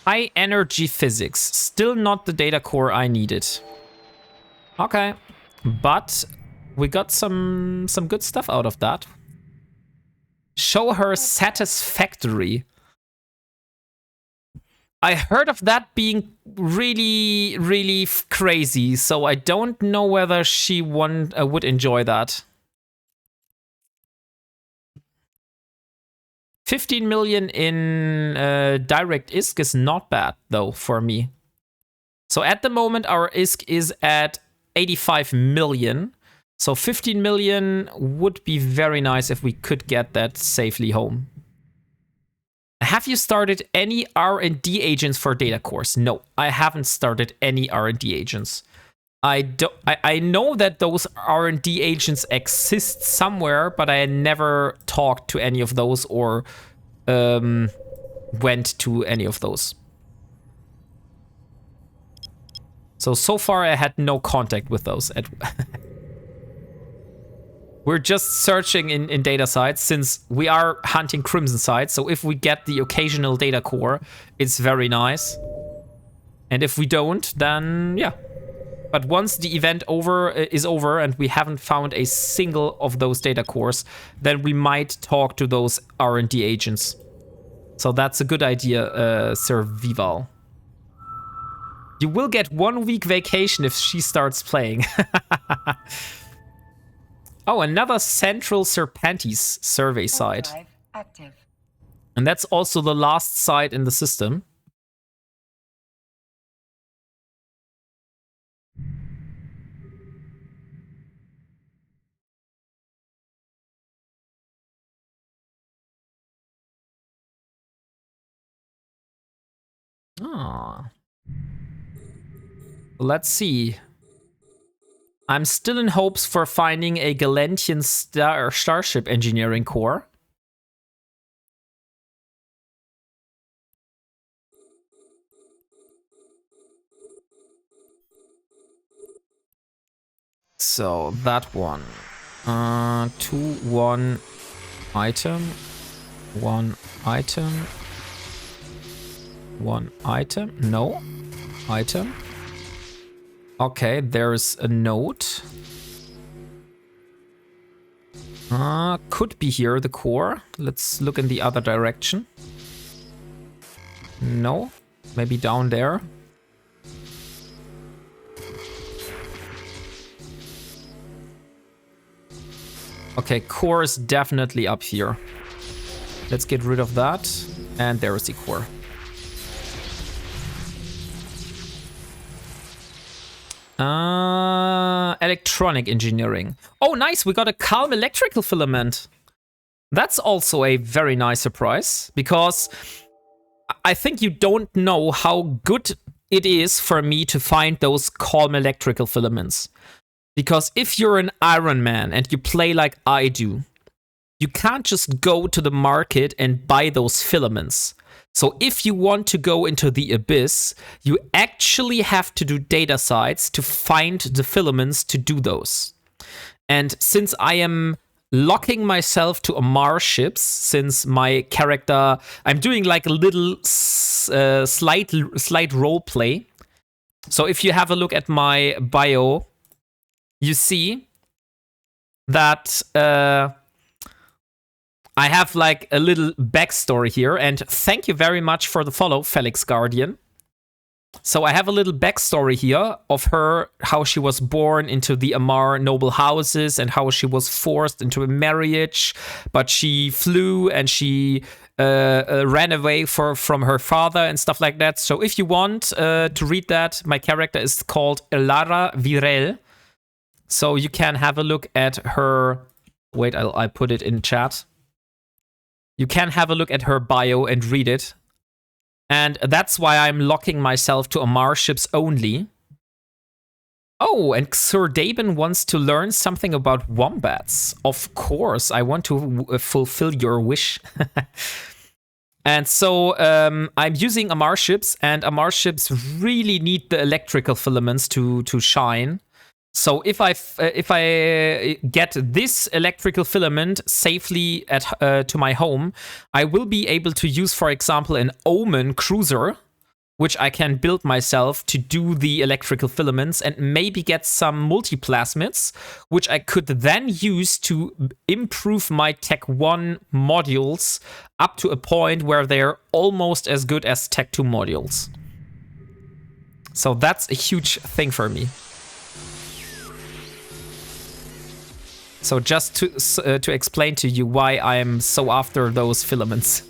High energy physics. Still not the data core I needed. Okay. But we got some good stuff out of that. Show her satisfactory. I heard of that being really, really crazy, so I don't know whether she would enjoy that. 15 million in direct ISK is not bad, though, for me. So at the moment, our ISK is at 85 million. So 15 million would be very nice if we could get that safely home. Have you started any R&D agents for data cores? No, I haven't started any R&D agents. I know that those R&D agents exist somewhere, but I never talked to any of those or went to any of those. So far I had no contact with those. We're just searching in data sites since we are hunting Crimson sites. So if we get the occasional data core, it's very nice. And if we don't, then yeah. But once the event is over and we haven't found a single of those data cores, then we might talk to those R&D agents. So that's a good idea, Sir Vival. You will get 1 week vacation if she starts playing. Oh, another Central Serpentis survey site. Active. And that's also the last site in the system. Ah. Let's see. I'm still in hopes for finding a Galentian starship engineering core. So that one. 2, 1 item. 1 item. 1 item. No. Item. Okay, there's a note. Could be here, the core. Let's look in the other direction. No. Maybe down there. Okay, core is definitely up here. Let's get rid of that. And there is the core. Electronic engineering. Oh, nice. We got a calm electrical filament. That's also a very nice surprise, because I think you don't know how good it is for me to find those calm electrical filaments. Because if you're an Ironman and you play like I do, you can't just go to the market and buy those filaments. So if you want to go into the abyss, you actually have to do data sites to find the filaments to do those. And since I am locking myself to Amar ships, since my character, I'm doing like a little slight role play. So if you have a look at my bio, you see that I have like a little backstory here, and thank you very much for the follow, Felix Guardian. So I have a little backstory here of her, how she was born into the Amar noble houses and how she was forced into a marriage, but she flew and she ran away from her father and stuff like that. So if you want to read that, my character is called Elara Virel. So you can have a look at her. Wait, I put it in chat. You can have a look at her bio and read it. And that's why I'm locking myself to Amar ships only. Oh, and Sir Dradimin wants to learn something about wombats. Of course, I want to fulfill your wish. And so I'm using Amar ships, and Amar ships really need the electrical filaments to shine. So if I get this electrical filament safely to my home, I will be able to use, for example, an Omen cruiser which I can build myself to do the electrical filaments and maybe get some multiplasmids, which I could then use to improve my Tech 1 modules up to a point where they're almost as good as Tech 2 modules. So that's a huge thing for me. So just to explain to you why I'm so after those filaments.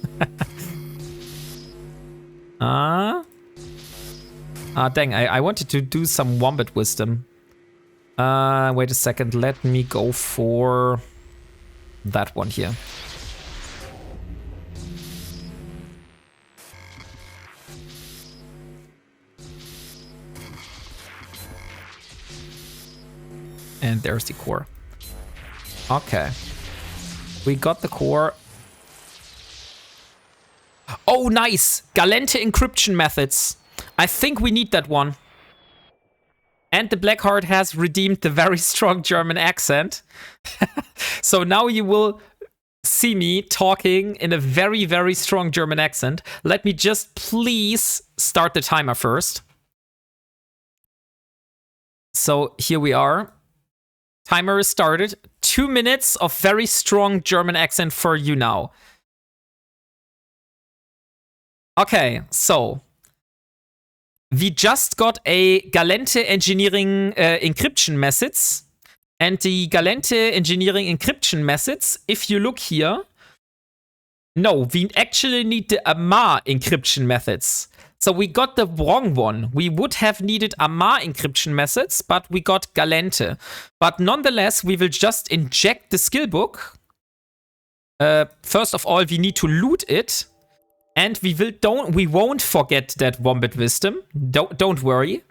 Dang, I wanted to do some Wombat Wisdom. Wait a second, let me go for that one here. And there's the core. Okay. We got the core. Oh, nice! Galente encryption methods. I think we need that one. And the Blackheart has redeemed the very strong German accent. So now you will see me talking in a very, very strong German accent. Let me just please start the timer first. So here we are. Timer is started. 2 minutes of very strong German accent for you now. Okay, so we just got a Galente engineering encryption methods. And the Galente engineering encryption methods, if you look here, no, we actually need the AMA encryption methods. So we got the wrong one. We would have needed AMA encryption methods, but we got Galente. But nonetheless, we will just inject the skill book. First of all, we need to loot it. And we won't forget that Wombat Wisdom. Don't worry.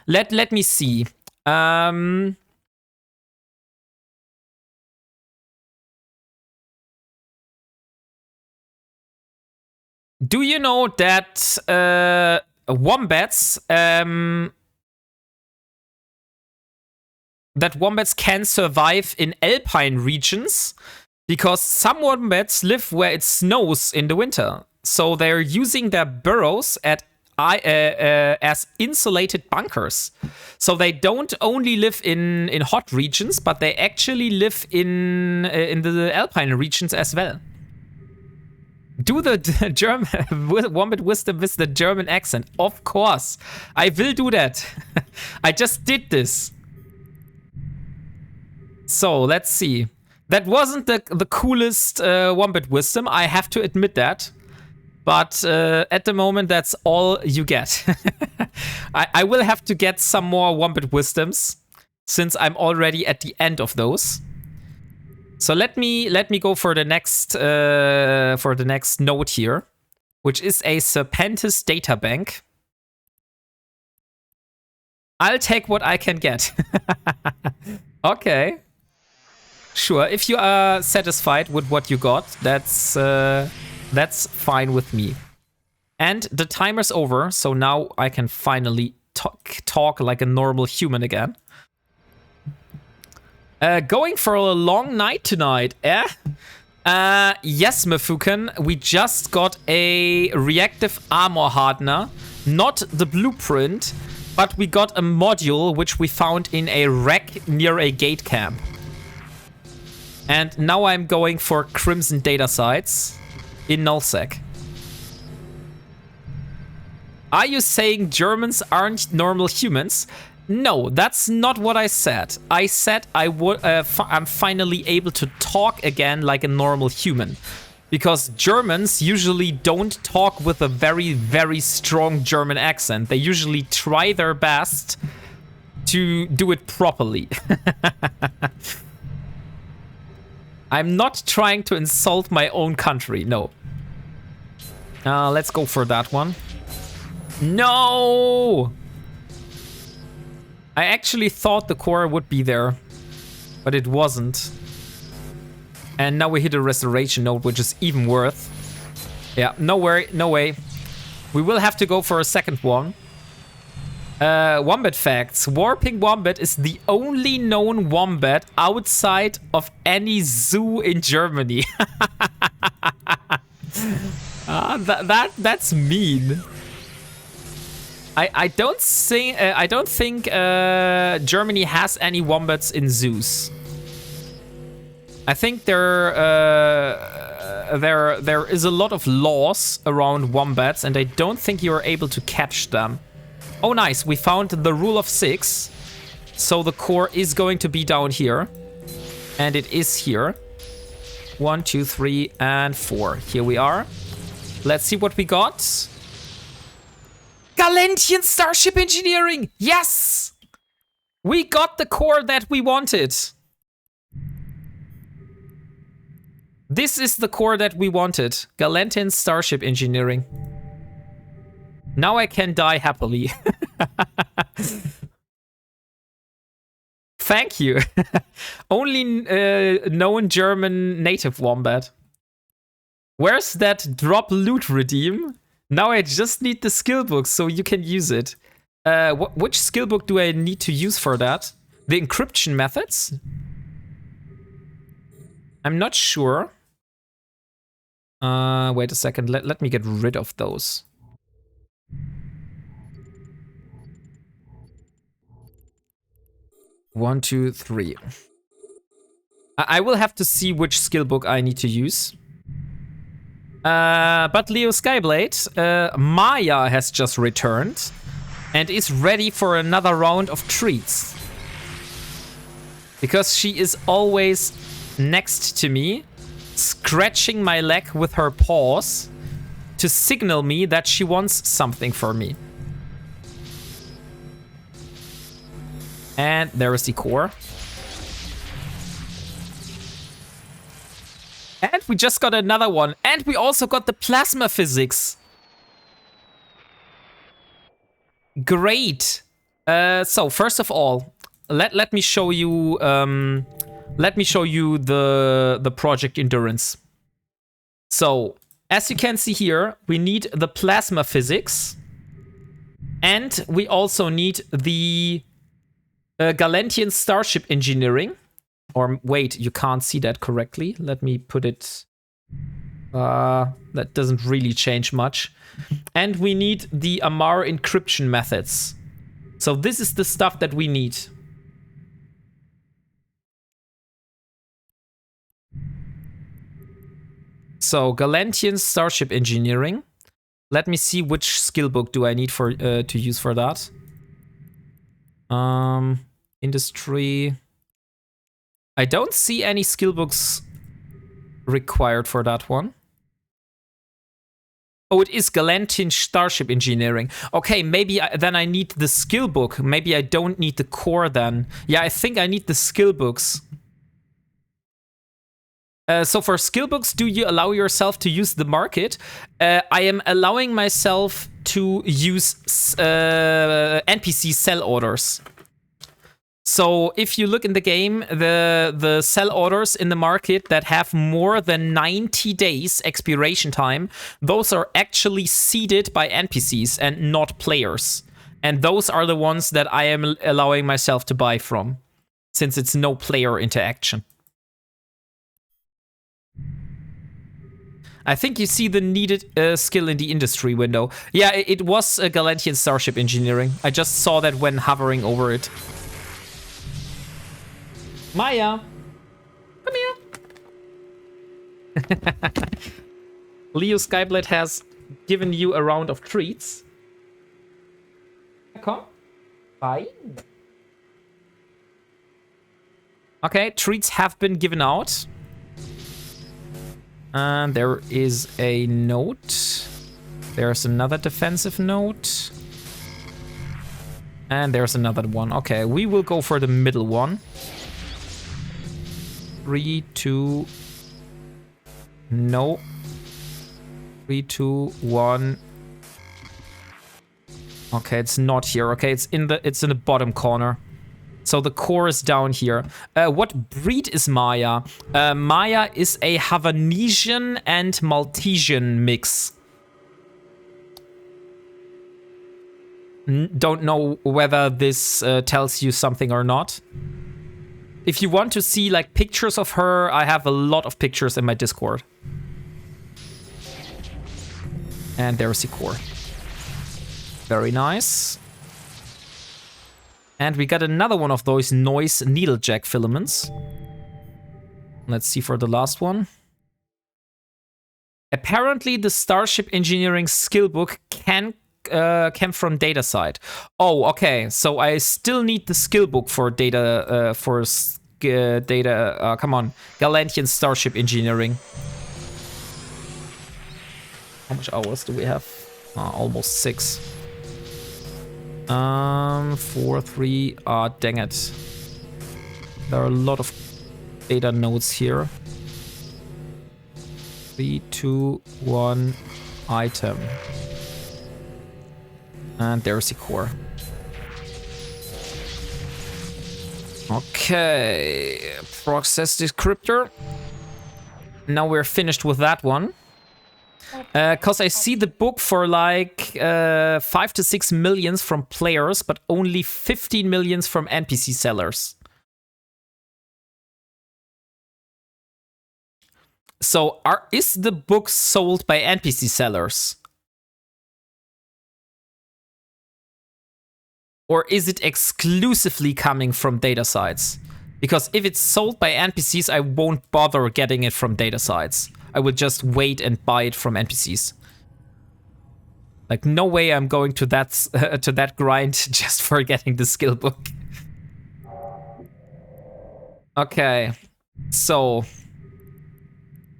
Let me see. Do you know that wombats can survive in alpine regions? Because some wombats live where it snows in the winter. So they're using their burrows as insulated bunkers. So they don't only live in hot regions, but they actually live in the alpine regions as well. Do the German Wombat Wisdom with the German accent. Of course. I will do that. I just did this. So, let's see. That wasn't the coolest Wombat Wisdom. I have to admit that. But at the moment, that's all you get. I will have to get some more Wombat Wisdoms, since I'm already at the end of those. So let me go for the next node here, which is a Serpentis databank. I'll take what I can get. Okay. Sure, if you are satisfied with what you got, that's fine with me. And the timer's over, so now I can finally talk like a normal human again. Going for a long night tonight, eh? Yes, Mefuken, we just got a reactive armor hardener. Not the blueprint, but we got a module which we found in a wreck near a gate camp. And now I'm going for Crimson data sites in nullsec. Are you saying Germans aren't normal humans? No, that's not what I said. I said I'm finally able to talk again like a normal human. Because Germans usually don't talk with a very, very strong German accent. They usually try their best to do it properly. I'm not trying to insult my own country, no. Let's go for that one. No! I actually thought the core would be there, but it wasn't. And now we hit a restoration node, which is even worse. Yeah, no way. We will have to go for a second one. Wombat facts. WarpingWombat is the only known wombat outside of any zoo in Germany. That's mean. I don't think Germany has any wombats in zoos. I think there is a lot of laws around wombats, and I don't think you are able to catch them. Oh, nice. We found the rule of 6. So the core is going to be down here. And it is here. 1, 2, 3, and 4. Here we are. Let's see what we got. Galentian Starship Engineering! Yes! We got the core that we wanted. This is the core that we wanted. Galentian Starship Engineering. Now I can die happily. Thank you. Only known German native wombat. Where's that drop loot redeem? Now I just need the skill book so you can use it. Which skill book do I need to use for that? The encryption methods? I'm not sure. Wait a second. Let me get rid of those. One, two, three. I will have to see which skill book I need to use. But Leo Skyblade, Maya has just returned and is ready for another round of treats. Because she is always next to me, scratching my leg with her paws to signal me that she wants something from me. And there is the core. And we just got another one. And we also got the plasma physics. Great. So first of all, let me show you the project endurance. So as you can see here, we need the plasma physics, and we also need the Galentian Starship Engineering. Or wait, you can't see that correctly. Let me put it. That doesn't really change much. And we need the Amar encryption methods. So this is the stuff that we need. So Galentian Starship Engineering. Let me see which skill book do I need for to use for that. Industry. I don't see any skill books required for that one. Oh, it is Galentian Starship Engineering. Okay, maybe then I need the skill book. Maybe I don't need the core then. Yeah, I think I need the skill books. So for skill books, do you allow yourself to use the market? I am allowing myself to use NPC sell orders. So if you look in the game, the sell orders in the market that have more than 90 days expiration time, those are actually seeded by NPCs and not players. And those are the ones that I am allowing myself to buy from, since it's no player interaction. I think you see the needed skill in the industry window. Yeah, it was a Galentian Starship Engineering. I just saw that when hovering over it. Maya, come here. Leo Skyblade has given you a round of treats. Come. Bye. Okay, treats have been given out. And there is a note. There's another defensive note. And there's another one. Okay, we will go for the middle one. 3, 2. No. 3, 2, 1. Okay, it's not here. Okay, it's in the bottom corner. So the core is down here. What breed is Maya? Maya is a Havanesian and Maltesian mix. Don't know whether this tells you something or not. If you want to see like pictures of her, I have a lot of pictures in my Discord. And there's the core. Very nice. And we got another one of those noise needlejack filaments. Let's see for the last one. Apparently, the Starship Engineering skill book came from data side. Oh, okay. So I still need the skill book for data come on, Galantian Starship Engineering. How much hours do we have? Almost 6. 4, 3. Dang it. There are a lot of data nodes here. 3, 2, 1, item. And there's the core. Okay, process descriptor. Now we're finished with that one. Cause I see the book for like 5 to 6 millions from players, but only 15 millions from NPC sellers. So is the book sold by NPC sellers? Or is it exclusively coming from data sites? Because if it's sold by NPCs, I won't bother getting it from data sites. I will just wait and buy it from NPCs. Like, no way I'm going to that grind just for getting the skill book. Okay, so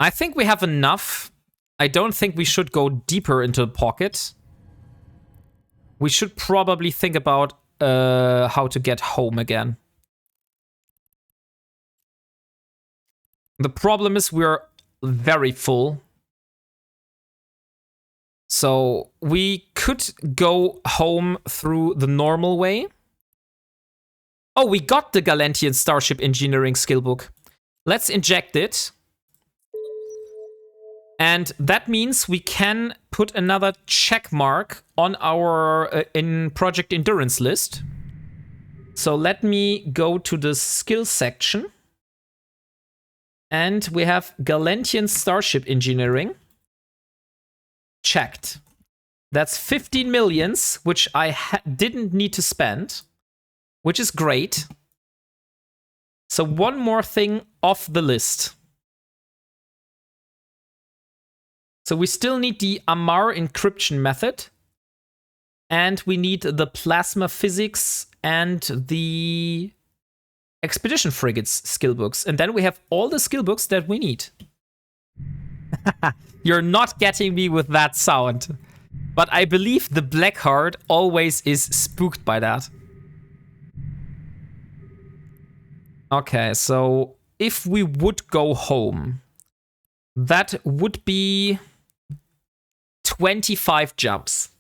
I think we have enough. I don't think we should go deeper into the pocket. We should probably think about how to get home again. The problem is we're very full. So we could go home through the normal way. Oh, we got the Galantian Starship Engineering skill book. Let's inject it. And that means we can put another check mark on our in Project Endurance list. So let me go to the skill section. And we have Galantian Starship Engineering. Checked. That's 15 millions, which I didn't need to spend, which is great. So one more thing off the list. So we still need the Amar encryption method. And we need the plasma physics and the expedition frigates skill books. And then we have all the skill books that we need. You're not getting me with that sound. But I believe the Blackheart always is spooked by that. Okay, so if we would go home, that would be 25 jumps.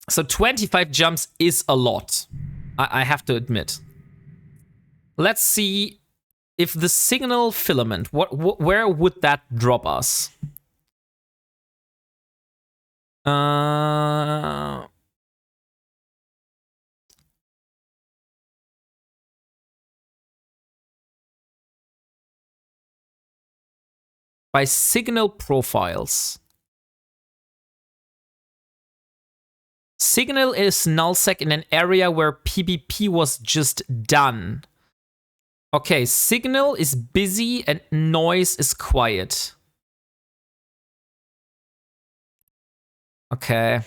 So 25 jumps is a lot, I have to admit. Let's see if the signal filament, where would that drop us? By signal profiles. Signal is nullsec in an area where PvP was just done. Okay, signal is busy and noise is quiet. Okay.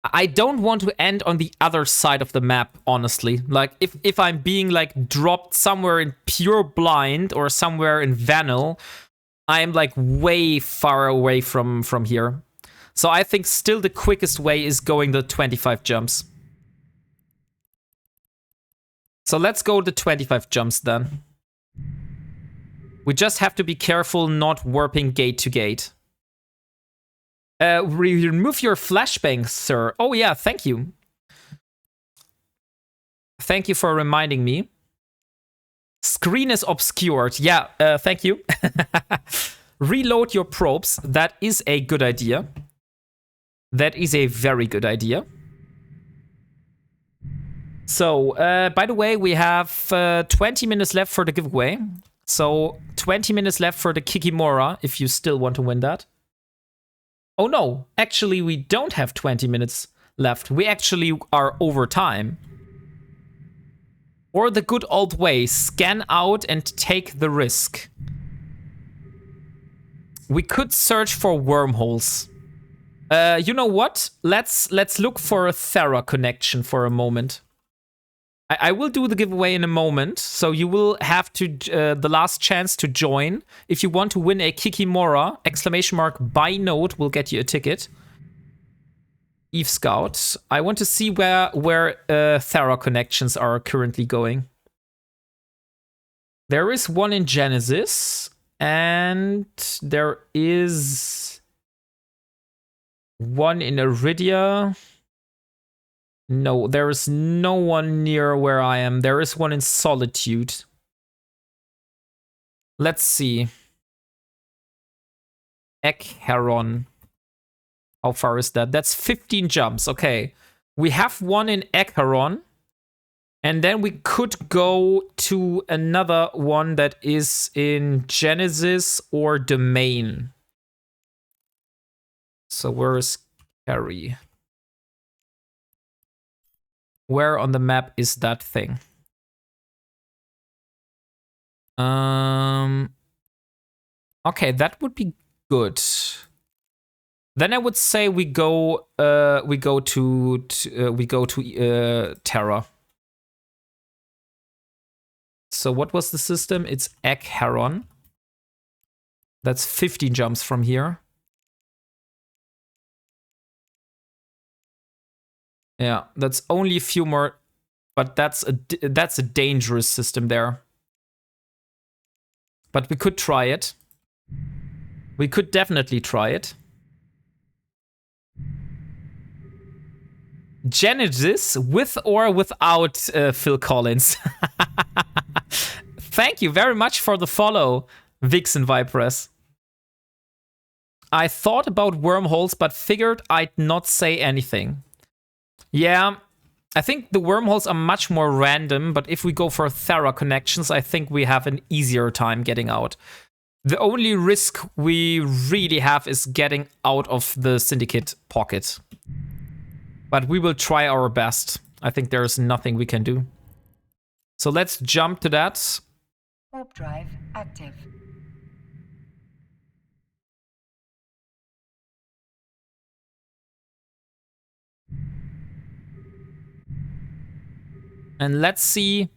I don't want to end on the other side of the map, honestly. Like, if I'm being, like, dropped somewhere in Pure Blind or somewhere in Vanil, I'm, like, way far away from here. So I think still the quickest way is going the 25 jumps. So let's go the 25 jumps then. We just have to be careful not warping gate to gate. Remove your flashbang, sir. Oh yeah, thank you. Thank you for reminding me. Screen is obscured. Yeah, thank you. Reload your probes. That is a good idea. That is a very good idea. So, by the way, we have 20 minutes left for the giveaway. So, 20 minutes left for the Kikimora, if you still want to win that. Oh no, actually we don't have 20 minutes left. We actually are over time. Or the good old way, scan out and take the risk. We could search for wormholes. You know what? Let's look for a Thera connection for a moment. I will do the giveaway in a moment, so you will have to the last chance to join. If you want to win a Kikimora, !by note will get you a ticket. Eve Scout. I want to see where Thera connections are currently going. There is one in Genesis, and there is one in Iridia. No, there is no one near where I am. There is one in Solitude. Let's see. Ekheron. How far is that? That's 15 jumps. Okay. We have one in Ekheron. And then we could go to another one that is in Genesis or Domain. So where is Carrie? Where on the map is that thing? Okay, that would be good. Then I would say we go to Terra. So what was the system? It's Ekheron. That's 15 jumps from here. Yeah, that's only a few more, but that's a dangerous system there. But we could try it. We could definitely try it. Genesis with or without Phil Collins. Thank you very much for the follow, Vixen Vipress. I thought about wormholes, but figured I'd not say anything. Yeah, I think the wormholes are much more random, but if we go for Thera connections, I think we have an easier time getting out. The only risk we really have is getting out of the Syndicate pocket. But we will try our best. I think there's nothing we can do. So let's jump to that. Warp drive active. And let's see.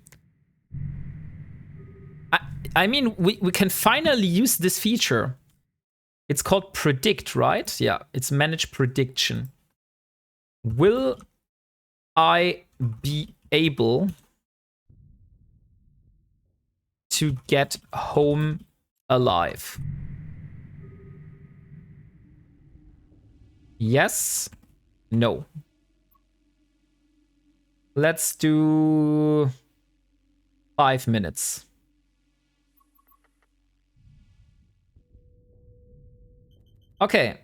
I mean, we can finally use this feature. It's called Predict, right? Yeah, it's Manage Prediction. Will I be able to get home alive? Yes. No. Let's do 5 minutes. Okay.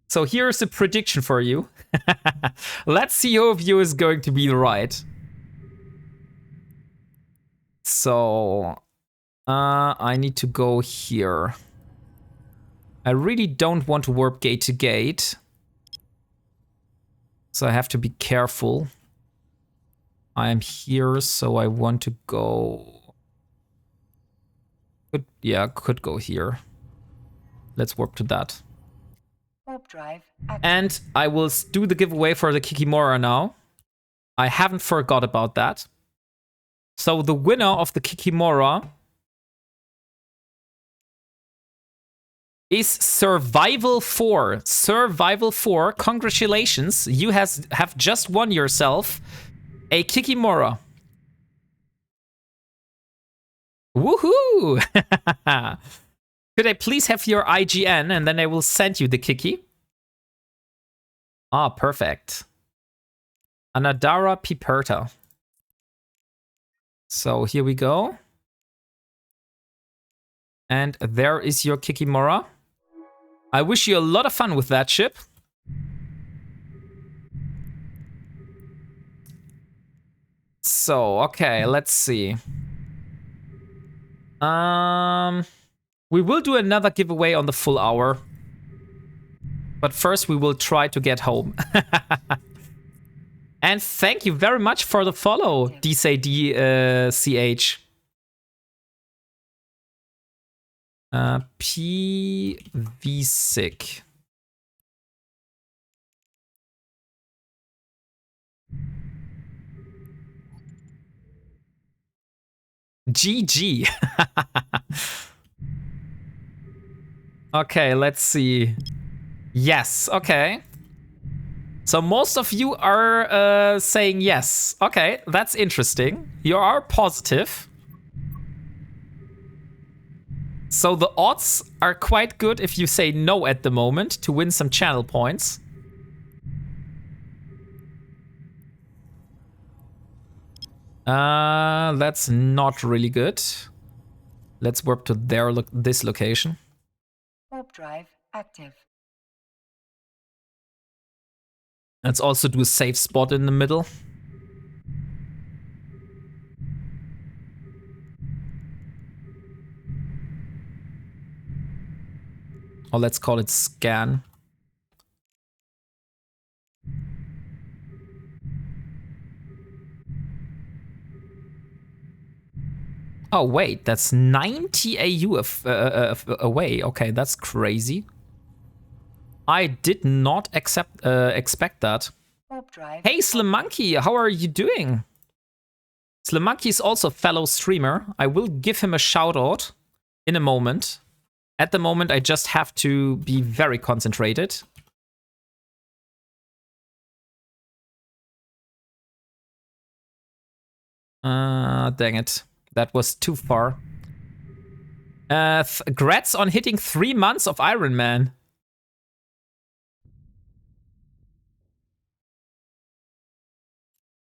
So here's a prediction for you. Let's see who of you is going to be right. So I need to go here. I really don't want to warp gate to gate. So I have to be careful. I am here, so I want to go. Could go here. Let's warp to that. Warp drive and I will do the giveaway for the Kikimora now. I haven't forgot about that. So the winner of the Kikimora is Survival 4. Survival 4, congratulations. You have just won yourself a Kikimora. Woohoo! Could I please have your IGN and then I will send you the Kiki? Ah, perfect. Anadara Piperta. So here we go. And there is your Kikimora. I wish you a lot of fun with that ship. So, okay, let's see. We will do another giveaway on the full hour. But first we will try to get home. And thank you very mumuch for the follow, DCH. PVSIC. GG. Okay, let's see. Yes, okay. So most of you are saying yes. Okay, that's interesting. You are positive. So the odds are quite good if you say no at the moment to win some channel points. That's not really good. Let's warp to this location. Warp drive active. Let's also do a safe spot in the middle. Or let's call it scan. Oh wait, that's 90 AU away. Okay, that's crazy. I did not expect that. Hey Slim Monkey, how are you doing? Slim Monkey is also a fellow streamer. I will give him a shout out in a moment. At the moment, I just have to be very concentrated. Dang it. That was too far. Grats on hitting 3 months of Ironman.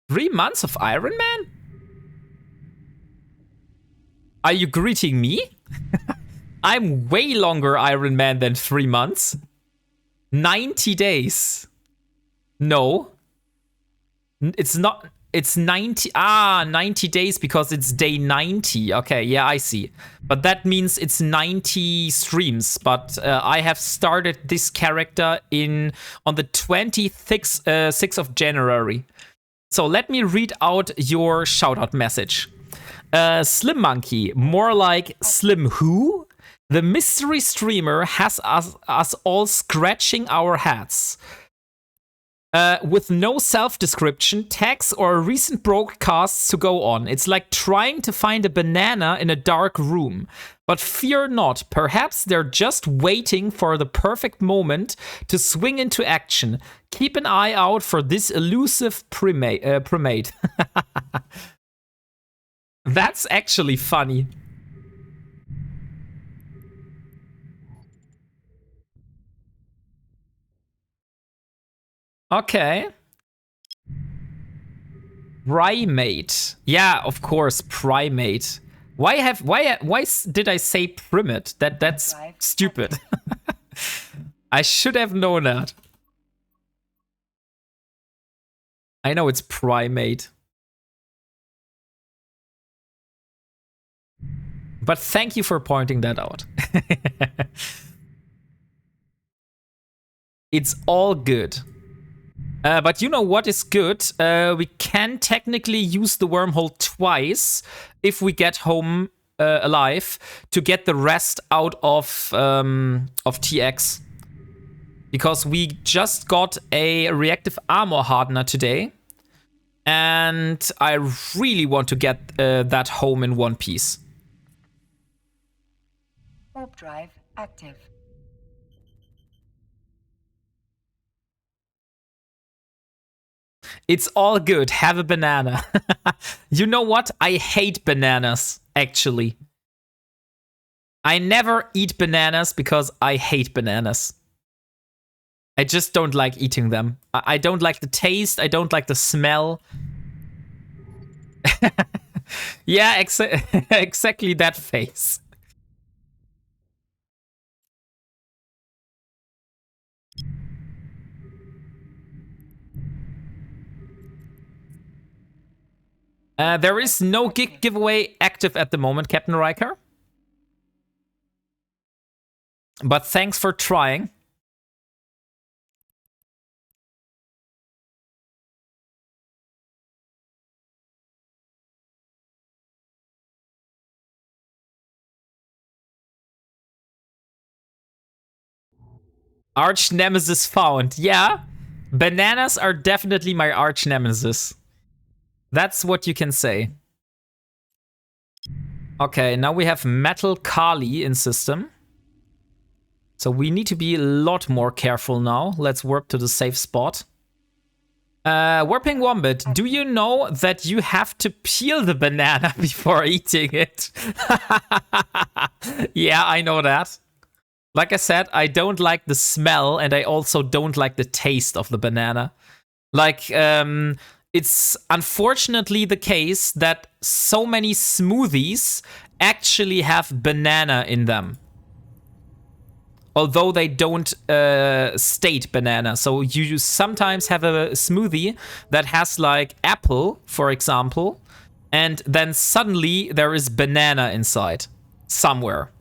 Three months of Ironman? Are you greeting me? I'm way longer Ironman than 3 months. 90 days. No. It's not. It's 90. 90 days because it's day 90. Okay, yeah, I see. But that means it's 90 streams. But I have started this character on the 26th of January. So let me read out your shoutout message. Slim Monkey, more like Slim Who? The mystery streamer has us all scratching our heads. With no self-description, tags, or recent broadcasts to go on. It's like trying to find a banana in a dark room. But fear not, perhaps they're just waiting for the perfect moment to swing into action. Keep an eye out for this elusive primate. That's actually funny. Okay. Primate. Yeah, of course, primate. Why did I say primate? That's stupid. I should have known that. I know it's primate. But thank you for pointing that out. It's all good. But you know what is good? We can technically use the wormhole twice if we get home alive to get the rest out of TX. Because we just got a reactive armor hardener today. And I really want to get that home in one piece. Warp drive active. It's all good. Have a banana. You know what? I hate bananas, actually. I never eat bananas because I hate bananas. I just don't like eating them. I don't like the taste. I don't like the smell. Yeah, exactly that face. There is no gig giveaway active at the moment, Captain Riker. But thanks for trying. Arch nemesis found. Yeah, bananas are definitely my arch nemesis. That's what you can say. Okay, now we have Metal Kali in system. So we need to be a lot more careful now. Let's warp to the safe spot. WarpingWombat, do you know that you have to peel the banana before eating it? Yeah, I know that. Like I said, I don't like the smell and I also don't like the taste of the banana. Like, it's unfortunately the case that so many smoothies actually have banana in them. Although they don't state banana. So you sometimes have a smoothie that has like apple, for example, and then suddenly there is banana inside somewhere.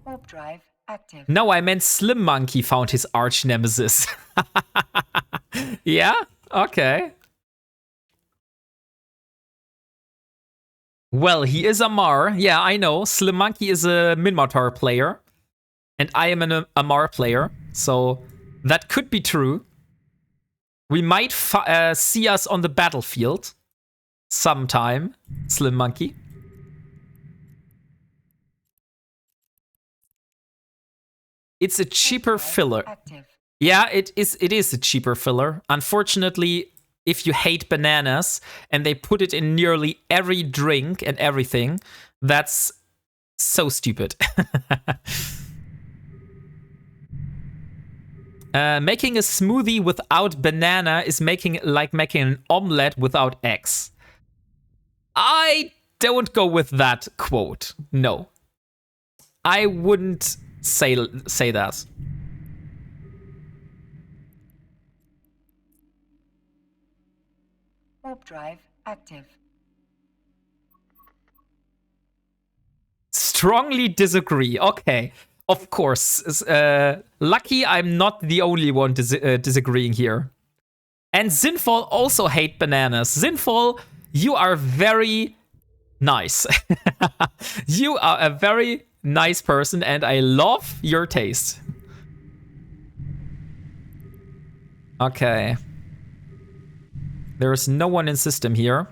Warp drive active. No, I meant Slim Monkey found his arch nemesis. Yeah? Okay. Well, he is a Mar. Yeah, I know. Slim Monkey is a Minmatar player. And I am an Amar player, so that could be true. We might see us on the battlefield sometime, Slim Monkey. It's a cheaper filler. Active. Yeah, it is a cheaper filler. Unfortunately, if you hate bananas and they put it in nearly every drink and everything, that's so stupid. Making a smoothie without banana is making an omelette without eggs. I don't go with that quote. No. I wouldn't say that. Warp drive active. Strongly disagree. Okay. Of course. Lucky I'm not the only one disagreeing here. And Zinfall also hate bananas. Zinfall, you are very nice. You are a very nice person and I love your taste. Okay. There's no one in system here.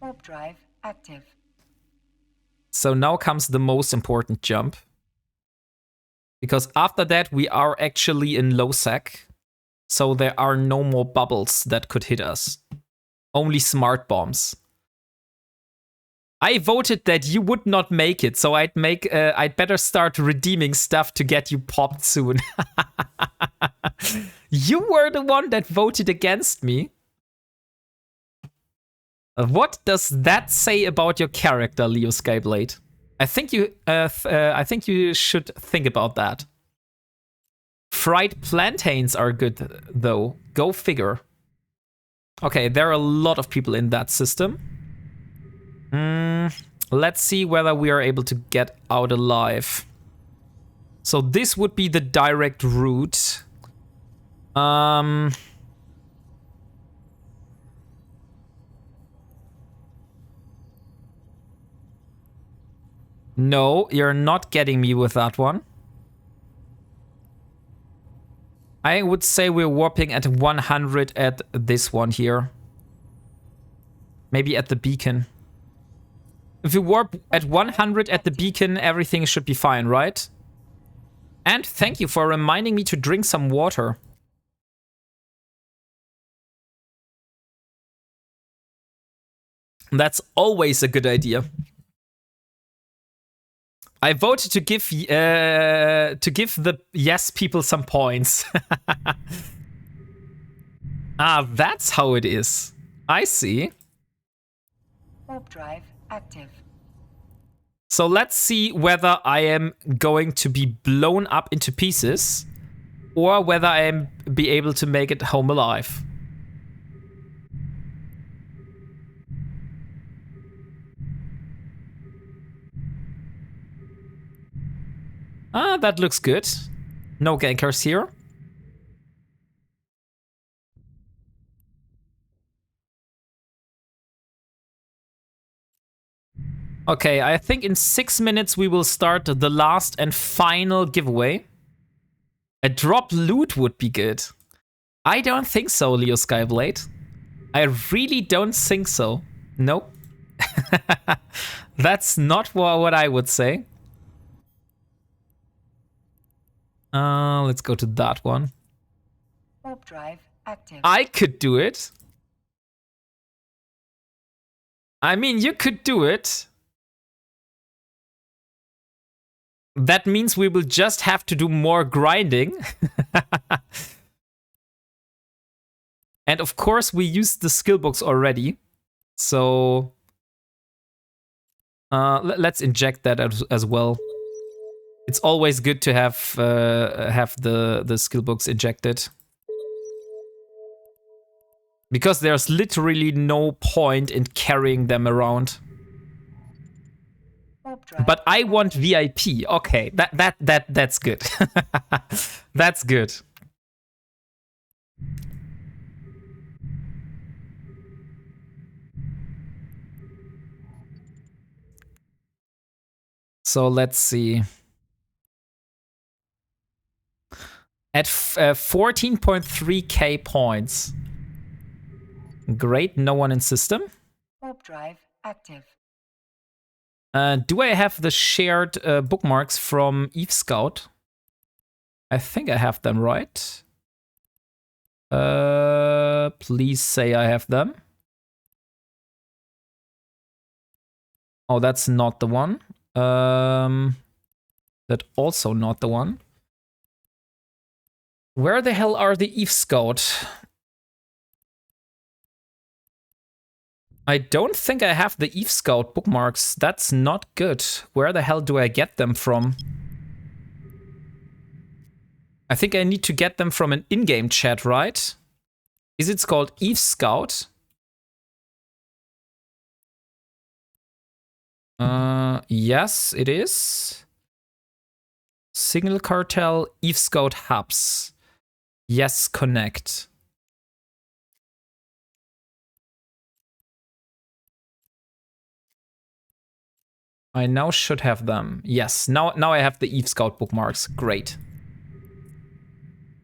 Warp drive active. So now comes the most important jump. Because after that, we are actually in low sec. So there are no more bubbles that could hit us. Only smart bombs. I voted that you would not make it, so I'd better start redeeming stuff to get you popped soon. You were the one that voted against me. What does that say about your character, Leo Skyblade? I think you should think about that. Fried plantains are good, though. Go figure. Okay, there are a lot of people in that system. Let's see whether we are able to get out alive. So this would be the direct route. No, you're not getting me with that one. I would say we're warping at 100 at this one here. Maybe at the beacon. If we warp at 100 at the beacon, everything should be fine, right? And thank you for reminding me to drink some water. That's always a good idea. I voted to give the yes people some points. Ah, that's how it is. I see. Warp drive active. So let's see whether I am going to be blown up into pieces or whether I am be able to make it home alive. Ah, that looks good. No gankers here. Okay, I think in 6 minutes we will start the last and final giveaway. A drop loot would be good. I don't think so, Leo Skyblade. I really don't think so. Nope. That's not what I would say. Let's go to that one. Warp drive active. I could do it. I mean, you could do it. That means we will just have to do more grinding. And of course, we used the skill books already. So let's inject that as well. It's always good to have the skill books injected. Because there's literally no point in carrying them around. But I want VIP. Okay, that's good. That's good. So let's see. At 14.3k points. Great, no one in system. Warp drive active. Do I have the shared bookmarks from Eve Scout? I think I have them, right? Please say I have them. Oh, that's not the one. That also not the one. Where the hell are the Eve Scout? I don't think I have the Eve Scout bookmarks. That's not good. Where the hell do I get them from? I think I need to get them from an in-game chat, right? Is it called Eve Scout? Yes, it is. Signal Cartel, Eve Scout hubs. Yes, connect. I now should have them. Yes, now I have the Eve Scout bookmarks. Great.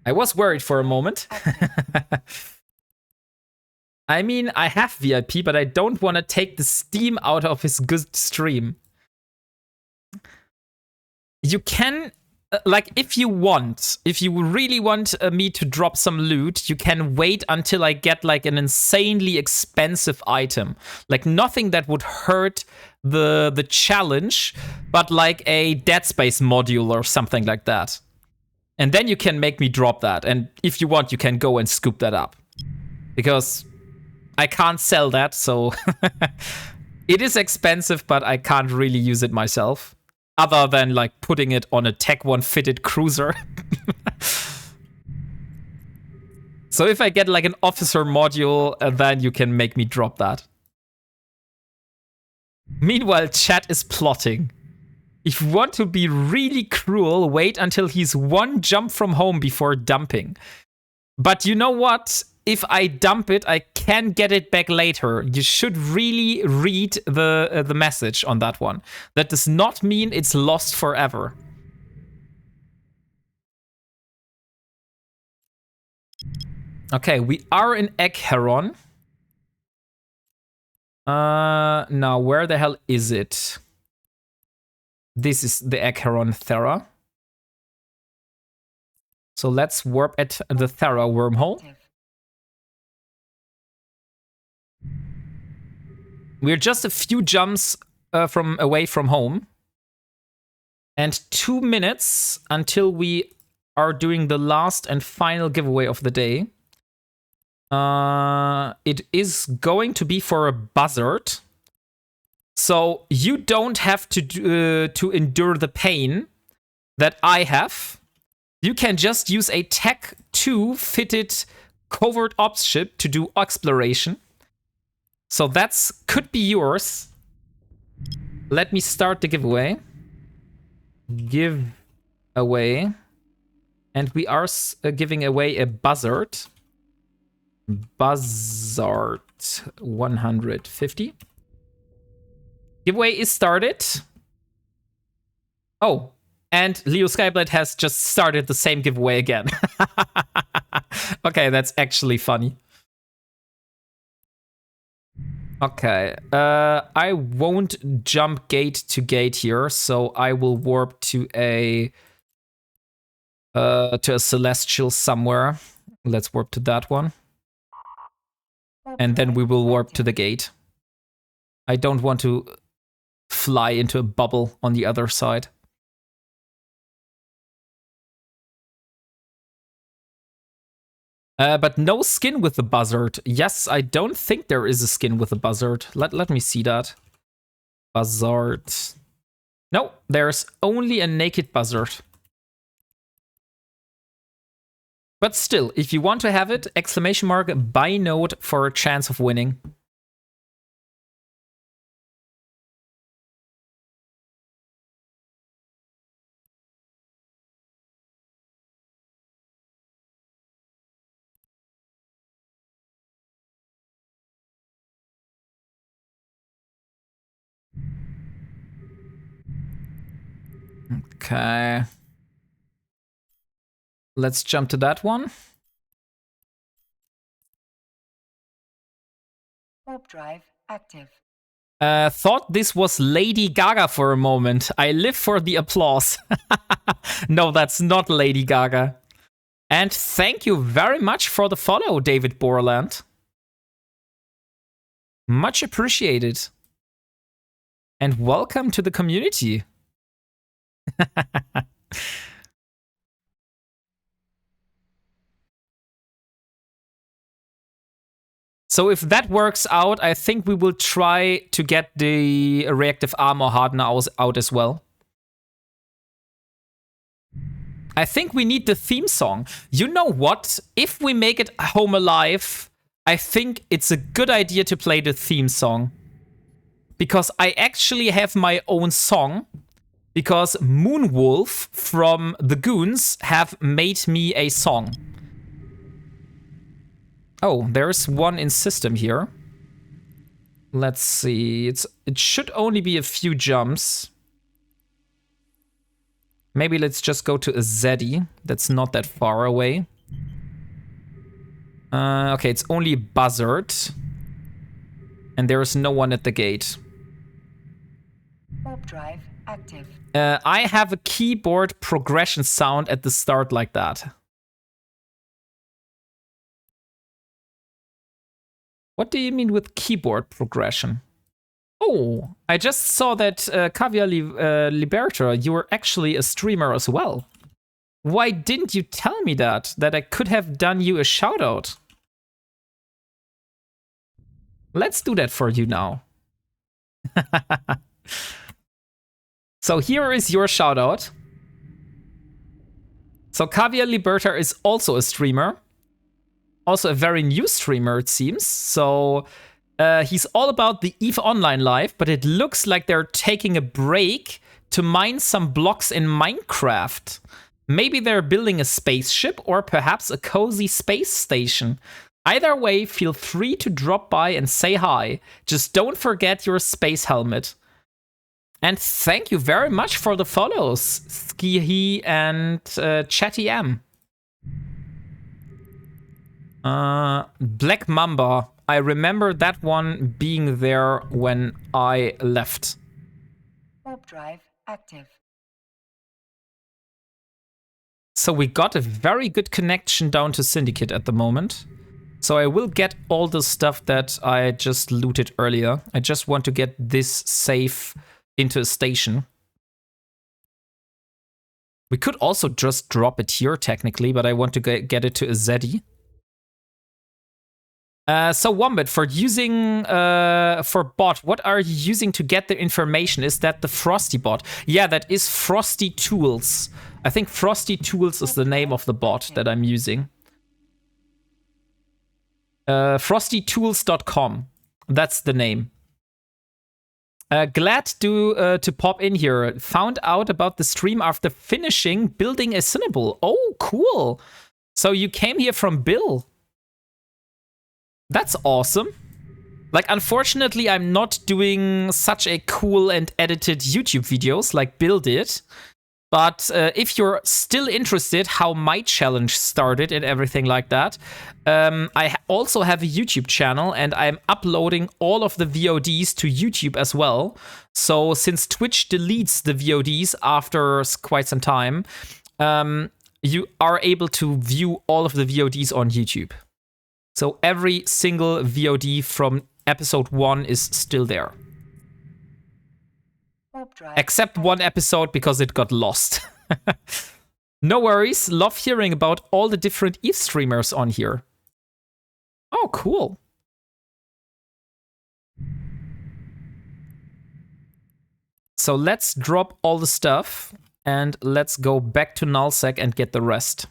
I was worried for a moment. I mean, I have VIP, but I don't want to take the steam out of his good stream. You can, like, if you really want me to drop some loot, you can wait until I get, like, an insanely expensive item. Like, nothing that would hurt the challenge, but like a Dead Space module or something like that. And then you can make me drop that. And if you want, you can go and scoop that up. Because I can't sell that, so it is expensive, but I can't really use it myself. Other than like putting it on a Tech 1 fitted cruiser. So if I get like an officer module, then you can make me drop that. Meanwhile, chat is plotting. If you want to be really cruel, wait until he's one jump from home before dumping. But you know what? If I dump it, I can get it back later. You should really read the message on that one. That does not mean it's lost forever. Okay, we are in Egg Heron. Now, where the hell is it? This is the Egg Heron Thera. So let's warp at the Thera wormhole. We're just a few jumps away from home. And 2 minutes until we are doing the last and final giveaway of the day. It is going to be for a buzzard. So you don't have to endure the pain that I have. You can just use a Tech 2 fitted covert ops ship to do exploration. So that's could be yours. Let me start the giveaway. Give away. And we are giving away a buzzard. Buzzard 150. Giveaway is started. Oh, And Leo Skyblade has just started the same giveaway again. Okay, that's actually funny. Okay, I won't jump gate to gate here, so I will warp to a celestial somewhere. Let's warp to that one. And then we will warp to the gate. I don't want to fly into a bubble on the other side. But no skin with the buzzard. Yes, I don't think there is a skin with the buzzard. Let me see that. Buzzard. No, there's only a naked buzzard. But still, if you want to have it, exclamation mark buy node for a chance of winning. Okay. Let's jump to that one. Warp drive active. Thought this was Lady Gaga for a moment. I live for the applause. No, that's not Lady Gaga. And thank you very much for the follow, David Borland. Much appreciated. And welcome to the community. So if that works out, I think we will try to get the reactive armor hardener out as well. I think we need the theme song. You know what? If we make it Home Alive, I think it's a good idea to play the theme song. Because I actually have my own song. Because Moonwolf from the Goons have made me a song. Oh, there's one in system here. Let's see. It should only be a few jumps. Maybe let's just go to a Zeddy. That's not that far away. Okay, it's only a buzzard. And there is no one at the gate. Warp drive active. I have a keyboard progression sound at the start like that. What do you mean with keyboard progression? Oh, I just saw that Caviar Libertor, you were actually a streamer as well. Why didn't you tell me that? That I could have done you a shout out. Let's do that for you now. So here is your shout out. So Caviar Libertor is also a streamer. Also a very new streamer, it seems. So he's all about the EVE Online life, but it looks like they're taking a break to mine some blocks in Minecraft. Maybe they're building a spaceship or perhaps a cozy space station. Either way, feel free to drop by and say hi. Just don't forget your space helmet. And thank you very much for the follows, Skihi and Chatty M. Black Mamba. I remember that one being there when I left. Warp drive active. So we got a very good connection down to Syndicate at the moment. So I will get all the stuff that I just looted earlier. I just want to get this safe into a station. We could also just drop it here technically, but I want to get it to a Zeddy. So Wombat, for using for bot, what are you using to get the information? Is that the Frosty bot? Yeah, that is Frosty Tools. I think Frosty Tools is the name of the bot that I'm using. FrostyTools.com. That's the name. Glad to pop in here. Found out about the stream after finishing building a Cinnabon. Oh, cool. So you came here from Bill. That's awesome. Like, unfortunately, I'm not doing such a cool and edited YouTube videos like Bill did. But if you're still interested how my challenge started and everything like that, I also have a YouTube channel and I'm uploading all of the VODs to YouTube as well. So since Twitch deletes the VODs after quite some time, you are able to view all of the VODs on YouTube. So every single VOD from episode 1 is still there. Except one episode because it got lost. No worries. Love hearing about all the different ETH streamers on here. Oh, cool. So let's drop all the stuff and let's go back to nullsec and get the rest.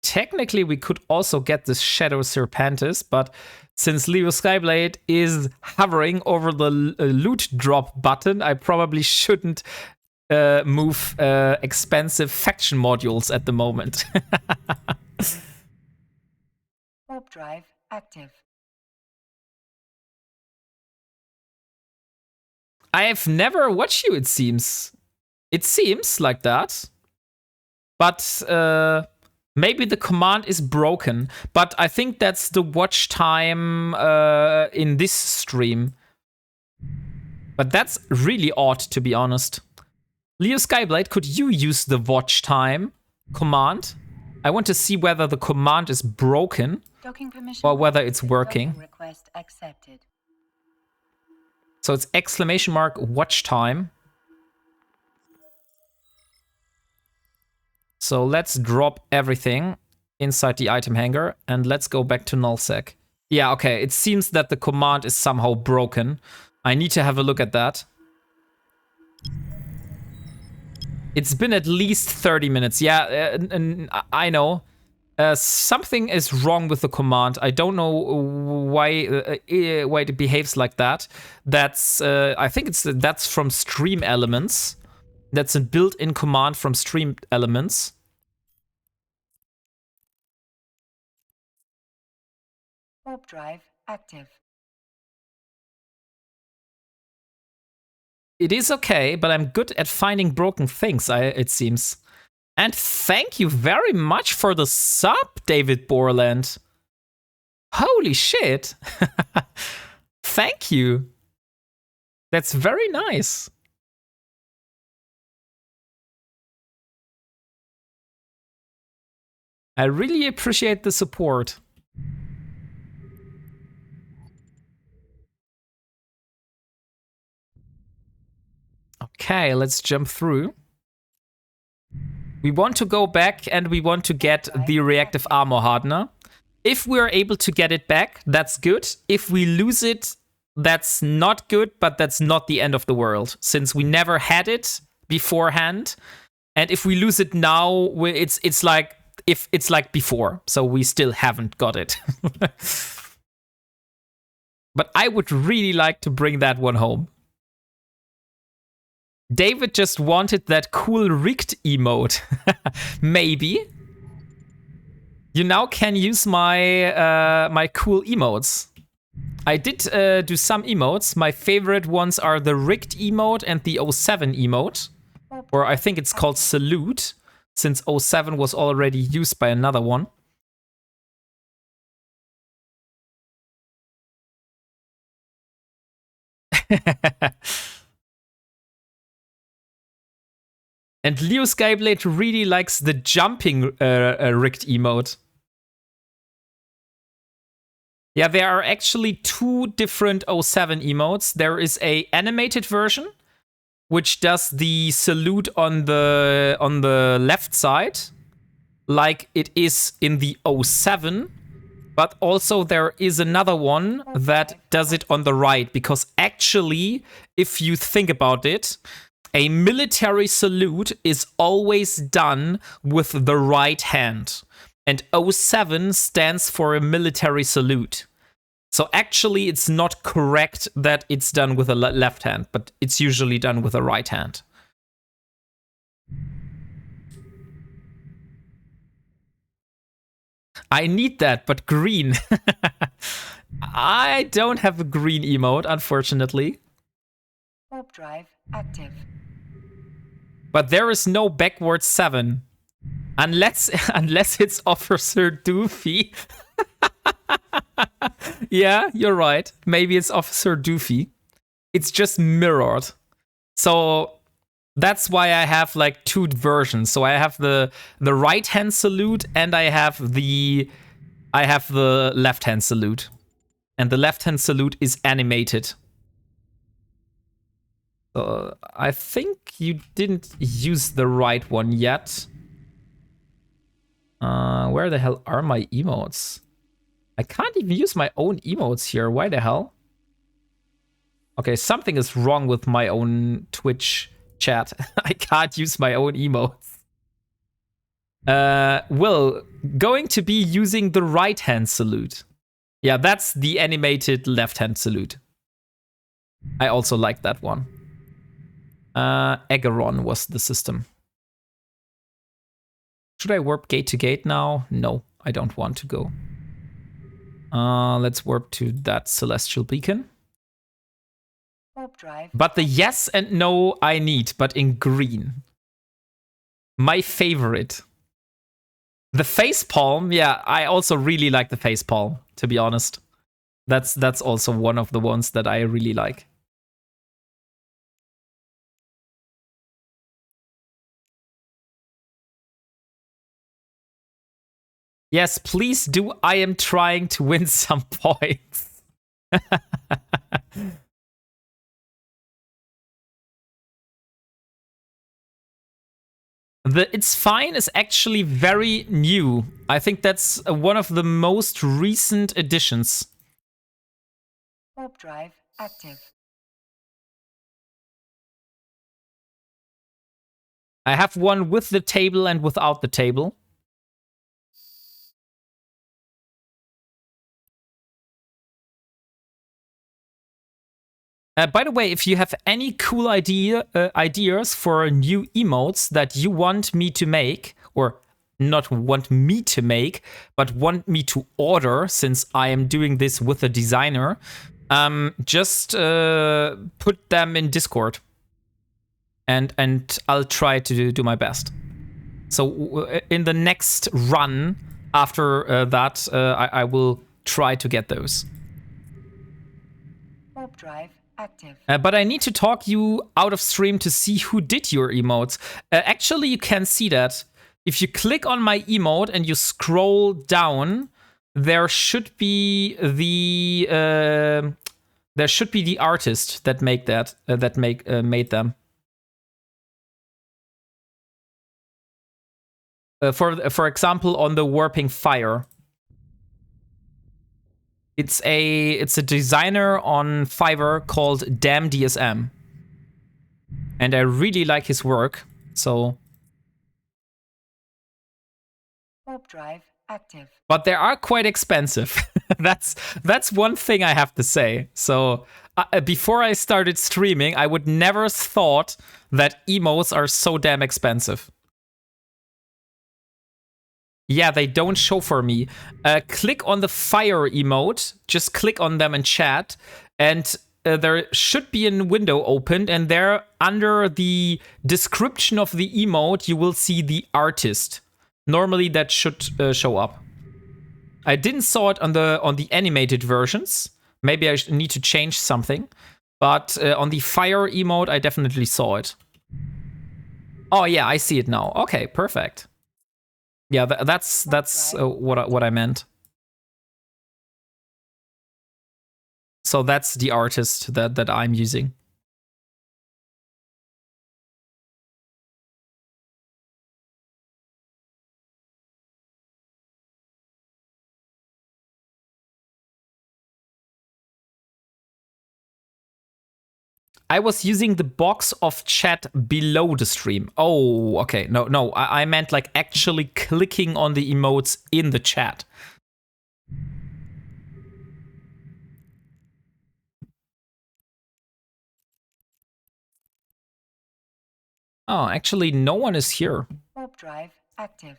Technically, we could also get this Shadow Serpentis, but since Leo Skyblade is hovering over the loot drop button, I probably shouldn't move expensive faction modules at the moment. Warp drive active. I have never watched you, it seems. It seems like that. But maybe the command is broken, but I think that's the watch time in this stream. But that's really odd, to be honest. Leo Skyblade, could you use the watch time command? I want to see whether the command is broken or whether it's working. Request accepted. So it's ! watch time. So let's drop everything inside the item hanger and let's go back to nullsec. Yeah, okay, it seems that the command is somehow broken. I need to have a look at that. It's been at least 30 minutes. Yeah, and I know. Something is wrong with the command. I don't know why it behaves like that. That's I think that's from Stream Elements. That's a built-in command from Stream Elements. Warp drive active. It is okay, but I'm good at finding broken things, it seems. And thank you very much for the sub, David Borland. Holy shit. Thank you. That's very nice. I really appreciate the support. Okay, let's jump through. We want to go back and we want to get the reactive armor hardener. If we're able to get it back, that's good. If we lose it, that's not good, but that's not the end of the world, since we never had it beforehand. And if we lose it now, it's like if it's like before, so we still haven't got it. But I would really like to bring that one home. David just wanted that cool rigged emote. Maybe. You now can use my my cool emotes. I did do some emotes. My favorite ones are the rigged emote and the 07 emote. Or I think it's called Salute, since 07 was already used by another one. And Leo Skyblade really likes the jumping rigged emote. Yeah, there are actually two different 07 emotes. There is a animated version, which does the salute on the left side, like it is in the 07. But also there is another one that does it on the right, because actually, if you think about it, a military salute is always done with the right hand. And 07 stands for a military salute. So actually, it's not correct that it's done with a left hand, but it's usually done with a right hand. I need that, but green. I don't have a green emote, unfortunately. Warp drive active. But there is no backward 7. Unless it's Officer Doofy. Yeah, you're right. Maybe it's Officer Doofy. It's just mirrored. So that's why I have like 2 versions. So I have the right hand salute and I have the left hand salute. And the left hand salute is animated. I think you didn't use the right one yet. Where the hell are my emotes? I can't even use my own emotes here. Why the hell? Okay, something is wrong with my own Twitch chat. I can't use my own emotes. Will, going to be using the right hand salute. Yeah, that's the animated left hand salute. I also like that one. Agaron was the system. Should I warp gate to gate now? No, I don't want to go. Let's warp to that celestial beacon. Warp drive. But the yes and no I need, but in green. My favorite. The facepalm, yeah, I also really like the facepalm, to be honest. That's also one of the ones that I really like. Yes, please do. I am trying to win some points. The It's Fine is actually very new. I think that's one of the most recent additions. Warp drive active. I have one with the table and without the table. By the way, if you have any cool ideas for new emotes that you want me to make, or not want me to make, but want me to order, since I am doing this with a designer, just put them in Discord. And I'll try to do my best. So in the next run after that, I will try to get those. Warp drive active. But I need to talk you out of stream to see who did your emotes. Actually, you can see that. If you click on my emote and you scroll down, there should be the artist that made them. For example, on the warping fire. It's a designer on Fiverr called Damn DSM. And I really like his work, so. Warp drive active. But they are quite expensive. That's one thing I have to say. So before I started streaming, I would never thought that emotes are so damn expensive. Yeah, they don't show for me. Click on the fire emote. Just click on them in chat. And there should be a window opened. And there, under the description of the emote, you will see the artist. Normally, that should show up. I didn't saw it on the animated versions. Maybe I need to change something. But on the fire emote, I definitely saw it. Oh, yeah, I see it now. Okay, perfect. Yeah, that's what I meant. So that's the artist that I'm using. I was using the box of chat below the stream. Oh, okay. No, I meant like actually clicking on the emotes in the chat. Oh, actually, no one is here. Warp drive active.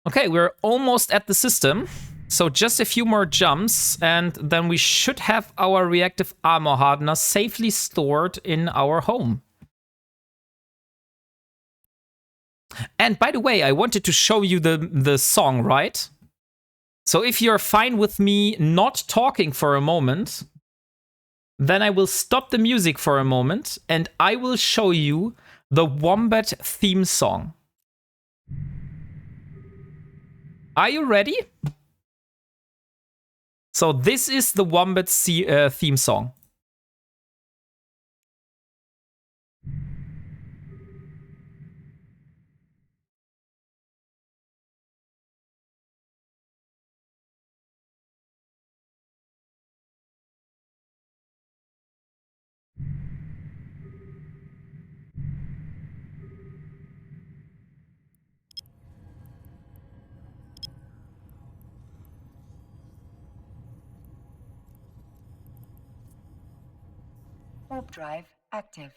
Okay, we're almost at the system. So just a few more jumps, and then we should have our reactive armor hardener safely stored in our home. And by the way, I wanted to show you the song, right? So if you're fine with me not talking for a moment, then I will stop the music for a moment, and I will show you the Wombat theme song. Are you ready? So this is the Wombat theme song. Warp drive active.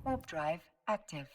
Warp drive active.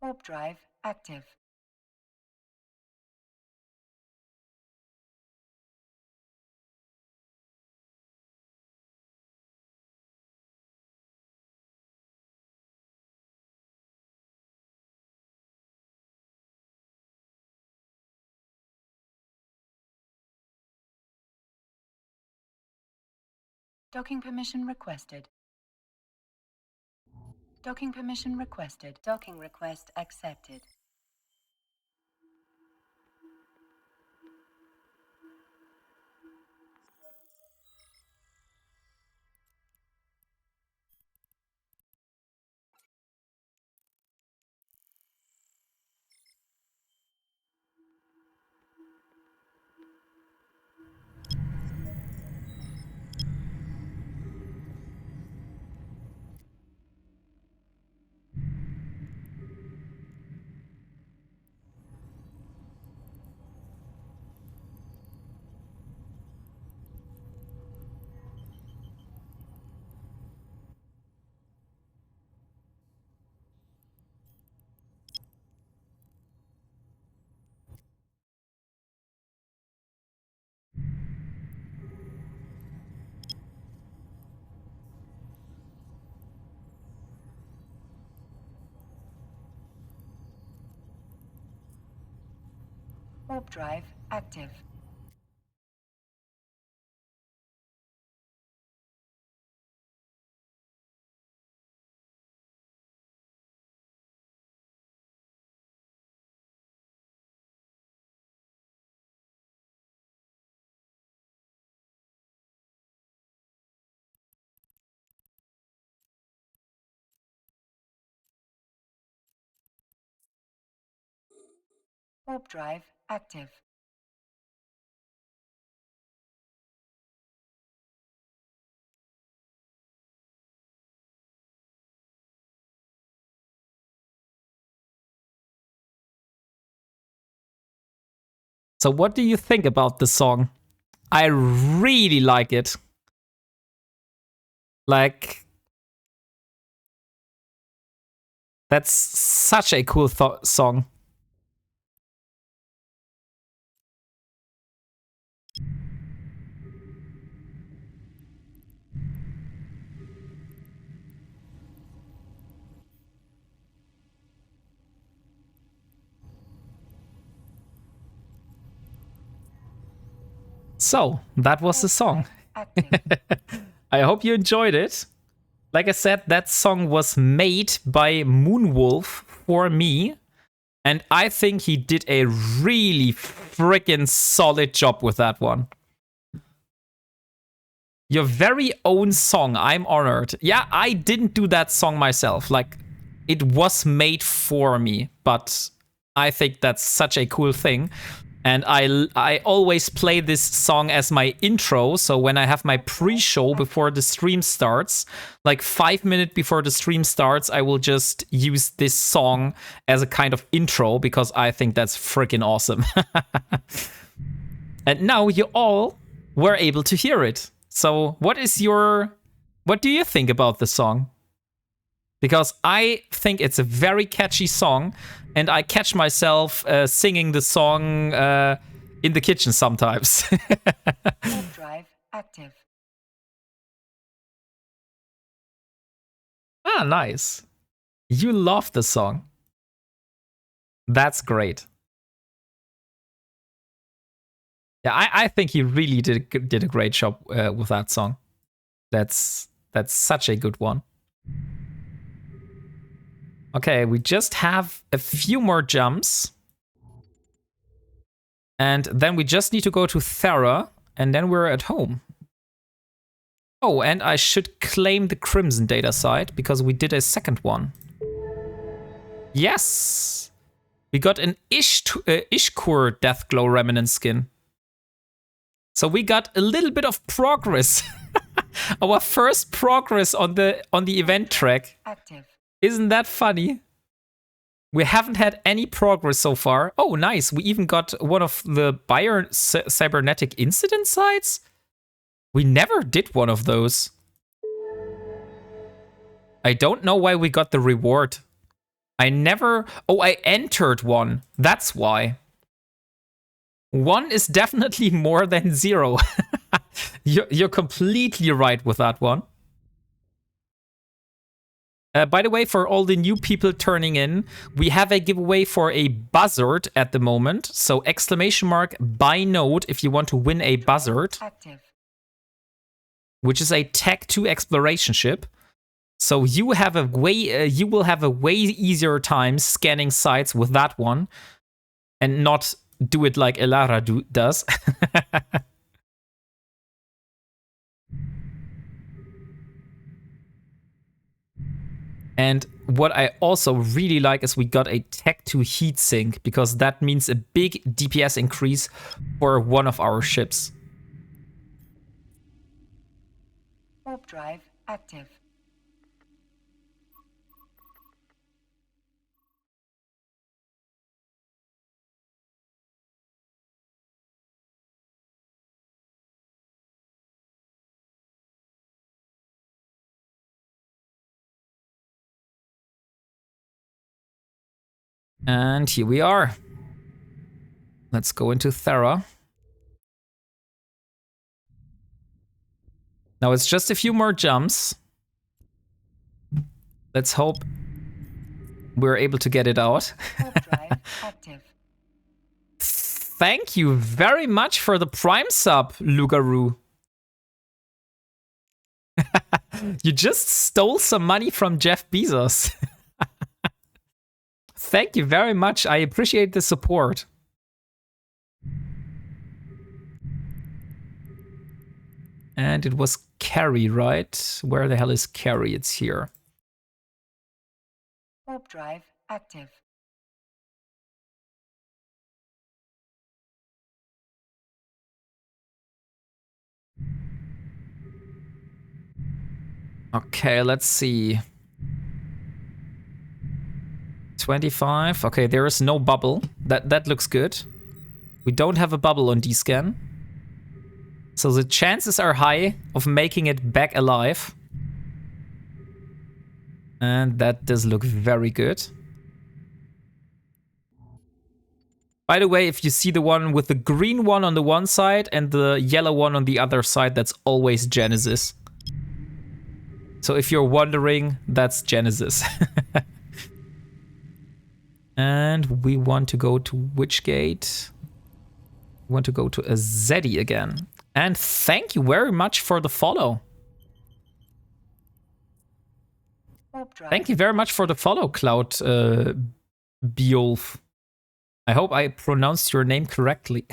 Warp drive active. Docking permission requested. Docking permission requested. Docking request accepted. Warp drive active. Warp drive active. So what do you think about the song? I really like it. Like, that's such a cool song. So, that was the song. Active. I hope you enjoyed it. Like I said, that song was made by Moonwolf for me. And I think he did a really freaking solid job with that one. Your very own song, I'm honored. Yeah, I didn't do that song myself. Like, it was made for me, but I think that's such a cool thing. And I always play this song as my intro, so when I have my pre-show before the stream starts, like 5 minutes before the stream starts, I will just use this song as a kind of intro, because I think that's freaking awesome. And now you all were able to hear it. So what do you think about the song? Because I think it's a very catchy song, and I catch myself singing the song in the kitchen sometimes. Warp drive active. Ah, nice. You love the song. That's great. Yeah, I think he really did a great job with that song. That's such a good one. Okay, we just have a few more jumps. And then we just need to go to Thera, and then we're at home. Oh, and I should claim the Crimson data site, because we did a second one. Yes! We got an Ishkur Deathglow Remnant skin. So we got a little bit of progress. Our first progress on the event track. Active. Isn't that funny? We haven't had any progress so far. Oh, nice. We even got one of the cybernetic incident sites. We never did one of those. I don't know why we got the reward. I entered one. That's why. 1 is definitely more than 0. You're completely right with that one. By the way, for all the new people turning in, we have a giveaway for a buzzard at the moment. So ¡by note if you want to win a buzzard. Active. Which is a Tech 2 exploration ship. So you will have a way easier time scanning sites with that one, and not do it like Elara does. And what I also really like is we got a Tech 2 heatsink, because that means a big DPS increase for one of our ships. Warp drive active. And here we are. Let's go into Thera. Now it's just a few more jumps. Let's hope we're able to get it out. Warp drive active. Thank you very much for the Prime sub, Lugaru. You just stole some money from Jeff Bezos. Thank you very much. I appreciate the support. And it was Carrie, right? Where the hell is Carrie? It's here. Warp drive active. Okay, let's see. 25. Okay, there is no bubble. That looks good. We don't have a bubble on D-scan. So the chances are high of making it back alive. And that does look very good. By the way, if you see the one with the green one on the one side and the yellow one on the other side, that's always Genesis. So if you're wondering, that's Genesis. And we want to go to which gate? We want to go to a Zeddy again. And thank you very much for the follow. Thank you very much for the follow, Cloud Biolf. I hope I pronounced your name correctly.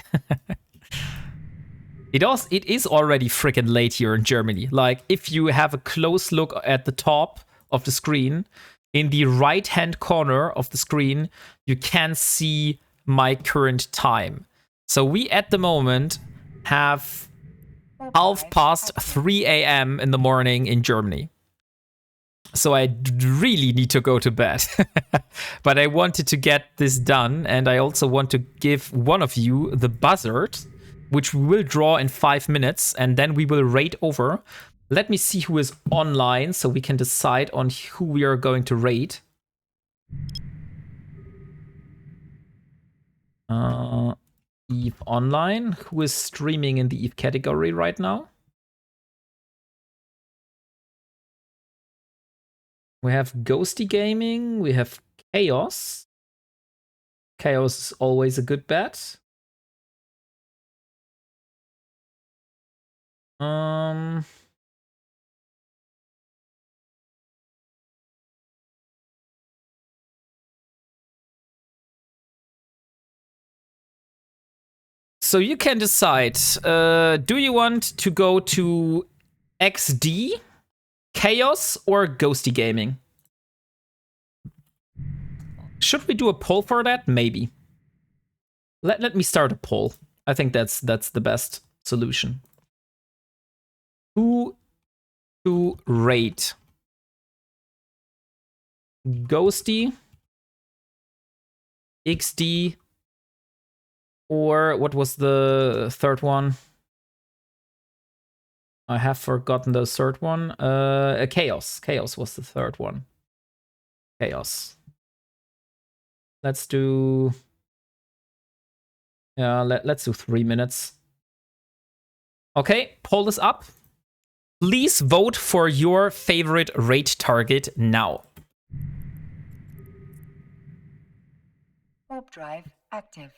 It is already freaking late here in Germany. Like, if you have a close look at the top of the screen, in the right-hand corner of the screen, you can see my current time. So we, at the moment, have 3:30 a.m. in the morning in Germany. So I really need to go to bed. But I wanted to get this done, and I also want to give one of you the buzzard, which we will draw in 5 minutes, and then we will raid over. Let me see who is online so we can decide on who we are going to raid. Eve Online. Who is streaming in the Eve category right now? We have Ghosty Gaming. We have Chaos. Chaos is always a good bet. So you can decide, do you want to go to XD, Chaos, or Ghosty Gaming? Should we do a poll for that? Maybe. Let me start a poll. I think that's the best solution. Who to rate? Ghosty, XD, or what was the third one? I have forgotten the third one. Chaos. Chaos was the third one. Chaos. Let's do... Yeah, let's do 3 minutes. Okay, poll is up. Please vote for your favorite raid target now. Warp drive active.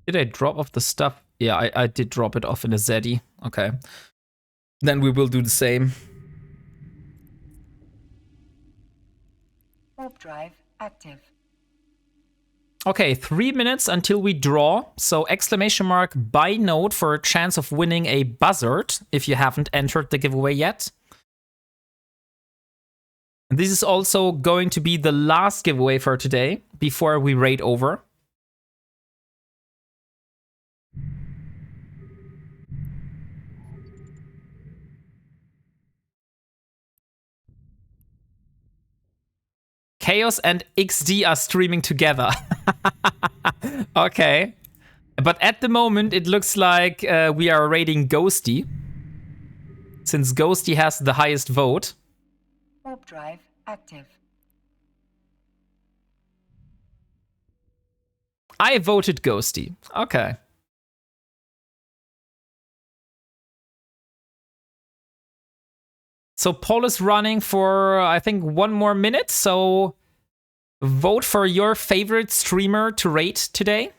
Did I drop off the stuff? Yeah, I did drop it off in a Zeddy. Okay. Then we will do the same. Warp drive active. Okay, 3 minutes until we draw. So exclamation mark buy node for a chance of winning a buzzard if you haven't entered the giveaway yet. This is also going to be the last giveaway for today before we raid over. Chaos and XD are streaming together. Okay. But at the moment, it looks like we are raiding Ghosty, since Ghosty has the highest vote. Warp drive active. I voted Ghosty. Okay. So poll is running for, I think, 1 more minute. So vote for your favorite streamer to rate today.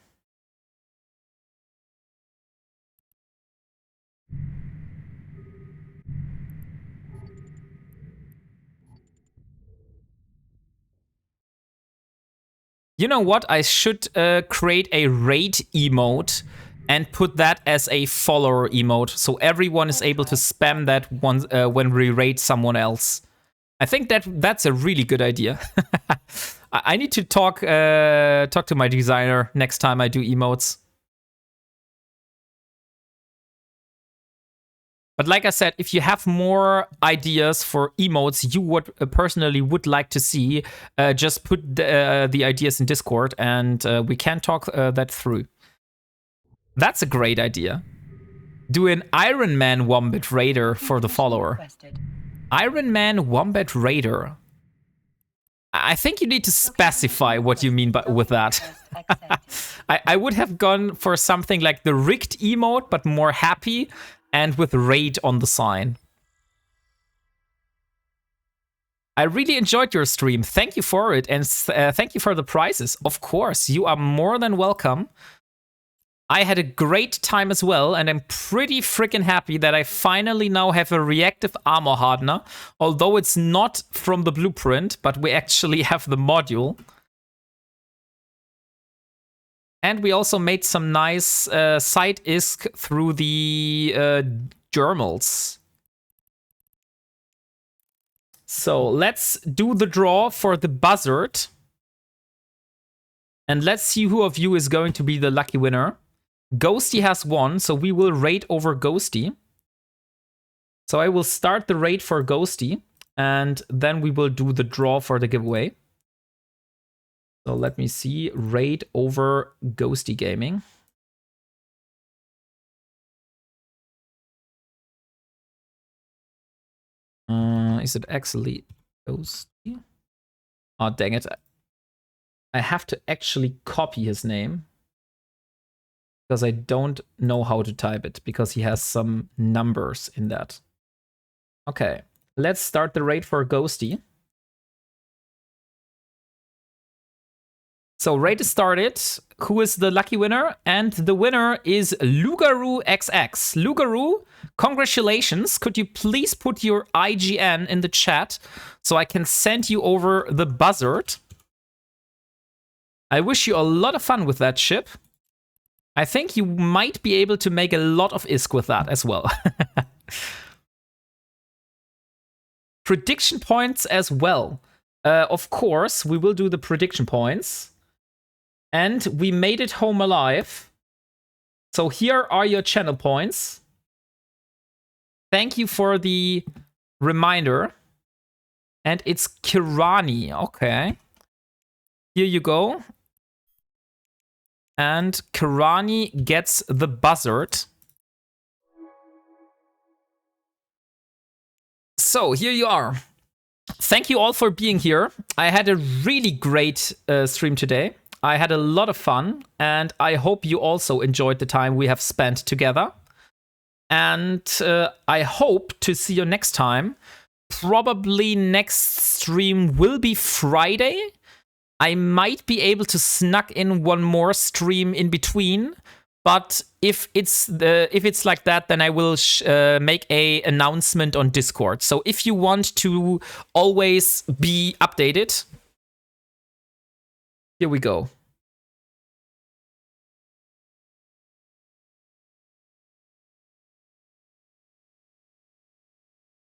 You know what? I should create a raid emote and put that as a follower emote, so everyone is able to spam that one when we raid someone else. I think that's a really good idea. I need to talk to my designer next time I do emotes. But like I said, if you have more ideas for emotes you would personally would like to see, just put the ideas in Discord and we can talk that through. That's a great idea. Do an Ironman Wombat Raider for the follower. Ironman Wombat Raider. I think you need to specify what you mean with that. I would have gone for something like the rigged emote, but more happy and with raid on the sign. I really enjoyed your stream. Thank you for it, and thank you for the prizes. Of course, you are more than welcome. I had a great time as well, and I'm pretty freaking happy that I finally now have a reactive armor hardener, although it's not from the blueprint, but we actually have the module. And we also made some nice side isk through the journals. So let's do the draw for the buzzard. And let's see who of you is going to be the lucky winner. Ghosty has won, so we will raid over Ghosty. So I will start the raid for Ghosty, and then we will do the draw for the giveaway. So let me see, raid over Ghosty Gaming. Is it actually Ghosty? Oh, dang it. I have to actually copy his name, because I don't know how to type it, because he has some numbers in that. Okay, let's start the raid for Ghosty. So raid is started. Who is the lucky winner? And the winner is Lugaru XX. Lugaru, congratulations. Could you please put your IGN in the chat so I can send you over the buzzard? I wish you a lot of fun with that ship. I think you might be able to make a lot of ISK with that as well. Prediction points as well. Of course, we will do the prediction points. And we made it home alive. So here are your channel points. Thank you for the reminder. And it's Kirani. Okay. Here you go. And Kirani gets the buzzard. So here you are. Thank you all for being here. I had a really great stream today. I had a lot of fun, and I hope you also enjoyed the time we have spent together. And I hope to see you next time. Probably next stream will be Friday. I might be able to snuck in one more stream in between, but if it's like that, then I will make a announcement on Discord. So if you want to always be updated, here we go.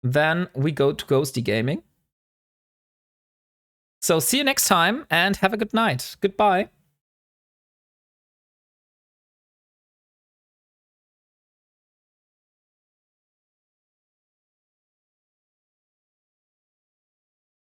Then we go to Ghosty Gaming. So see you next time and have a good night. Goodbye.